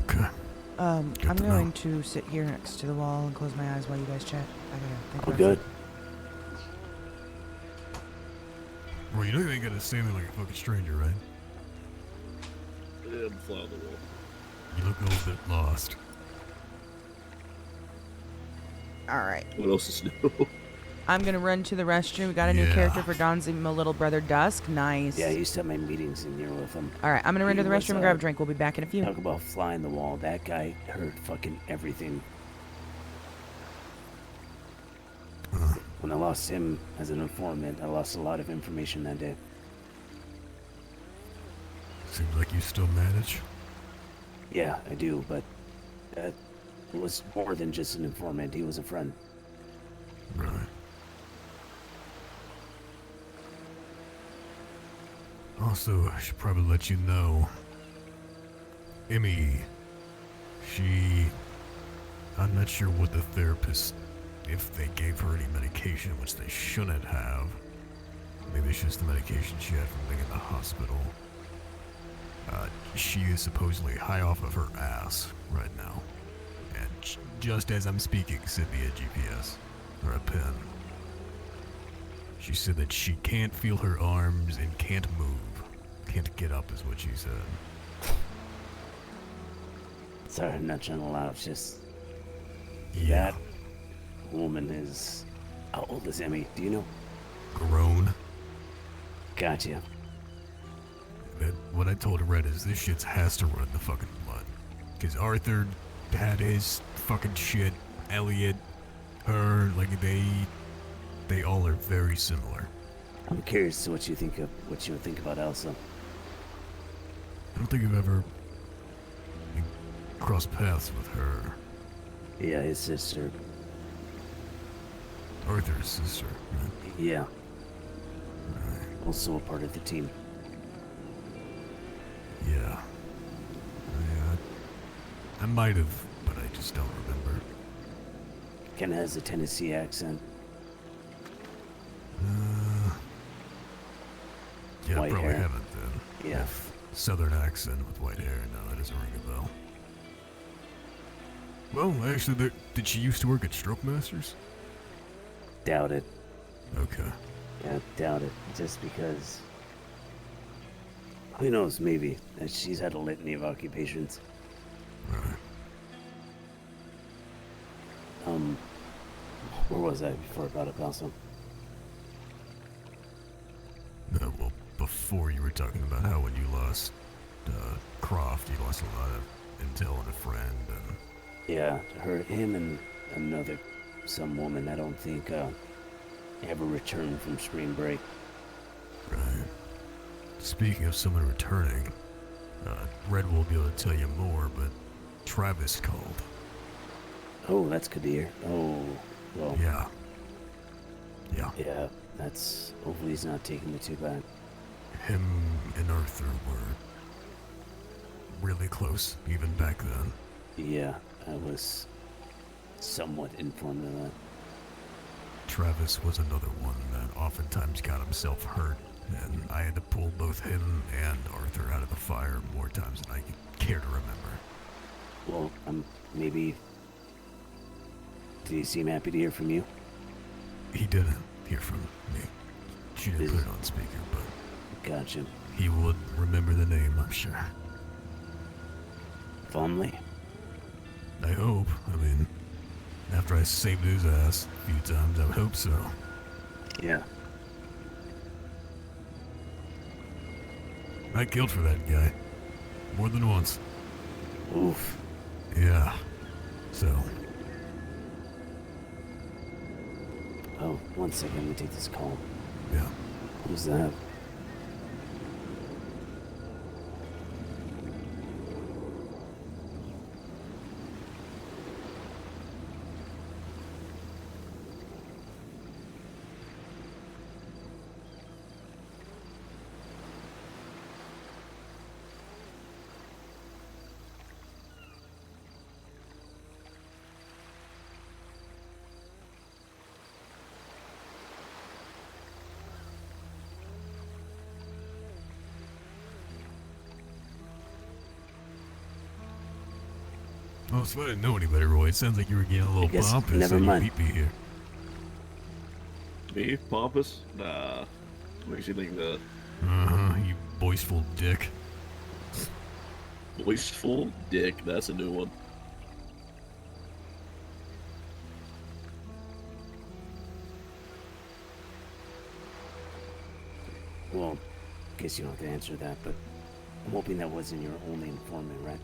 Okay. I'm Good to going know. to sit here next to the wall and close my eyes while you guys chat. I gotta think Oh, about good. Well, you know you ain't gonna say me like a fucking stranger, right? Yeah, I'm fly on the wall. You look a little bit lost. Alright. What else is new? I'm gonna run to the restroom. We got a new Yeah. character for Don's my little brother Dusk. Nice. Yeah, I used to have my meetings in here with him. Alright, I'm gonna run to the He was, restroom and grab a drink. We'll be back in a few. Talk about flying the wall. That guy heard fucking everything. When I lost him as an informant, I lost a lot of information that day. Seems like you still manage. Yeah, I do, but it was more than just an informant. He was a friend. Right. Also, I should probably let you know. Emmy, I'm not sure what the therapist, if they gave her any medication, which they shouldn't have. Maybe it's just the medication she had from being in the hospital. She is supposedly high off of her ass right now. And just as I'm speaking, sent me a GPS, or a pen. She said that she can't feel her arms and can't move. Can't get up is what she said. Sorry, I'm not trying to laugh. It's just Yeah. that woman is. How old is Emmy? Do you know? Grown. Gotcha. That what I told Red is this shit has to run the fucking blood. Because Arthur had his fucking shit. Elliot, her, like they all are very similar. I'm curious to what you think of what you would think about Elsa. I don't think I've ever crossed paths with her. Yeah, his sister. Arthur's sister. Right? Yeah. Also a part of the team. Yeah. I might have, but I just don't remember. Kinda has a Tennessee accent. Yeah, White probably hair. haven't then. Yeah. Southern accent with white hair. No, that doesn't ring a bell. Well, actually, did she used to work at Stroke Masters? Doubt it. Okay. Yeah, doubt it. Just because. Who knows? Maybe she's had a litany of occupations. Right. Where was I before I brought up Elsa? No, well, before you were talking about how when you lost Croft, you lost a lot of intel and a friend, and Yeah, him and some woman I don't think ever returned from spring break. right. Speaking of someone returning, Red will be able to tell you more, but Travis called. Oh, that's good to hear. Oh, well. Yeah. Yeah, that's. Hopefully he's not taking it too bad. Him and Arthur were really close, even back then. Yeah, I was somewhat informed of that. Travis was another one that oftentimes got himself hurt, and I had to pull both him and Arthur out of the fire more times than I care to remember. Well, maybe. Did he seem happy to hear from you? He didn't hear from me. She didn't put it on speaker, but Gotcha. he would remember the name, I'm sure. Fondly? I hope. I mean, after I saved his ass a few times, I would hope so. Yeah. I killed for that guy. More than once. Oof. Yeah. So, Oh, 1 second, let me take this call. yeah. Who's that? Oh, so I didn't know any better, Roy. It sounds like you were getting a little guess pompous. never and mind. You beat me here. Me? Pompous? Nah. What makes you think that? You boastful dick. Boastful dick, that's a new one. Well, guess you don't have to answer that, but I'm hoping that wasn't your only informant, right?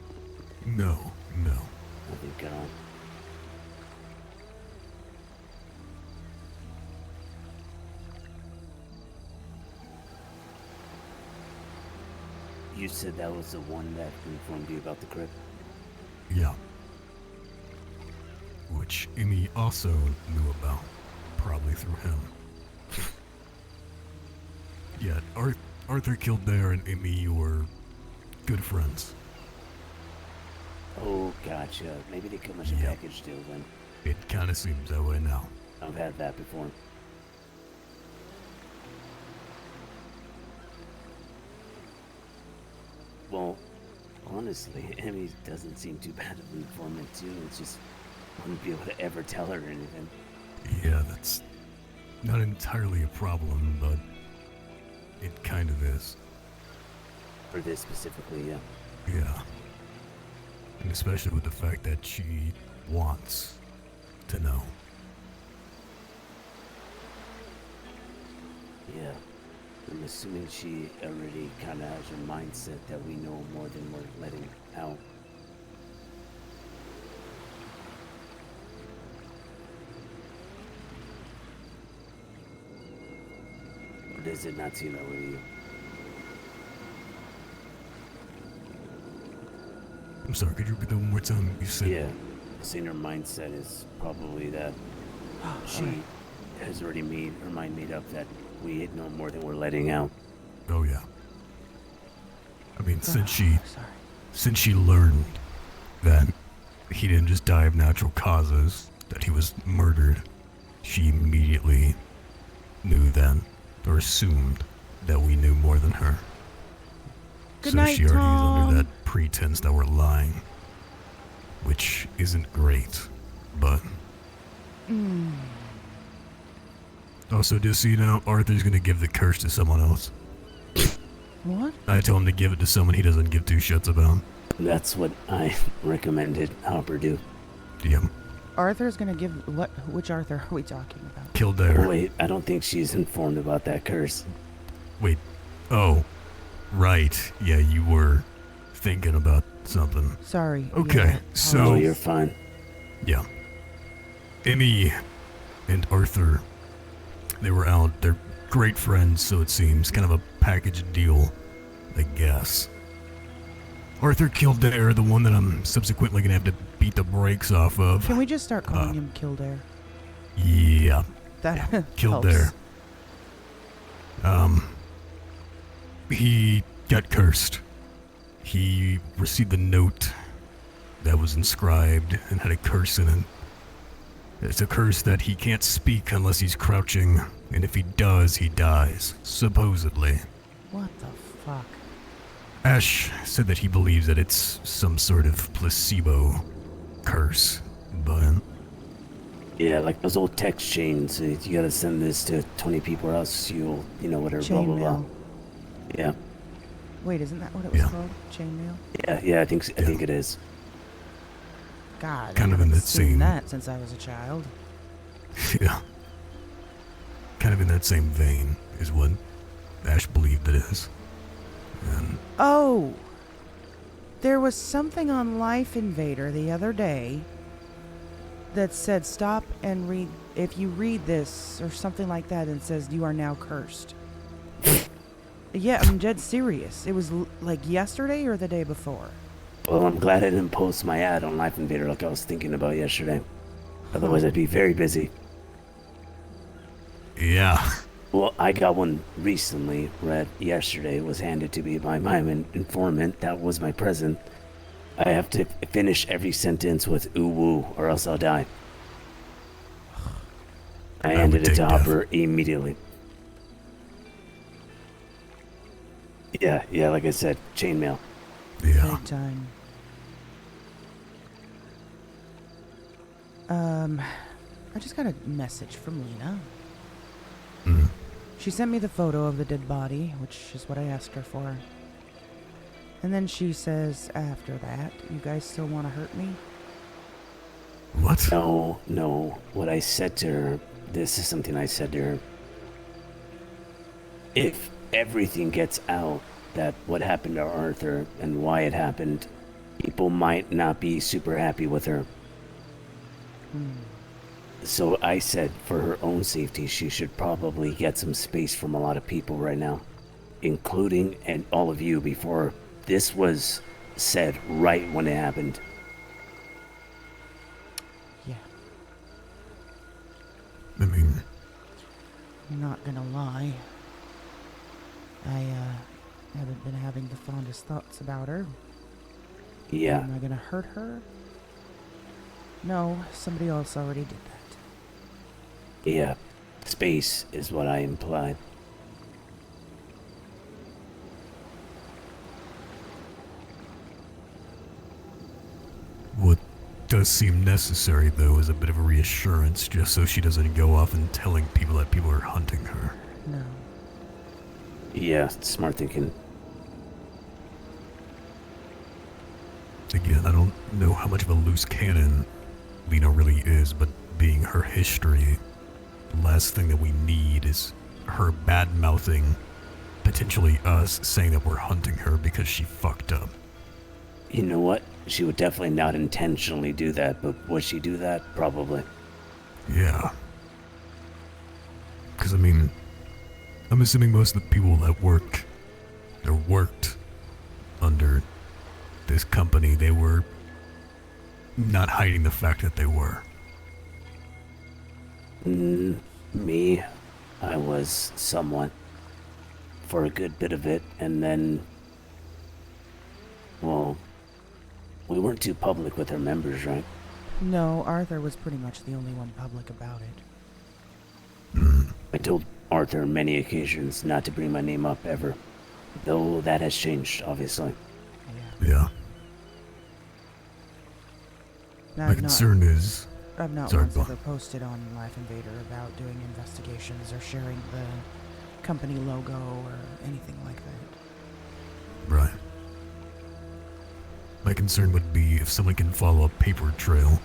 No, no. Oh, thank God. You said that was the one that informed you about the crypt? Yeah. Which Amy also knew about, probably through him. Yeah, Arthur Kildare and Amy were good friends. Oh, gotcha. Maybe they come as a package deal then. It kind of seems that way now. I've had that before. Well, honestly, Emmy doesn't seem too bad of an informant too. It's just wouldn't be able to ever tell her anything. Yeah, that's not entirely a problem, but it kind of is. For this specifically, yeah. Yeah. And especially with the fact that she wants to know. Yeah. I'm assuming she already kind of has her mindset that we know more than we're letting out. Or does it not seem that way to you? I'm sorry, could you repeat that one more time? You said... Yeah. Saying her mindset is probably that she has already made her mind made up that we know more than we're letting out. Oh, yeah. I mean, since she learned that he didn't just die of natural causes, that he was murdered, she immediately knew then, or assumed, that we knew more than her. Good So night, she already Tom. is under that pretense that we're lying, which isn't great, but... Also, just so you know, Arthur's gonna give the curse to someone else. What? I told him to give it to someone he doesn't give two shits about. That's what I recommended Hopper do. Yep. Arthur's gonna give what? Which Arthur are we talking about? Kildare. Wait, I don't think she's informed about that curse. Wait. Oh. Right. Yeah, you were thinking about something. Sorry. Okay, yeah, so... Oh, you're fine. Yeah. Amy and Arthur, they were out. They're great friends, so it seems. Kind of a package deal, I guess. Arthur Kildare, the one that I'm subsequently gonna have to beat the brakes off of. Can we just start calling him Kildare? Yeah. That Kildare. helps. He got cursed. He received a note that was inscribed and had a curse in it. It's a curse that he can't speak unless he's crouching, and if he does, he dies, supposedly. What the fuck? Ash said that he believes that it's some sort of placebo curse, but... Yeah, like those old text chains. You gotta send this to 20 people or else you'll, whatever, blah, Chain blah, blah. mail. Yeah. Wait, isn't that what it was called? Chainmail? Yeah, I think it is. God, Kind I of in haven't that seen same- that since I was a child. Yeah. Kind of in that same vein is what Ash believed it is. And Oh! There was something on Life Invader the other day that said stop and read, if you read this or something like that, and it says you are now cursed. Yeah, I'm dead serious. It was like yesterday or the day before. Well, I'm glad I didn't post my ad on Life Invader like I was thinking about yesterday. Otherwise, I'd be very busy. yeah. Well, I got one recently, read yesterday. It was handed to me by my informant. That was my present. I have to finish every sentence with ooh woo or else I'll die. I handed it take to death. Hopper immediately. Yeah, like I said, chainmail. Yeah. Big time. I just got a message from Lena. Mm. She sent me the photo of the dead body, which is what I asked her for. And then she says after that, you guys still want to hurt me? What? No. What I said to her, this is something I said to her. If everything gets out, that what happened to Arthur and why it happened, people might not be super happy with her. So I said for her own safety, she should probably get some space from a lot of people right now, including and all of you before this was said right when it happened. Yeah. I mean, I'm not gonna lie. I haven't been having the fondest thoughts about her. Yeah. Am I gonna hurt her? No, somebody else already did that. Yeah. Space is what I implied. what does seem necessary, though, is a bit of a reassurance, just so she doesn't go off and telling people that people are hunting her. No. Yeah, smart thinking. Again, I don't know how much of a loose cannon Lena really is, but being her history, the last thing that we need is her bad-mouthing potentially us saying that we're hunting her because she fucked up. You know what? She would definitely not intentionally do that, but would she do that? Probably. Yeah. Because, I mean, I'm assuming most of the people that worked under this company, they were not hiding the fact that they were. Me, I was somewhat for a good bit of it, and then, well, we weren't too public with our members, right? No, Arthur was pretty much the only one public about it. I told Arthur on many occasions not to bring my name up ever, though that has changed, obviously. Yeah. My concern is... I've not Sorry, once go on. ever posted on Life Invader about doing investigations or sharing the company logo or anything like that. Right. My concern would be if someone can follow a paper trail.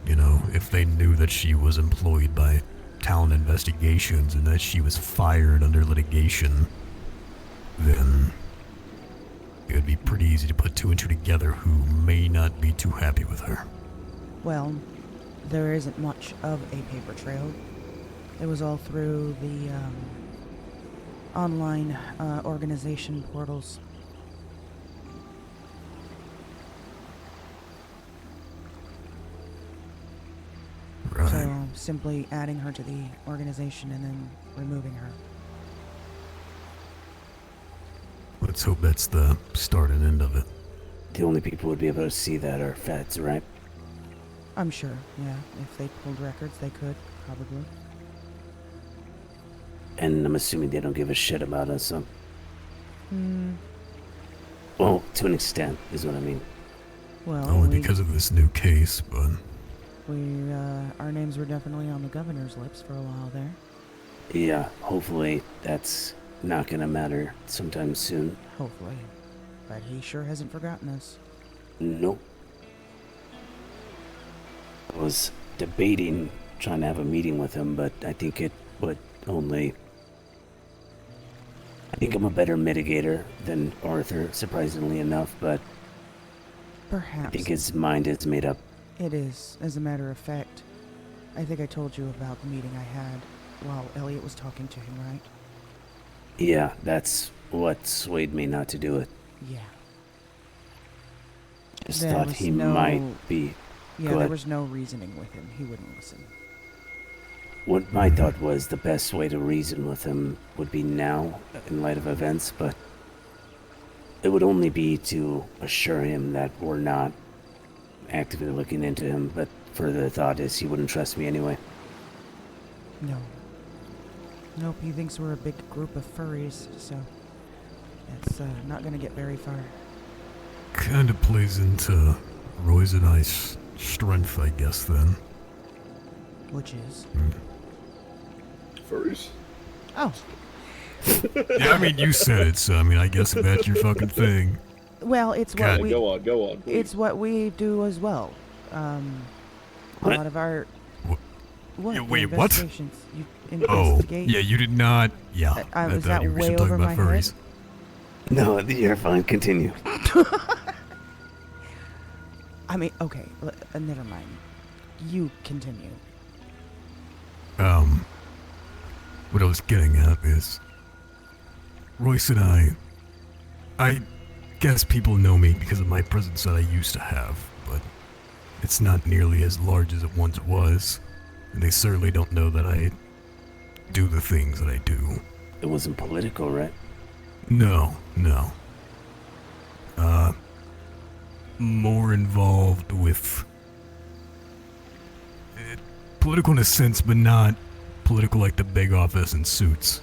You know, if they knew that she was employed by Talon Investigations and that she was fired under litigation, then it would be pretty easy to put two and two together who may not be too happy with her. Well, there isn't much of a paper trail. It was all through the online organization portals. Right. So simply adding her to the organization and then removing her. Let's hope that's the start and end of it. The only people who would be able to see that are feds, right? I'm sure, yeah. If they pulled records, they could, probably. And I'm assuming they don't give a shit about us, so... Hmm. Well, to an extent, is what I mean. Well, Only because of this new case, but... our names were definitely on the governor's lips for a while there. Yeah, hopefully that's not gonna matter sometime soon. Hopefully. But he sure hasn't forgotten us. Nope. I was debating trying to have a meeting with him, but I think it would only... I think I'm a better mitigator than Arthur, surprisingly enough, but... Perhaps. I think his mind is made up. It is, as a matter of fact. I think I told you about the meeting I had while Elliot was talking to him, right? Yeah, that's what swayed me not to do it. Yeah. Just There thought was he no- might be... Yeah, Go there ahead. was no reasoning with him. He wouldn't listen. What my thought was the best way to reason with him would be now, in light of events, but it would only be to assure him that we're not actively looking into him, but further thought is he wouldn't trust me anyway. No. Nope, he thinks we're a big group of furries, so it's not gonna get very far. Kinda plays into Roy's and I's strength, I guess, then. Which is? Furries. Oh. Yeah, I mean, you said it, so I mean, I guess if that's your fucking thing. Well, it's what God. we... Go on, please. It's what we do as well. A What? lot of our... What? Yeah, The wait, what? investigations. You Oh, investigate. yeah, you did not. Yeah, was I that thought you were way still talking over about my head? furries. No, you're fine. Continue. I mean, okay, never mind. You continue. What I was getting at is, Royce and I guess people know me because of my presence that I used to have, but it's not nearly as large as it once was, and they certainly don't know that I do the things that I do. It wasn't political, right? No. More involved with political in a sense, but not political like the big office and suits.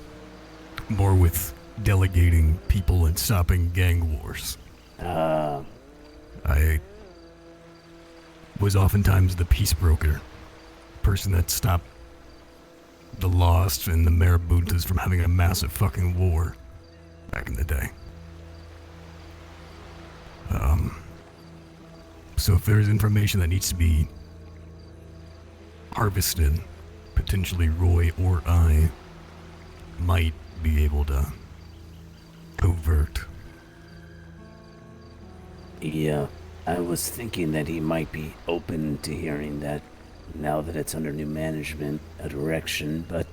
More with delegating people and stopping gang wars. I was oftentimes the peace broker, person that stopped the Lost and the Marabuntas from having a massive fucking war back in the day. So if there's information that needs to be harvested, potentially Roy or I might be able to covert. Yeah, I was thinking that he might be open to hearing that now that it's under new management, a direction, but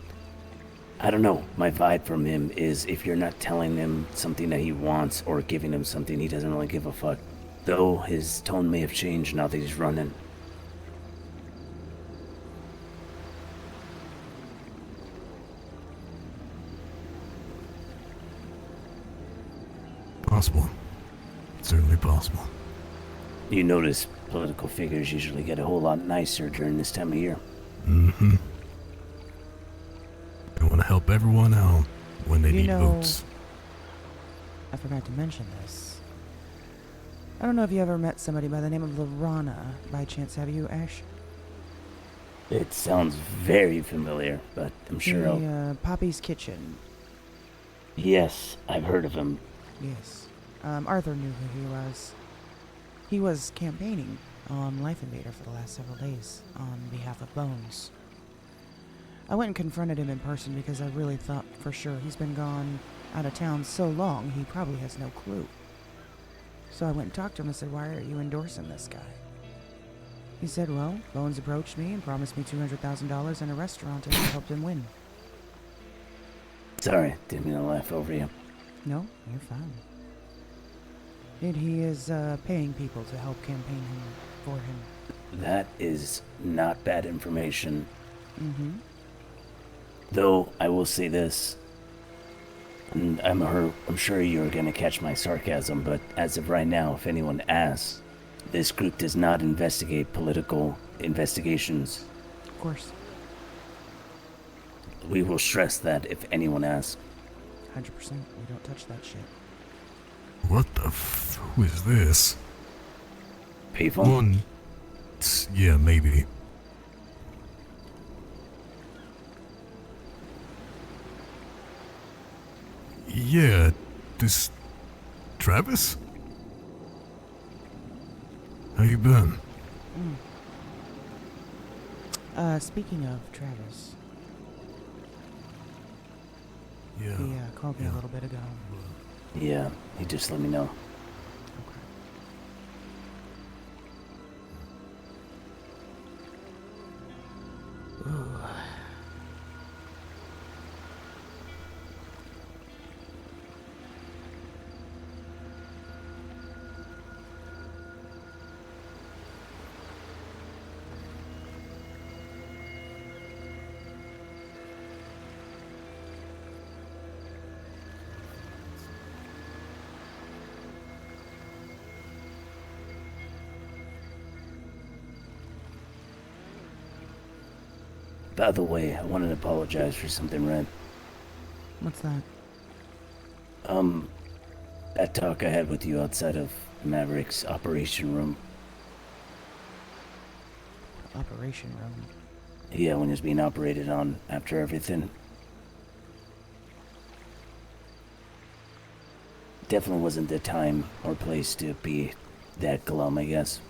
I don't know. My vibe from him is if you're not telling him something that he wants or giving him something, he doesn't really give a fuck. Though his tone may have changed now that he's running. Possible. Certainly possible. You notice political figures usually get a whole lot nicer during this time of year. Mm-hmm. They want to help everyone out when they need know, votes. I forgot to mention this. I don't know if you ever met somebody by the name of Lorana, by chance, have you, Ash? It sounds very familiar, but I'm sure I'll... Poppy's Kitchen. Yes, I've heard of him. Yes. Arthur knew who he was. He was campaigning on Life Invader for the last several days on behalf of Bones. I went and confronted him in person because I really thought for sure he's been gone out of town so long he probably has no clue. So I went and talked to him and said, "Why are you endorsing this guy?" He said, "Well, Bones approached me and promised me $200,000 and a restaurant and I helped him win." Sorry, didn't mean to laugh over you. No, you're fine. And he is paying people to help campaign him for him. That is not bad information. Mm-hmm. Though, I will say this, and I'm sure you're going to catch my sarcasm, but as of right now, if anyone asks, this group does not investigate political investigations. Of course. We will stress that if anyone asks. 100%. We don't touch that shit. What the who is this? Payphone? Yeah, maybe. Yeah, this... Travis? How you been? Speaking of Travis. Yeah. He called me a little bit ago. Yeah, he just let me know. Ooh. By the way, I wanted to apologize for something, Red. What's that? That talk I had with you outside of Maverick's operation room. operation room. Yeah, when he was being operated on after everything. Definitely wasn't the time or place to be that glum, I guess.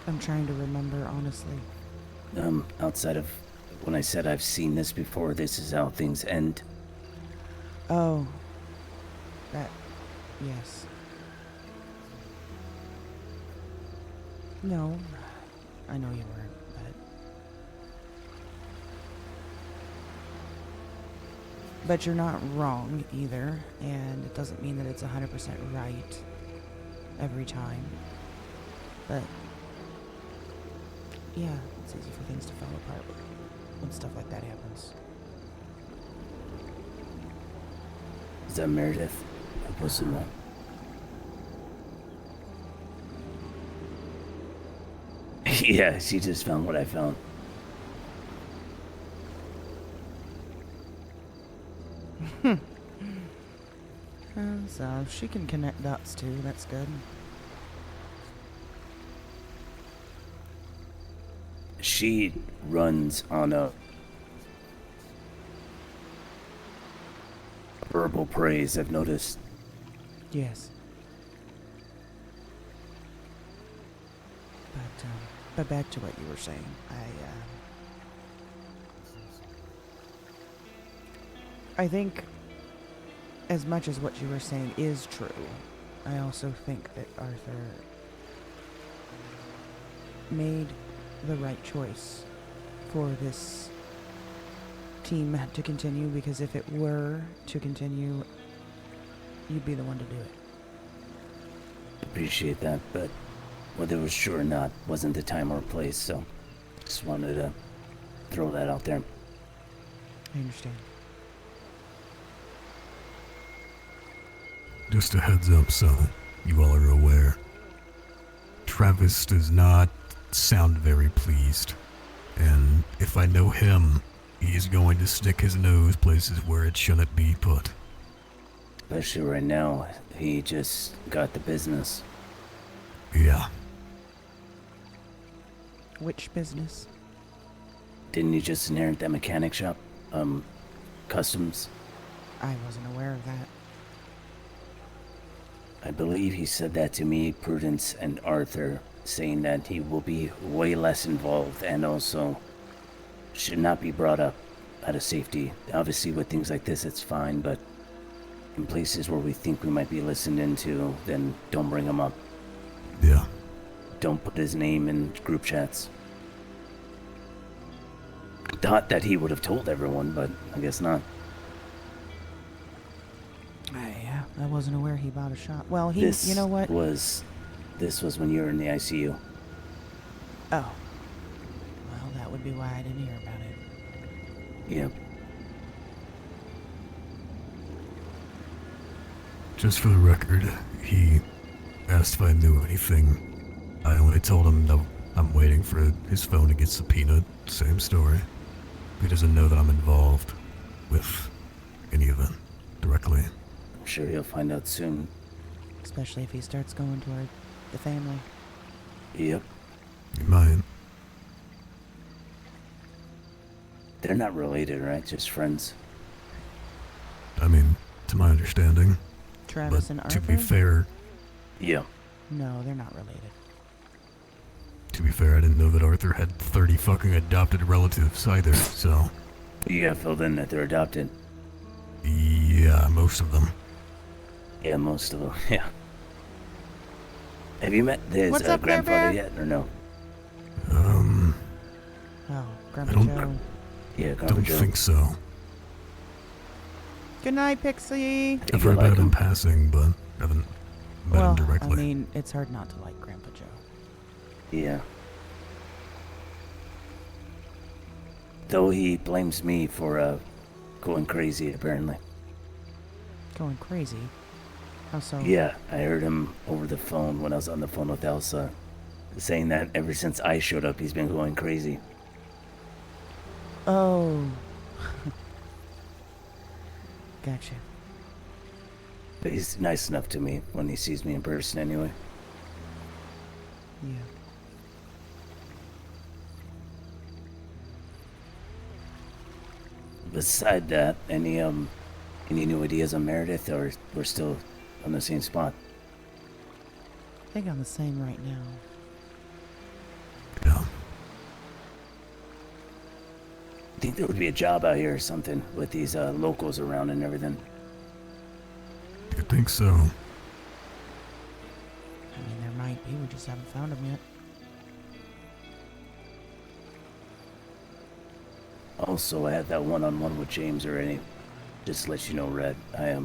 I'm trying to remember, honestly. Outside of when I said I've seen this before, this is how things end. Oh. That. Yes. No. I know you weren't, but you're not wrong either, and it doesn't mean that it's 100% right every time. But yeah, it's easy for things to fall apart when stuff like that happens. Is that Meredith? I posted that. Yeah, she just found what I found. So she can connect dots too, that's good. She runs on a verbal praise, I've noticed. Yes. But back to what you were saying. I think as much as what you were saying is true, I also think that Arthur made the right choice for this team to continue, because if it were to continue, you'd be the one to do it. Appreciate that, but whether it was true or not wasn't the time or place, so just wanted to throw that out there. I understand. Just a heads up so you all are aware. Travis does not sound very pleased. And if I know him, he is going to stick his nose places where it shouldn't be put. Especially right now, he just got the business. Yeah. Which business? Didn't he just inherit that mechanic shop? Customs? I wasn't aware of that. I believe he said that to me, Prudence, and Arthur, saying that he will be way less involved and also should not be brought up out of safety. Obviously, with things like this, it's fine, but in places where we think we might be listened into, then don't bring him up. Yeah. Don't put his name in group chats. Thought that he would have told everyone, but I guess not. Yeah, I wasn't aware he bought a shop. Well, he, This you know what? This was when you were in the ICU. Oh. Well, that would be why I didn't hear about it. Yep. Just for the record, he asked if I knew anything. I only told him that I'm waiting for his phone to get subpoenaed. Same story. He doesn't know that I'm involved with any of it directly. I'm sure he'll find out soon. Especially if he starts going toward the family. Yep. He might. They're not related, right? Just friends. I mean, to my understanding. Travis but and Arthur? to be fair, Yeah. No, they're not related. to be fair, I didn't know that Arthur had 30 fucking adopted relatives either, so. You got filled in that they're adopted. Yeah, most of them. Yeah, most of them. Yeah. Have you met his What's up there, grandfather Bear? yet, or no? Oh, Grandpa I don't- Joe. Yeah, Grandpa Don't Joe. think so. Good night, Pixie. I've heard about him in passing, but haven't met Well, him directly. I mean, it's hard not to like Grandpa Joe. Yeah. Though he blames me for going crazy, apparently. Going crazy. How so? Yeah, I heard him over the phone when I was on the phone with Elsa, saying that ever since I showed up, he's been going crazy. Oh. Gotcha. But he's nice enough to me when he sees me in person anyway. Yeah. Beside that, any new ideas on Meredith, or we're still on the same spot? I think I'm the same right now. Yeah. Think there would be a job out here or something with these locals around and everything? I think so. I mean, there might be. We just haven't found them yet. Also, I had that one-on-one with James already. Just to let you know, Red, I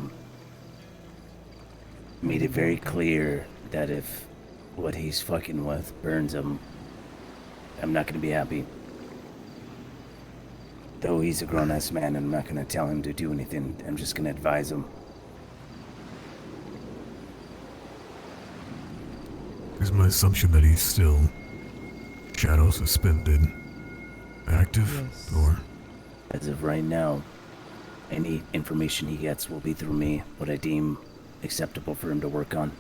made it very clear that if what he's fucking with burns him, I'm not gonna be happy. Though he's a grown-ass man, and I'm not gonna tell him to do anything. I'm just gonna advise him. Is my assumption that he's still shadow suspended, active, Yes. or As of right now, any information he gets will be through me, what I deem acceptable for him to work on.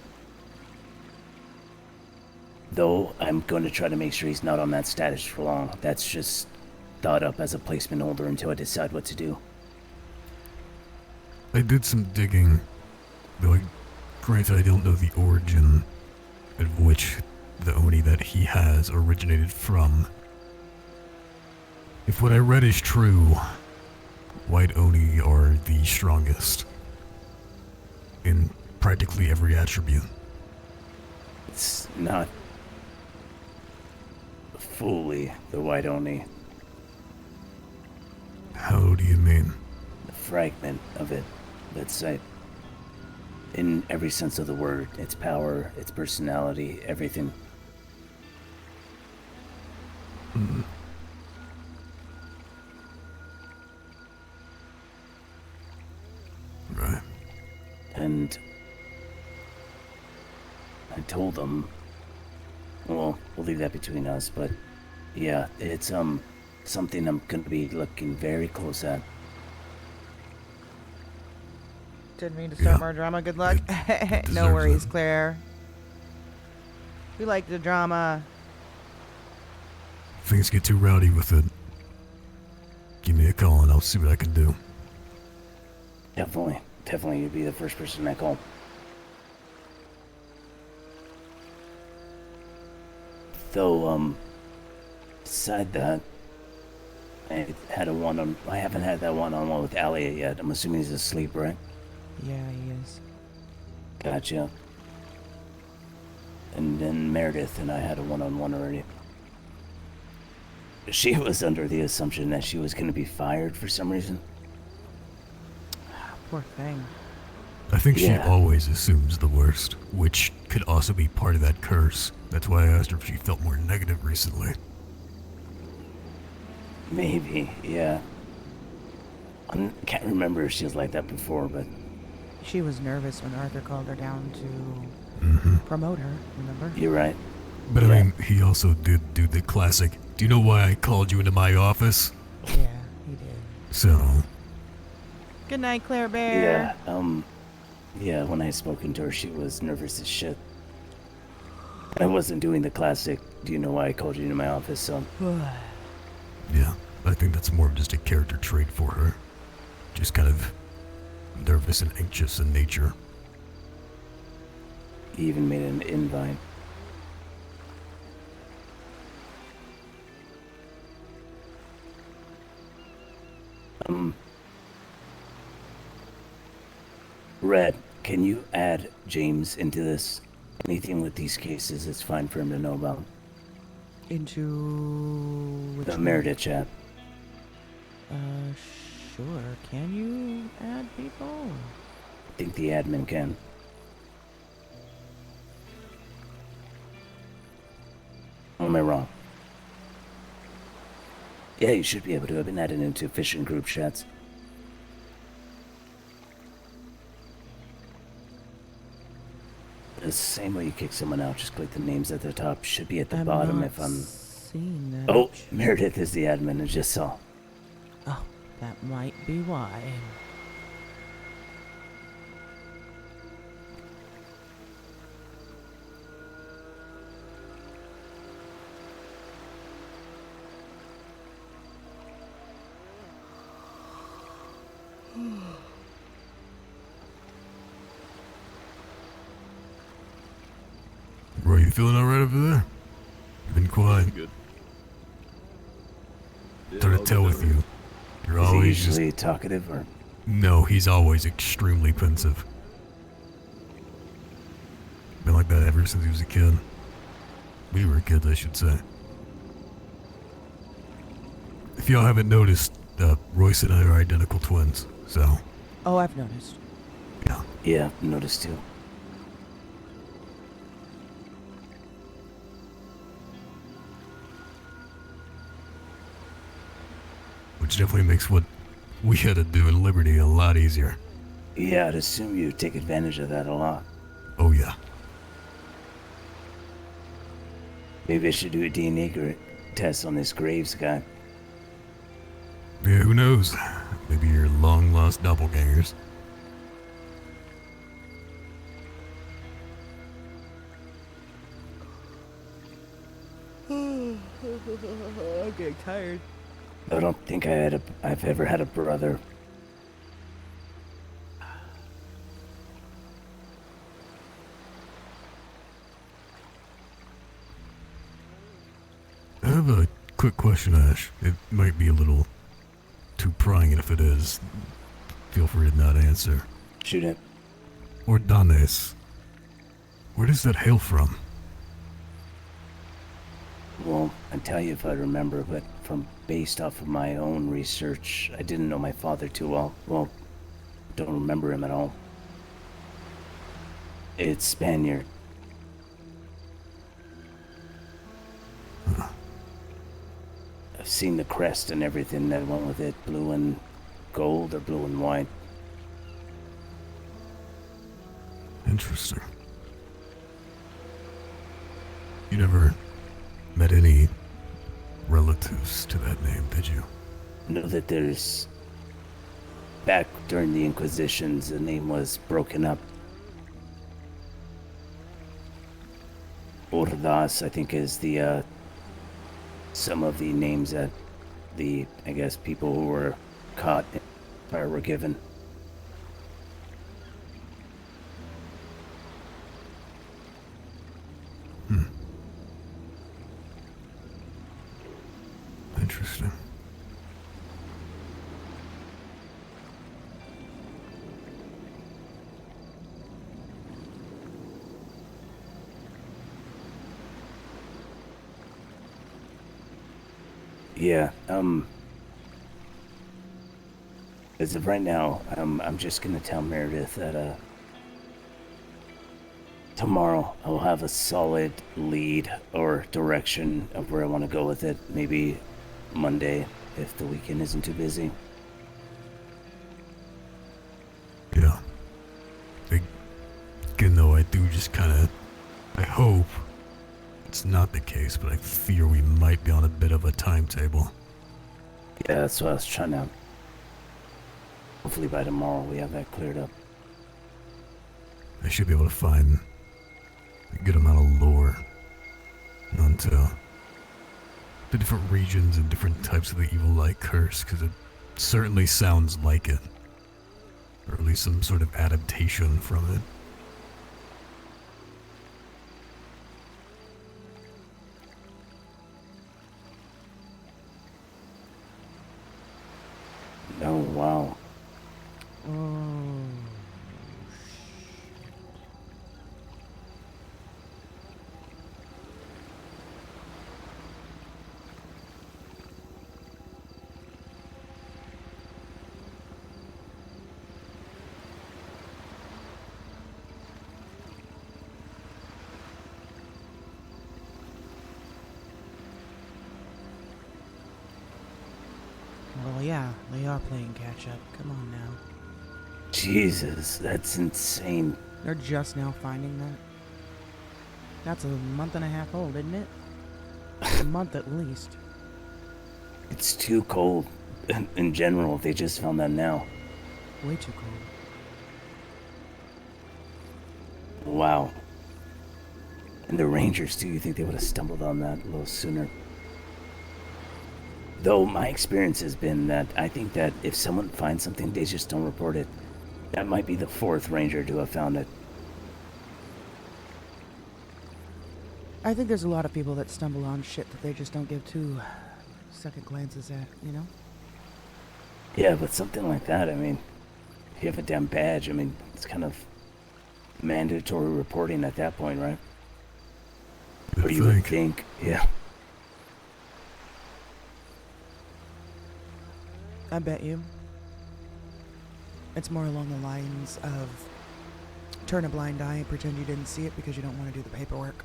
Though I'm going to try to make sure he's not on that status for long. That's just thought up as a placement holder until I decide what to do. I did some digging, though granted I don't know the origin of which the Oni that he has originated from. If what I read is true, White Oni are the strongest in practically every attribute. It's not fully the White Oni. How do you mean? The fragment of it, let's say. In every sense of the word, its power, its personality, everything. Right. And I told them, well, we'll leave that between us, but yeah, it's something I'm gonna be looking very close at. Didn't mean to start more drama. Good luck. No worries, Claire. We like the drama. If things get too rowdy with it, give me a call and I'll see what I can do. Definitely you'd be the first person I call. Though, beside that, I haven't had that one-on-one with Elliot yet. I'm assuming he's asleep, right? Yeah, he is. Gotcha. And then Meredith and I had a one-on-one already. She was under the assumption that she was going to be fired for some reason. Poor thing. I think she Yeah. always assumes the worst, which could also be part of that curse. That's why I asked her if she felt more negative recently. Maybe, yeah. I can't remember if she was like that before, but She was nervous when Arthur called her down to promote her, remember? you're right. But I mean, he also did do the classic, do you know why I called you into my office? Yeah, he did. So, Good night, Claire Bear. Yeah, when I had spoken to her, she was nervous as shit. I wasn't doing the classic, do you know why I called you into my office, so... yeah, I think that's more of just a character trait for her. Just kind of nervous and anxious in nature. He even made an invite. Red, can you add James into this? Anything with these cases, it's fine for him to know about. Into... which The one? Meredith chat. Sure. Can you add people? I think the admin can. Or am I wrong? Yeah, you should be able to. I've been added into fishing group chats. The same way you kick someone out, just click the names at the top. Should be at the bottom not if I'm... seeing that. Oh, Meredith is the admin, I just saw. Oh, that might be why. you feeling alright over there? You've been quiet. Good. Hard to tell with you. You're Is he always just... usually talkative or? No, he's always extremely pensive. Been like that ever since he was a kid. We were kids, I should say. If y'all haven't noticed, Royce and I are identical twins, so... Oh, I've noticed. Yeah, noticed too. Which definitely makes what we had to do in Liberty a lot easier. Yeah, I'd assume you take advantage of that a lot. Oh yeah. Maybe I should do a DNA test on this Graves guy. Yeah, who knows? Maybe you're long-lost doppelgangers. I'm getting tired. I don't think I've ever had a brother. I have a quick question, Ash. It might be a little too prying, and if it is, feel free to not answer. Shoot it. Ordanes. Where does that hail from? Well, I'd tell you if I remember, but based off of my own research, I didn't know my father too well. Well, don't remember him at all. It's Spaniard. I've seen the crest and everything that went with it, blue and gold or blue and white. Interesting. You never met any relatives to that name, did you? Know that there's... Back during the Inquisitions, the name was broken up. Ordaz, I think, is the, some of the names that the, I guess, people who were caught were given. Interesting. Yeah, as of right now, I'm just gonna tell Meredith that, tomorrow I'll have a solid lead or direction of where I want to go with it. Maybe Monday, if the weekend isn't too busy. Yeah. Again, though, I do just kind of... I hope it's not the case, but I fear we might be on a bit of a timetable. Yeah, that's what I was trying to... Hopefully by tomorrow we have that cleared up. I should be able to find a good amount of lore onto the different regions and different types of the Evil Light curse, because it certainly sounds like it. Or at least some sort of adaptation from it. Oh, wow. Well, yeah, they are playing catch up. Come on now. Jesus, that's insane. They're just now finding that. That's a month and a half old, isn't it? A month at least. It's too cold in general. They just found that now. Way too cold. Wow. And the Rangers, too. You think they would have stumbled on that a little sooner? Though my experience has been that I think that if someone finds something, they just don't report it. That might be the fourth Ranger to have found it. I think there's a lot of people that stumble on shit that they just don't give two second glances at, you know? Yeah, but something like that, I mean, if you have a damn badge, I mean, it's kind of mandatory reporting at that point, right? Or you would think, yeah. I bet you. It's more along the lines of turn a blind eye and pretend you didn't see it because you don't want to do the paperwork.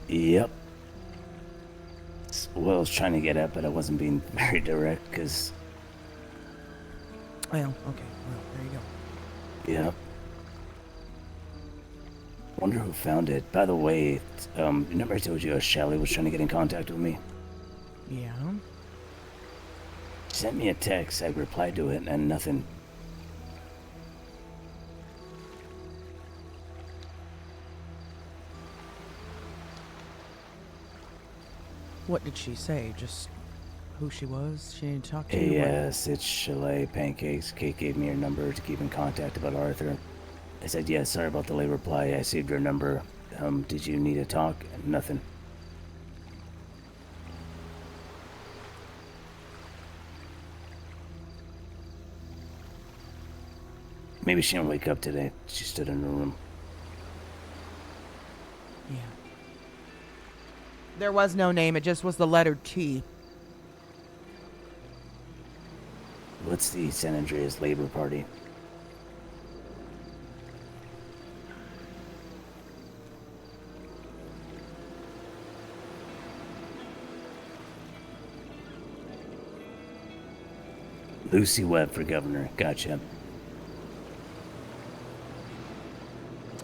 Yep. It's what I was trying to get at, but I wasn't being very direct, because... Well, okay. Well, there you go. Yep. Wonder who found it. By the way, remember I told you Shelly was trying to get in contact with me? Yeah? She sent me a text. I replied to it, and nothing. What did she say? Just who she was? She didn't talk to you? Yes, it's Chalet Pancakes. Kate gave me her number to keep in contact about Arthur. I said, yes, sorry about the late reply. I saved her number. Did you need to talk? Nothing. Maybe she didn't wake up today. She stood in her room. Yeah. There was no name, it just was the letter T. What's the San Andreas Labor Party? Lucy Webb for governor. Gotcha.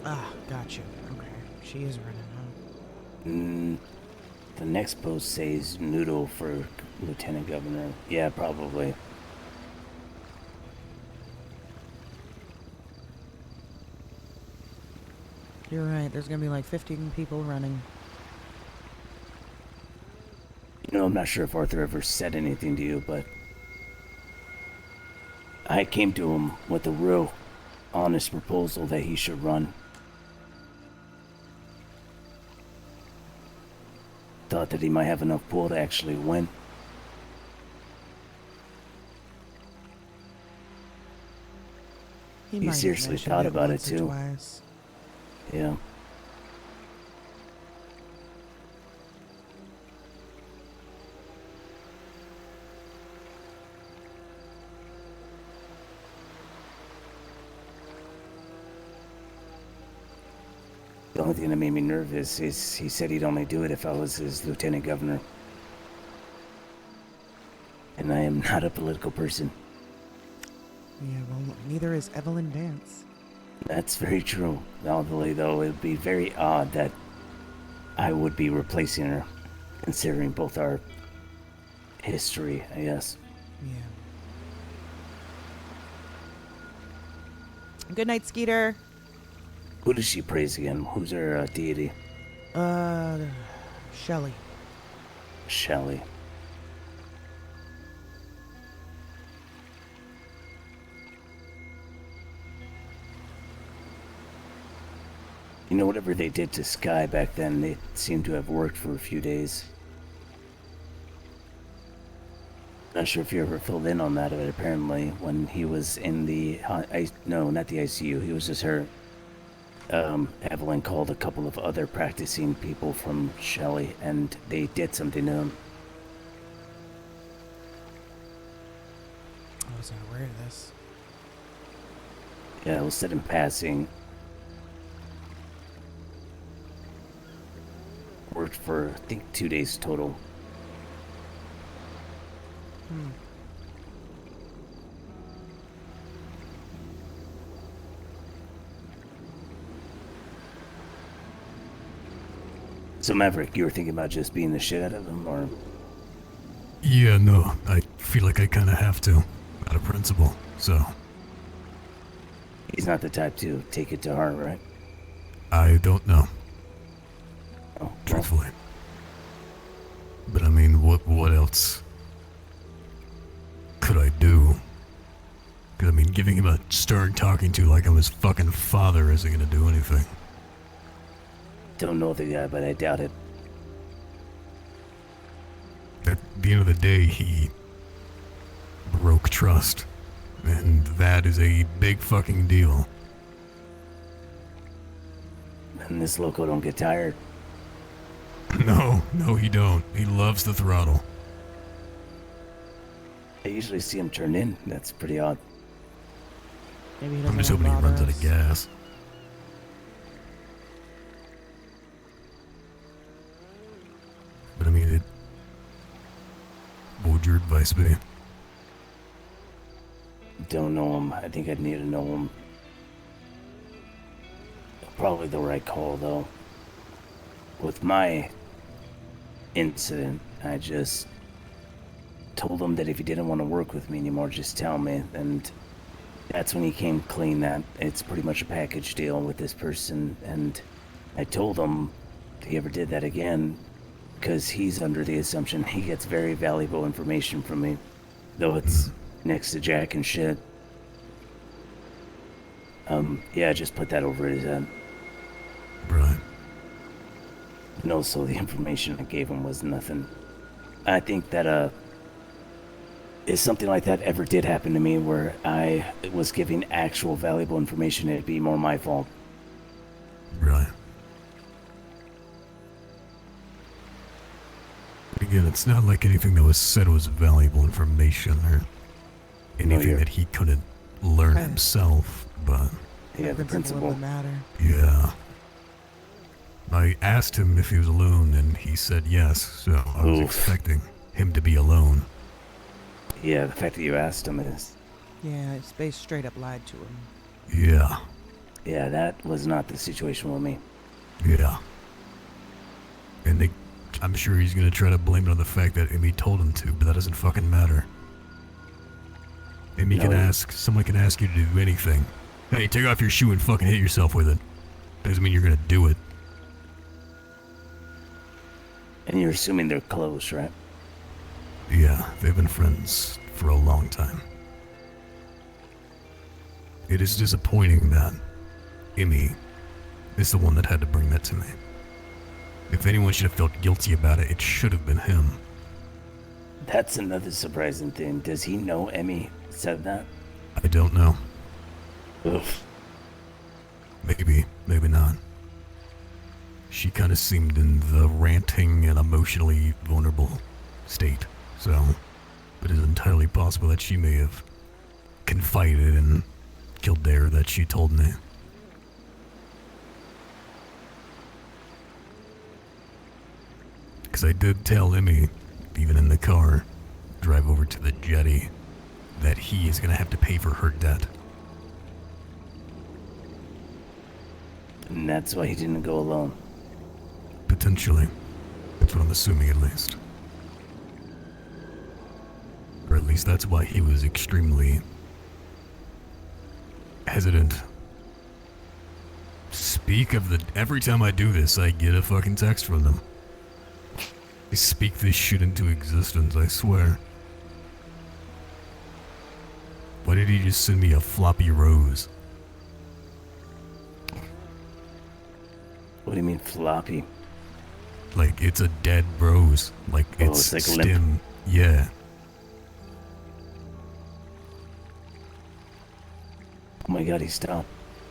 Ah, gotcha. Okay. She is running, huh? The next post says Noodle for lieutenant governor. Yeah, probably. You're right, there's gonna be like 15 people running. You know, I'm not sure if Arthur ever said anything to you, but I came to him with a real honest proposal that he should run. Thought that he might have enough pull to actually win. He might have seriously mentioned thought about it once or too. twice. Yeah. The only thing that made me nervous is he said he'd only do it if I was his lieutenant governor. And I am not a political person. Yeah, well, neither is Evelyn Dance. That's very true. Although, though, it would be very odd that I would be replacing her, considering both our history, I guess. Yeah. Good night, Skeeter. Who does she praise again? Who's her deity? Shelly. Shelly. You know, whatever they did to Sky back then, it seemed to have worked for a few days. Not sure if you ever filled in on that, but apparently when he was in the... no, not the ICU, he was just hurt. Evelyn called a couple of other practicing people from Shelly, and they did something to him. I wasn't aware of this. Yeah, it was said in passing. Worked for, I think, 2 days total. So Maverick, you were thinking about just beating the shit out of him, or? Yeah, no, I feel like I kind of have to, out of principle, so. He's not the type to take it to heart, right? I don't know. Oh, truthfully. But I mean, what else could I do? 'Cause I mean, giving him a stern talking to like I'm his fucking father isn't gonna do anything. Don't know the guy, but I doubt it. At the end of the day, he broke trust. And that is a big fucking deal. And this loco don't get tired. No, he don't. He loves the throttle. I usually see him turn in. That's pretty odd. Maybe he I'm doesn't just wanna hoping he runs bother out of us. gas. But I mean, what would your advice be? Don't know him. I think I'd need to know him. Probably the right call, though. With my incident, I just told him that if he didn't want to work with me anymore, just tell me. And that's when he came clean that it's pretty much a package deal with this person. And I told him if he ever did that again, because he's under the assumption he gets very valuable information from me, though it's next to Jack and shit. Yeah, just put that over his head. Right. And also, the information I gave him was nothing. I think that, if something like that ever did happen to me where I was giving actual valuable information, it'd be more my fault. Right. Again, it's not like anything that was said was valuable information or anything that he couldn't learn himself, but... Yeah, the principle. Would matter. Yeah. I asked him if he was alone, and he said yes, so I was expecting him to be alone. Yeah, the fact that you asked him is... Yeah, Space straight up lied to him. Yeah. Yeah, that was not the situation with me. Yeah. And I'm sure he's gonna try to blame it on the fact that Amy told him to, but that doesn't fucking matter. Amy someone can ask you to do anything. Hey, take off your shoe and fucking hit yourself with it. Doesn't mean you're gonna do it. And you're assuming they're close, right? Yeah, they've been friends for a long time. It is disappointing that Amy is the one that had to bring that to me. If anyone should have felt guilty about it, it should have been him. That's another surprising thing. Does he know Emmy said that? I don't know. Oof. Maybe, maybe not. She kind of seemed in the ranting and emotionally vulnerable state, so it is entirely possible that she may have confided in Kildare that she told me. Because I did tell Emmy, even in the car, drive over to the jetty, that he is going to have to pay for her debt. And that's why he didn't go alone. Potentially. That's what I'm assuming, at least. Or at least that's why he was extremely hesitant. Speak of the... Every time I do this, I get a fucking text from them. They speak this shit into existence, I swear. Why did he just send me a floppy rose? What do you mean floppy? Like, it's a dead rose. Like, it's like stem. limp. Yeah. Oh my god, he stopped.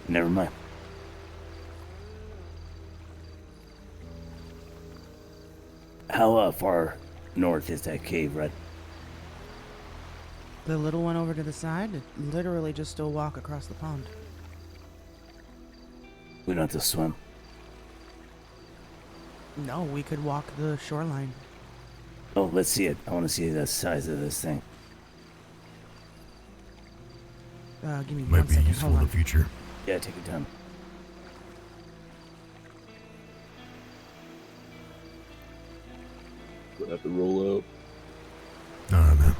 Never mind. How far north is that cave, Red? The little one over to the side, literally just still walk across the pond. We don't have to swim. No, we could walk the shoreline. Oh, let's see it. I want to see the size of this thing. Give me Might one be second. useful Hold in on. the future. Yeah, take your time. We'll have to roll out. Alright, man.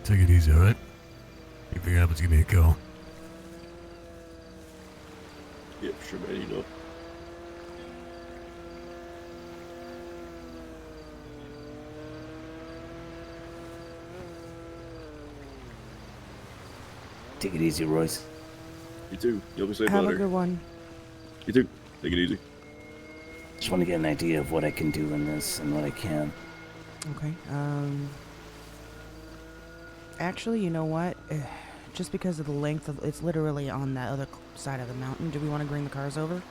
Take it easy, alright? If anything happens, give me a call. Yeah, for sure, man, you know. Take it easy, Royce. You too. You'll be safe Have out a there. good one. You too. Take it easy. Just want to get an idea of what I can do in this and what I can't. Okay. Actually, you know what? Just because of the length of it's literally on that other side of the mountain. Do we want to bring the cars over?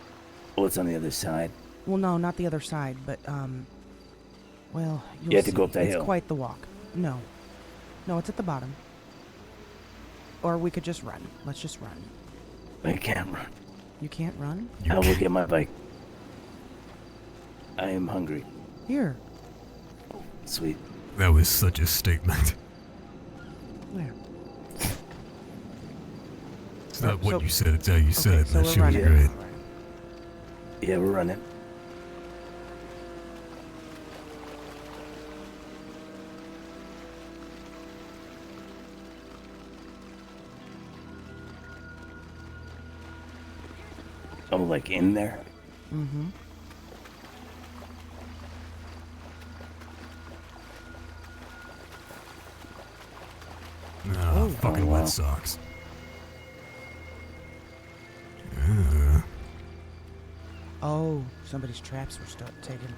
Oh, it's on the other side. Well, no, not the other side, but well, you'll You have to see. go up that it's hill. quite the walk. No, it's at the bottom. Or we could just run. Let's just run. I can't run. You can't run? I will get my bike. I am hungry. Here. Sweet. That was such a statement. Where? It's not So- what you said, it's how you said it. so That we're shit was running. great. Yeah, we're running. Oh, like in there? Mm-hmm. Ah, fucking wow. wet socks. Oh, somebody's traps were taken.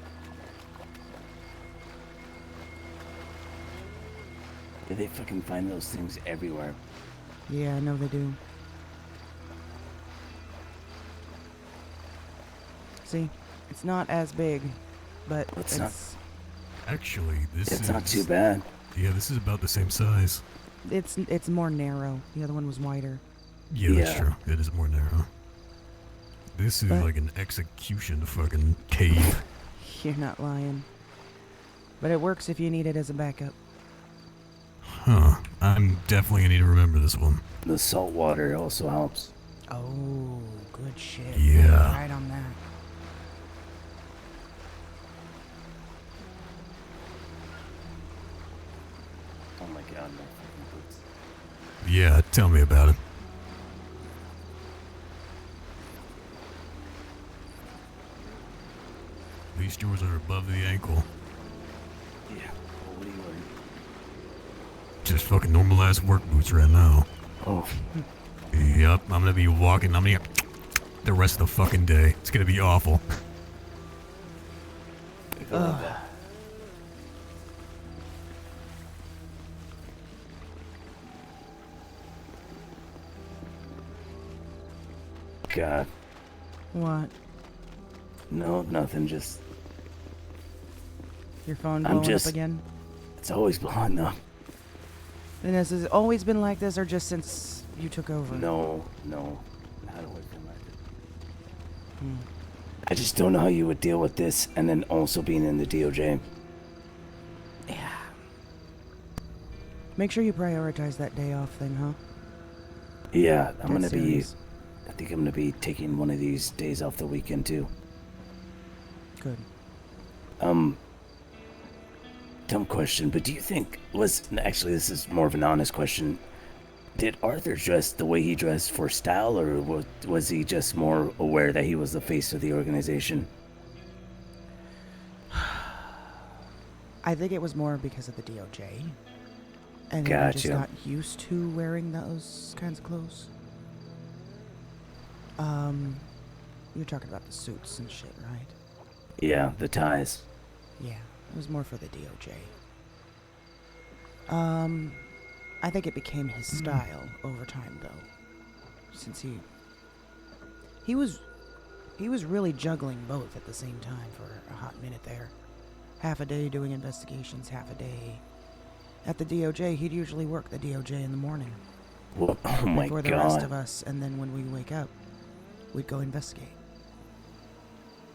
They fucking find those things everywhere. Yeah, I know they do. See, it's not as big, but It's it's not- Actually, this is... It's not too bad. Yeah, this is about the same size. it's more narrow. The other one was wider. Yeah, that's Yeah. true. It is more narrow. This is But- like an execution fucking cave. You're not lying. But it works if you need it as a backup. Huh. I'm definitely gonna need to remember this one. The salt water also helps. Oh, good shit. Yeah. Right on that. Oh my god, no fucking boots. Yeah, tell me about it. At least yours are above the ankle. Yeah. Well, what are you wearing? Just fucking normal ass work boots right now. Oh. Yep, I'm gonna be walking. I'm gonna the rest of the fucking day. It's gonna be awful. God. What? No, nothing. Just Your phone I'm blowing just- up again? it's always blowing up. And has it always been like this, or just since you took over? No. How do I feel like it? Hmm. I just don't know how you would deal with this and then also being in the DOJ. Yeah. Make sure you prioritize that day off thing, huh? Yeah, I'm That's gonna be. serious. I think I'm gonna be taking one of these days off the weekend too. Good. Dumb question, but do you think actually this is more of an honest question? Did Arthur dress the way he dressed for style, or was he just more aware that he was the face of the organization? I think it was more because of the DOJ. And then I just Gotcha. got used to wearing those kinds of clothes. You're talking about the suits and shit, right? Yeah, the ties. Yeah, it was more for the DOJ. I think it became his style over time, though, since he was really juggling both at the same time for a hot minute there. Half a day doing investigations, half a day at the DOJ. He'd usually work the DOJ in the morning. Well, oh my before the rest of god. us, and then when we wake up, we'd go investigate.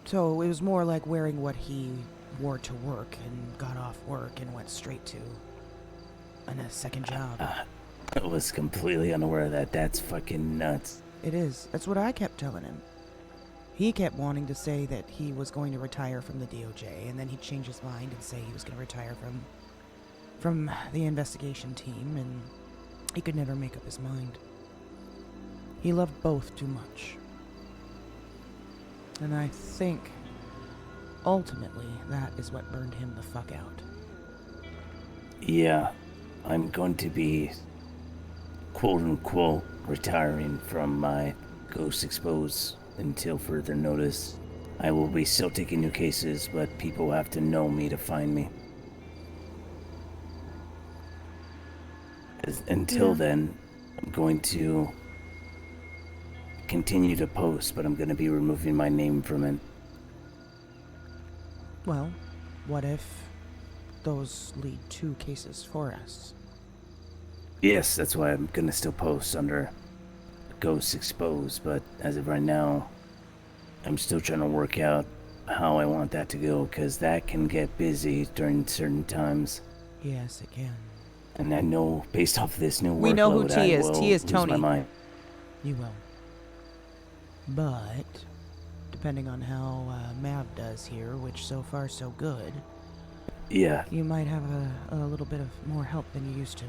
So it was more like wearing what he wore to work and got off work and went straight to a second job. I was completely unaware of that. That's fucking nuts. It is. That's what I kept telling him. He kept wanting to say that he was going to retire from the DOJ, and then he'd change his mind and say he was going to retire from the investigation team, and he could never make up his mind. He loved both too much. And I think, ultimately, that is what burned him the fuck out. Yeah, I'm going to be quote unquote retiring from my Ghost Expose until further notice. I will be still taking new cases, but people have to know me to find me. Until then, I'm going to continue to post, but I'm going to be removing my name from it. Well, what if those lead to cases for us? Yes, that's why I'm going to still post under Ghosts Exposed, but as of right now, I'm still trying to work out how I want that to go, because that can get busy during certain times. Yes, it can. And I know, based off this new workload, We know who T is. I will T is lose Tony. my mind. You will. But, depending on how Mav does here, which so far so good, Yeah, you might have a little bit of more help than you used to.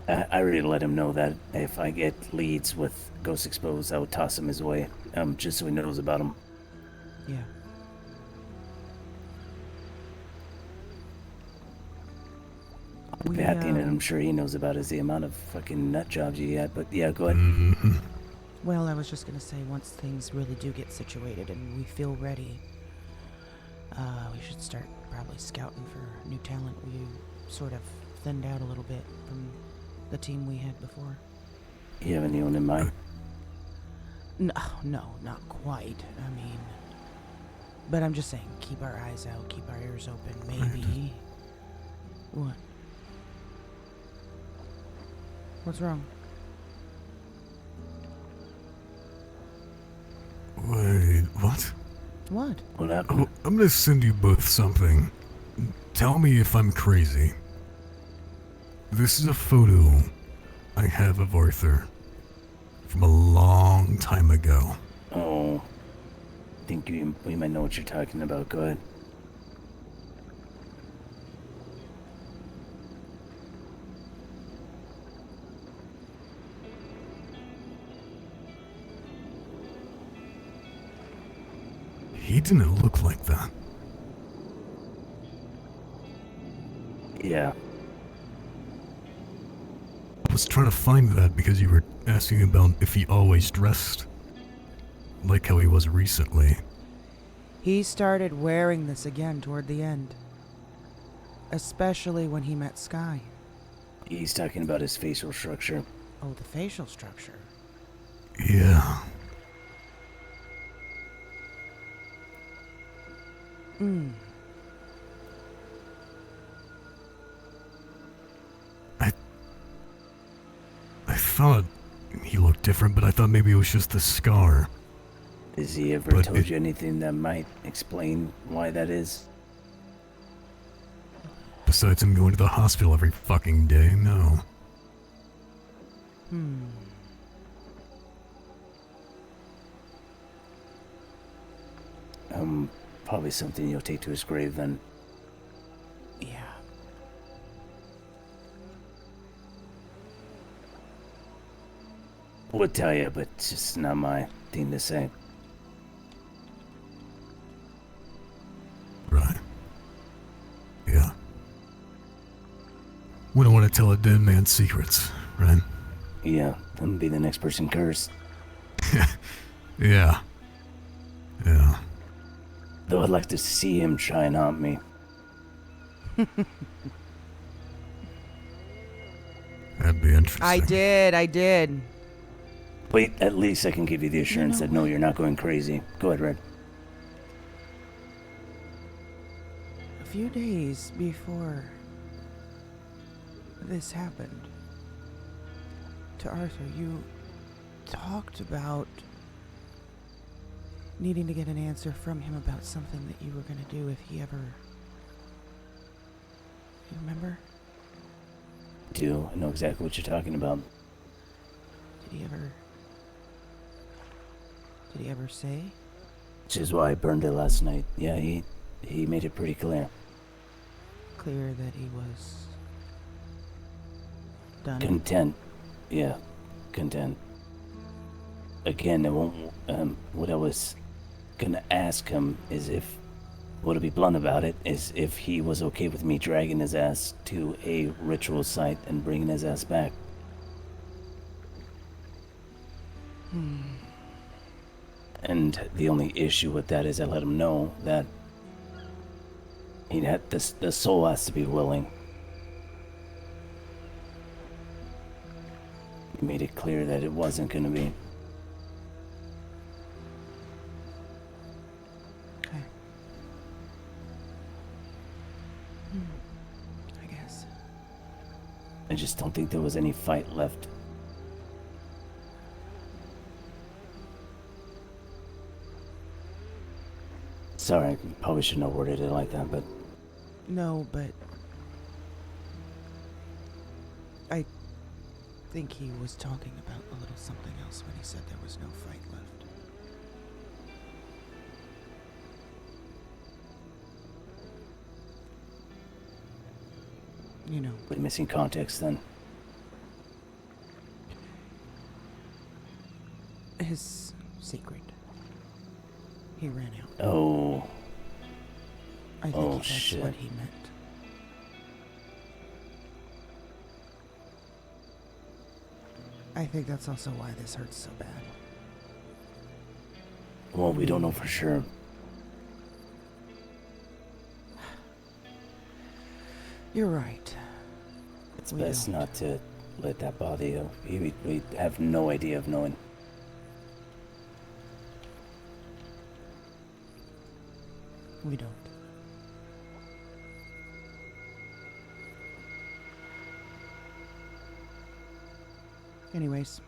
I already let him know that if I get leads with Ghosts Exposed, I would toss him his way, just so he knows about them. Yeah. The bad thing that I'm sure he knows about is the amount of fucking nut jobs you had, but yeah, go ahead. Well, I was just gonna say, once things really do get situated and we feel ready, we should start probably scouting for new talent. We sort of thinned out a little bit from the team we had before. You have anyone in mind? No, not quite. I mean, but I'm just saying, keep our eyes out, keep our ears open. Maybe. What? What's wrong? Wait, what? What? What happened? Oh, I'm gonna send you both something. Tell me if I'm crazy. This is a photo I have of Arthur from a long time ago. Oh, I think we might know what you're talking about. Go ahead. He didn't look like that. Yeah. I was trying to find that because you were asking about if he always dressed like how he was recently. He started wearing this again toward the end. Especially when he met Sky. He's talking about his facial structure. Oh, the facial structure. Yeah. Hmm. I thought he looked different, but I thought maybe it was just the scar. Has he ever But told you anything that might explain why that is? Besides him going to the hospital every fucking day, no. Probably something you'll take to his grave then. Yeah. Would tell you, but it's just not my thing to say. Right. Yeah. We don't want to tell a dead man's secrets, right? Yeah, then be the next person cursed. Yeah. Yeah. Though I'd like to see him try and haunt me. That'd be interesting. I did. Wait, at least I can give you the assurance that no, you're not going crazy. Go ahead, Red. A few days before this happened to Arthur, you talked about needing to get an answer from him about something that you were going to do if he ever... You remember? I know exactly what you're talking about. Did he ever say? Which is why I burned it last night. Yeah, he made it pretty clear. Clear that he was done? Content. Yeah, content. Again, it won't, what I was gonna ask him is if, well, to be blunt about it, is if he was okay with me dragging his ass to a ritual site and bringing his ass back. And the only issue with that is I let him know that the soul has to be willing. He made it clear that it wasn't going to be. Okay. I guess. I just don't think there was any fight left. Sorry, I probably shouldn't have worded it like that, but... No, but... I think he was talking about a little something else when he said there was no fight left. You know. We're missing context then. His secret. He ran out. Oh. I think that's shit. what he meant. I think that's also why this hurts so bad. Well, we don't know for sure. You're right. It's best not to let that bother you. We have no idea of knowing. We don't. Anyways.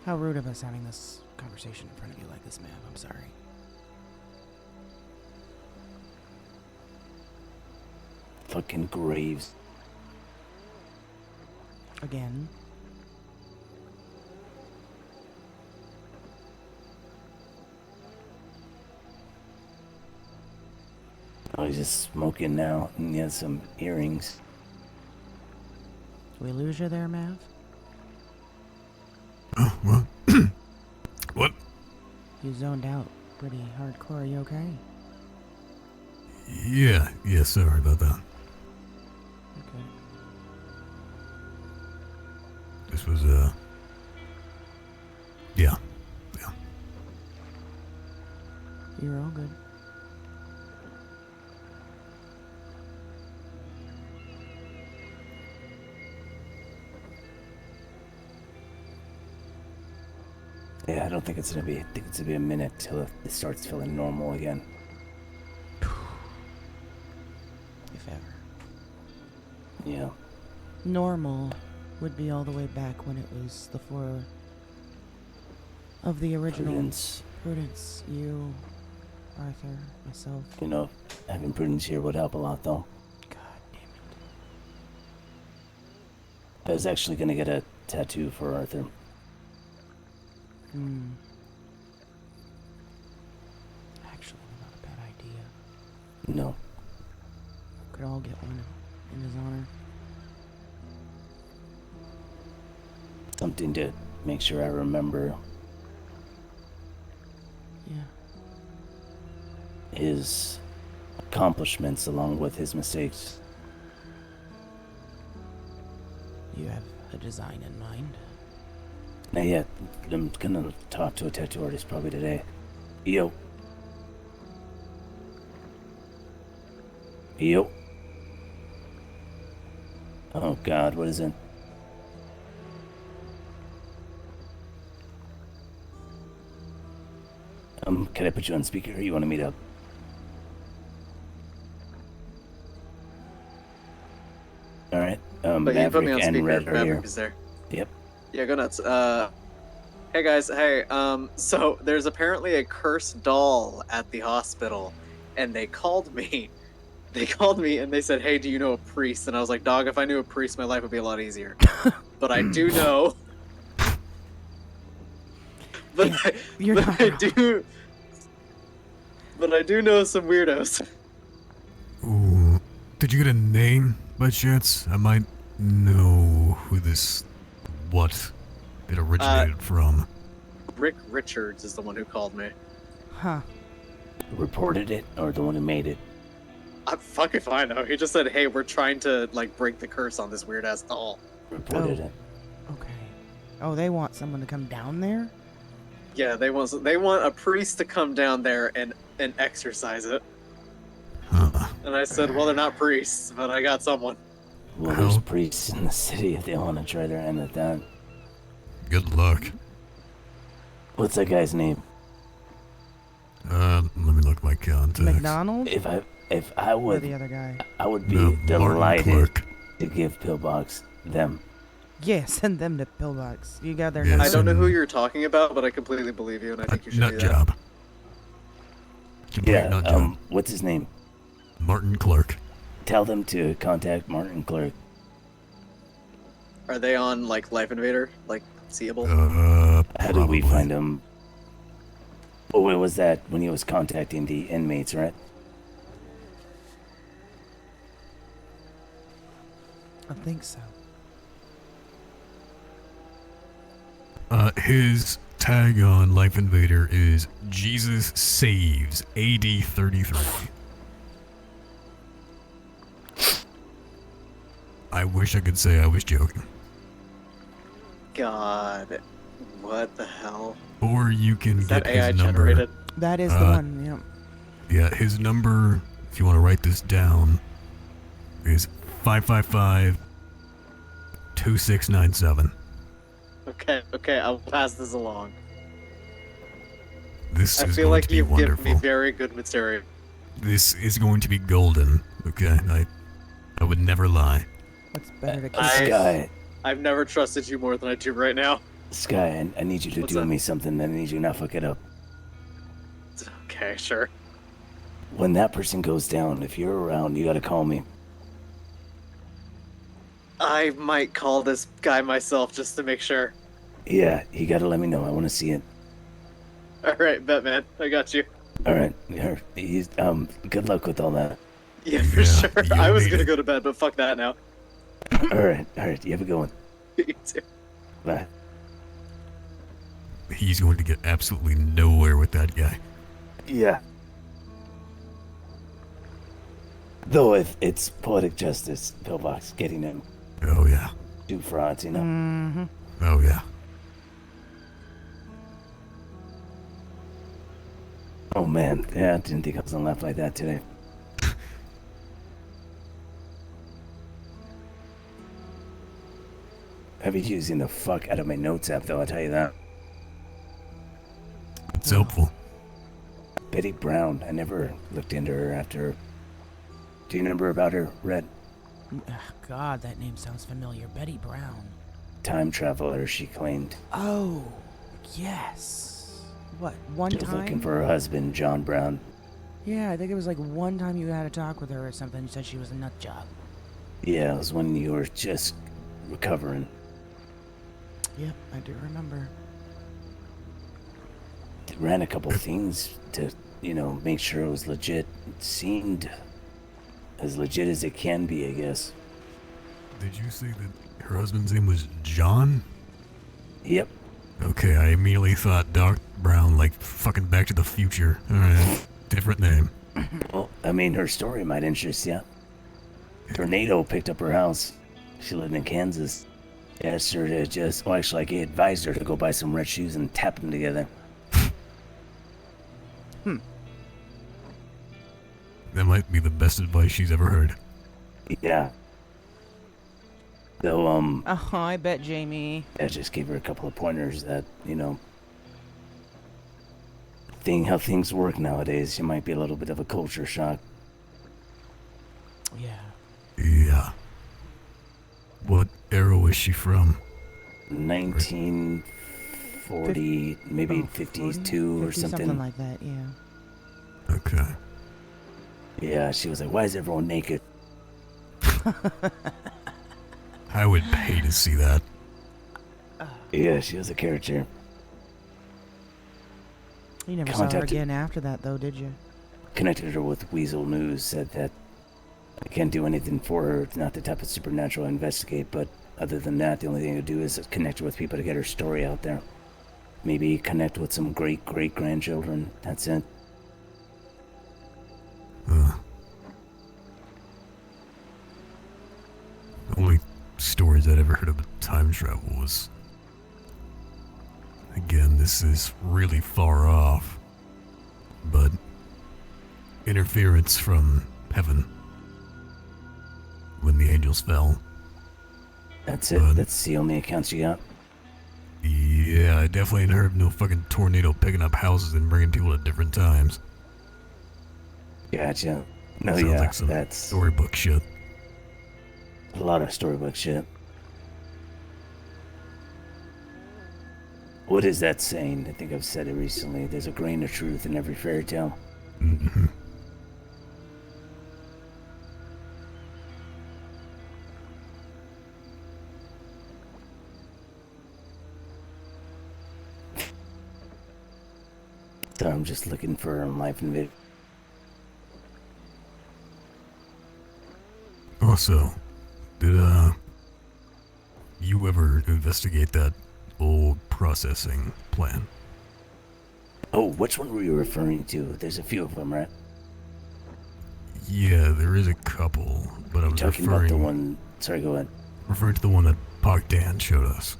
How rude of us having this conversation in front of you like this, ma'am. I'm sorry. Fucking Graves. Again. Oh, he's just smoking now, and he has some earrings. We lose you there, Mav? What? What? You zoned out pretty hardcore. Are you okay? Yeah, sorry about that. Okay. This was, yeah. You're all good. Yeah, I don't think it's gonna be. I think it's gonna be a minute till it starts feeling normal again. If ever. Yeah. Normal would be all the way back when it was the four of the original. Prudence. You, Arthur, myself. You know, having Prudence here would help a lot, though. God damn it. I was actually gonna get a tattoo for Arthur. Actually, not a bad idea. No. Could all get one in his honor. Something to make sure I remember his accomplishments along with his mistakes. You have a design in mind? Not yet. I'm gonna talk to a tattoo artist probably today. Yo. Oh God, what is it? Can I put you on speaker or you want to meet up? Alright, But you put me on Maverick and speaker. Red are here. Maverick is there. Yep. Yeah, go nuts. Hey guys, hey. So there's apparently a cursed doll at the hospital, and they called me. They called me and they said, "Hey, do you know a priest?" And I was like, "Dog, if I knew a priest, my life would be a lot easier." But I do know. But I do know some weirdos. Ooh. Did you get a name by chance? I might know who this, what it originated from. Rick Richards is the one who called me. Huh. Reported it, or the one who made it? I'm fucking fine though. He just said, "Hey, we're trying to like break the curse on this weird ass doll." Reported it. Okay. Oh, they want someone to come down there? Yeah, they want a priest to come down there and exorcise it. And I said, "Well, they're not priests, but I got someone." Well, there's priests in the city if they want to try their hand at that. Good luck. What's that guy's name? Let me look at my contacts. McDonald? If I Or would, the other guy? I would be No, Martin delighted Clark. to give Pillbox them. Yeah, send them to Pillbox. You got their Yeah, number? I don't know who you're talking about, but I completely believe you, and I think you should Nut do that. job. Complete Yeah. nut job. What's his name? Martin Clark. Tell them to contact Martin Clark. Are they on like Life Invader, like seeable? How did we find him? Oh, when was that? When he was contacting the inmates, right? I think so. His tag on Life Invader is Jesus Saves AD 33. I wish I could say I was joking. God, what the hell? Or you can Is get that his AI number. generated? That is the one, yeah. Yeah, his number, if you want to write this down, is 555-2697. Okay, I'll pass this along. This I is feel going like to be you've given wonderful. me very good material. This is going to be golden, okay? I would never lie. What's better to Sky, I've never trusted you more than I do right now. Sky, I need you to What's do up? me something. I need you not fuck it up. Okay, sure. When that person goes down, if you're around, you gotta call me. I might call this guy myself just to make sure. Yeah, you gotta let me know. I want to see it. All right, bet, man. I got you. All right. Good luck with all that. Yeah, for sure. I was gonna go to bed, but fuck that now. All right. You have a good one. You too. Bye. He's going to get absolutely nowhere with that guy. Yeah. Though if it's poetic justice, Pillbox getting him. Oh yeah. Do frauds, you know. Mm-hmm. Oh yeah. Oh man, yeah, I didn't think I was gonna laugh like that today. I've been using the fuck out of my notes app, though. I'll tell you that. It's helpful. Betty Brown. I never looked into her after. Do you remember about her, Red? Ugh, God, that name sounds familiar. Betty Brown. Time traveler, she claimed. Oh, yes. What, one She was time? looking for her husband, John Brown. Yeah, I think it was like one time you had a talk with her or something. You said she was a nut job. Yeah, it was when you were just recovering. Yep, I do remember. Ran a couple things to, make sure it was legit. It seemed as legit as it can be, I guess. Did you say that her husband's name was John? Yep. Okay, I immediately thought Doc Brown, like fucking Back to the Future. Alright, different name. Well, I mean, her story might interest you. Tornado picked up her house. She lived in Kansas. Asked her to I advised her to go buy some red shoes and tap them together. That might be the best advice she's ever heard. Yeah. So, Oh, I bet Jamie. I just gave her a couple of pointers that, how things work nowadays, you might be a little bit of a culture shock. Yeah. Yeah. What era was she from? 1940, maybe 52 or 50, something. Something like that, yeah. Okay. Yeah, she was like, why is everyone naked? I would pay to see that. Yeah, she was a character. You never saw her Contacted- again after that, though, did you? Connected her with Weasel News, said that I can't do anything for her. It's not the type of supernatural I investigate, but other than that, the only thing I do is connect her with people to get her story out there. Maybe connect with some great-great-grandchildren. That's it. time travel was... Again, this is really far off, but interference from heaven when the angels fell. That's it. That's the only accounts you got. Yeah, I definitely ain't heard of no fucking tornado picking up houses and bringing people at different times. Gotcha. No, Sounds yeah, like some that's storybook shit. a lot of storybook shit. What is that saying? I think I've said it recently. There's a grain of truth in every fairy tale. Mm-hmm. So I'm just looking for life and vid. Also, did you ever investigate that old processing plan? Oh, which one were you referring to? There's a few of them, right? Yeah, there is a couple, but I was Talking referring about the one. Sorry, go ahead. referring to the one that Park Dan showed us.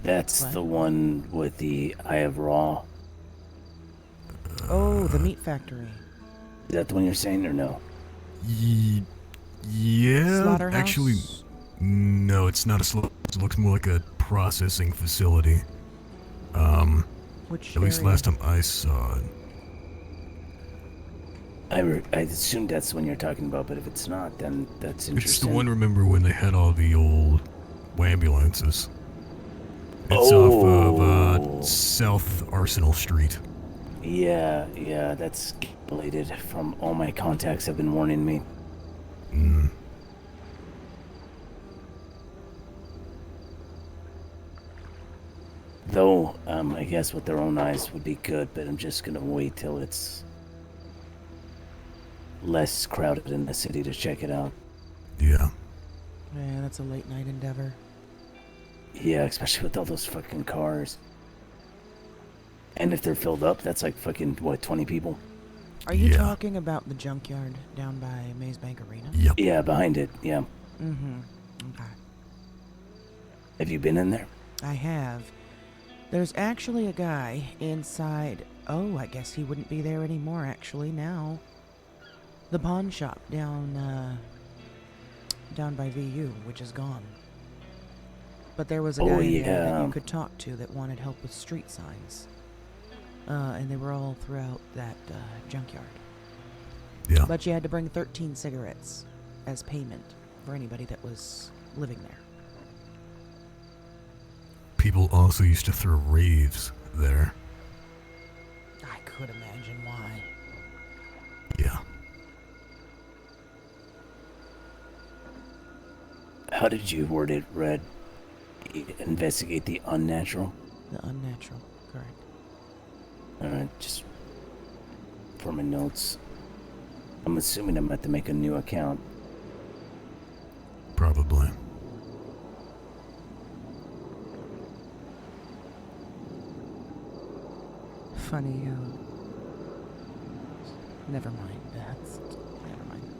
That's the one with the Eye of Ra. Oh, the meat factory. Is that the one you're saying or no? Yeah, Slaughterhouse? actually, no, it's not a slaughterhouse. It looks more like a processing facility. Which at least area? last time I saw it. I assume that's the one you're talking about, but if it's not, then that's interesting. It's the one, remember, when they had all the old ambulances. It's off of South Arsenal Street. Yeah, that's related from all my contacts have been warning me. Mm. Though, I guess with their own eyes would be good, but I'm just gonna wait till it's less crowded in the city to check it out. Yeah. Yeah, that's a late night endeavor. Yeah, especially with all those fucking cars. And if they're filled up, that's like fucking, what, 20 people? Are you talking about the junkyard down by Maze Bank Arena? Yep. Yeah, behind it, yeah. Mm-hmm. Okay. Have you been in there? I have. There's actually a guy inside. Oh, I guess he wouldn't be there anymore, actually, now. The pawn shop down by VU, which is gone. But there was a guy in there that you could talk to that wanted help with street signs. And they were all throughout that junkyard. Yeah. But you had to bring 13 cigarettes as payment for anybody that was living there. People also used to throw raves there. I could imagine why. Yeah. How did you word it, Red? Investigate the unnatural? The unnatural, correct. Alright, just for my notes. I'm assuming I'm about to make a new account. Probably. Funny, never mind. Never mind.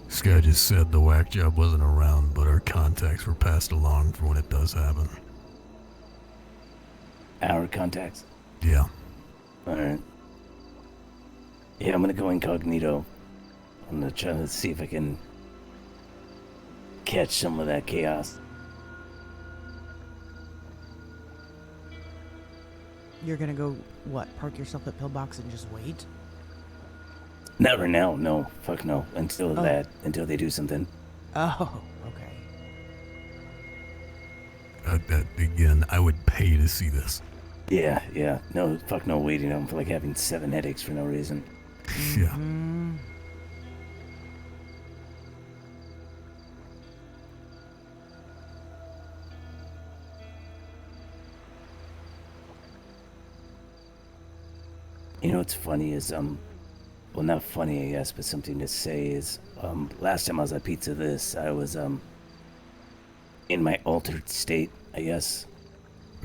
This guy just said the whack job wasn't around, but our contacts were passed along for when it does happen. Our contacts? Yeah. Alright. Yeah, I'm gonna go incognito. I'm gonna try to see if I can catch some of that chaos. You're gonna go, what, park yourself at Pillbox and just wait? Not right now, no. Fuck no. Until until they do something. Oh, okay. Again, I would pay to see this. Yeah. No, fuck no waiting. I'm like having 7 headaches for no reason. Yeah. You know what's funny is, well, not funny, I guess, but something to say is, last time I was at Pizza This, I was, in my altered state, I guess.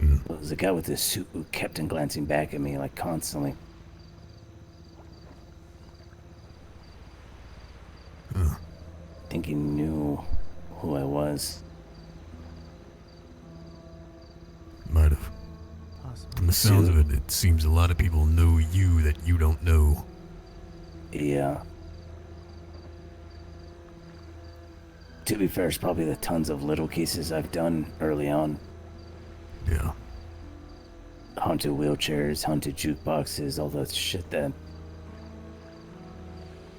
There was a guy with this suit who kept on glancing back at me, like, constantly. I think he knew who was. Might have. From the sounds of it, it seems a lot of people know you that you don't know. Yeah. To be fair, it's probably the tons of little cases I've done early on. Yeah. Haunted wheelchairs, haunted jukeboxes, all that shit that...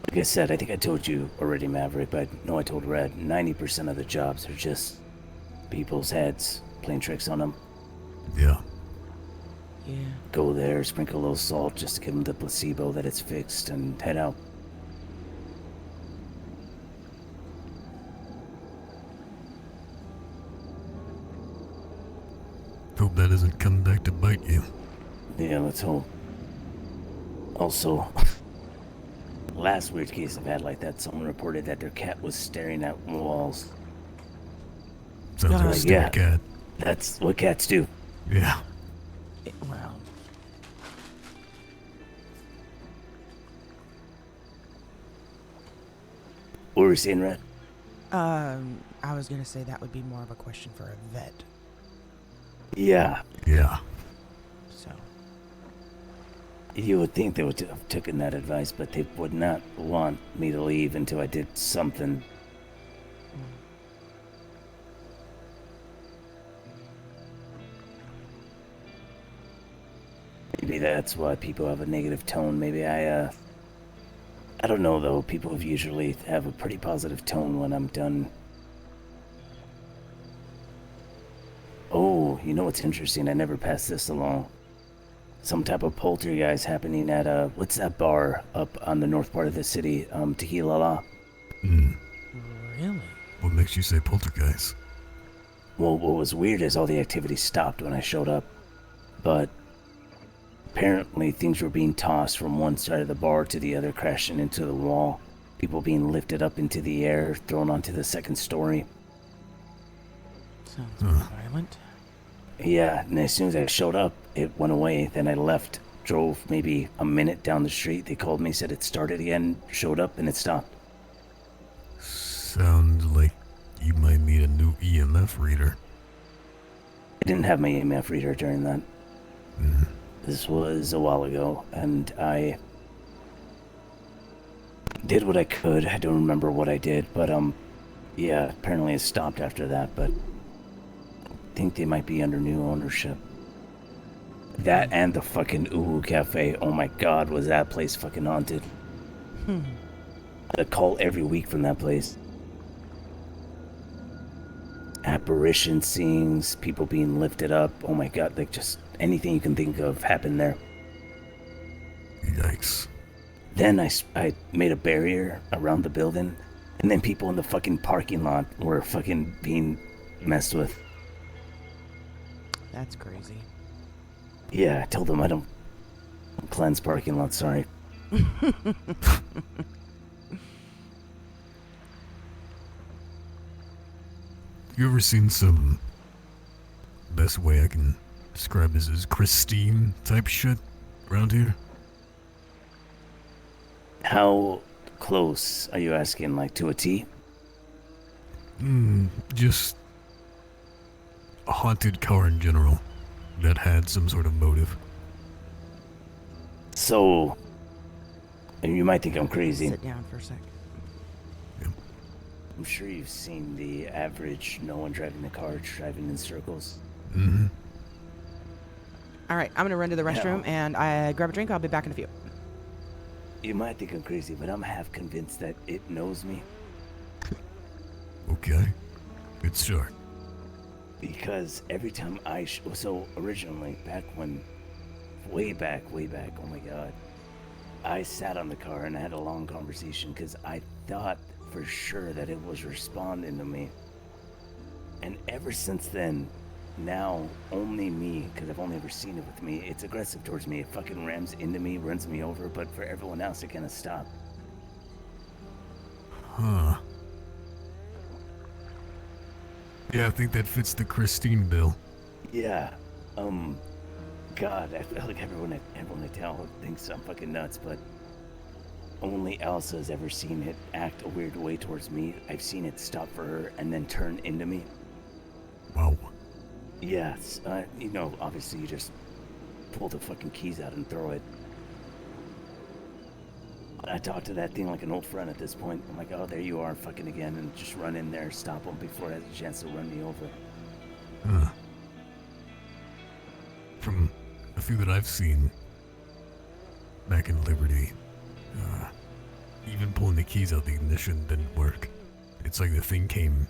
Like I said, I think I told you already, Maverick, but no, I told Red, 90% of the jobs are just people's heads playing tricks on them. Yeah. Yeah. Go there, sprinkle a little salt just to give them the placebo that it's fixed, and head out. Hope that doesn't come back to bite you. Yeah, let's hope. Also, last weird case I've had like that, someone reported that their cat was staring at walls. Sounds like a stupid cat. That's what cats do. Yeah. Wow. What were you saying, Red? I was gonna say that would be more of a question for a vet. Yeah. Yeah. So. You would think they would have taken that advice, but they would not want me to leave until I did something. Maybe that's why people have a negative tone. Maybe I don't know though. People usually have a pretty positive tone when I'm done. Oh, you know what's interesting? I never passed this along. Some type of poltergeist happening at what's that bar up on the north part of the city? Tequila La. Really? What makes you say poltergeist? Well, what was weird is all the activity stopped when I showed up, but apparently things were being tossed from one side of the bar to the other, crashing into the wall. People being lifted up into the air, thrown onto the second story. Sounds violent. Yeah, and as soon as I showed up, it went away. Then I left, drove maybe a minute down the street. They called me, said it started again, showed up, and it stopped. Sounds like you might need a new EMF reader. I didn't have my EMF reader during that. This was a while ago, and I did what I could. I don't remember what I did, but yeah, apparently it stopped after that, but I think they might be under new ownership. That and the fucking Uwu Cafe. Oh my god, was that place fucking haunted. I call every week from that place. Apparition scenes, people being lifted up. Oh my god, like just anything you can think of happened there. Yikes. Then I made a barrier around the building, and then people in the fucking parking lot were fucking being messed with. That's crazy. Yeah, I told them I don't cleanse parking lots, sorry. You ever seen some, best way I can describe this is Christine type shit around here? How close are you asking, like to a T? Just a haunted car in general that had some sort of motive. So, and you might think I'm crazy. Sit down for a sec. I'm sure you've seen the average no one driving the car driving in circles. All right, I'm gonna run to the restroom and I grab a drink. I'll be back in a few. You might think I'm crazy, but I'm half convinced that it knows me. Okay. Good start. Because every time so originally, back when, way back, oh my god, I sat on the car and I had a long conversation because I thought for sure that it was responding to me. And ever since then, now only me, because I've only ever seen it with me, it's aggressive towards me. It fucking rams into me, runs me over, but for everyone else, it kind of stopped. Huh. Yeah, I think that fits the Christine bill. Yeah. God, I feel like everyone I tell thinks I'm fucking nuts, but only Elsa has ever seen it act a weird way towards me. I've seen it stop for her and then turn into me. Wow. Yes, you know, obviously you just pull the fucking keys out and throw it. I talk to that thing like an old friend at this point. I'm like, oh, there you are, fucking again, and just run in there, stop him before it has a chance to run me over. Huh. From a few that I've seen back in Liberty, even pulling the keys out the ignition didn't work. It's like the thing came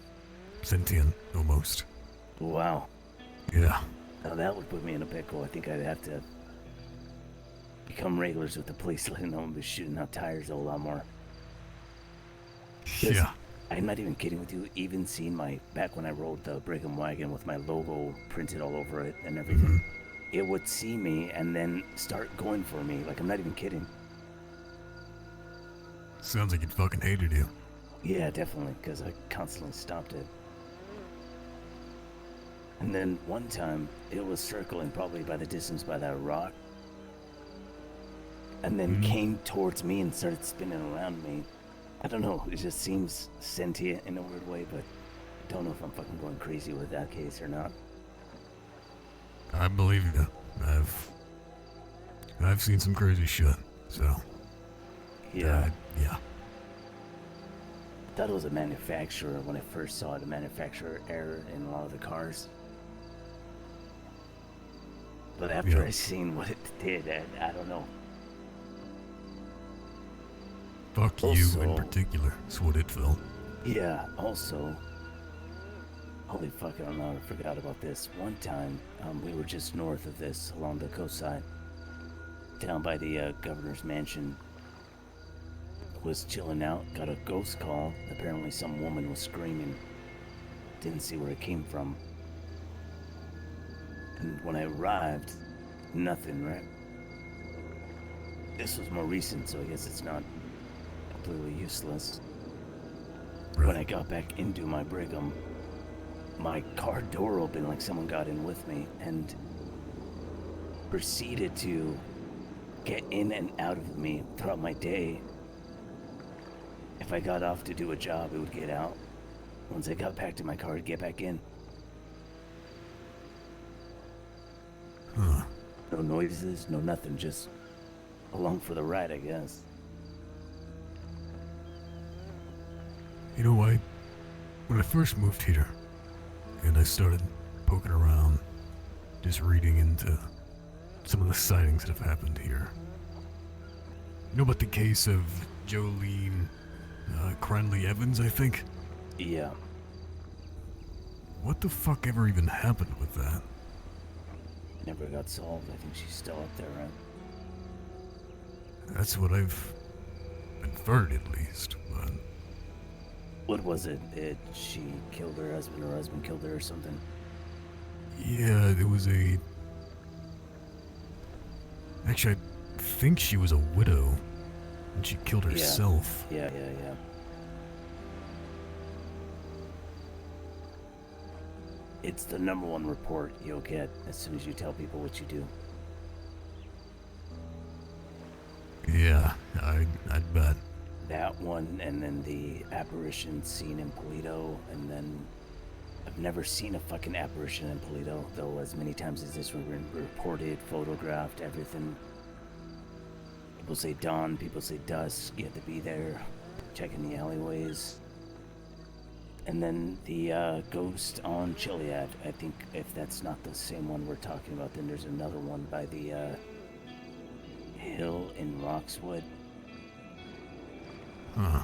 sentient, almost. Wow. Yeah. Now that would put me in a pickle. I think I'd have to become regulars with the police, letting them be shooting out tires a lot more. Yeah. I'm not even kidding with you. Even seeing back when I rode the Brigham wagon with my logo printed all over it and everything, it would see me and then start going for me. Like, I'm not even kidding. Sounds like it fucking hated you. Yeah, definitely, because I constantly stopped it. And then one time, it was circling probably by the distance by that rock. And then came towards me and started spinning around me. I don't know, it just seems sentient in a weird way, but I don't know if I'm fucking going crazy with that case or not. I believe you. I've seen some crazy shit, so. Yeah. Yeah. I thought it was a manufacturer when I first saw it, a manufacturer error in a lot of the cars. But after I seen what it did, I don't know. Fuck you in particular, is what it felt. Yeah, also, holy fuck, I don't know, I forgot about this. One time, we were just north of this, along the coastside, down by the governor's mansion. Was chilling out, got a ghost call. Apparently some woman was screaming. Didn't see where it came from. And when I arrived, nothing, right? This was more recent, so I guess it's not completely useless. When I got back into my Brigham, my car door opened like someone got in with me and proceeded to get in and out of me throughout my day. If I got off to do a job, it would get out. Once I got back to my car, it'd get back in. Huh. No noises, no nothing, just along for the ride, I guess. You know, when I first moved here, and I started poking around, just reading into some of the sightings that have happened here. You know about the case of Jolene Cranley Evans, I think? Yeah. What the fuck ever even happened with that? Never got solved. I think she's still up there, right? That's what I've inferred, at least, but... What was it? She killed her husband killed her or something? Yeah, it was a... Actually, I think she was a widow, and she killed herself. Yeah. It's the #1 report you'll get as soon as you tell people what you do. Yeah, I'd bet. That one, and then the apparition seen in Polito, and then I've never seen a fucking apparition in Polito, though as many times as this were reported, photographed, everything. People say dawn, people say dusk, you have to be there, checking the alleyways. And then the ghost on Chiliad, I think if that's not the same one we're talking about, then there's another one by the hill in Roxwood. Huh.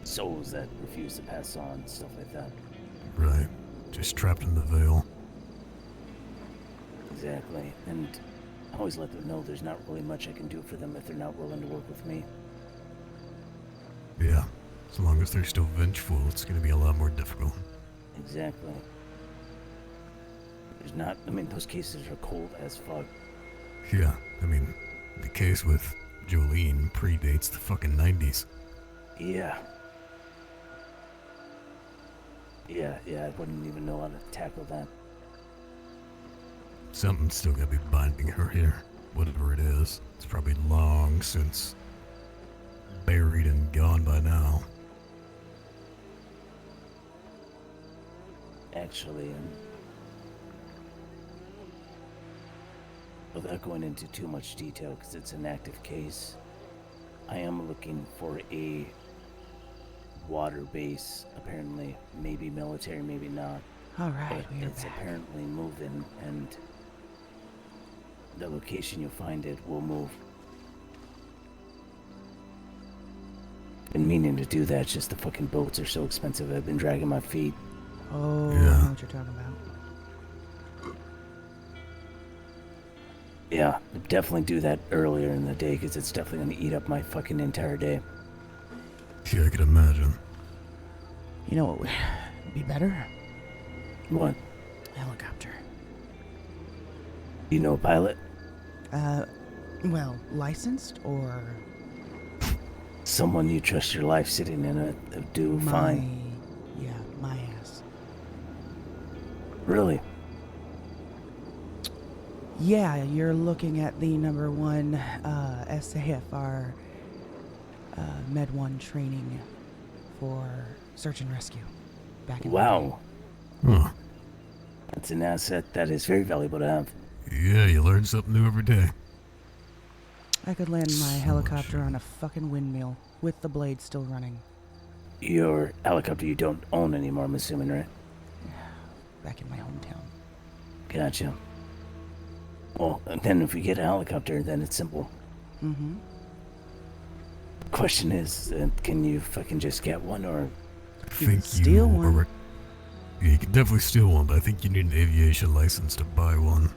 Souls that refuse to pass on, stuff like that. Right. Just trapped in the veil. Exactly. And I always let them know there's not really much I can do for them if they're not willing to work with me. Yeah. As long as they're still vengeful, it's gonna be a lot more difficult. Exactly. There's not, I mean, those cases are cold as fuck. Yeah, I mean, the case with Jolene predates the fucking 90s. Yeah. Yeah, I wouldn't even know how to tackle that. Something's still gotta be binding her here. whatever it is. It's probably long since buried and gone by now. Actually, without going into too much detail because it's an active case, I am looking for a water base, apparently. Maybe military, maybe not. Alright, but it's apparently moving, and the location you find it will move. Been meaning to do that, it's just the fucking boats are so expensive. I've been dragging my feet. Oh, I know what you're talking about. Yeah, definitely do that earlier in the day because it's definitely going to eat up my fucking entire day. Yeah, I could imagine. You know what would be better? What? Helicopter. You know a pilot? Well, licensed or... Someone you trust your life sitting in it do fine. Yeah, my ass. Really? Yeah, you're looking at the #1 SAFR Med 1 training for search and rescue. Back in Wow. Huh. That's an asset that is very valuable to have. Yeah, you learn something new every day. I could land my helicopter on a fucking windmill with the blade still running. Your helicopter you don't own anymore, I'm assuming, right? Back in my hometown. Gotcha. Well, then if we get a helicopter, then it's simple. Mm-hmm. Question is, can you fucking just get one, or... I think steal one. Yeah, you can definitely steal one, but I think you need an aviation license to buy one.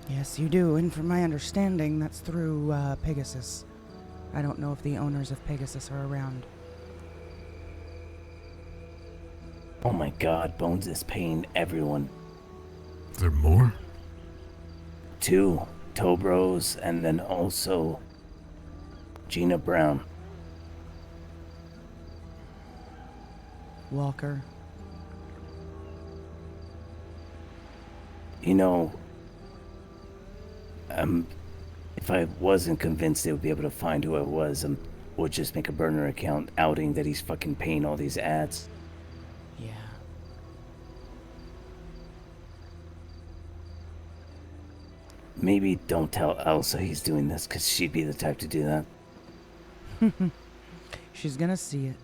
Yes, you do, and from my understanding, that's through Pegasus. I don't know if the owners of Pegasus are around. Oh my god, Bones is paying everyone. Is there more? 2 Tobros, and then also Gina Brown. Walker. You know, if I wasn't convinced they would be able to find who I was, would just make a burner account outing that he's fucking paying all these ads. Yeah. Maybe don't tell Elsa he's doing this, because she'd be the type to do that. She's gonna see it.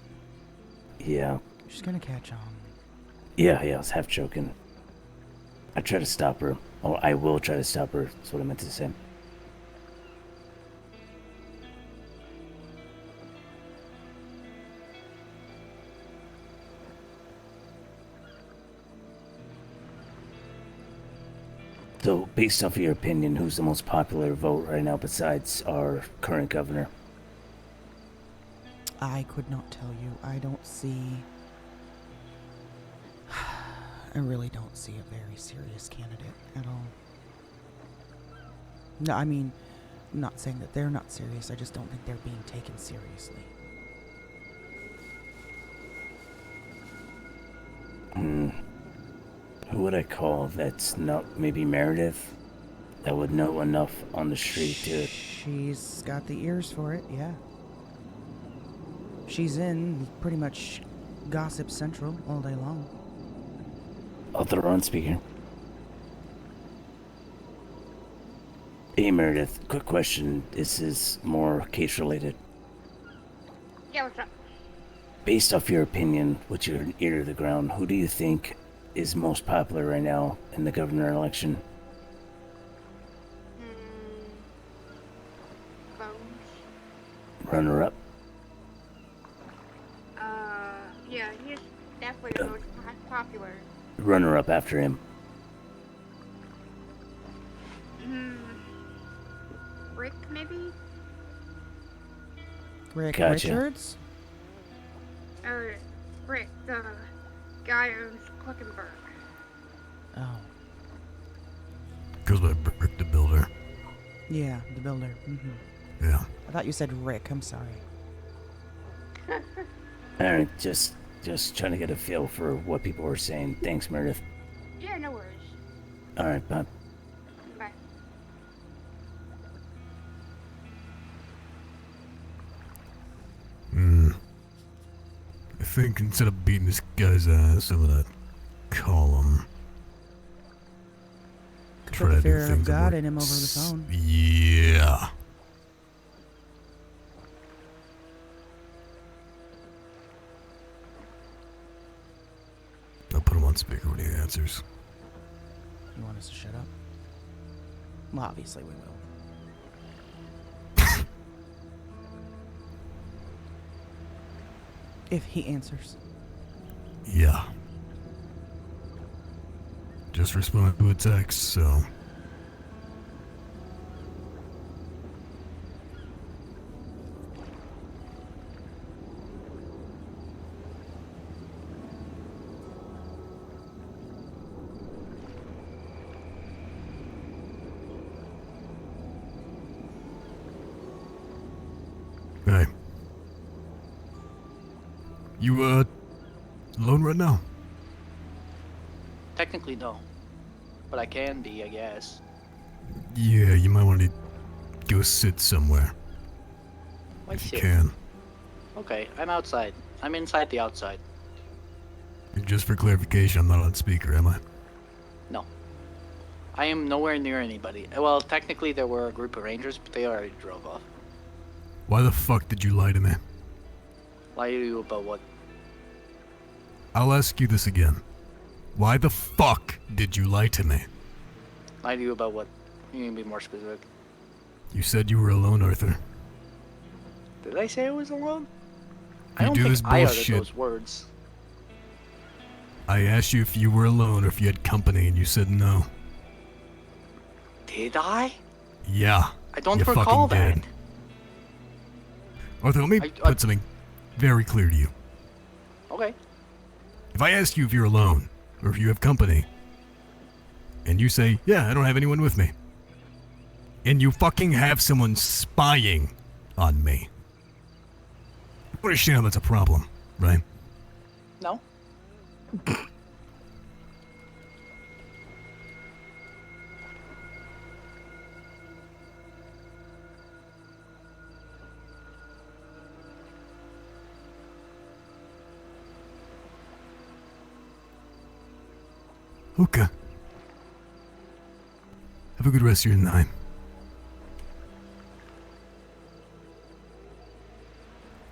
Yeah. She's gonna catch on. Yeah, I was half joking. I try to stop her. Oh, I will try to stop her. That's what I meant to say. So, based off of your opinion, who's the most popular vote right now besides our current governor? I could not tell you. I don't see... I really don't see a very serious candidate at all. No, I mean, I'm not saying that they're not serious. I just don't think they're being taken seriously. Who would I call that's not maybe Meredith? That would know enough on the street to... She's got the ears for it, yeah. She's in pretty much Gossip Central all day long. I'll throw her on speaker. Hey Meredith, quick question. This is more case related. Yeah, what's up? Based off your opinion, with your ear to the ground, who do you think is most popular right now in the governor election? Bones. Runner up? Yeah, he's definitely the most popular. Runner up after him. Rick, maybe? Rick Gotcha. Richards? Or Rick, the guy who owns Quickenberg. Oh. Goes by Rick the Builder. Yeah, the builder. Mm-hmm. Yeah. I thought you said Rick. I'm sorry. Alright, just trying to get a feel for what people were saying. Thanks, Meredith. Yeah, no worries. Alright, bye. Bye. I think instead of beating this guy's ass, I'm gonna call him. Put the fear of God in him over the phone. Yeah. I'll put him on speaker when he answers. You want us to shut up? Well, obviously we will. If he answers. Yeah. Just respond to a text, so. Hey. You, alone right now? Technically, no. But I can be, I guess. Yeah, you might want to go sit somewhere. Why if you sit? can. Okay, I'm outside. I'm inside the outside. Just for clarification, I'm not on speaker, am I? No. I am nowhere near anybody. Well, technically there were a group of rangers, but they already drove off. Why the fuck did you lie to me? Lie to you about what? I'll ask you this again. Why the fuck did you lie to me? Lie to you about what? You can be more specific. You said you were alone, Arthur. Did I say I was alone? I You don't do think this I uttered bullshit. those words. I asked you if you were alone or if you had company, and you said no. Did I? Yeah. I don't you recall fucking that. did. Arthur, let me put something very clear to you. Okay. If I ask you if you're alone, or if you have company, and you say, yeah, I don't have anyone with me, and you fucking have someone spying on me, you understand that's a problem, right? No. Okay. Have a good rest of your night.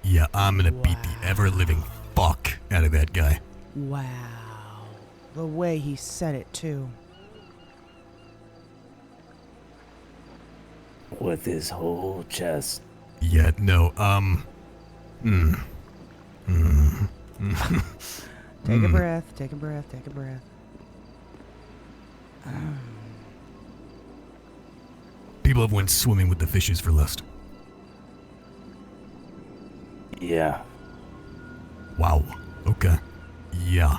Yeah, I'm gonna beat the ever-living fuck out of that guy. Wow. The way he said it, too. With his whole chest. Yeah, no, Take a breath, take a breath, take a breath. People have went swimming with the fishes for lust. Yeah. Wow. Okay. Yeah.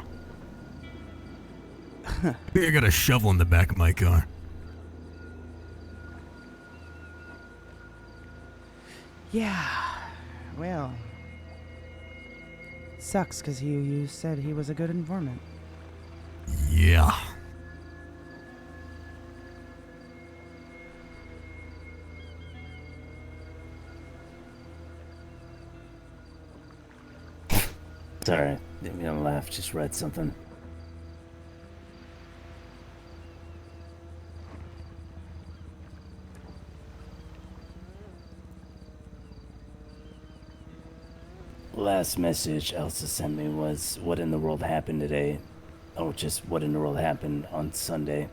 I think I got a shovel in the back of my car. Yeah. Well. Sucks, because you said he was a good informant. Yeah. Sorry, didn't mean to laugh, just read something. Last message Elsa sent me was, what in the world happened today? Oh, just what in the world happened on Sunday?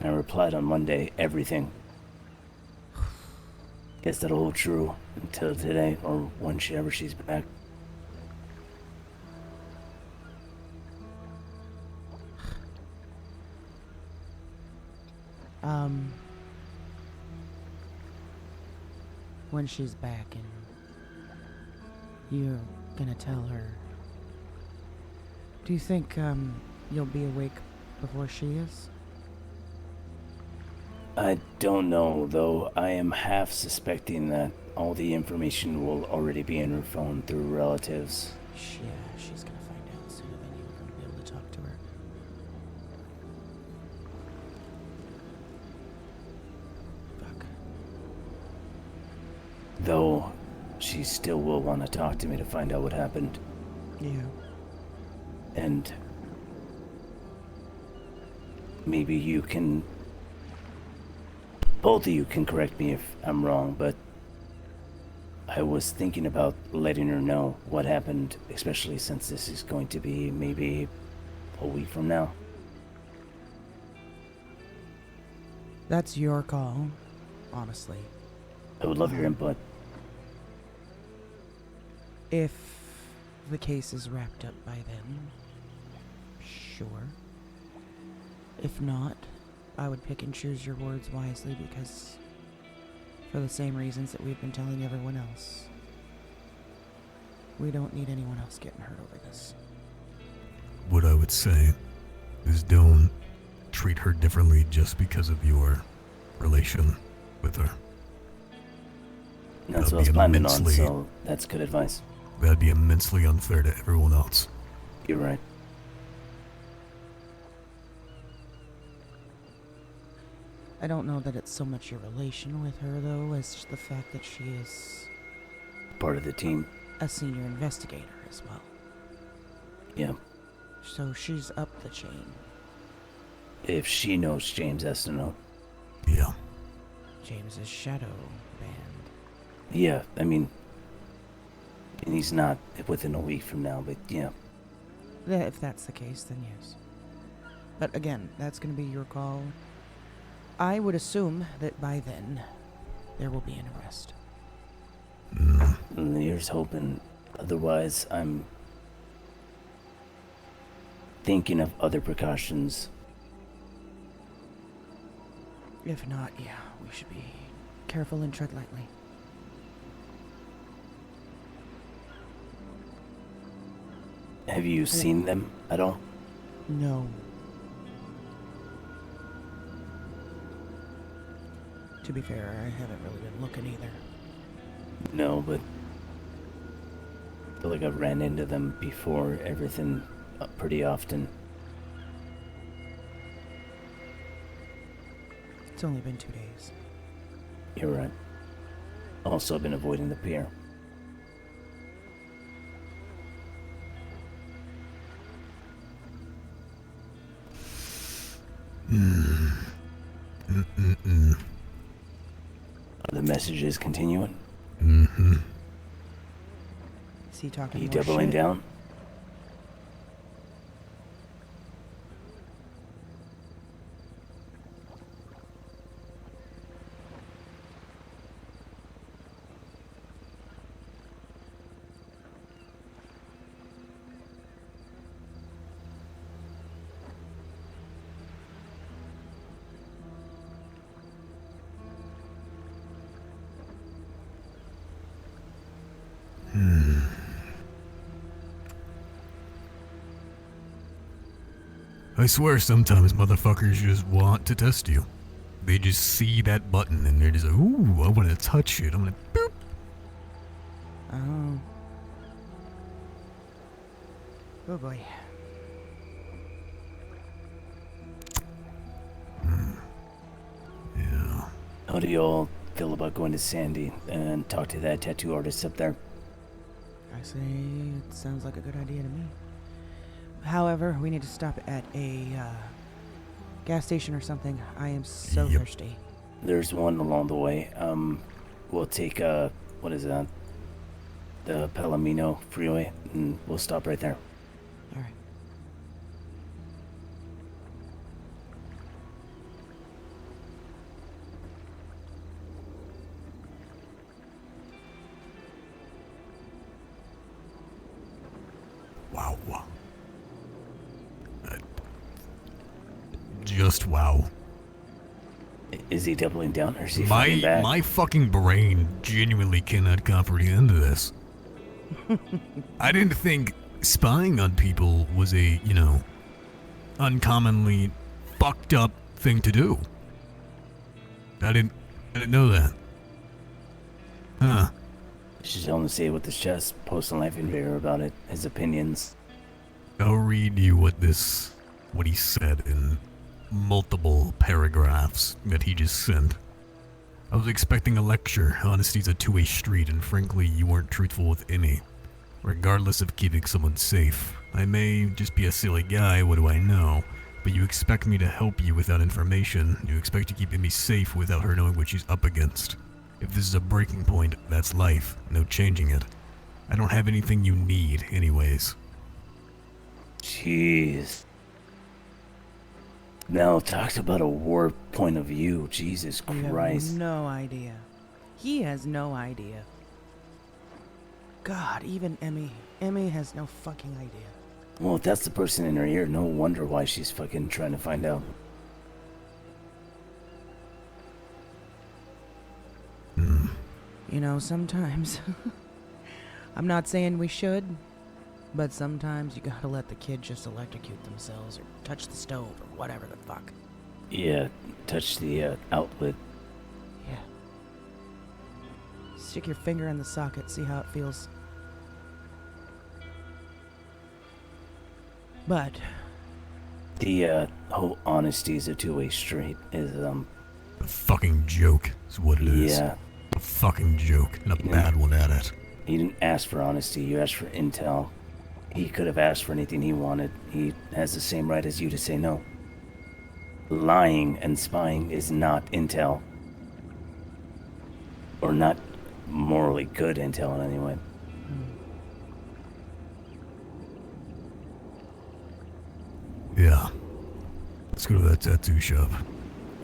And I replied on Monday, everything. Guess that'll hold true until today, or whenever she's back. When she's back and you're gonna tell her, do you think, you'll be awake before she is? I don't know, though I am half suspecting that all the information will already be in her phone through relatives. Yeah, she's gonna find out soon if any of them will be able to talk to her. Though she still will want to talk to me to find out what happened. Yeah. And maybe you can, both of you can correct me if I'm wrong, but I was thinking about letting her know what happened, especially since this is going to be maybe a week from now. That's your call, honestly. I would love your input. If the case is wrapped up by then, sure. If not, I would pick and choose your words wisely because, for the same reasons that we've been telling everyone else, we don't need anyone else getting hurt over this. What I would say is don't treat her differently just because of your relation with her. That's what I was planning on, so that's good advice. That'd be immensely unfair to everyone else. You're right. I don't know that it's so much your relation with her, though, as just the fact that she is Part of the team. a senior investigator as well. Yeah. So she's up the chain. If she knows, James has to know. Yeah. James's shadow band. Yeah, I mean, and he's not within a week from now, but yeah. Yeah, if that's the case, then yes. But again, that's going to be your call. I would assume that by then, there will be an arrest. Here's hoping. Otherwise, I'm thinking of other precautions. If not, yeah, we should be careful and tread lightly. Have you seen them at all? No. To be fair, I haven't really been looking either. No, but I feel like I've ran into them before everything pretty often. It's only been 2 days. You're right. Also, I've been avoiding the pier. Are the messages continuing? Mm-hmm. Is he talking Are you more doubling shit? down? I swear sometimes motherfuckers just want to test you. They just see that button and they're just like, ooh, I want to touch it. I'm gonna boop. Oh. Oh boy. Yeah. How do you all feel about going to Sandy and talk to that tattoo artist up there? I say it sounds like a good idea to me. However, we need to stop at a gas station or something. I am so thirsty. There's one along the way. We'll take, what is that? The Palomino Freeway, and we'll stop right there. All right. Wow. Just wow. Is he doubling down or is he fighting back? My fucking brain genuinely cannot comprehend this. I didn't think spying on people was a, uncommonly fucked up thing to do. I didn't know that. Huh. She's only say it with his chest, posting life in favor about it, his opinions. I'll read you what he said in multiple paragraphs that he just sent. I was expecting a lecture. Honesty's a two-way street, and frankly, you weren't truthful with any. Regardless of keeping someone safe. I may just be a silly guy, what do I know? But you expect me to help you without information. You expect to keep Emmy safe without her knowing what she's up against. If this is a breaking point, that's life. No changing it. I don't have anything you need, anyways. Jeez. Mel talks about a war point of view. Jesus You have Christ. no idea. He has no idea. God, even Emmy. Emmy has no fucking idea. Well, if that's the person in her ear, no wonder why she's fucking trying to find out. You know, sometimes... I'm not saying we should, but sometimes you gotta let the kid just electrocute themselves or touch the stove or whatever the fuck. Yeah, touch the outlet. Yeah. Stick your finger in the socket, see how it feels. But The whole honesty is a two-way street is A fucking joke is what it is. Yeah. A fucking joke, and a bad one at it. You didn't ask for honesty, you asked for intel. He could have asked for anything he wanted. He has the same right as you to say no. Lying and spying is not intel. Or not morally good intel anyway. Yeah. Let's go to that tattoo shop.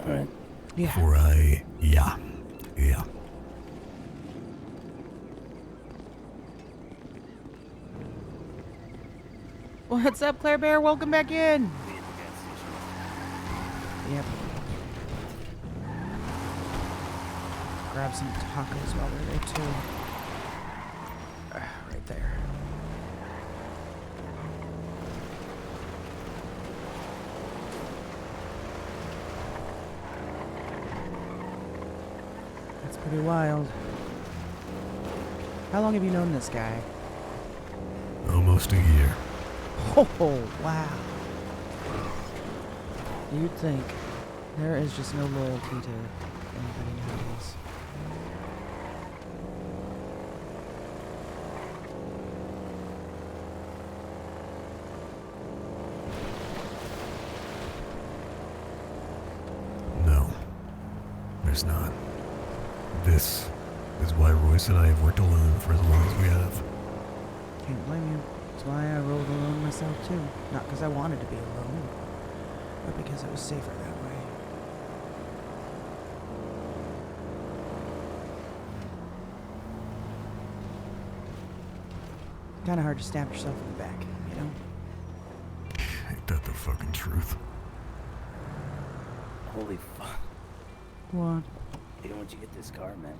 Alright. Yeah. Before I... Yeah. what's up, Claire Bear? Welcome back in. Yep. Grab some tacos while we're there too. Right there. That's pretty wild. How long have you known this guy? Almost a year. Oh, wow. You'd think there is just no loyalty to anybody nowadays. No. There's not. This is why Royce and I have worked alone for as long as we have. Can't blame you. That's why I rolled alone myself too. Not because I wanted to be alone, but because it was safer that way. Kinda hard to stab yourself in the back, you know? Ain't that the fucking truth? Holy fuck. What? Hey, when'd you get this car, man?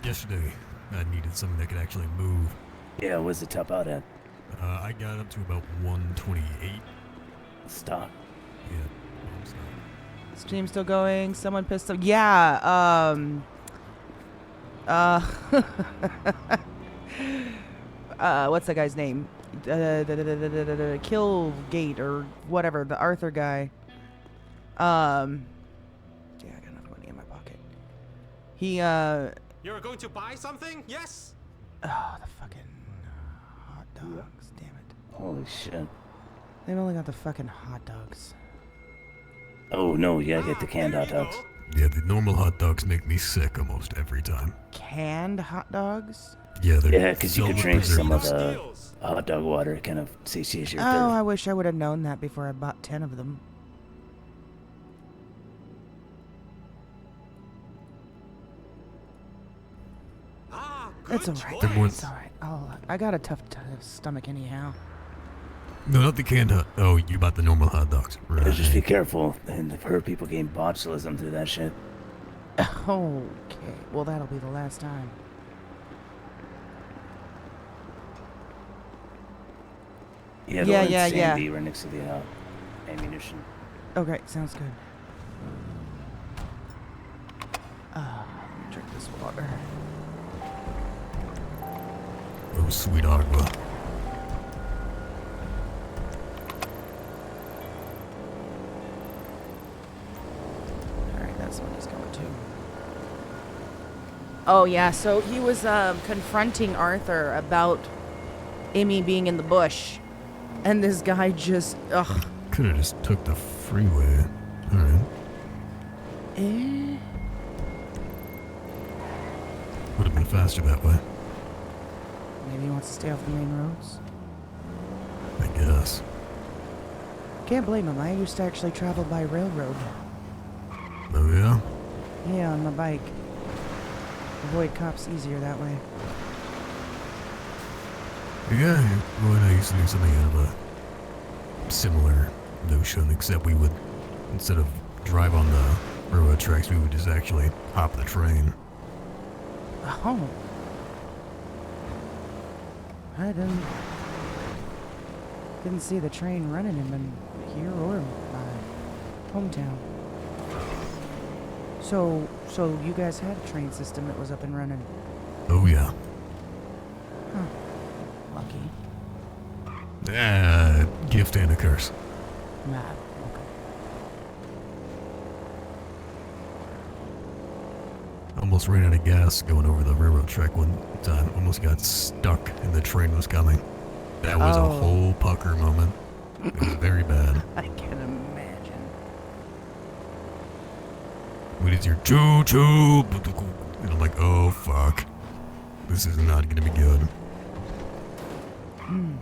Yesterday. I needed something that could actually move. Yeah, what's the top out at? I got up to about 128. Stop. Yeah, stop. Stream still going. Someone pissed off. Yeah, what's that guy's name? Killgate or whatever, the Arthur guy. Yeah, I got enough money in my pocket. He, You're going to buy something? Yes? oh, the fucking hot dogs, damn it. Holy shit. They've only got the fucking hot dogs. Oh no, you gotta get the canned hot dogs. Yeah, the normal hot dogs make me sick almost every time. Canned hot dogs? Yeah, they're Yeah, because you could filled drink with some of preservatives. the hot dog water. It kind of satiates your Oh, thirst. I wish I would have known that before I bought 10 of them. It's alright. They're more- It's alright. I got a tough stomach anyhow. No, not the canned hot. Oh, you bought the normal hot dogs. Right. Just be careful. And I've heard people getting botulism through that shit. Okay, well that'll be the last time. Yeah, the Yeah, one yeah, in yeah. Sandy right next to the ammunition. Okay, sounds good. Let me drink this water. Oh, sweet agua. Oh yeah, so he was confronting Arthur about Amy being in the bush, and this guy just Could have just took the freeway. All right. Would have been faster that way. Maybe he wants to stay off the main roads. I guess. Can't blame him. I used to actually travel by railroad. Oh yeah. Yeah, on my bike. Avoid cops easier that way. Yeah, Roy and I used to do something out of a similar notion, except we would, instead of drive on the railroad tracks, we would just actually hop the train. Oh. I didn't see the train running in here or my hometown. So you guys had a train system that was up and running? Oh yeah. Huh. Lucky. Gift and a curse. Nah, okay. Almost ran out of gas going over the railroad track one time. Almost got stuck and the train was coming. That was a whole pucker moment. It was very bad. I can imagine. We just hear choo choo, and I'm like, oh fuck, this is not gonna be good.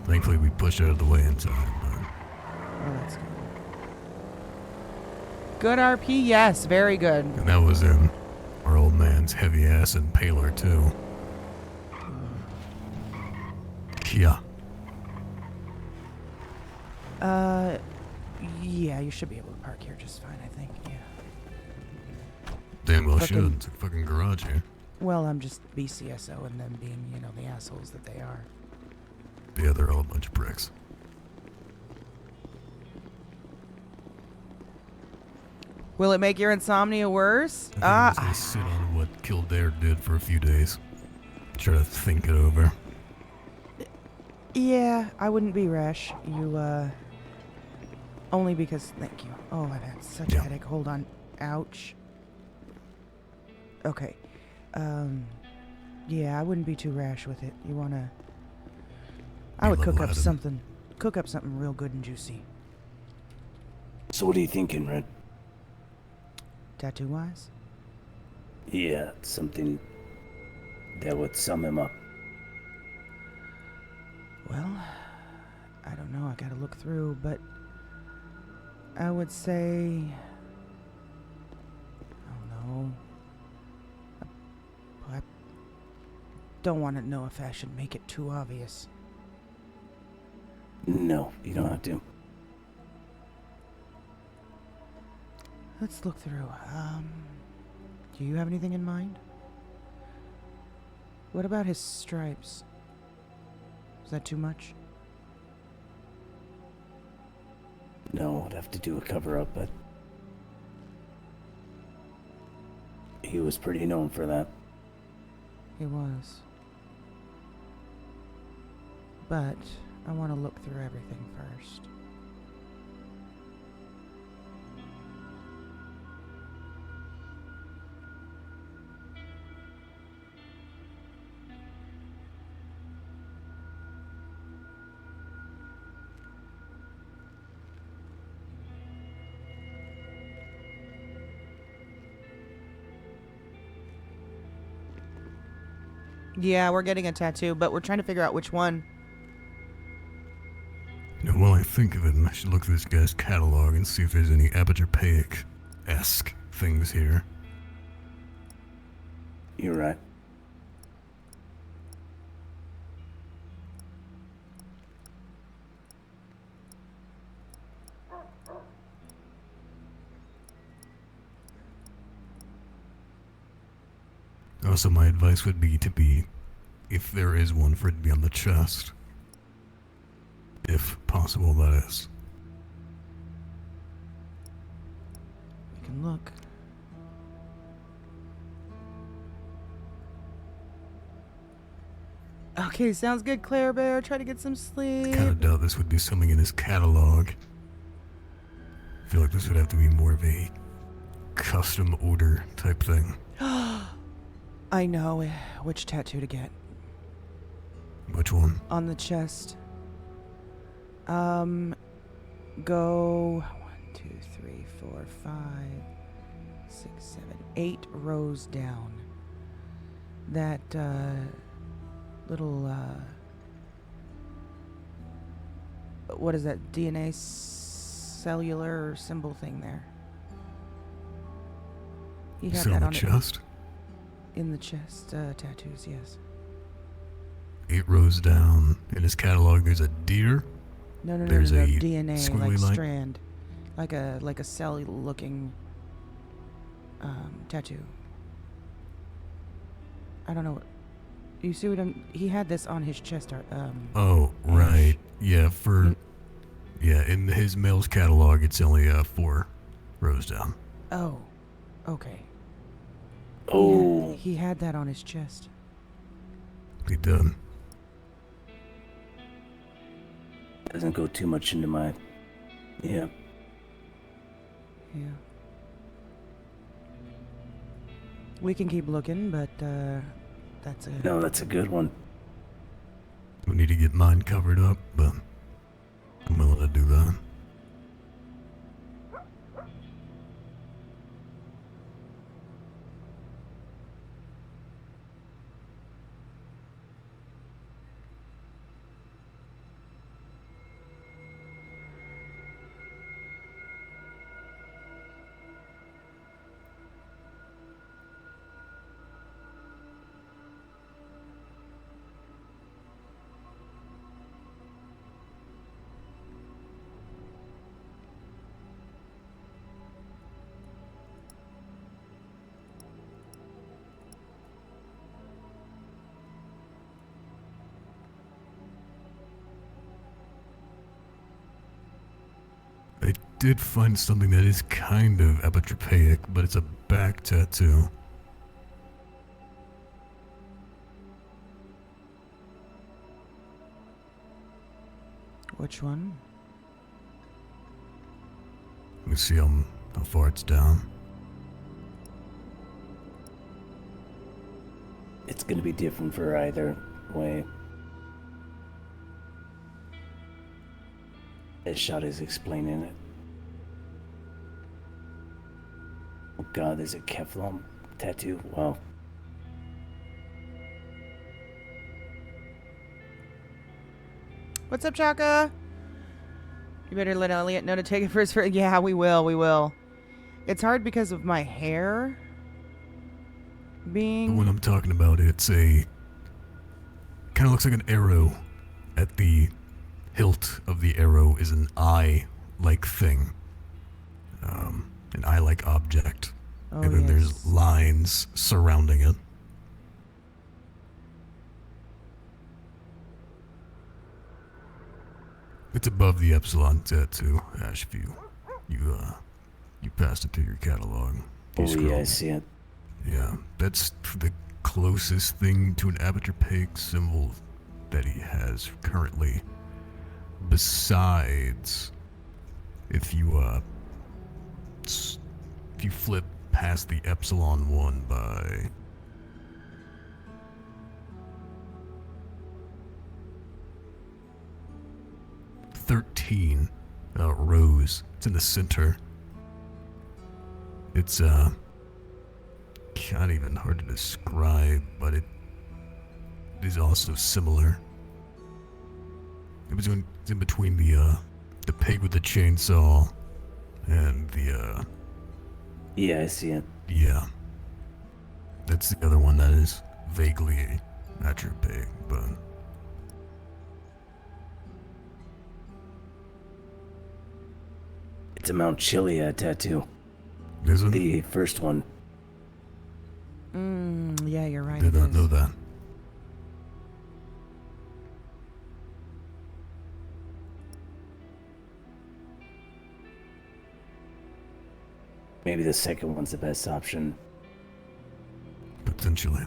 Thankfully, we pushed out of the way in time. Oh, that's good. Good RP, yes, very good. And that was in our old man's heavy ass impaler too. Yeah. Yeah, you should be able to park here just fine, I think. Yeah. Damn well should. It's a fucking garage here. Well, I'm just BCSO and them being, the assholes that they are. Yeah, they're all a bunch of pricks. Will it make your insomnia worse? I think sit on what Kildare did for a few days. Try to think it over. Yeah, I wouldn't be rash. You, only because, thank you. Oh, I've had such a headache. Hold on. Ouch. Okay. Yeah, I wouldn't be too rash with it. You wanna... I would cook up something real good and juicy. So what are you thinking, Red? Tattoo-wise? Yeah, something that would sum him up. Well, I don't know. I gotta look through, but I would say... I don't know. I don't want to know if I should make it too obvious. No, you don't have to. Let's look through. Do you have anything in mind? What about his stripes? Is that too much? No, I'd have to do a cover-up, but... he was pretty known for that. He was. But I want to look through everything first. Yeah, we're getting a tattoo, but we're trying to figure out which one. You know, while I think of it, I should look through this guy's catalog and see if there's any Apotropaic-esque things here. You're right. Also, my advice would be to be, if there is one, for it to be on the chest. If possible, that is. We can look. Okay, sounds good, Claire Bear. Try to get some sleep. Kinda doubt this would be something in his catalog. I feel like this would have to be more of a custom order type thing. I know which tattoo to get. Which one? On the chest. Go 1, 2, 3, 4, 5, 6, 7, 8 rows down. That little what is that DNA cellular symbol thing there? He You had said that on on the it. chest? In the chest tattoos, yes. 8 rows down. In his catalog, there's a deer. No, There's a DNA, squiggly like line. strand, like a cell-looking tattoo. I don't know. You see what I'm? He had this on his chest. Oh, right. Yeah, in his mail's catalog, it's only 4 rows down. Oh, okay. Oh. He had that on his chest. He done. Doesn't go too much into my. Yeah. Yeah. We can keep looking, but that's a. No, that's a good one. We need to get mine covered up, but I'm willing to do that. I did find something that is kind of apotropaic, but it's a back tattoo. Which one? Let me see how far it's down. It's gonna be different for either way. As shot is explaining it. Oh god, there's a Kevlar tattoo. Wow. What's up, Chaka? You better let Elliot know to take it first. Yeah, we will. It's hard because of my hair being. The one I'm talking about, it's a kind of looks like an arrow. At the hilt of the arrow is an eye-like thing, an eye-like object, Oh, and then there's lines surrounding it. It's above the Epsilon tattoo, Ash. If you passed it through your catalog. You Oh yeah, I scrolled. see it. Yeah, that's the closest thing to an apotropaic symbol that he has currently. Besides, if you flip past the Epsilon one by 13 rows, it's in the center. It's not even hard to describe, but it is also similar. It's in between the pig with the chainsaw and the Yeah, I see it. yeah. That's the other one that is vaguely apotropaic, but It's a Mount Chiliad tattoo. Is it? The first one. Yeah, you're right. did it not is. know that. Maybe the second one's the best option. Potentially.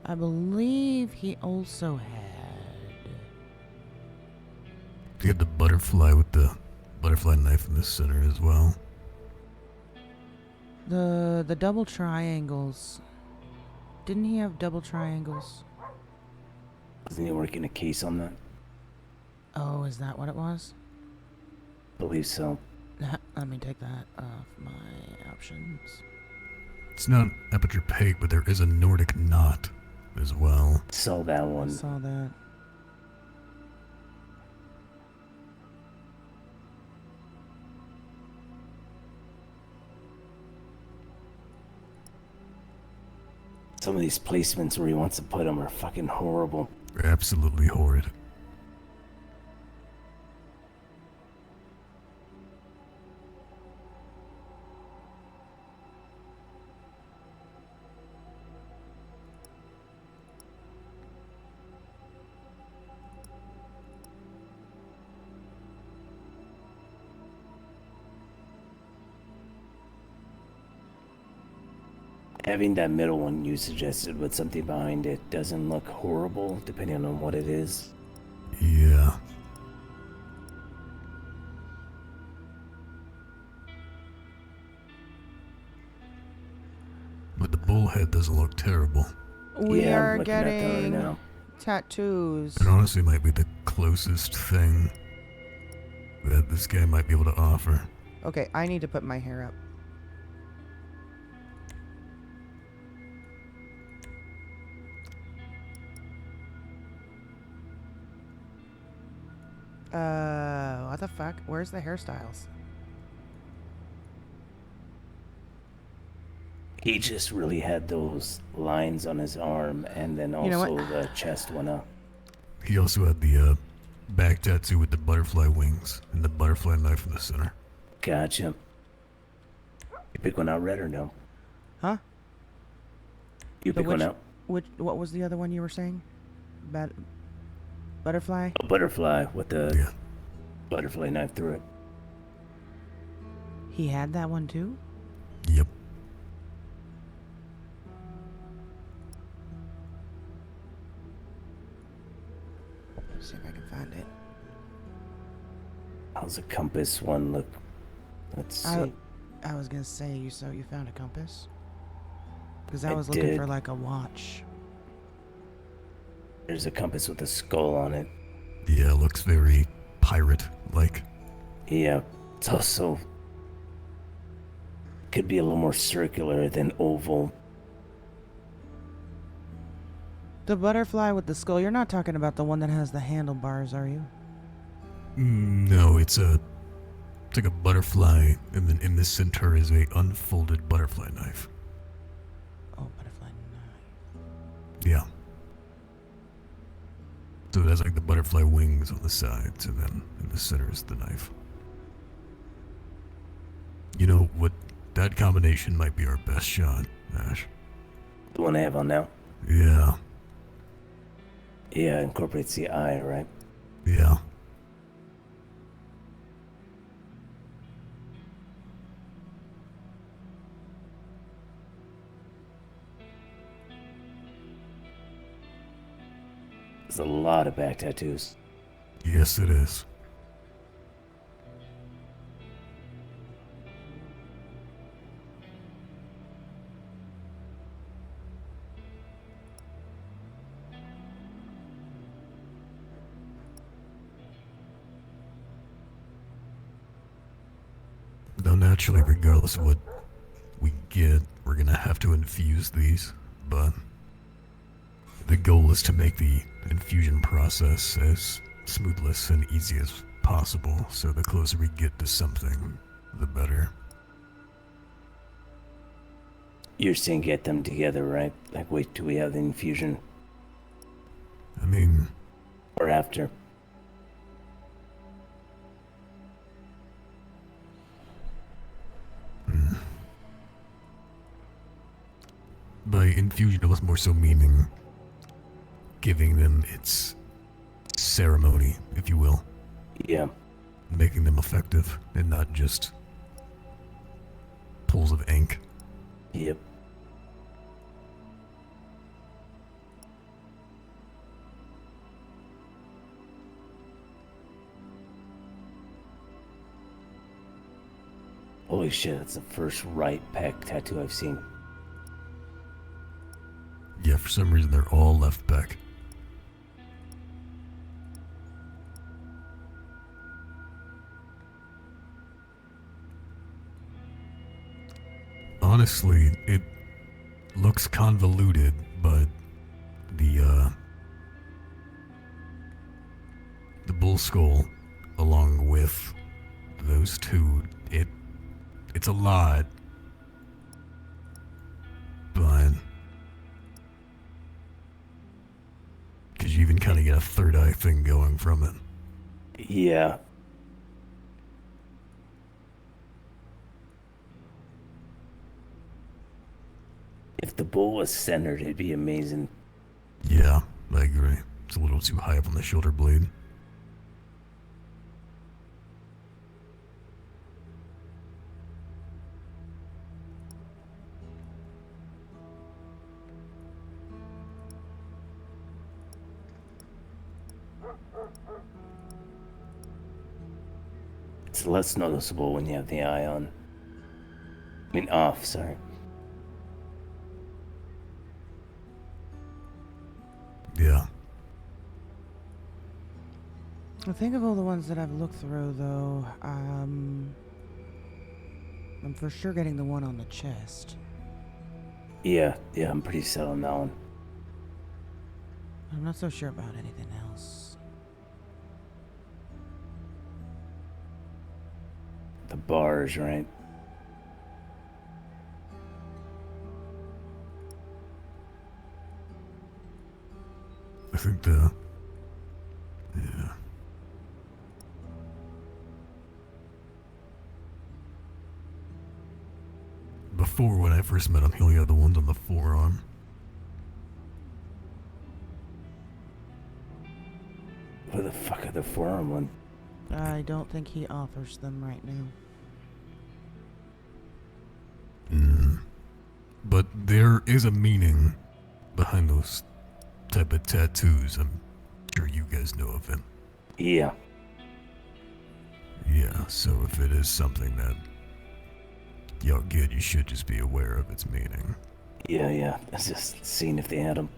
I believe he also had You had the butterfly with the butterfly knife in the center as well. the double triangles. Didn't he have double triangles? Wasn't he working a case on that? Oh, is that what it was? Believe so. Let me take that off my options. It's not aperture peg, but there is a Nordic knot as well. Saw that one. Saw that. Some of these placements where he wants to put them are fucking horrible. Absolutely horrid. Having that middle one you suggested with something behind it doesn't look horrible, depending on what it is. Yeah. But the bullhead doesn't look terrible. We Yeah, I'm are looking at that right getting now. tattoos. It honestly might be the closest thing that this guy might be able to offer. Okay, I need to put my hair up. What the fuck? Where's the hairstyles? He just really had those lines on his arm, and then You know also what? the chest went up. He also had the back tattoo with the butterfly wings and the butterfly knife in the center. Gotcha. You pick one out, Red, or no? Huh? You pick one out? What was the other one you were saying? Butterfly? A butterfly with the butterfly knife through it. He had that one too? Yep. See if I can find it. How's the compass one look? Let's see. I was gonna say, you found a compass? Because I I was looking did. for like a watch. There's a compass with a skull on it. Yeah, looks very pirate-like. Yeah, it's also could be a little more circular than oval. The butterfly with the skull, you're not talking about the one that has the handlebars, are you? No, it's like a butterfly, and then in the center is a unfolded butterfly knife. Oh, butterfly knife. Yeah. So it has like the butterfly wings on the sides, and then in the center is the knife. You know what? That combination might be our best shot, Ash. The one I have on now? Yeah. Yeah, incorporates the eye, right? Yeah. There's a lot of back tattoos. Yes, it is. Though naturally, regardless of what we get, we're gonna have to infuse these, but the goal is to make the infusion process as smoothless and easy as possible, so the closer we get to something, the better. You're saying get them together, right? Like wait till we have the infusion. I mean... Or after. By infusion, it was more so meaning giving them its ceremony, if you will. Yeah. Making them effective and not just pools of ink. Yep. Holy shit, that's the first right pec tattoo I've seen. Yeah, for some reason they're all left back. Honestly, it looks convoluted, but the bull skull, along with those two, it's a lot, but because you even kind of get a third eye thing going from it. Yeah. If the bull was centered, it'd be amazing. Yeah, I agree. It's a little too high up on the shoulder blade. It's less noticeable when you have the eye on. I mean, off, sorry. Yeah. I think of all the ones that I've looked through, though, I'm for sure getting the one on the chest. Yeah, I'm pretty set on that one. I'm not so sure about anything else. The bars, right? I think yeah. Before, when I first met him, he only had the ones on the forearm. Where the fuck are the forearm one? I don't think he offers them right now. But there is a meaning behind those type of tattoos. I'm sure you guys know of it. Yeah. Yeah, so if it is something that y'all get, you should just be aware of its meaning. Yeah. I was just seeing if they had them.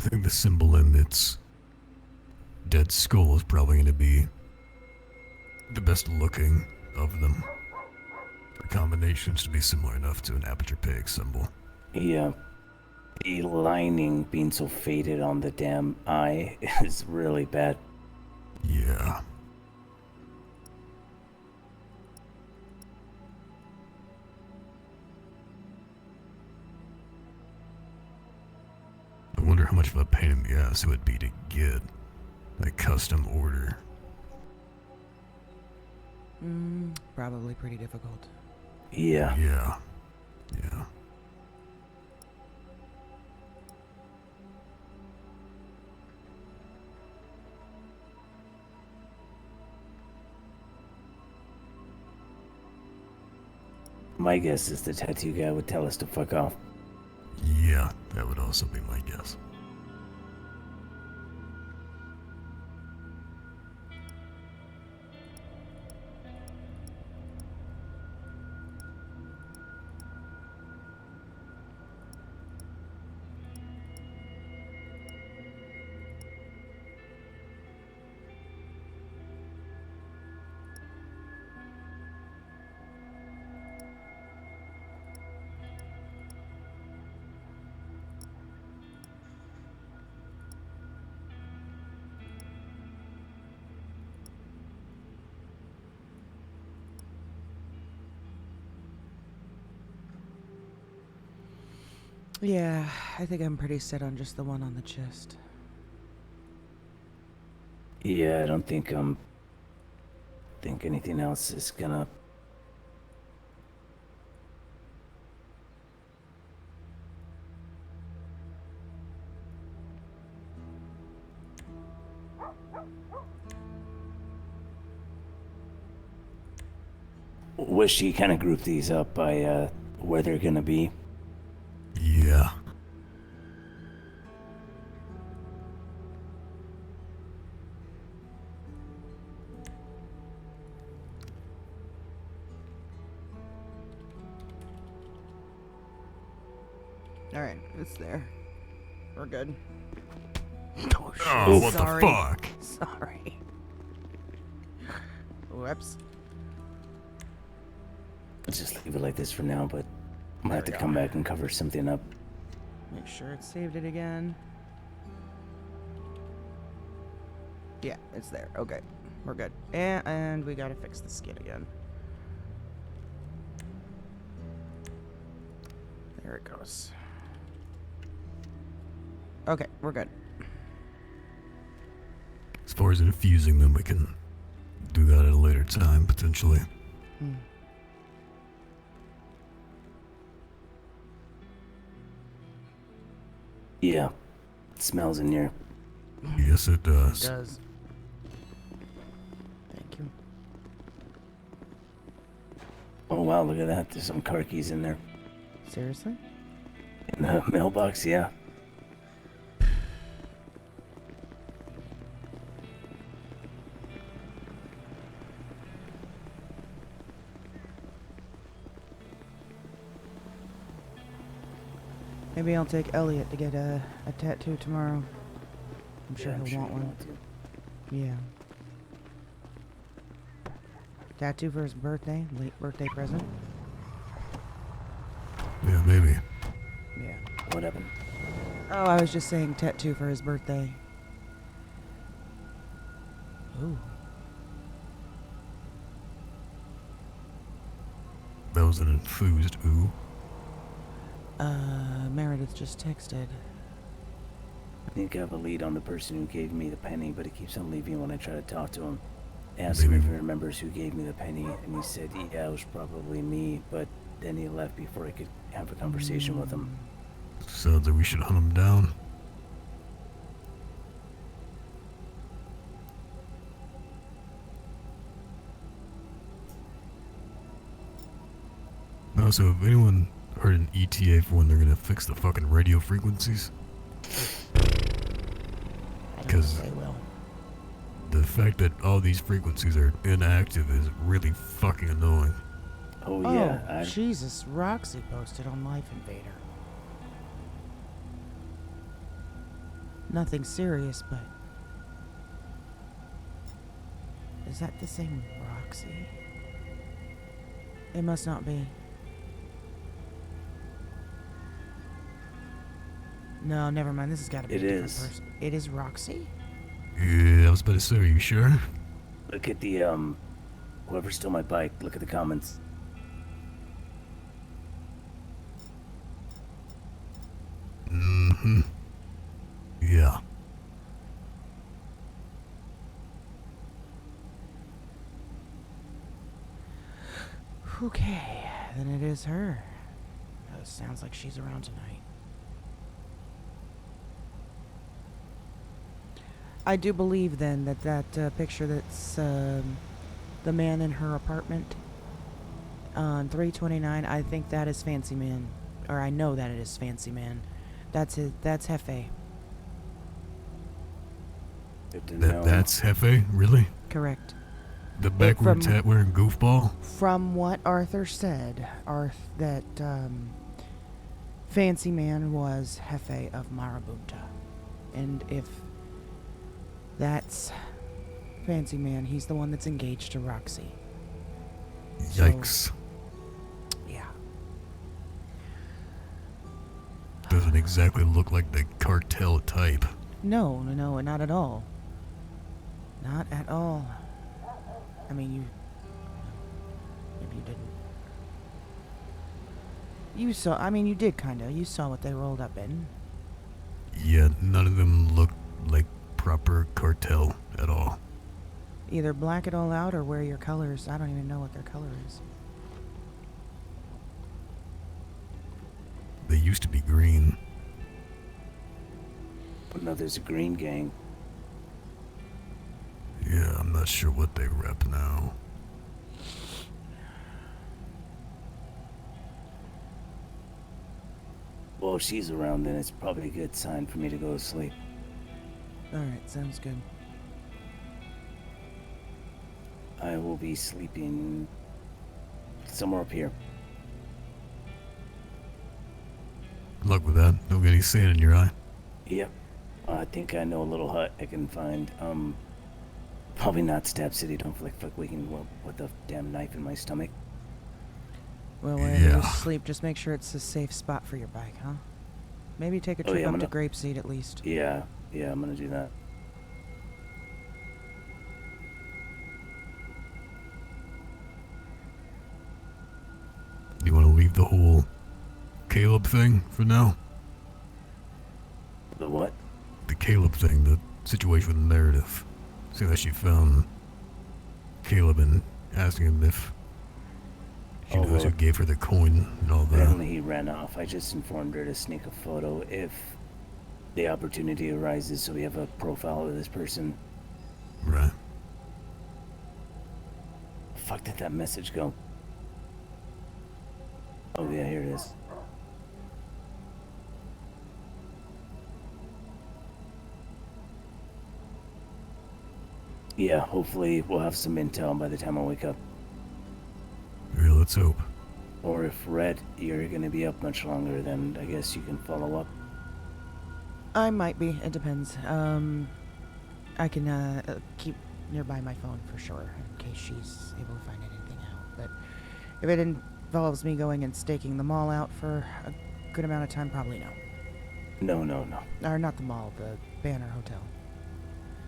I think the symbol in its dead skull is probably going to be the best looking of them. The combinations to be similar enough to an aperture peg symbol. Yeah. The lining being so faded on the damn eye is really bad. Yeah. I wonder how much of a pain in the ass it would be to get a custom order. Probably pretty difficult. Yeah. Yeah. My guess is the tattoo guy would tell us to fuck off. Yeah, that would also be my guess. Yeah, I think I'm pretty set on just the one on the chest. Yeah, I don't think anything else is gonna. Was she kind of grouped these up by where they're gonna be? Yeah. Alright, it's there. We're good. Oh, what the Sorry. fuck? Sorry. Whoops. Let's just leave it like this for now, but I'm gonna have to we come go. back and cover something up. Make sure it saved it again. Yeah, it's there. Okay, we're good. And we gotta fix the skid again. There it goes. Okay, we're good. As far as infusing them, we can do that at a later time, potentially. Hmm. Yeah, it smells in here. Yes, it does. It does. Thank you. Oh wow, look at that. There's some car keys in there. Seriously? In the mailbox, yeah. Maybe I'll take Elliot to get a tattoo tomorrow. I'm sure Yeah, I'm he'll sure want you one. want to. Yeah. Tattoo for his birthday, late birthday present. Yeah, maybe. Yeah. What happened? Oh, I was just saying tattoo for his birthday. Ooh. That was an enthused ooh. Meredith just texted. I think I have a lead on the person who gave me the penny, but he keeps on leaving when I try to talk to him. Asked him if he remembers who gave me the penny, and he said, yeah, it was probably me, but then he left before I could have a conversation with him. Sounds like we should hunt him down. Also, have anyone heard an ETA for when they're gonna fix the fucking radio frequencies? Because the fact that all these frequencies are inactive is really fucking annoying. Oh, Oh, yeah. Jesus. Roxy posted on Life Invader. Nothing serious, but... Is that the same Roxy? It must not be. No, never mind. This has got to be It a different is. person. It is Roxy? Yeah, I was about to say, are you sure? Look at the, whoever stole my bike, look at the comments. Mm-hmm. Yeah. Okay, then it is her. Sounds like she's around tonight. I do believe then that picture that's the man in her apartment on 329. I think that is Fancy Man, or I know that it is Fancy Man. That's Hefe. That's Hefe? Really? Correct. The backwards hat wearing goofball? From what Arthur said, that Fancy Man was Hefe of Marabunta. And if that's Fancy Man, he's the one that's engaged to Roxy. Yikes. So, yeah. Doesn't exactly look like the cartel type. No, not at all. Not at all. I mean, maybe you didn't. You saw, I mean, you did kinda. You saw what they rolled up in. Yeah, none of them look like proper cartel at all. Either black it all out or wear your colors. I don't even know what their color is. They used to be green. But now there's a green gang. Yeah, I'm not sure what they rep now. Well, she's around, then it's probably a good sign for me to go to sleep. Alright, sounds good. I will be sleeping somewhere up here. Good luck with that. Don't get any sand in your eye. Yep. I think I know a little hut I can find. Probably not Stab City. Don't flick waking up with a damn knife in my stomach. Well, when you sleep, just make sure it's a safe spot for your bike, huh? Maybe take a trip up to Grapeseed at least. Yeah, I'm gonna do that. You want to leave the whole Caleb thing for now? The what? The Caleb thing, the situation with the narrative. Seeing that she found Caleb and asking him if she knows who gave her the coin and all that. Apparently he ran off. I just informed her to sneak a photo if the opportunity arises, so we have a profile of this person. Right. Fuck, did that message go? Oh yeah, here it is. Yeah, hopefully we'll have some intel by the time I wake up. Yeah, let's hope. Or if Red, you're gonna be up much longer, then I guess you can follow up. I might be. It depends. I can keep nearby my phone for sure in case she's able to find anything out. But if it involves me going and staking the mall out for a good amount of time, probably no. No. Or not the mall, the Banner Hotel.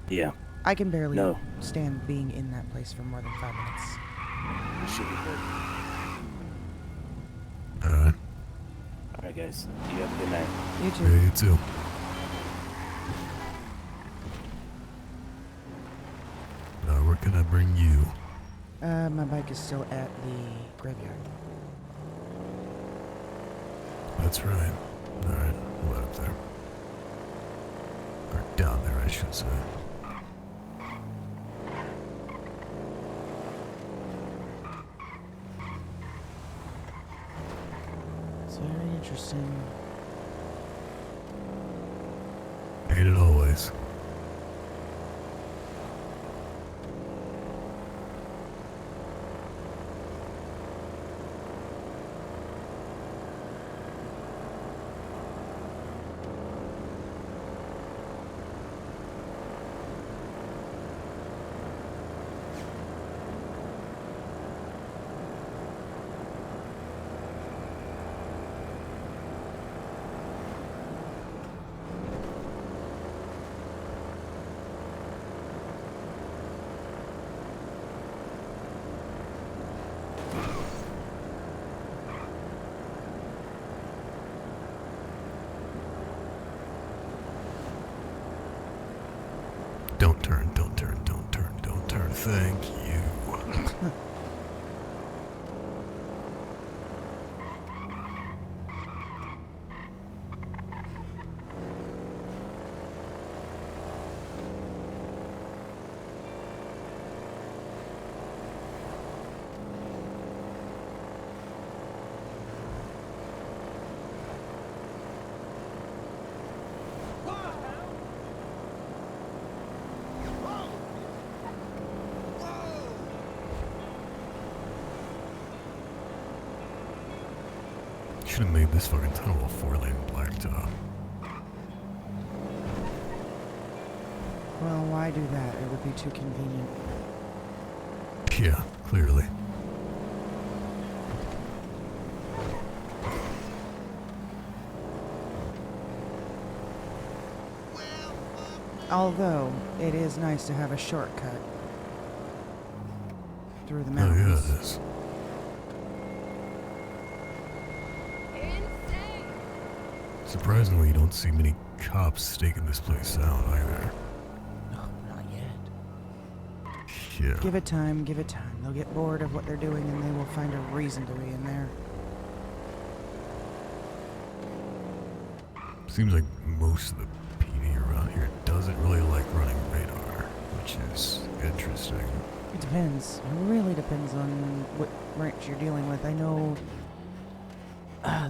Yeah. I can barely stand being in that place for more than 5 minutes. Should be good. Alright. Alright, guys. You have a good night. You too. Yeah, you too. Where can I bring you? My bike is still at the graveyard. That's right. Alright, we'll head up there. Or down there, I should say. It's very interesting. Ain't it always? Don't turn, don't turn, don't turn, don't turn. Thank you. Should have made this fucking tunnel a 4-lane blacktop. Well, why do that? It would be too convenient. Yeah, clearly. Although, it is nice to have a shortcut through the Oh yeah, mountains. it is. Surprisingly, you don't see many cops staking this place out either. No, not yet. Yeah. Give it time, give it time. They'll get bored of what they're doing and they will find a reason to be in there. Seems like most of the PD around here doesn't really like running radar, which is interesting. It depends. It really depends on what branch you're dealing with. I know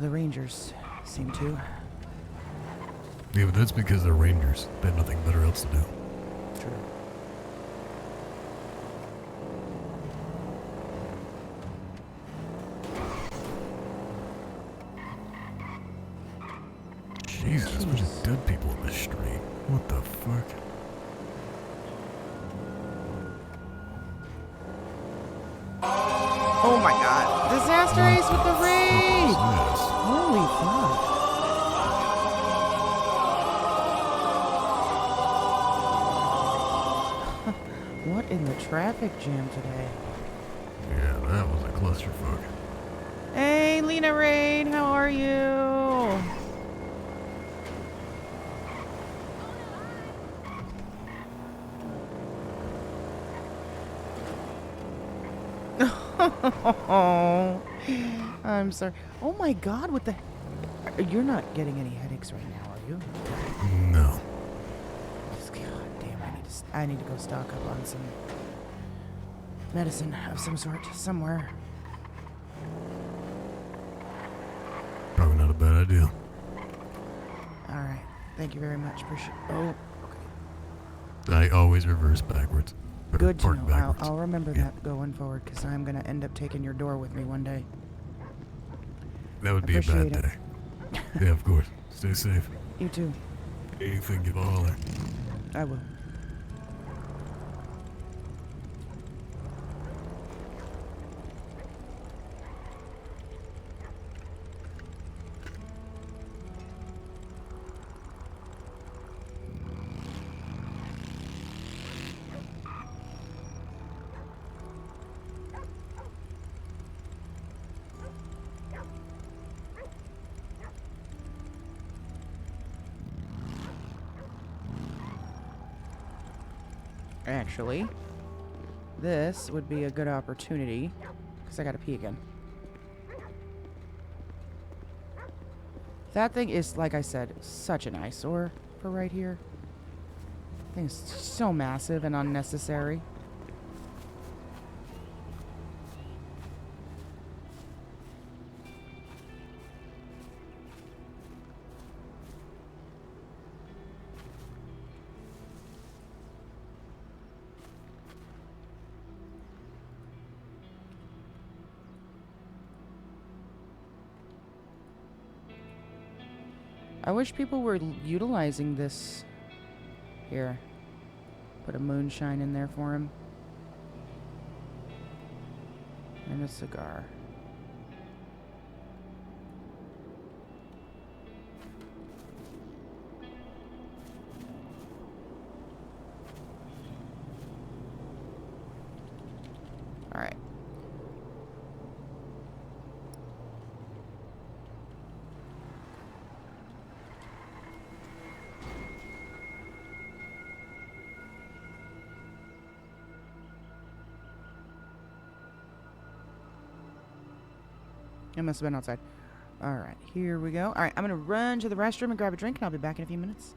the Rangers seem to. Yeah, but that's because they're rangers. They have nothing better else to do. True. Jesus, there's a bunch of dead people in the street. What the fuck? Oh my god. Disaster Ace with the raid! Holy fuck. What in the traffic jam today? Yeah, that was a clusterfuck. Hey, Lena Raid, how are you? Oh, I'm sorry. Oh my god, what the... You're not getting any headaches right now, are you? No. God damn, I need to go stock up on some medicine of some sort somewhere. Probably not a bad idea. Alright, thank you very much. Appreciate... Oh, I always reverse backwards. Or good to park know. backwards. I'll remember that going forward, because I'm going to end up taking your door with me one day. That would be a bad Appreciate it. day. Yeah, of course. Stay safe. You too. Anything, give a holler. I will. Actually, this would be a good opportunity, because I gotta pee again. That thing is, like I said, such an eyesore for right here. Thing's so massive and unnecessary. I wish people were utilizing this. Here. Put a moonshine in there for him. And a cigar. Alright. It must have been outside. Alright, here we go. Alright, I'm gonna run to the restroom and grab a drink, and I'll be back in a few minutes.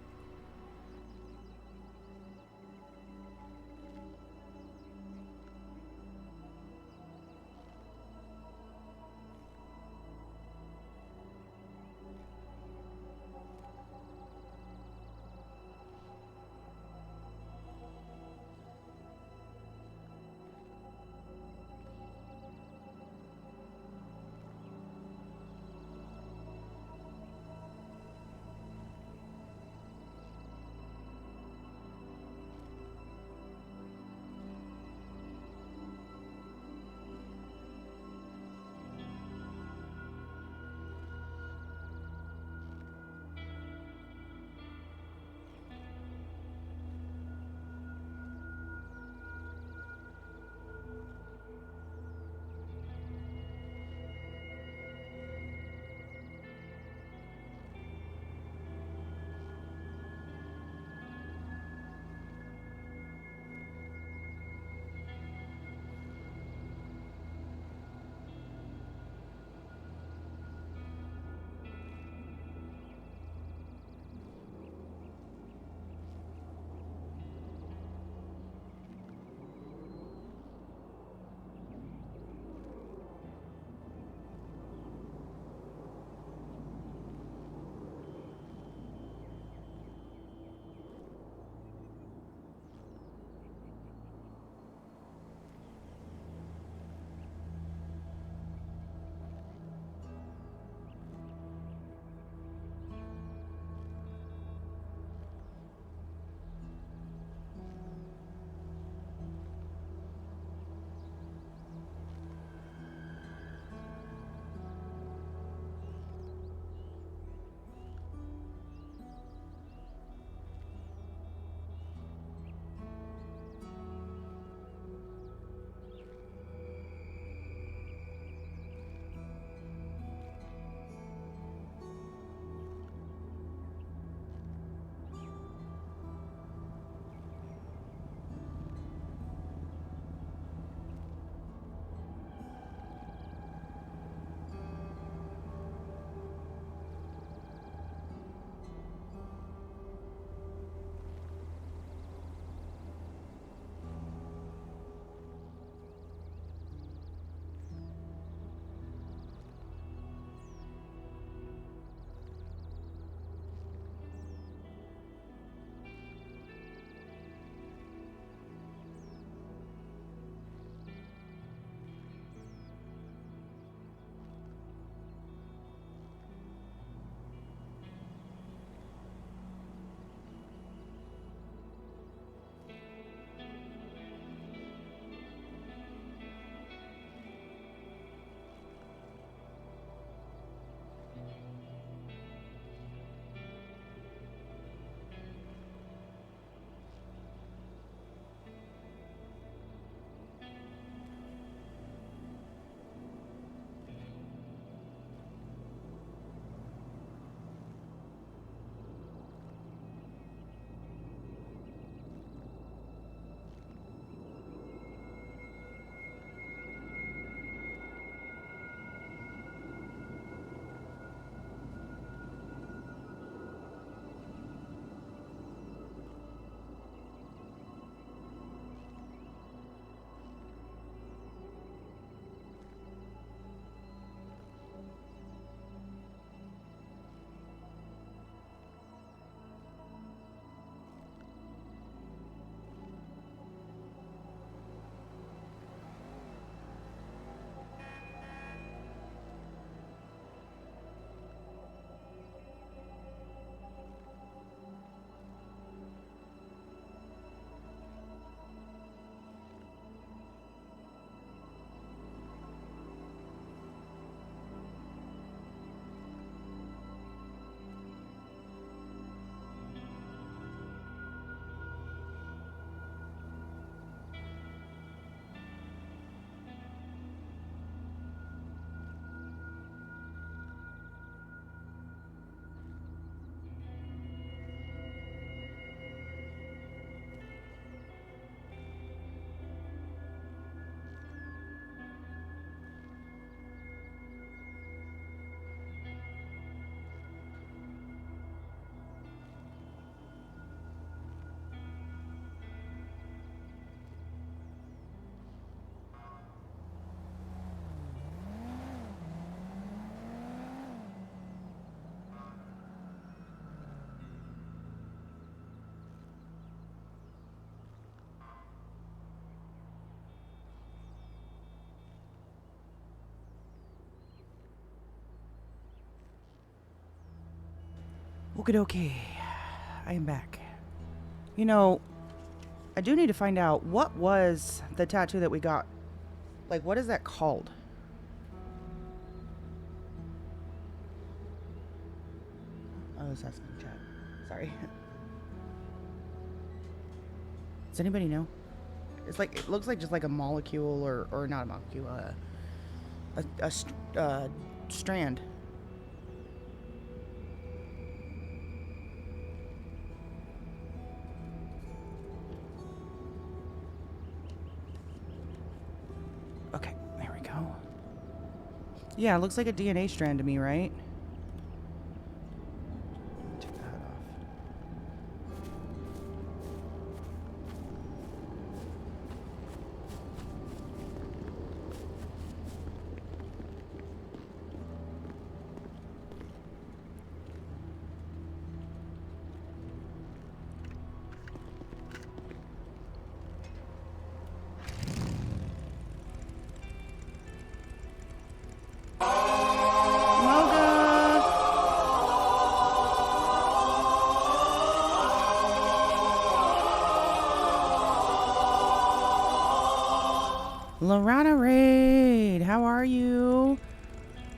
Okie dokie. I am back. You know, I do need to find out what was the tattoo that we got. Like, what is that called? I was asking in chat. Sorry. Does anybody know? It's like, it looks like just like a molecule or not a molecule, a strand. Okay, there we go. Yeah, it looks like a DNA strand to me, right? Take the hood off. Lorana Raid, how are you?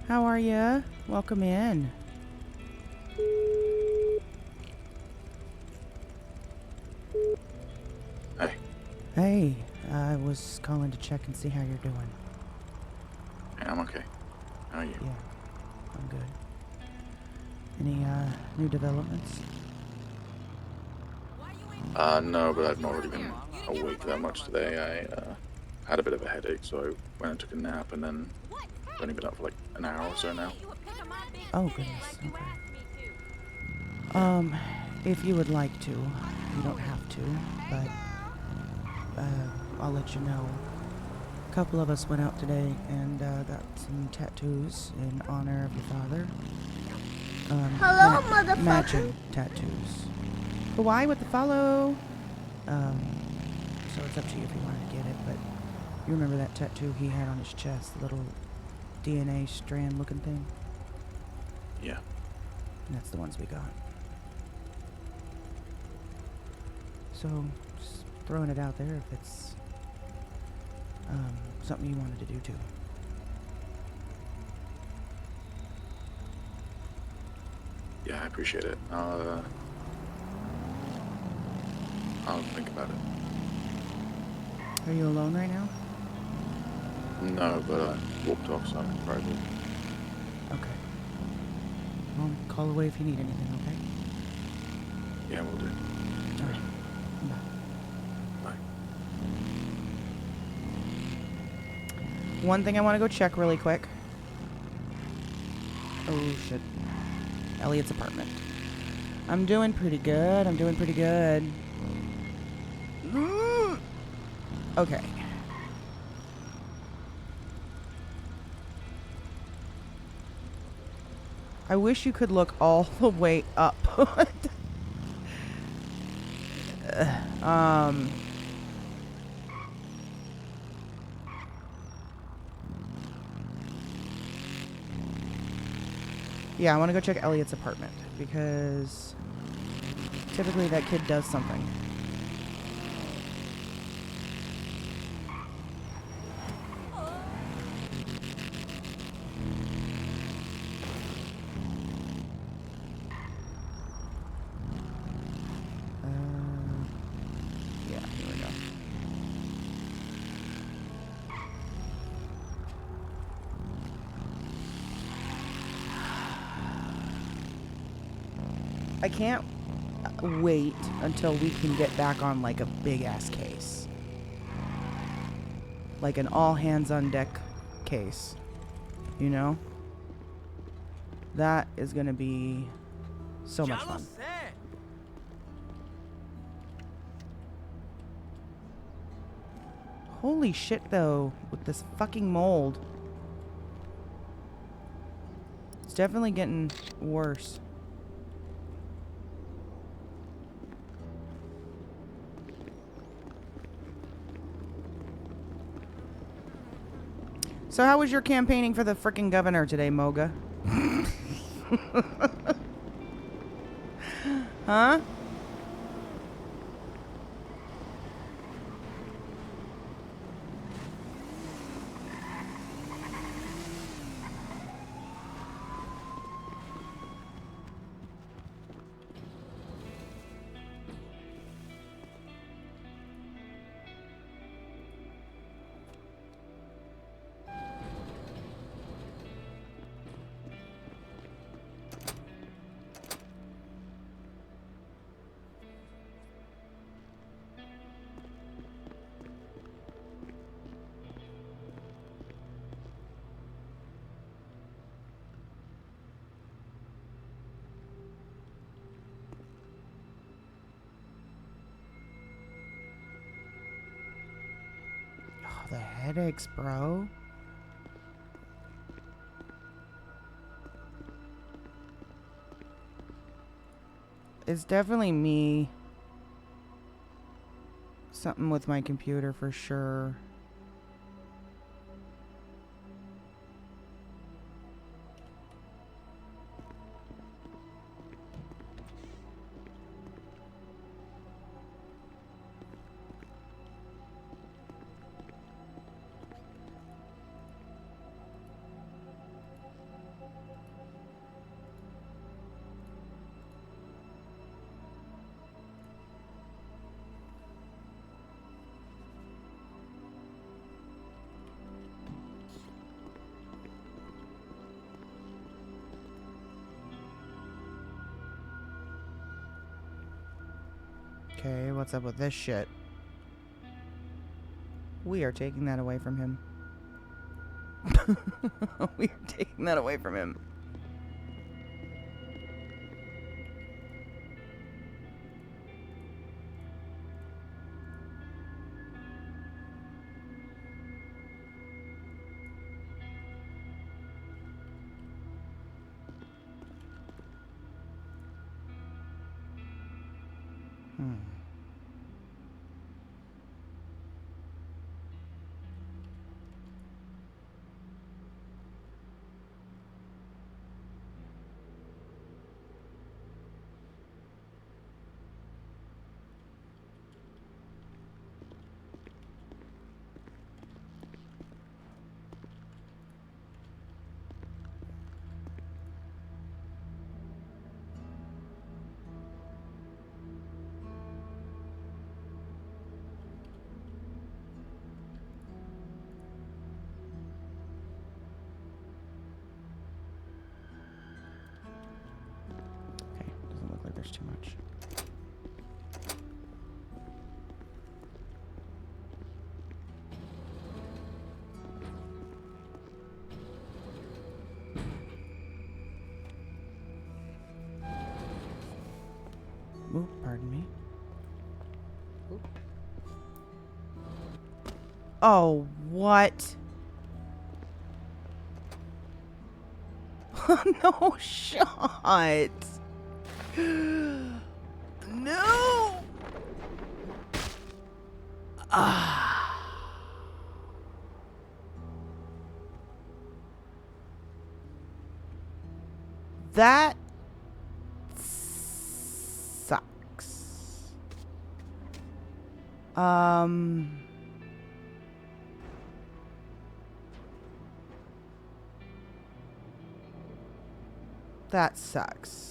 How are ya? Welcome in. Hey. Hey, I was calling to check and see how you're doing. Yeah, I'm okay. How are you? Yeah, I'm good. Any new developments? No, but I've not really been awake that much today. I had a bit of a headache, so I went and took a nap, and then I've only been up for like an hour or so now. Oh goodness, okay. If you would like to, you don't have to, but I'll let you know. A couple of us went out today and got some tattoos in honor of your father. Hello, motherfucker. Matching tattoos. Hawaii with the follow. So it's up to you if you want to get it, but you remember that tattoo he had on his chest, the little DNA strand looking thing? Yeah. And that's the ones we got. So, just throwing it out there if it's something you wanted to do too. Yeah, I appreciate it. I'll think about it. Are you alone right now? No, but I walked off, so I'm probably. Okay. Well, call away if you need anything, okay? Yeah, we'll do. Alright. Bye. One thing I want to go check really quick. Oh, shit. Elliot's apartment. I'm doing pretty good. I'm doing pretty good. Okay. I wish you could look all the way up. Yeah, I want to go check Elliot's apartment because typically that kid does something. Yeah, here we go. I can't wait until we can get back on like a big ass case. Like an all hands on deck case. You know? That is gonna be so much fun. Holy shit though, with this fucking mold. It's definitely getting worse. So how was your campaigning for the frickin' governor today, Moga? Huh? Oh, the headaches, bro. It's definitely me. Something with my computer for sure. Okay, what's up with this shit? We are taking that away from him. We are taking that away from him. Okay, doesn't look like there's too much. Oop, pardon me. Oh, what? No shot. No. That sucks. That sucks.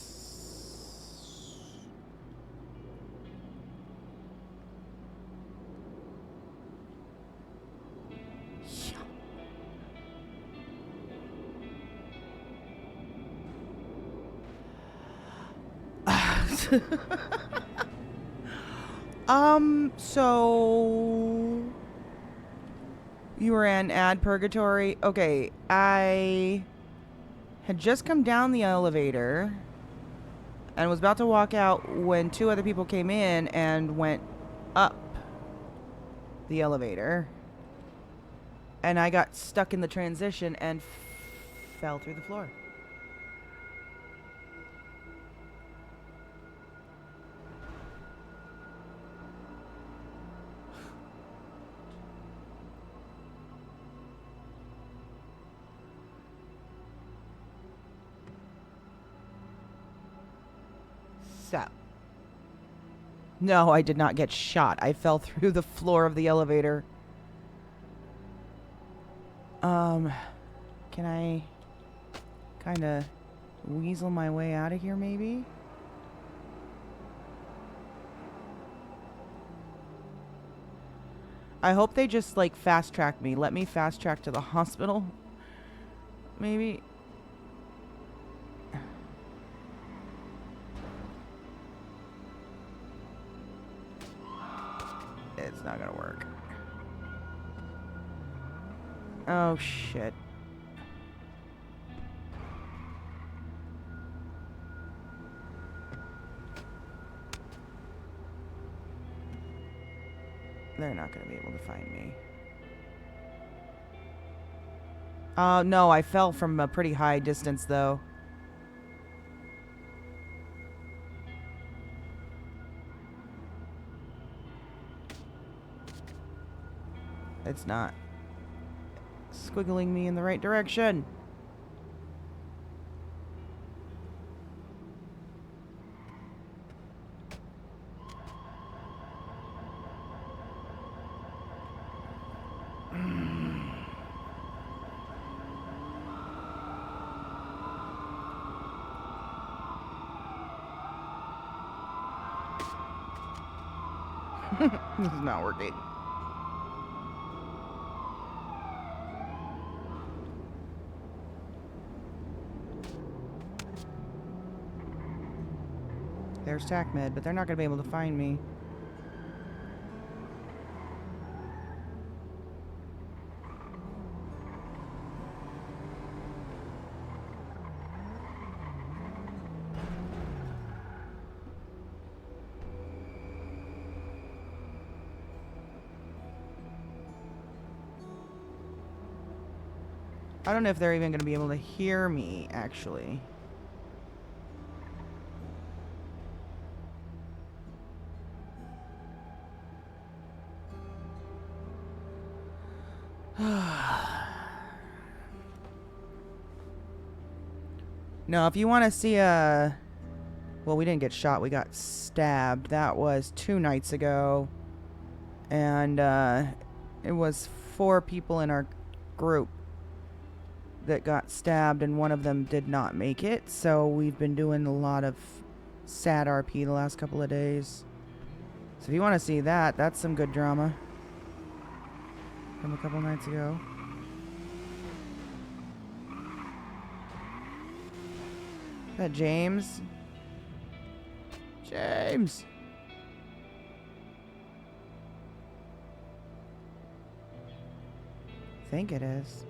So you were in Ad Purgatory. Okay, I had just come down the elevator and was about to walk out when two other people came in and went up the elevator. And I got stuck in the transition and fell through the floor. So, No, I did not get shot. I fell through the floor of the elevator. Can I kind of weasel my way out of here, maybe? I hope they just, like, fast-track me. Let me fast-track to the hospital. Maybe. It's not gonna work. Oh, shit. They're not gonna be able to find me. No, I fell from a pretty high distance, though. It's not squiggling me in the right direction. This is not working. There's TACMed, but they're not going to be able to find me. I don't know if they're even going to be able to hear me, actually. No, if you want to see a... Well, we didn't get shot. We got stabbed. That was 2 nights ago. And it was 4 people in our group that got stabbed, and one of them did not make it. So we've been doing a lot of sad RP the last couple of days. So if you want to see that, that's some good drama from a couple nights ago. Is that James? James! I think it is.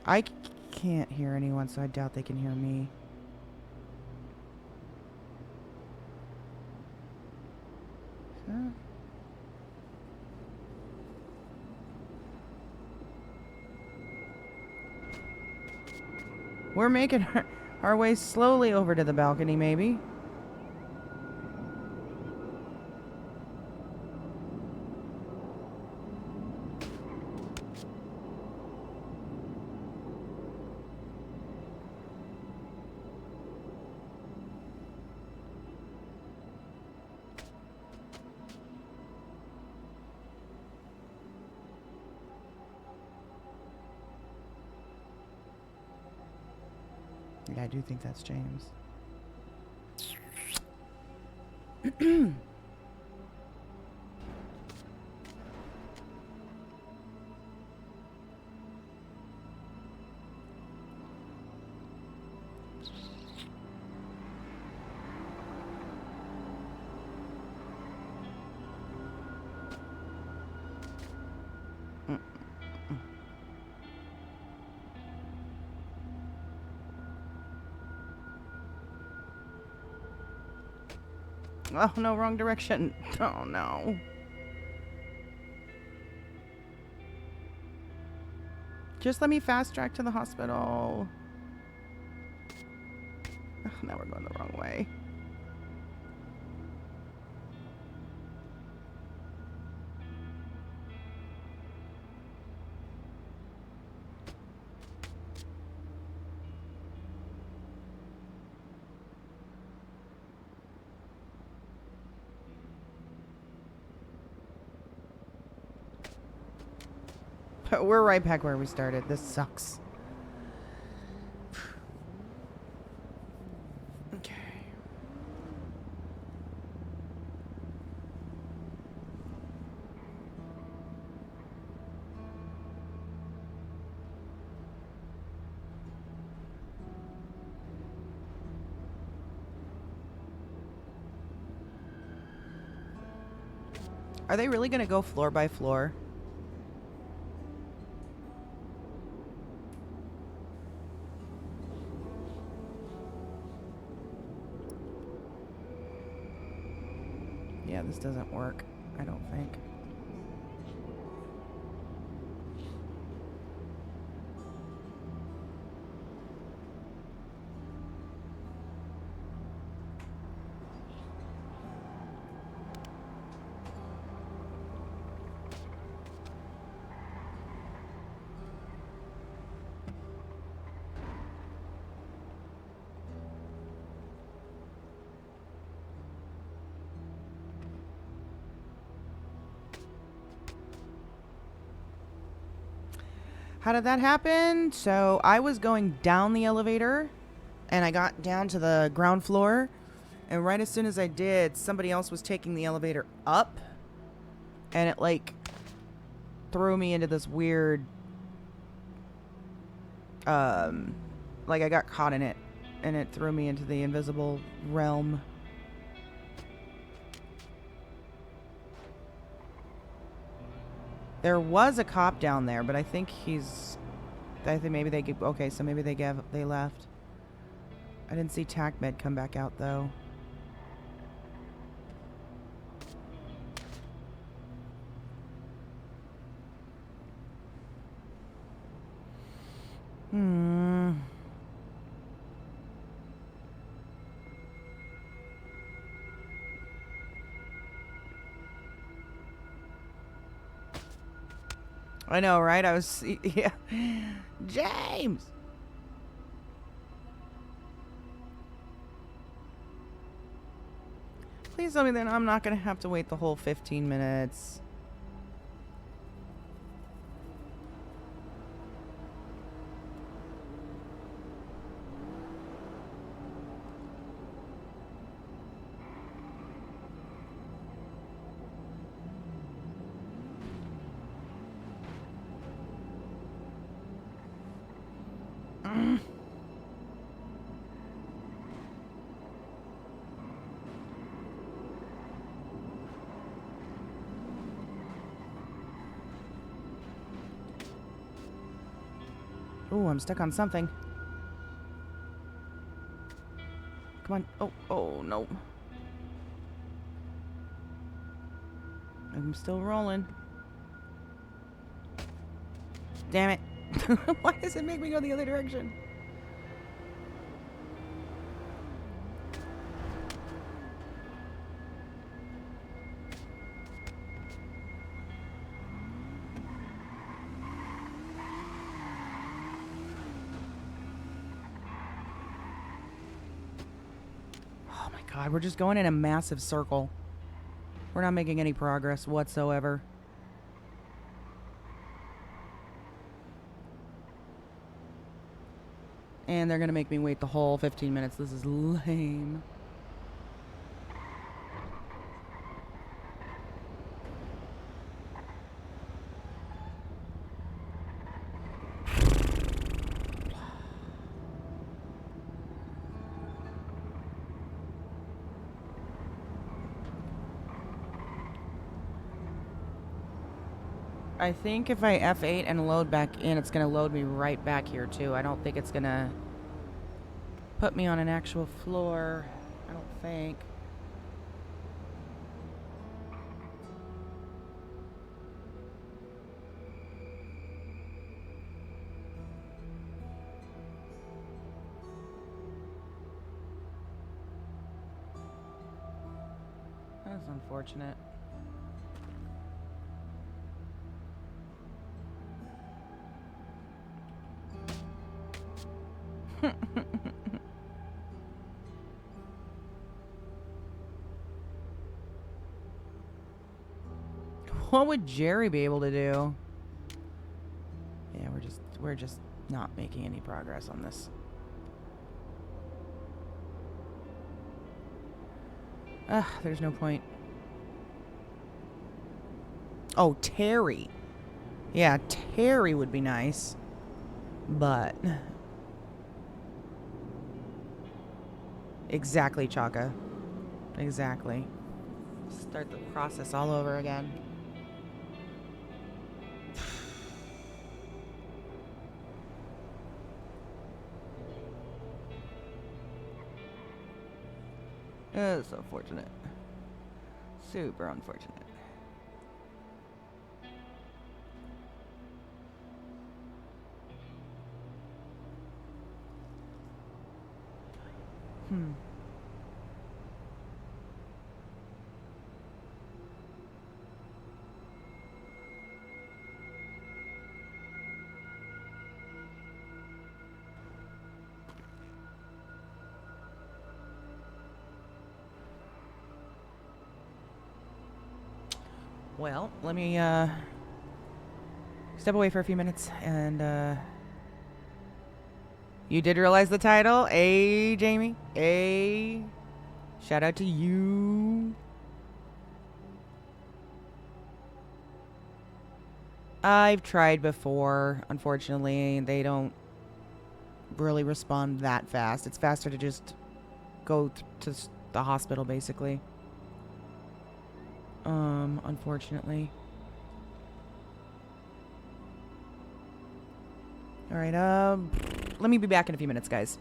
I can't hear anyone, so I doubt they can hear me. Huh? We're making our way slowly over to the balcony, maybe. Yeah, I do think that's James. Oh no, wrong direction. Oh no. Just let me fast track to the hospital. Oh, now we're going the wrong way. We're right back where we started. This sucks. Okay. Are they really gonna go floor by floor? Yeah, this doesn't work, I don't think. How did that happen? So I was going down the elevator and I got down to the ground floor, and right as soon as I did, somebody else was taking the elevator up, and it like threw me into this weird like I got caught in it, and it threw me into the invisible realm. There was a cop down there, but I think maybe they okay, so maybe they left. I didn't see TACMed come back out though. I know, right? I was, yeah. James! Please tell me that I'm not going to have to wait the whole 15 minutes. Oh, I'm stuck on something. Come on. Oh, no. I'm still rolling. Damn it. Why does it make me go the other direction? God, we're just going in a massive circle. We're not making any progress whatsoever. And they're gonna make me wait the whole 15 minutes. This is lame. I think if I F8 and load back in, it's going to load me right back here, too. I don't think it's going to put me on an actual floor. I don't think. That's unfortunate. What would Jerry be able to do? we're just not making any progress on this. There's no point. Oh, Terry. Yeah, Terry would be nice. But... Exactly, Chaka. Exactly. Start the process all over again. It's unfortunate. Super unfortunate. Well, let me step away for a few minutes and you did realize the title? Hey, Jamie. Hey. Shout out to you. I've tried before. Unfortunately, they don't really respond that fast. It's faster to just go to the hospital, basically. Unfortunately. Alright, let me be back in a few minutes, guys.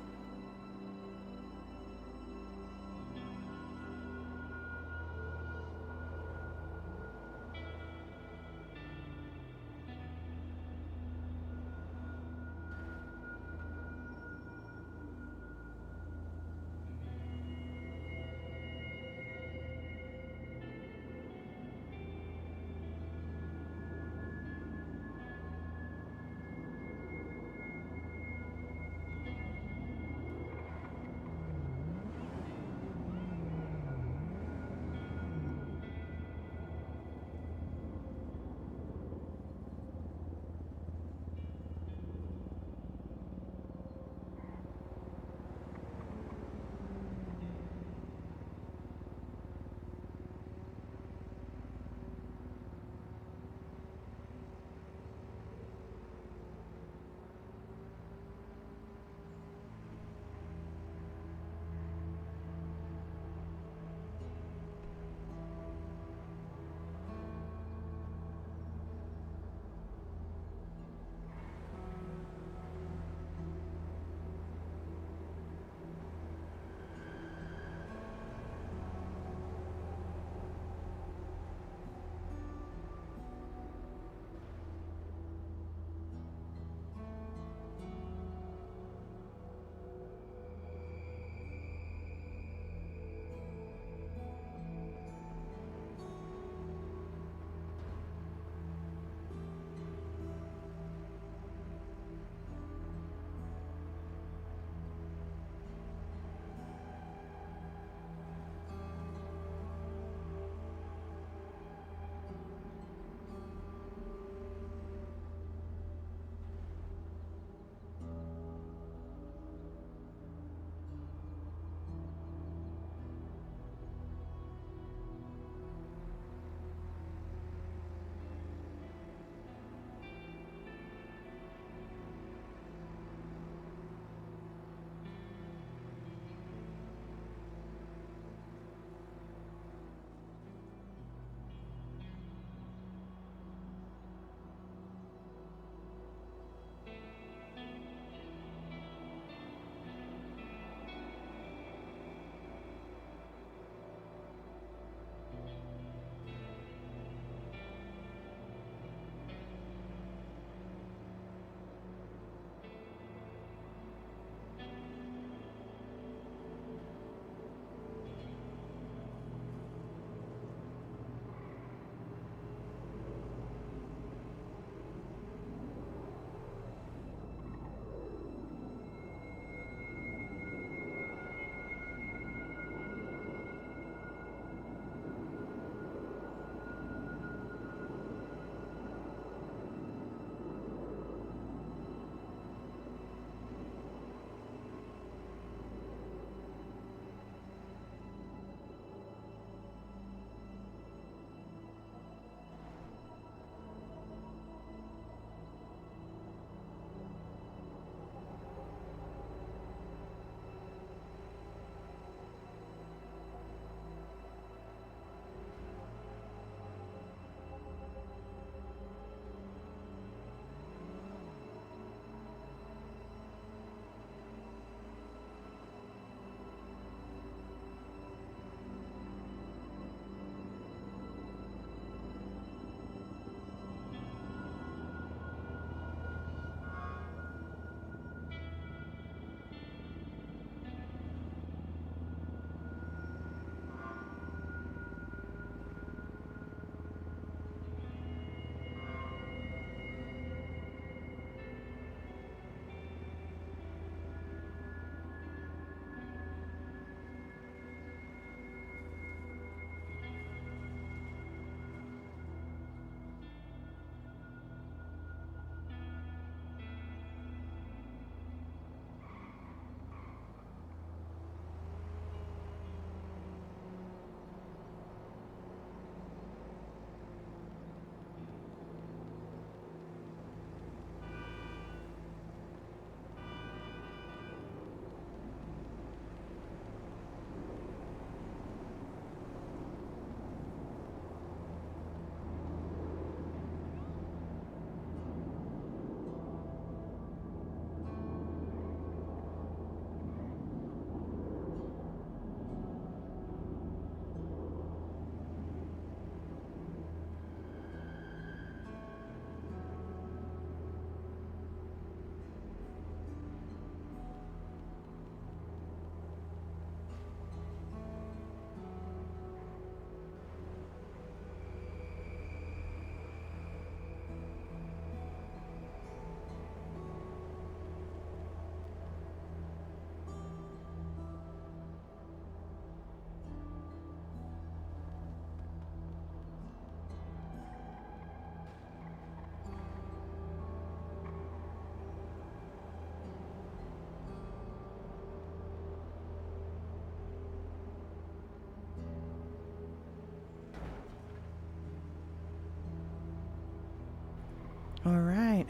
All right.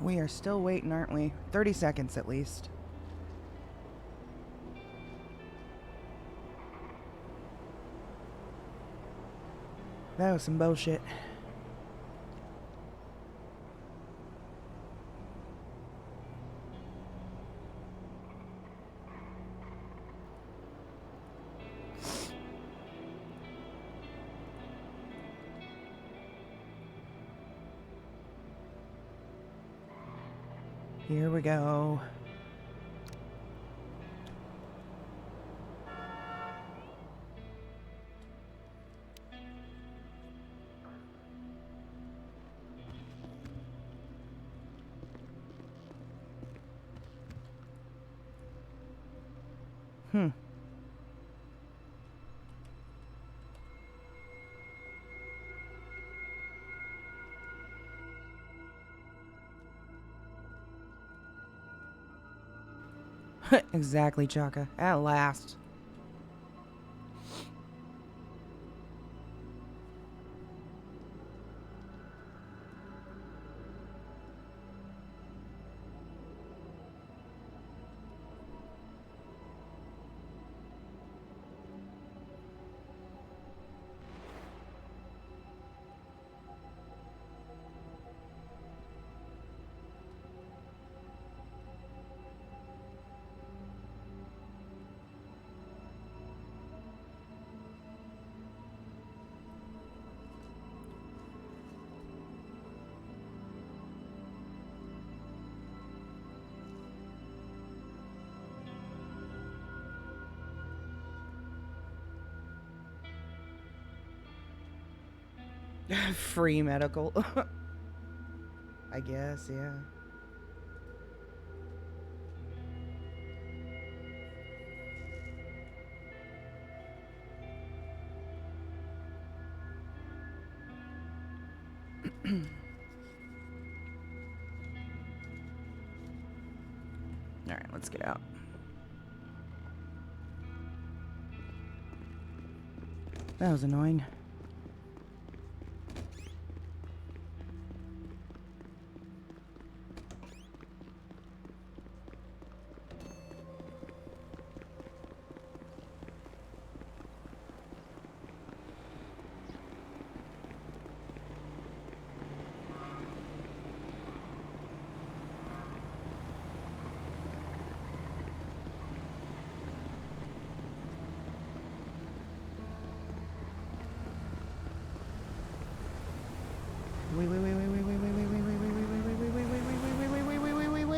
We are still waiting, aren't we? 30 seconds at least. That was some bullshit. Here we go. Exactly, Chaka. At last. Free medical. I guess, yeah. All right, let's get out. That was annoying.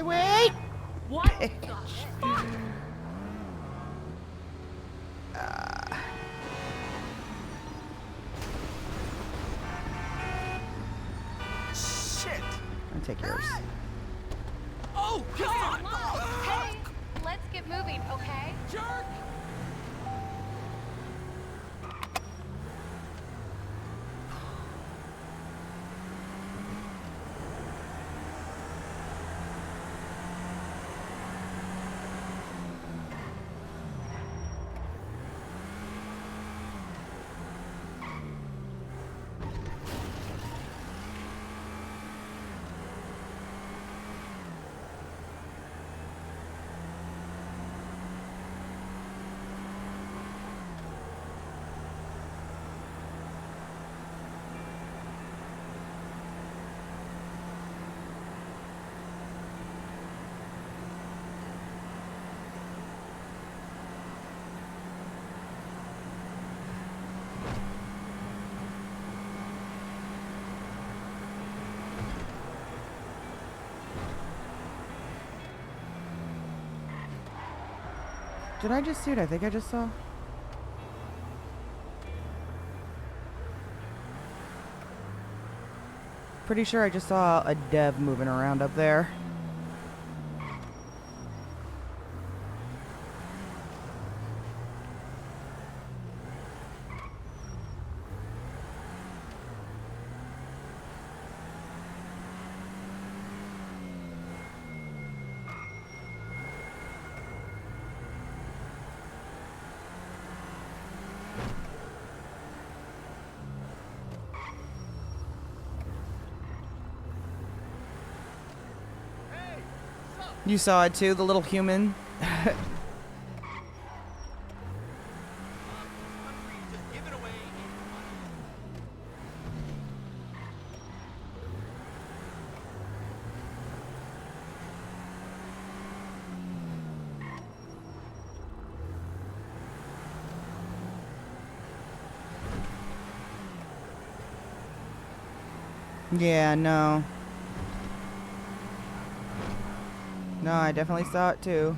Wait! What? Shit! I'll take yours. Oh, come on! Hey, let's get moving, okay? Jerk! Did I just see it? I think I just saw. Pretty sure I just saw a dev moving around up there. You saw it too, the little human. Yeah, no. No, I definitely saw it too.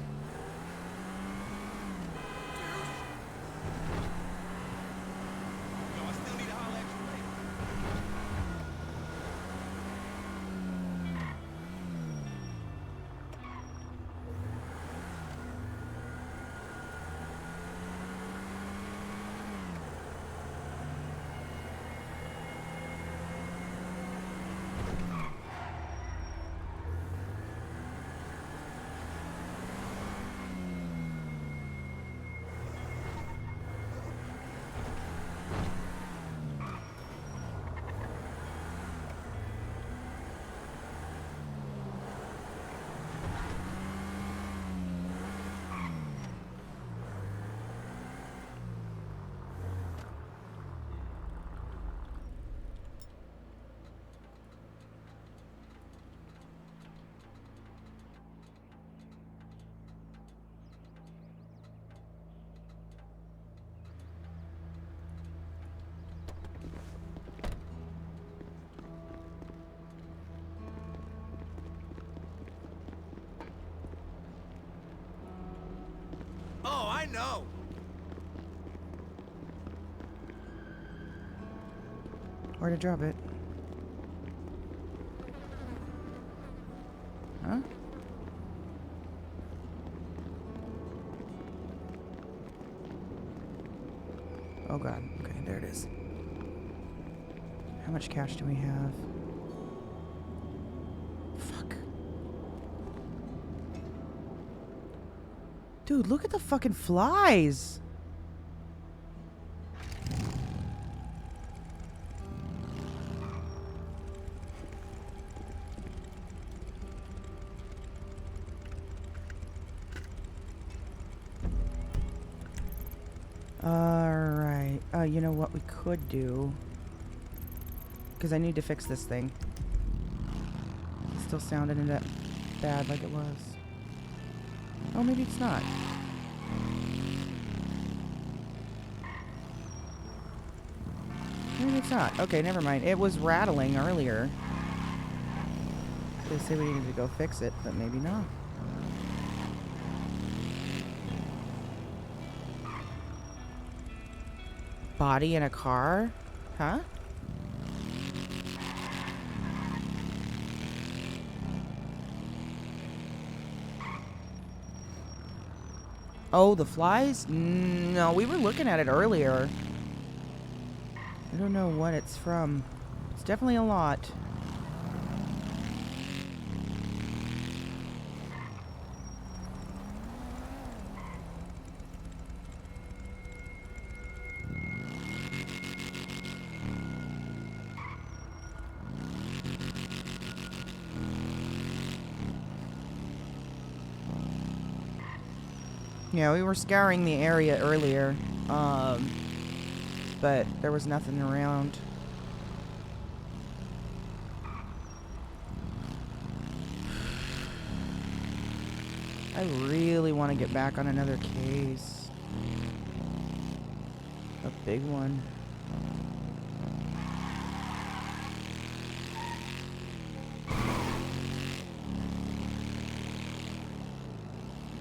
Oh, I know. Where to drop it? Huh? Oh god. Okay, there it is. How much cash do we have? Fuck. Dude, look at the fucking flies. Alright. You know what we could do? Because I need to fix this thing. It still sounded that bad like it was. Oh, maybe it's not. Maybe it's not. Okay, never mind. It was rattling earlier. They say we needed to go fix it, but maybe not. Body in a car? Huh? Oh, the flies? No, we were looking at it earlier. I don't know what it's from. It's definitely a lot. Yeah, we were scouring the area earlier, but there was nothing around. I really want to get back on another case. A big one.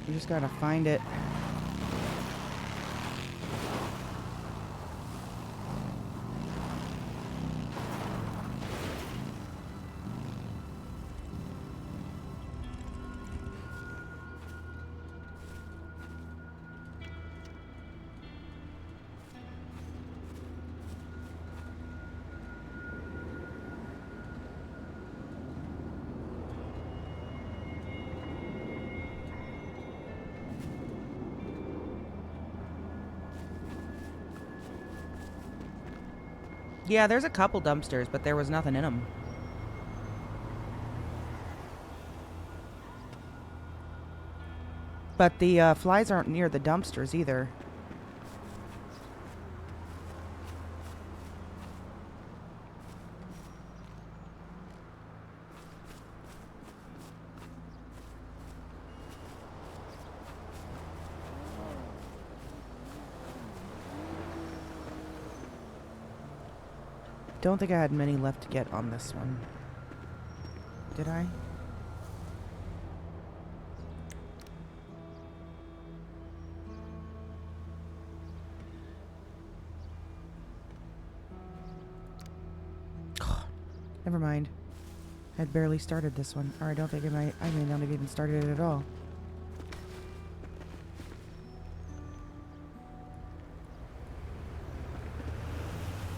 We just gotta find it. Yeah, there's a couple dumpsters, but there was nothing in them. But the flies aren't near the dumpsters either. Don't think I had many left to get on this one. Did I? Never mind. I had barely started this one. Or I don't think I may not have even started it at all.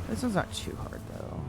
This one's not too hard though.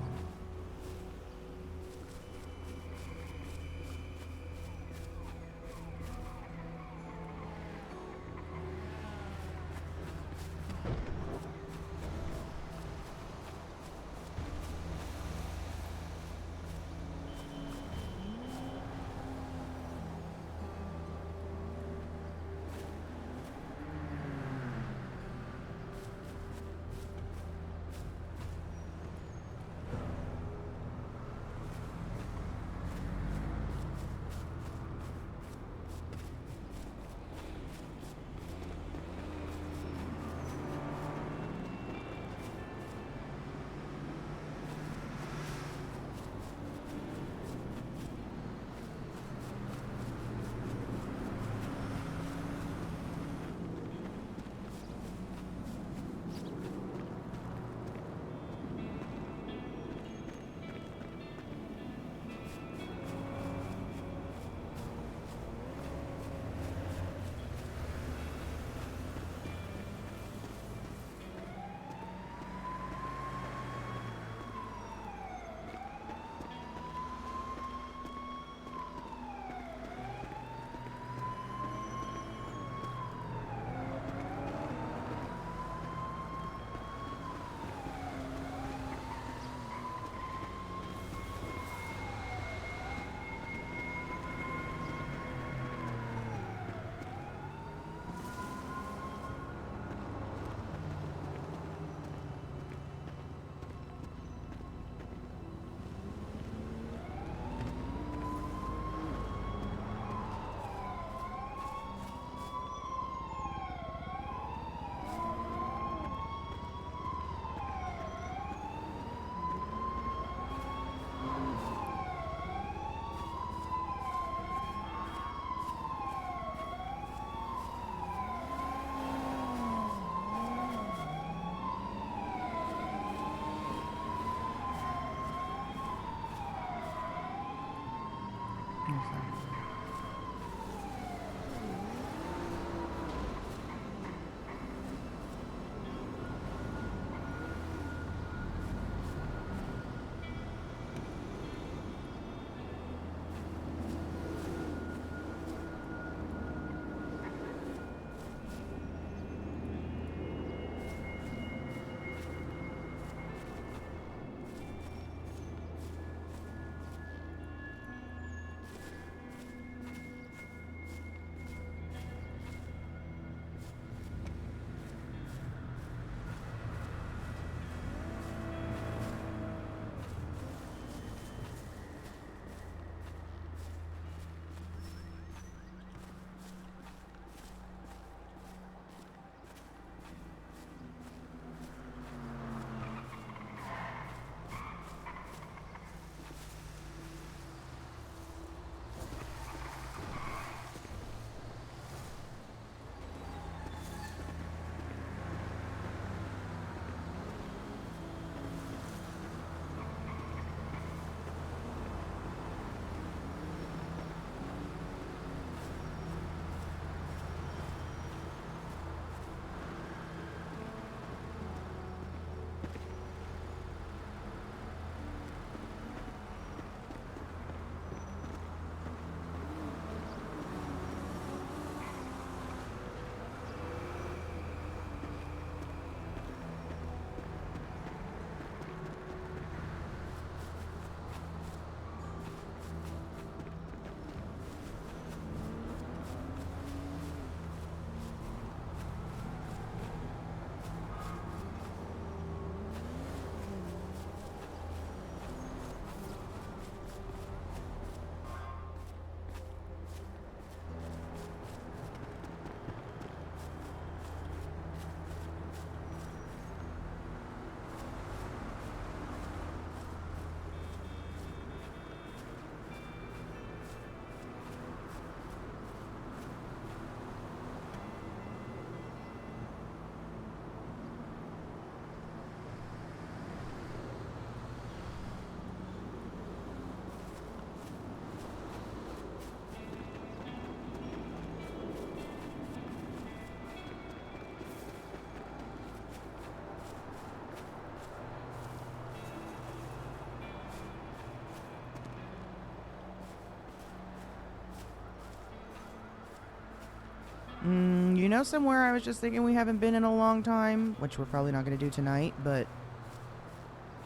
know somewhere I was just thinking we haven't been in a long time, which we're probably not going to do tonight, but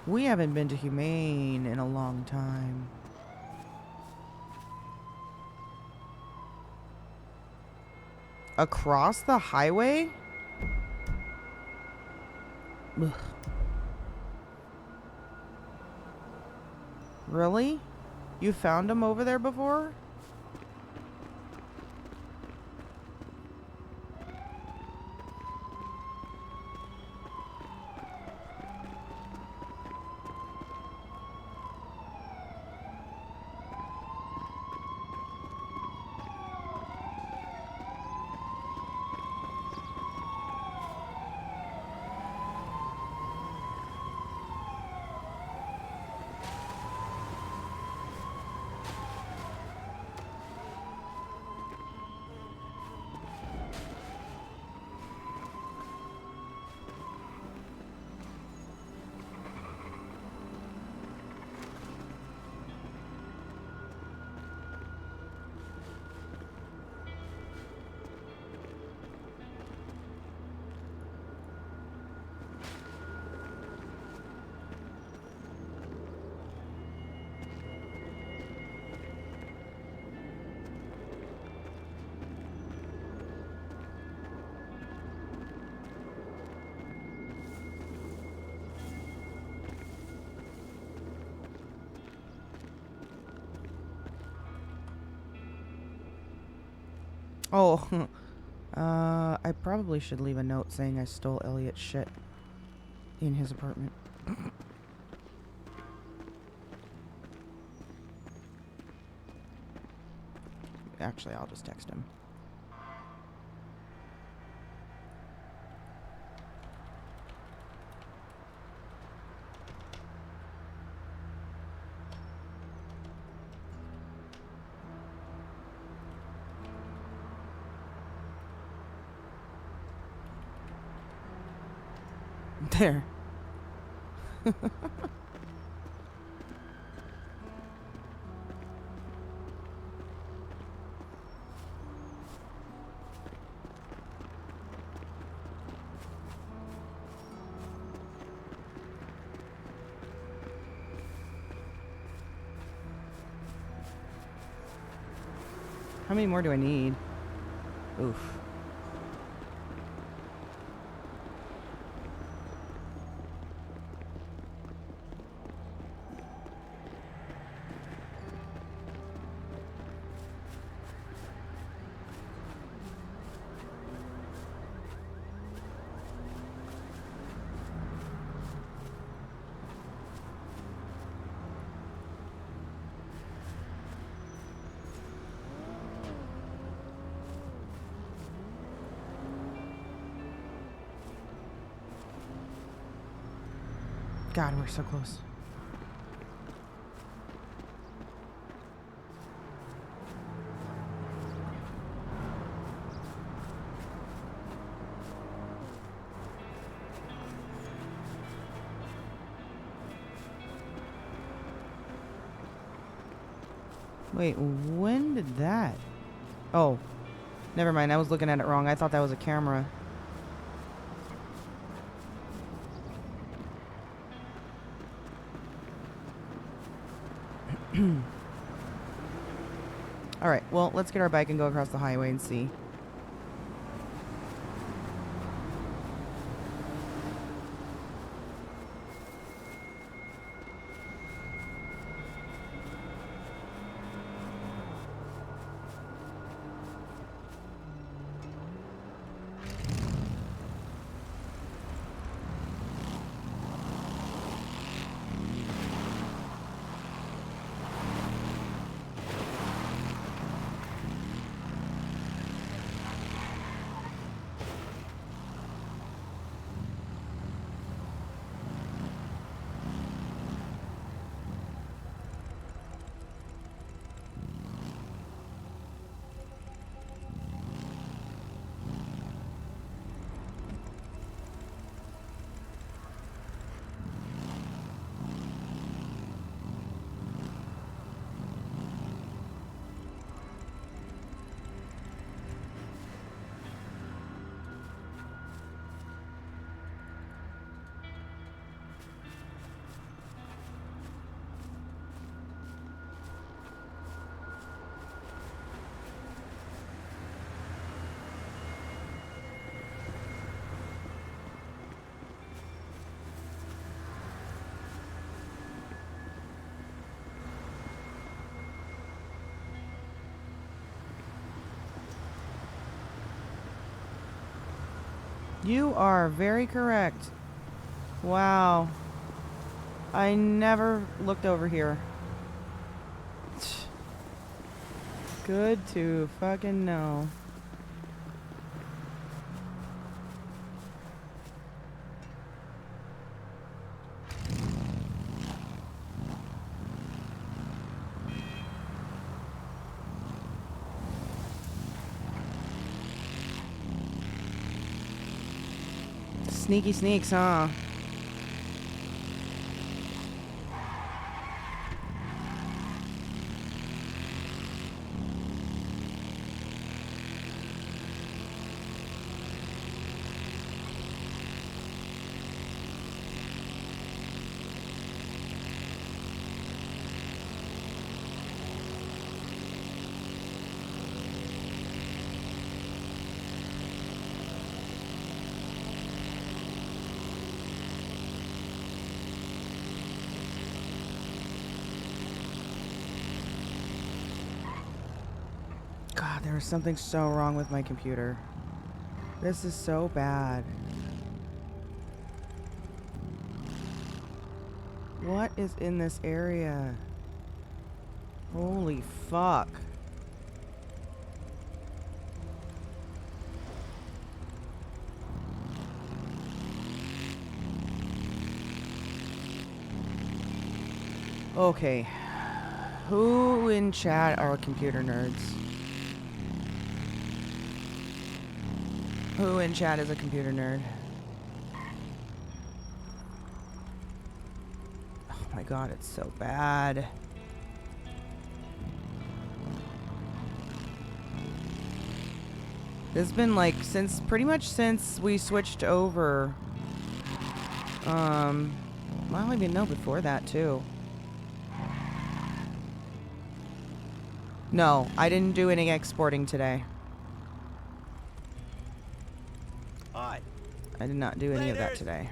we haven't been to Humane in a long time. Across the highway? Ugh. Really? You found him over there before? Oh, I probably should leave a note saying I stole Elliot's shit in his apartment. Actually, I'll just text him. There. How many more do I need? Oof. God, we're so close. Wait, when did that? Oh, never mind. I was looking at it wrong. I thought that was a camera. Alright, well, let's get our bike and go across the highway and see. You are very correct. Wow. I never looked over here. Good to fucking know. Sneaky sneaks, huh? God, there is something so wrong with my computer. This is so bad. What is in this area? Holy fuck. Okay. Who in chat are computer nerds? Who in chat is a computer nerd? Oh my god, it's so bad. It's been like pretty much since we switched over. Well, I even know before that too. No, I didn't do any exporting today. I did not do any of that today.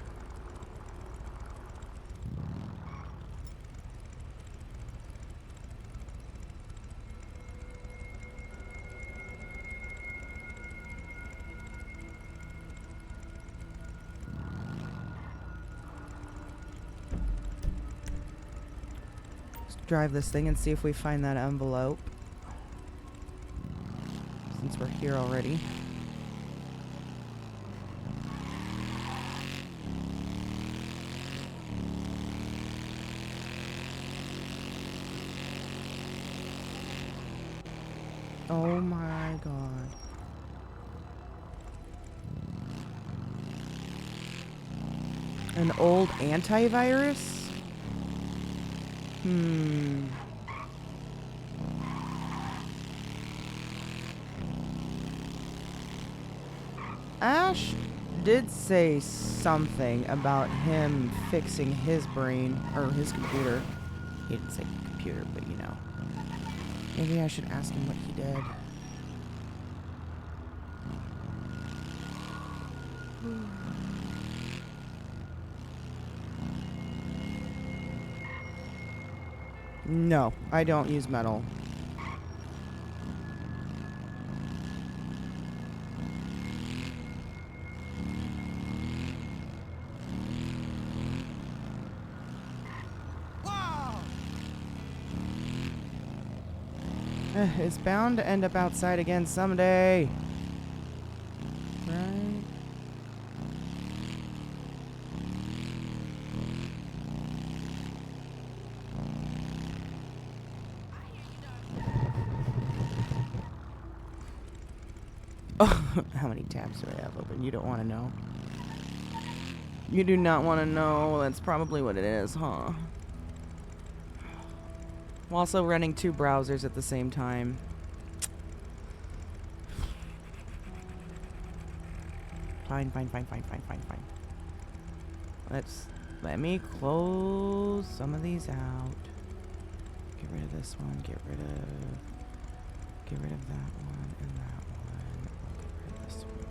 Let's drive this thing and see if we find that envelope. Since we're here already. Oh my god. An old antivirus? Ash did say something about him fixing his brain, or his computer. He didn't say computer, but you know. Maybe I should ask him what he did. No, I don't use metal. It's bound to end up outside again someday. Right? Oh, how many tabs do I have open? You don't want to know. You do not want to know. That's probably what it is, huh? I'm also running 2 browsers at the same time. Fine. Let me close some of these out. Get rid of this one, get rid of that one and that one. Get rid of this one.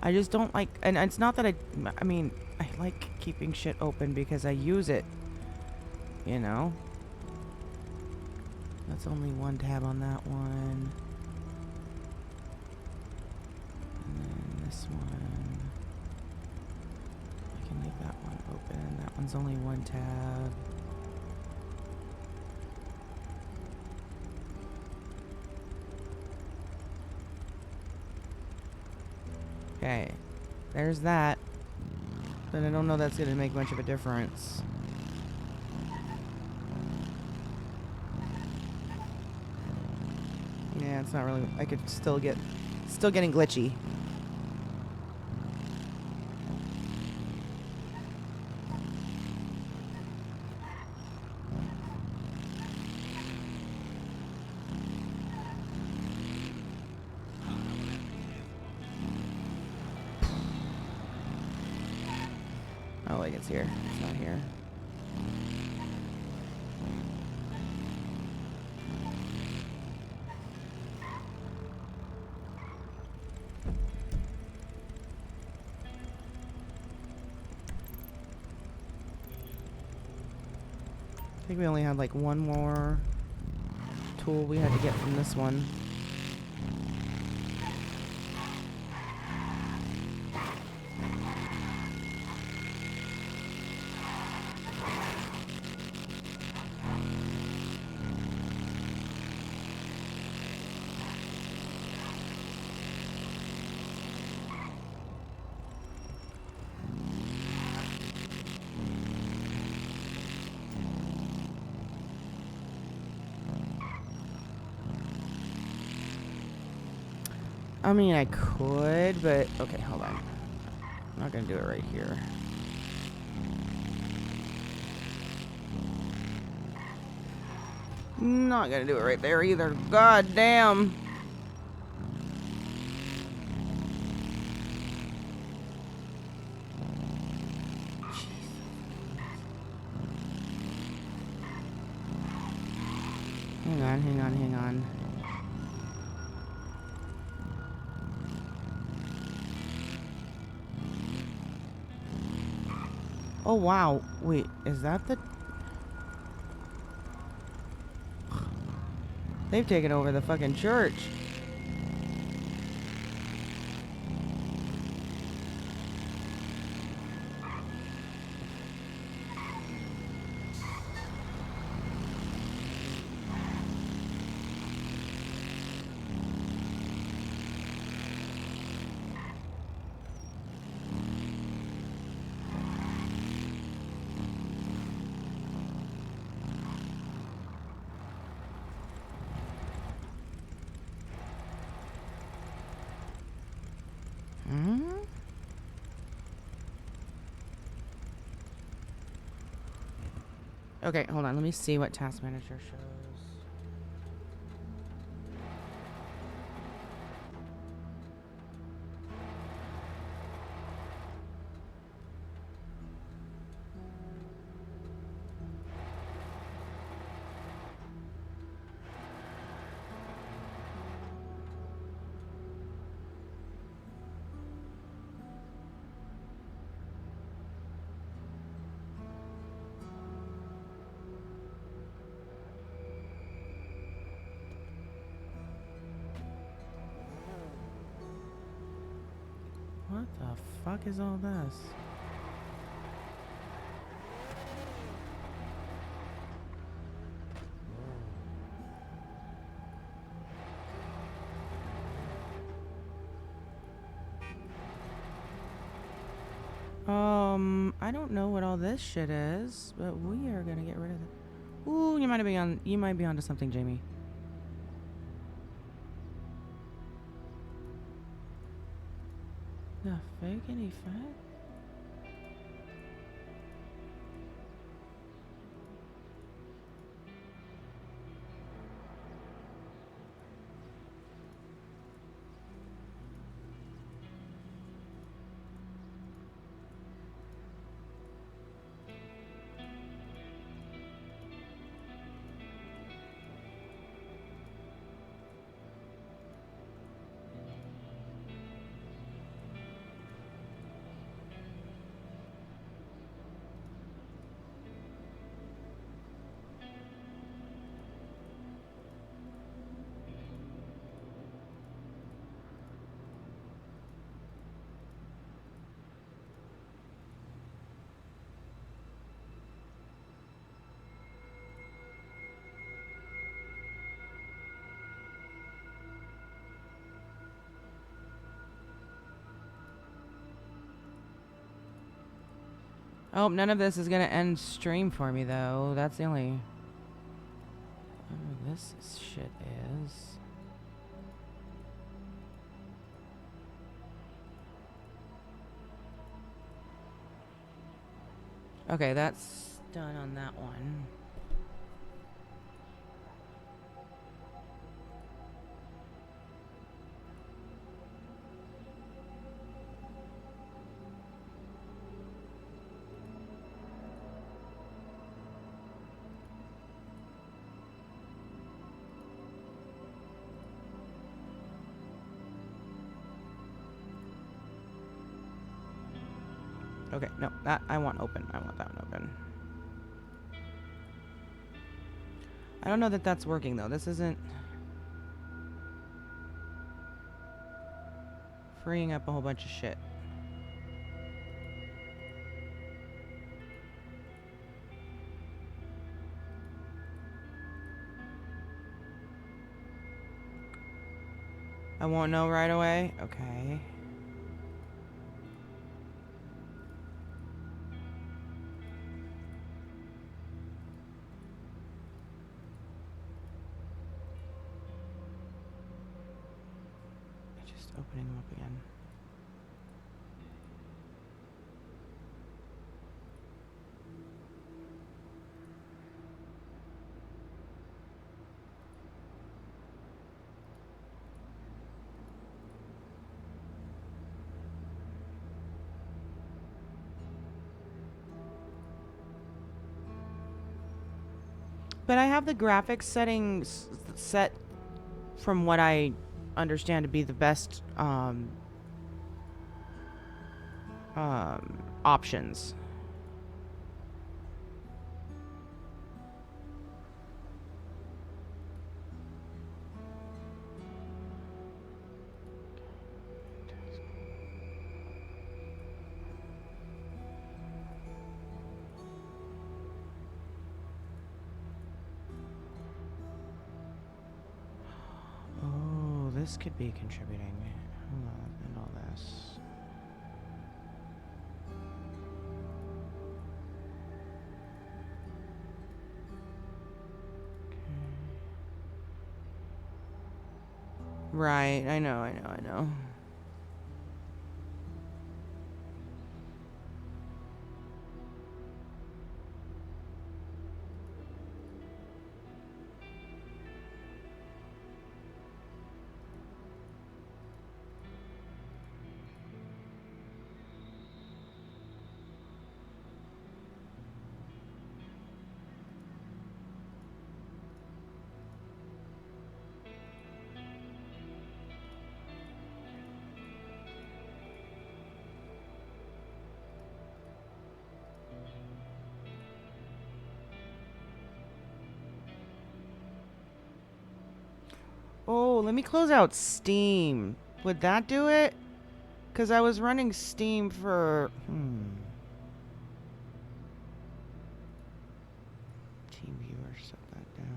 I just don't like, and it's not that I mean, I like keeping shit open because I use it, you know? That's only 1 tab on that one. And then this one. one's only one tab. Okay, there's that. But I don't know that's gonna make much of a difference. Yeah, it's not really. I could still getting glitchy. Oh, like it's here. It's not here. I think we only had like one more tool we had to get from this one. I mean, I could, but okay, hold on. I'm not gonna do it right here. Not gonna do it right there either. God damn. Hang on. Oh wow, wait, is that the... They've taken over the fucking church. Okay, hold on. Let me see what task manager shows. What the fuck is all this? I don't know what all this shit is, but we are gonna get rid of it. Ooh, you might be onto something, Jamie. The fake any effect? Oh, none of this is gonna end stream for me though. That's the only. Oh, this shit is. Okay, that's done on that one. Okay, no, that I want open. I want that one open. I don't know that that's working though. This isn't freeing up a whole bunch of shit. I won't know right away. Okay. Opening them up again. But I have the graphics settings set from what I understand to be the best options. Oh, this could be contributing. Hold on, and all this. Right, I know. Oh, let me close out Steam. Would that do it? Because I was running Steam for... Team viewer, shut that down.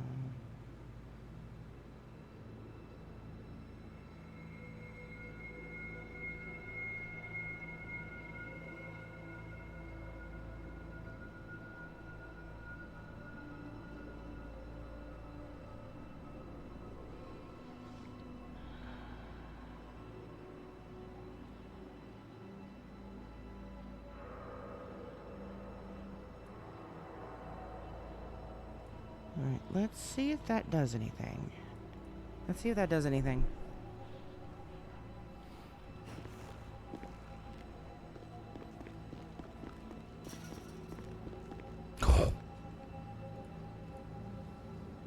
Alright, let's see if that does anything.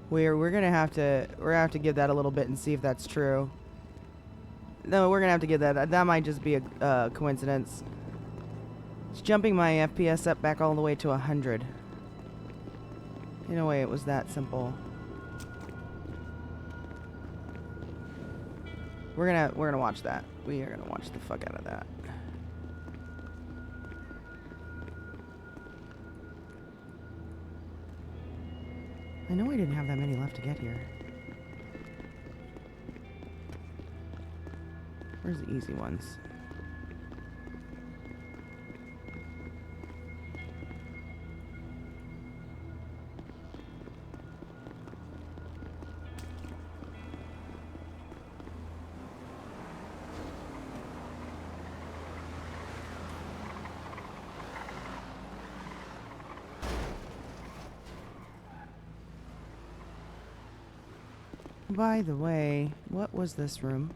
We're gonna have to give that a little bit and see if that's true. No, we're gonna have to give that. That might just be a coincidence. It's jumping my FPS up back all the way to 100. In a way, it was that simple. We're gonna watch that. We are gonna watch the fuck out of that. I know I didn't have that many left to get here. Where's the easy ones? By the way, what was this room?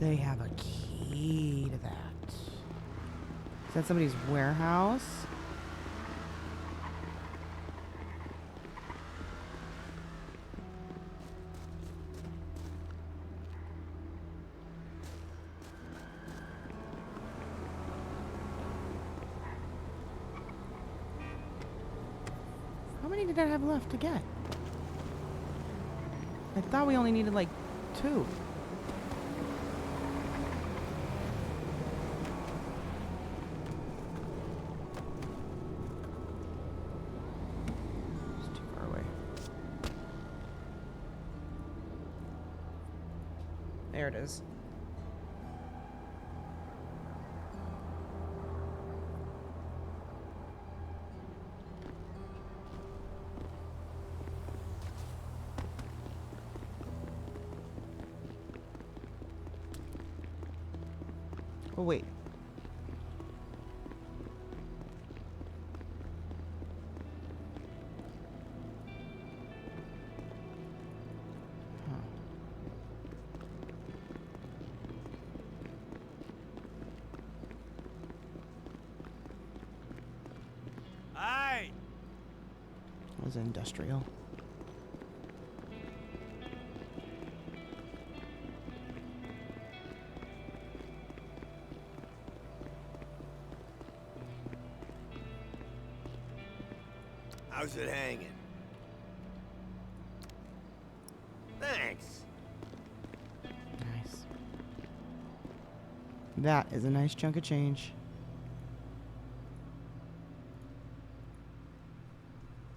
They have a key to that. Is that somebody's warehouse? How many did I have left to get? I thought we only needed like 2. It's too far away. There it is. Oh, wait. Hey! That was industrial. How's it hanging? Thanks. Nice. That is a nice chunk of change.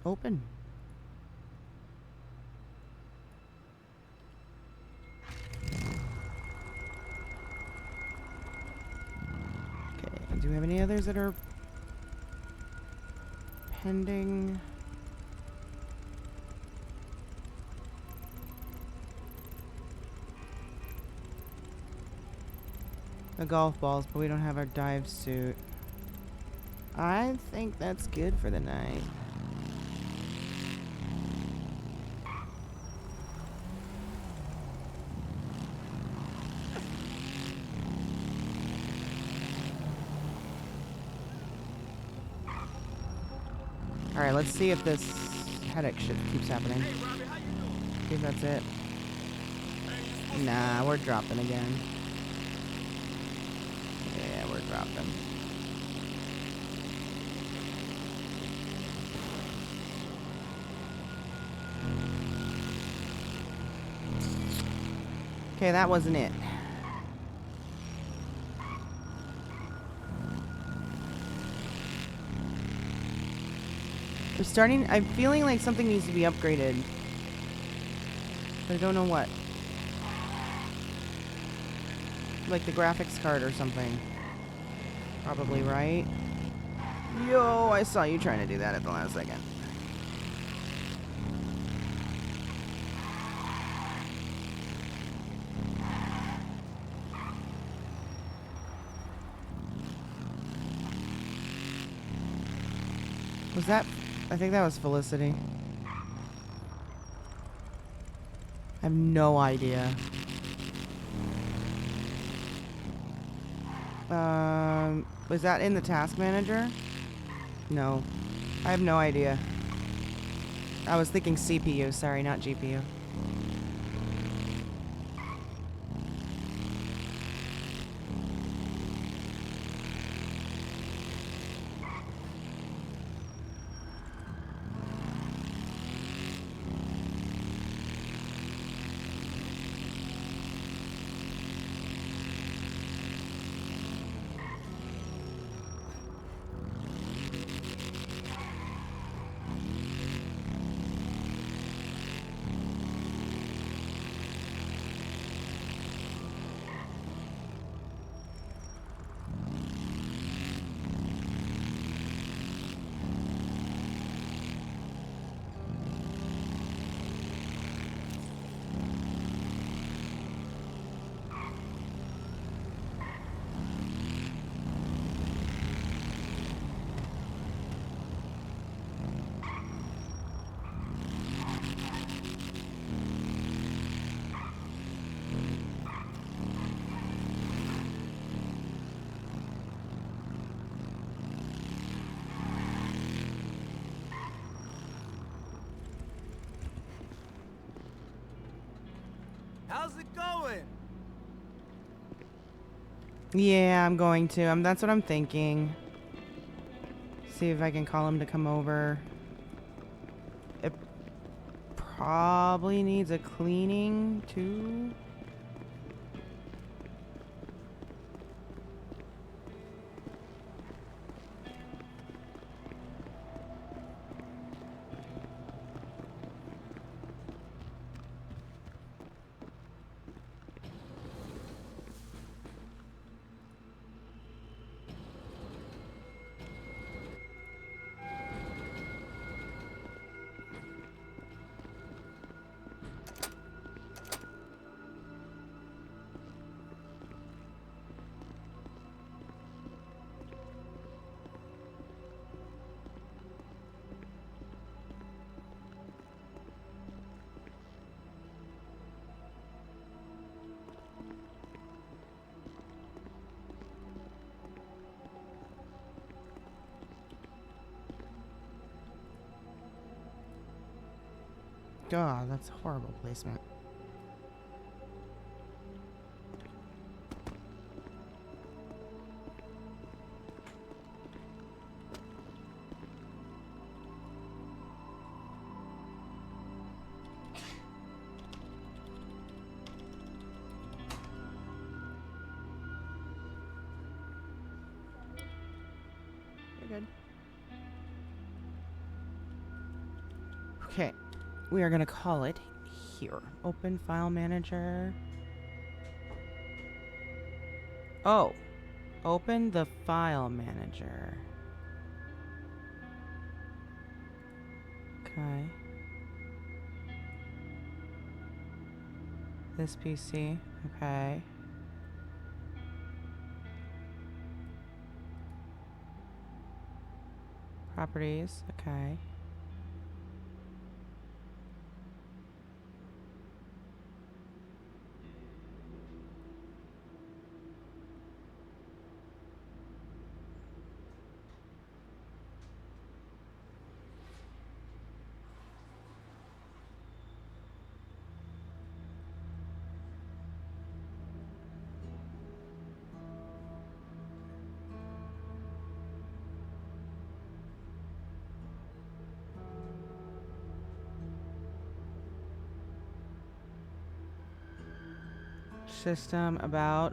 Open. Okay, do we have any others that are pending? The golf balls, but we don't have our dive suit. I think that's good for the night. Alright, let's see if this headache shit keeps happening. See if that's it. Nah, we're dropping again. Yeah, we're dropping. Okay, that wasn't it. I'm feeling like something needs to be upgraded. But I don't know what. Like the graphics card or something. Probably, right? Yo, I saw you trying to do that at the last second. Was that... I think that was Felicity. I have no idea. Was that in the task manager? No. I have no idea. I was thinking CPU, sorry, not GPU. How's it going? Yeah, I'm going to. That's what I'm thinking. See if I can call him to come over. It probably needs a cleaning too. God, that's horrible placement. You're good. Okay. We are going to call it here. Open file manager. Oh. Open the file manager. Okay. This PC. Okay. Properties. Okay. System about,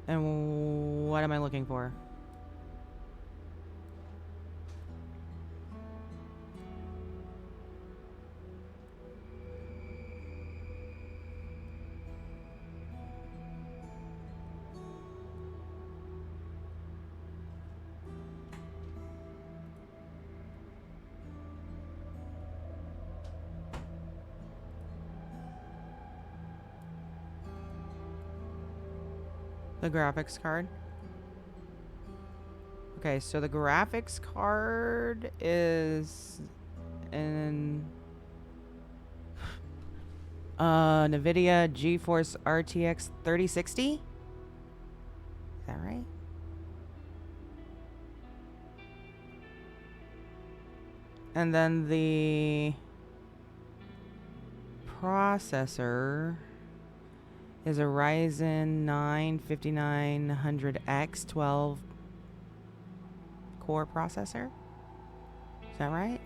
and what am I looking for? The graphics card. Okay, so the graphics card is in NVIDIA GeForce RTX 3060. Is that right? And then the processor is a Ryzen 9 5900X 12 core processor. Is that right?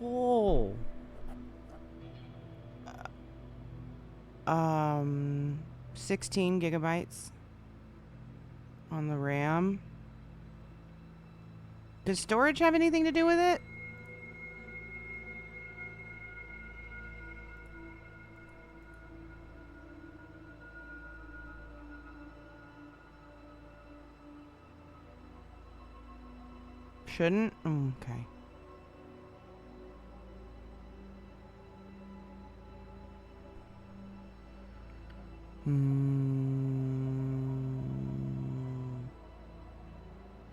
Oh. 16 gigabytes on the RAM. Does storage have anything to do with it? Shouldn't? Okay.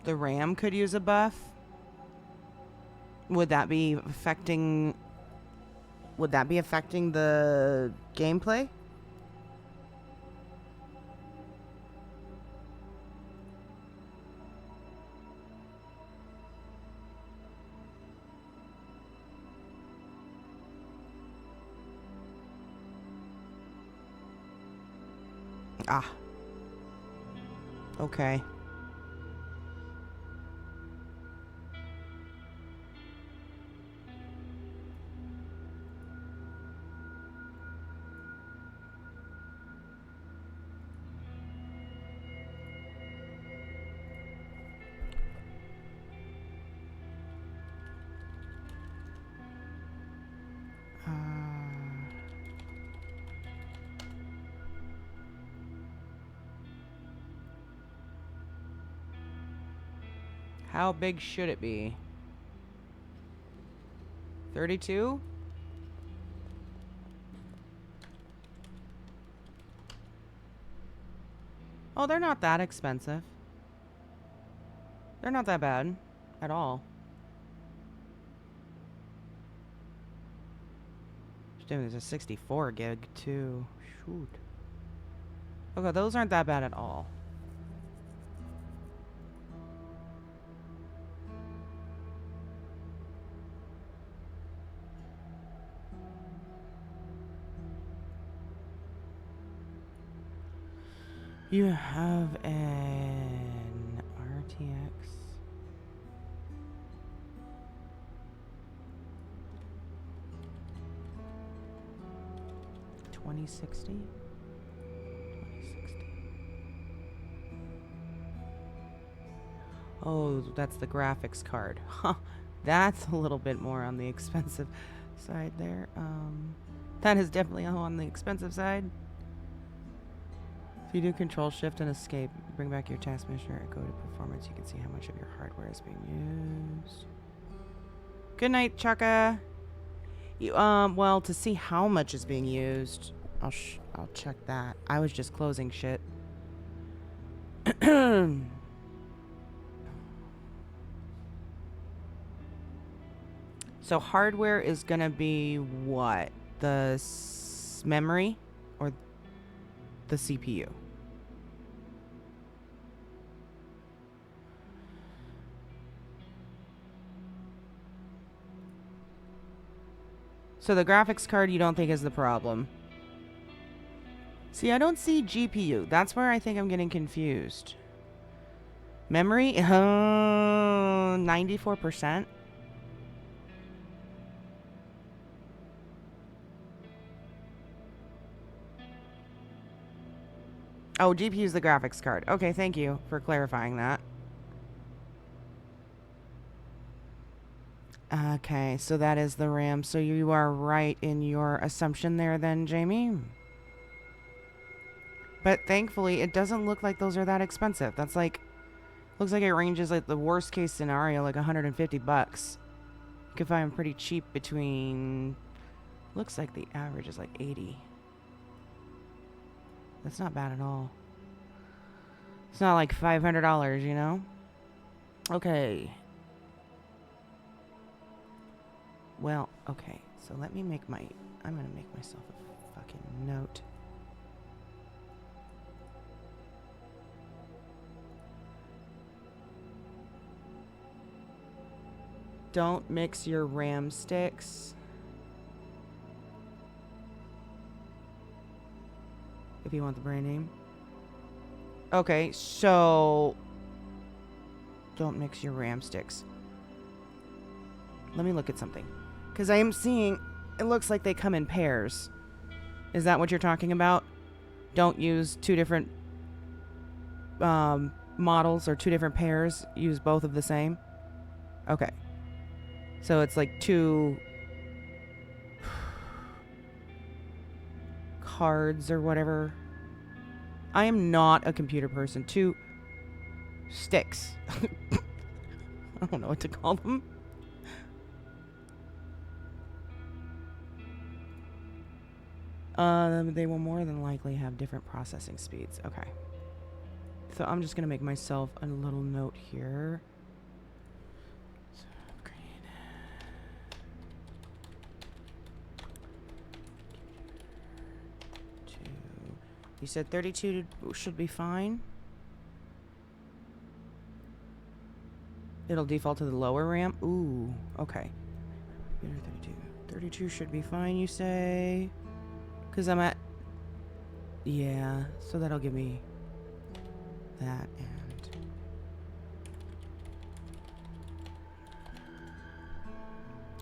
The RAM could use a buff. Would that be affecting would that be affecting the gameplay? Ah. Okay. How big should it be? 32? Oh, they're not that expensive. They're not that bad at all. Dude, there's a 64 gig too. Shoot. Okay, those aren't that bad at all. You have an RTX 2060. Oh, that's the graphics card. Huh. That's a little bit more on the expensive side there. That is definitely on the expensive side. If you do Control Shift and Escape, bring back your task measure and go to performance, you can see how much of your hardware is being used. Good night, Chaka. You, well, to see how much is being used, I'll check that. I was just closing shit. So hardware is gonna be what? The memory or the CPU? So the graphics card you don't think is the problem. See, I don't see GPU. That's where I think I'm getting confused. Memory? 94%? Oh, GPU is the graphics card. Okay, thank you for clarifying that. Okay, so that is the RAM. So you are right in your assumption there then, Jamie. But thankfully, it doesn't look like those are that expensive. That's like, looks like it ranges like the worst case scenario, like 150 bucks. You can find them pretty cheap between, looks like the average is like 80. That's not bad at all. It's not like $500, you know? Okay. Well, okay. So let me make my... I'm gonna make myself a fucking note. Don't mix your RAM sticks. If you want the brand name. Okay, so don't mix your RAM sticks. Let me look at something. Because I am seeing, it looks like they come in pairs. Is that what you're talking about? Don't use two different models or two different pairs. Use both of the same. Okay. So it's like two cards or whatever. I am not a computer person. Two sticks. I don't know what to call them. They will more than likely have different processing speeds. Okay. So I'm just going to make myself a little note here. So, upgrade. You said 32 should be fine. It'll default to the lower ramp. Ooh, okay. 32. 32 should be fine, you say? Because I'm at... Yeah, so that'll give me that and...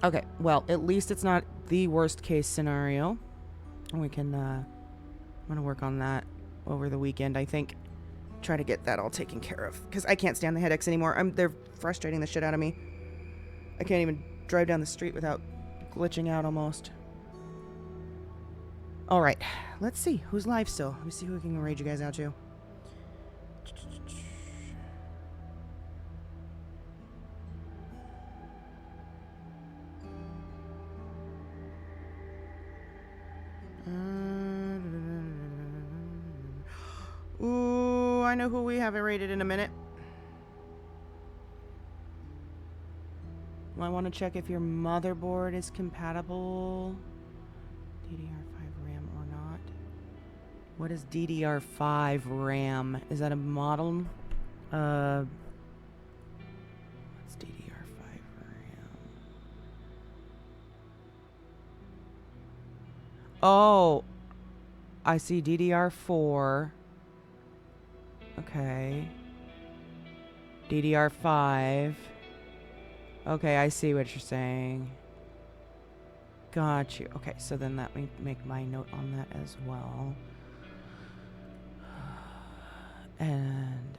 Okay, well, at least it's not the worst case scenario. We can, I'm gonna work on that over the weekend, I think. Try to get that all taken care of. Because I can't stand the headaches anymore. They're frustrating the shit out of me. I can't even drive down the street without glitching out almost. Alright, let's see. Who's live still? Let me see who we can raid you guys out to. Ooh, I know who we haven't rated in a minute. Well, I want to check if your motherboard is compatible. DDR5 RAM or not. What is DDR5 RAM? Is that a model? What's DDR5 RAM? Oh, I see DDR4. Okay. DDR5. Okay, I see what you're saying. Got you. Okay, so then that may make my note on that as well. And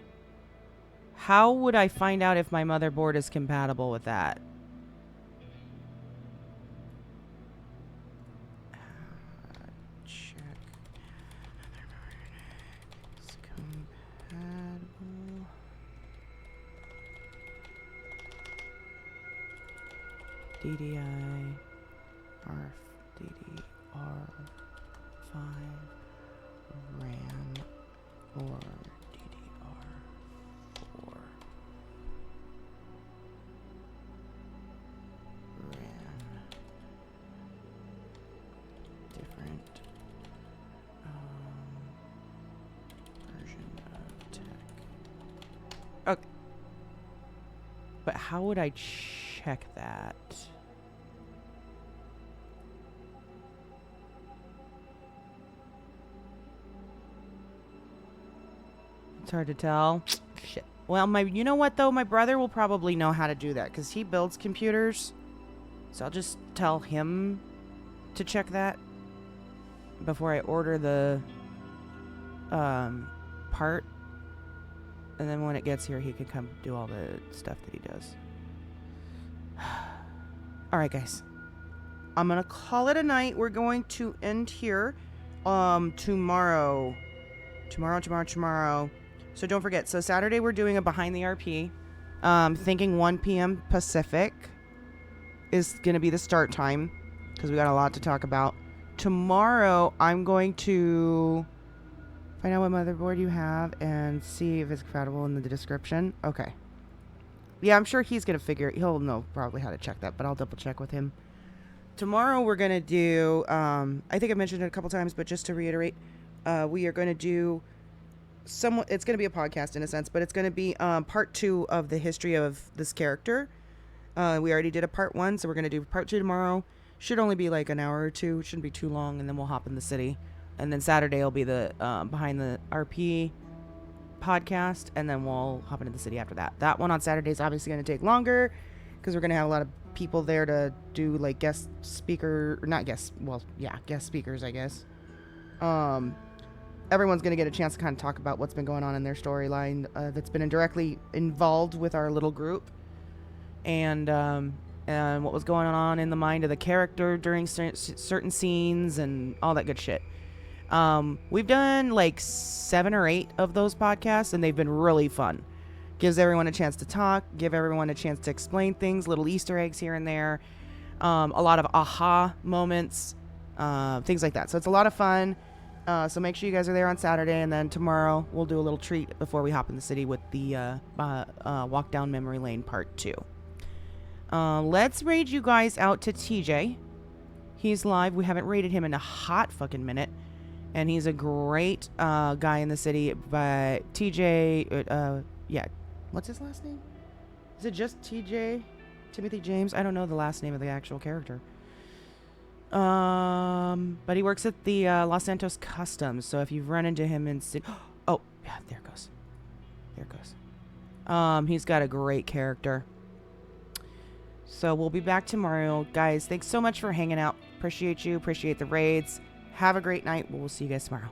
how would I find out if my motherboard is compatible with that? Check. It's compatible. DDI DDR5 RAM or DDR4 RAM. Different version of tech. Okay. But how would I check that? It's hard to tell. Shit. Well, you know what though? My brother will probably know how to do that because he builds computers. So I'll just tell him to check that before I order the part. And then when it gets here, he can come do all the stuff that he does. Alright, guys. I'm gonna call it a night. We're going to end here tomorrow. Tomorrow. So don't forget. So Saturday we're doing a Behind the RP. Thinking 1 p.m. Pacific is going to be the start time because we got a lot to talk about. Tomorrow I'm going to find out what motherboard you have and see if it's compatible in the description. Okay. Yeah, I'm sure he's going to figure it. He'll know probably how to check that, but I'll double check with him. Tomorrow we're going to do, I think I mentioned it a couple times, but just to reiterate, we are going to do it's going to be a podcast in a sense, but it's going to be part 2 of the history of this character. We already did a part 1, so we're going to do part 2 tomorrow. Should only be like an hour or two. Shouldn't be too long, and then we'll hop in the city. And then Saturday will be the Behind the RP podcast, and then we'll hop into the city after that. That one on Saturday is obviously going to take longer because we're going to have a lot of people there to do like guest speakers, I guess. Everyone's going to get a chance to kind of talk about what's been going on in their storyline that's been directly involved with our little group, and what was going on in the mind of the character during certain scenes and all that good shit. We've done like 7 or 8 of those podcasts, and they've been really fun. Gives everyone a chance to talk, give everyone a chance to explain things, little Easter eggs here and there, a lot of aha moments, things like that. So it's a lot of fun. So make sure you guys are there on Saturday, and then tomorrow we'll do a little treat before we hop in the city with the Walk Down Memory Lane Part 2. Let's raid you guys out to TJ. He's live. We haven't raided him in a hot fucking minute. and he's a great guy in the city. But TJ, yeah, what's his last name? Is it just TJ? Timothy James? I don't know the last name of the actual character. But he works at the Los Santos Customs. So if you've run into him in city, oh yeah, there it goes. There it goes. He's got a great character. So we'll be back tomorrow, guys. Thanks so much for hanging out. Appreciate you. Appreciate the raids. Have a great night. We'll see you guys tomorrow.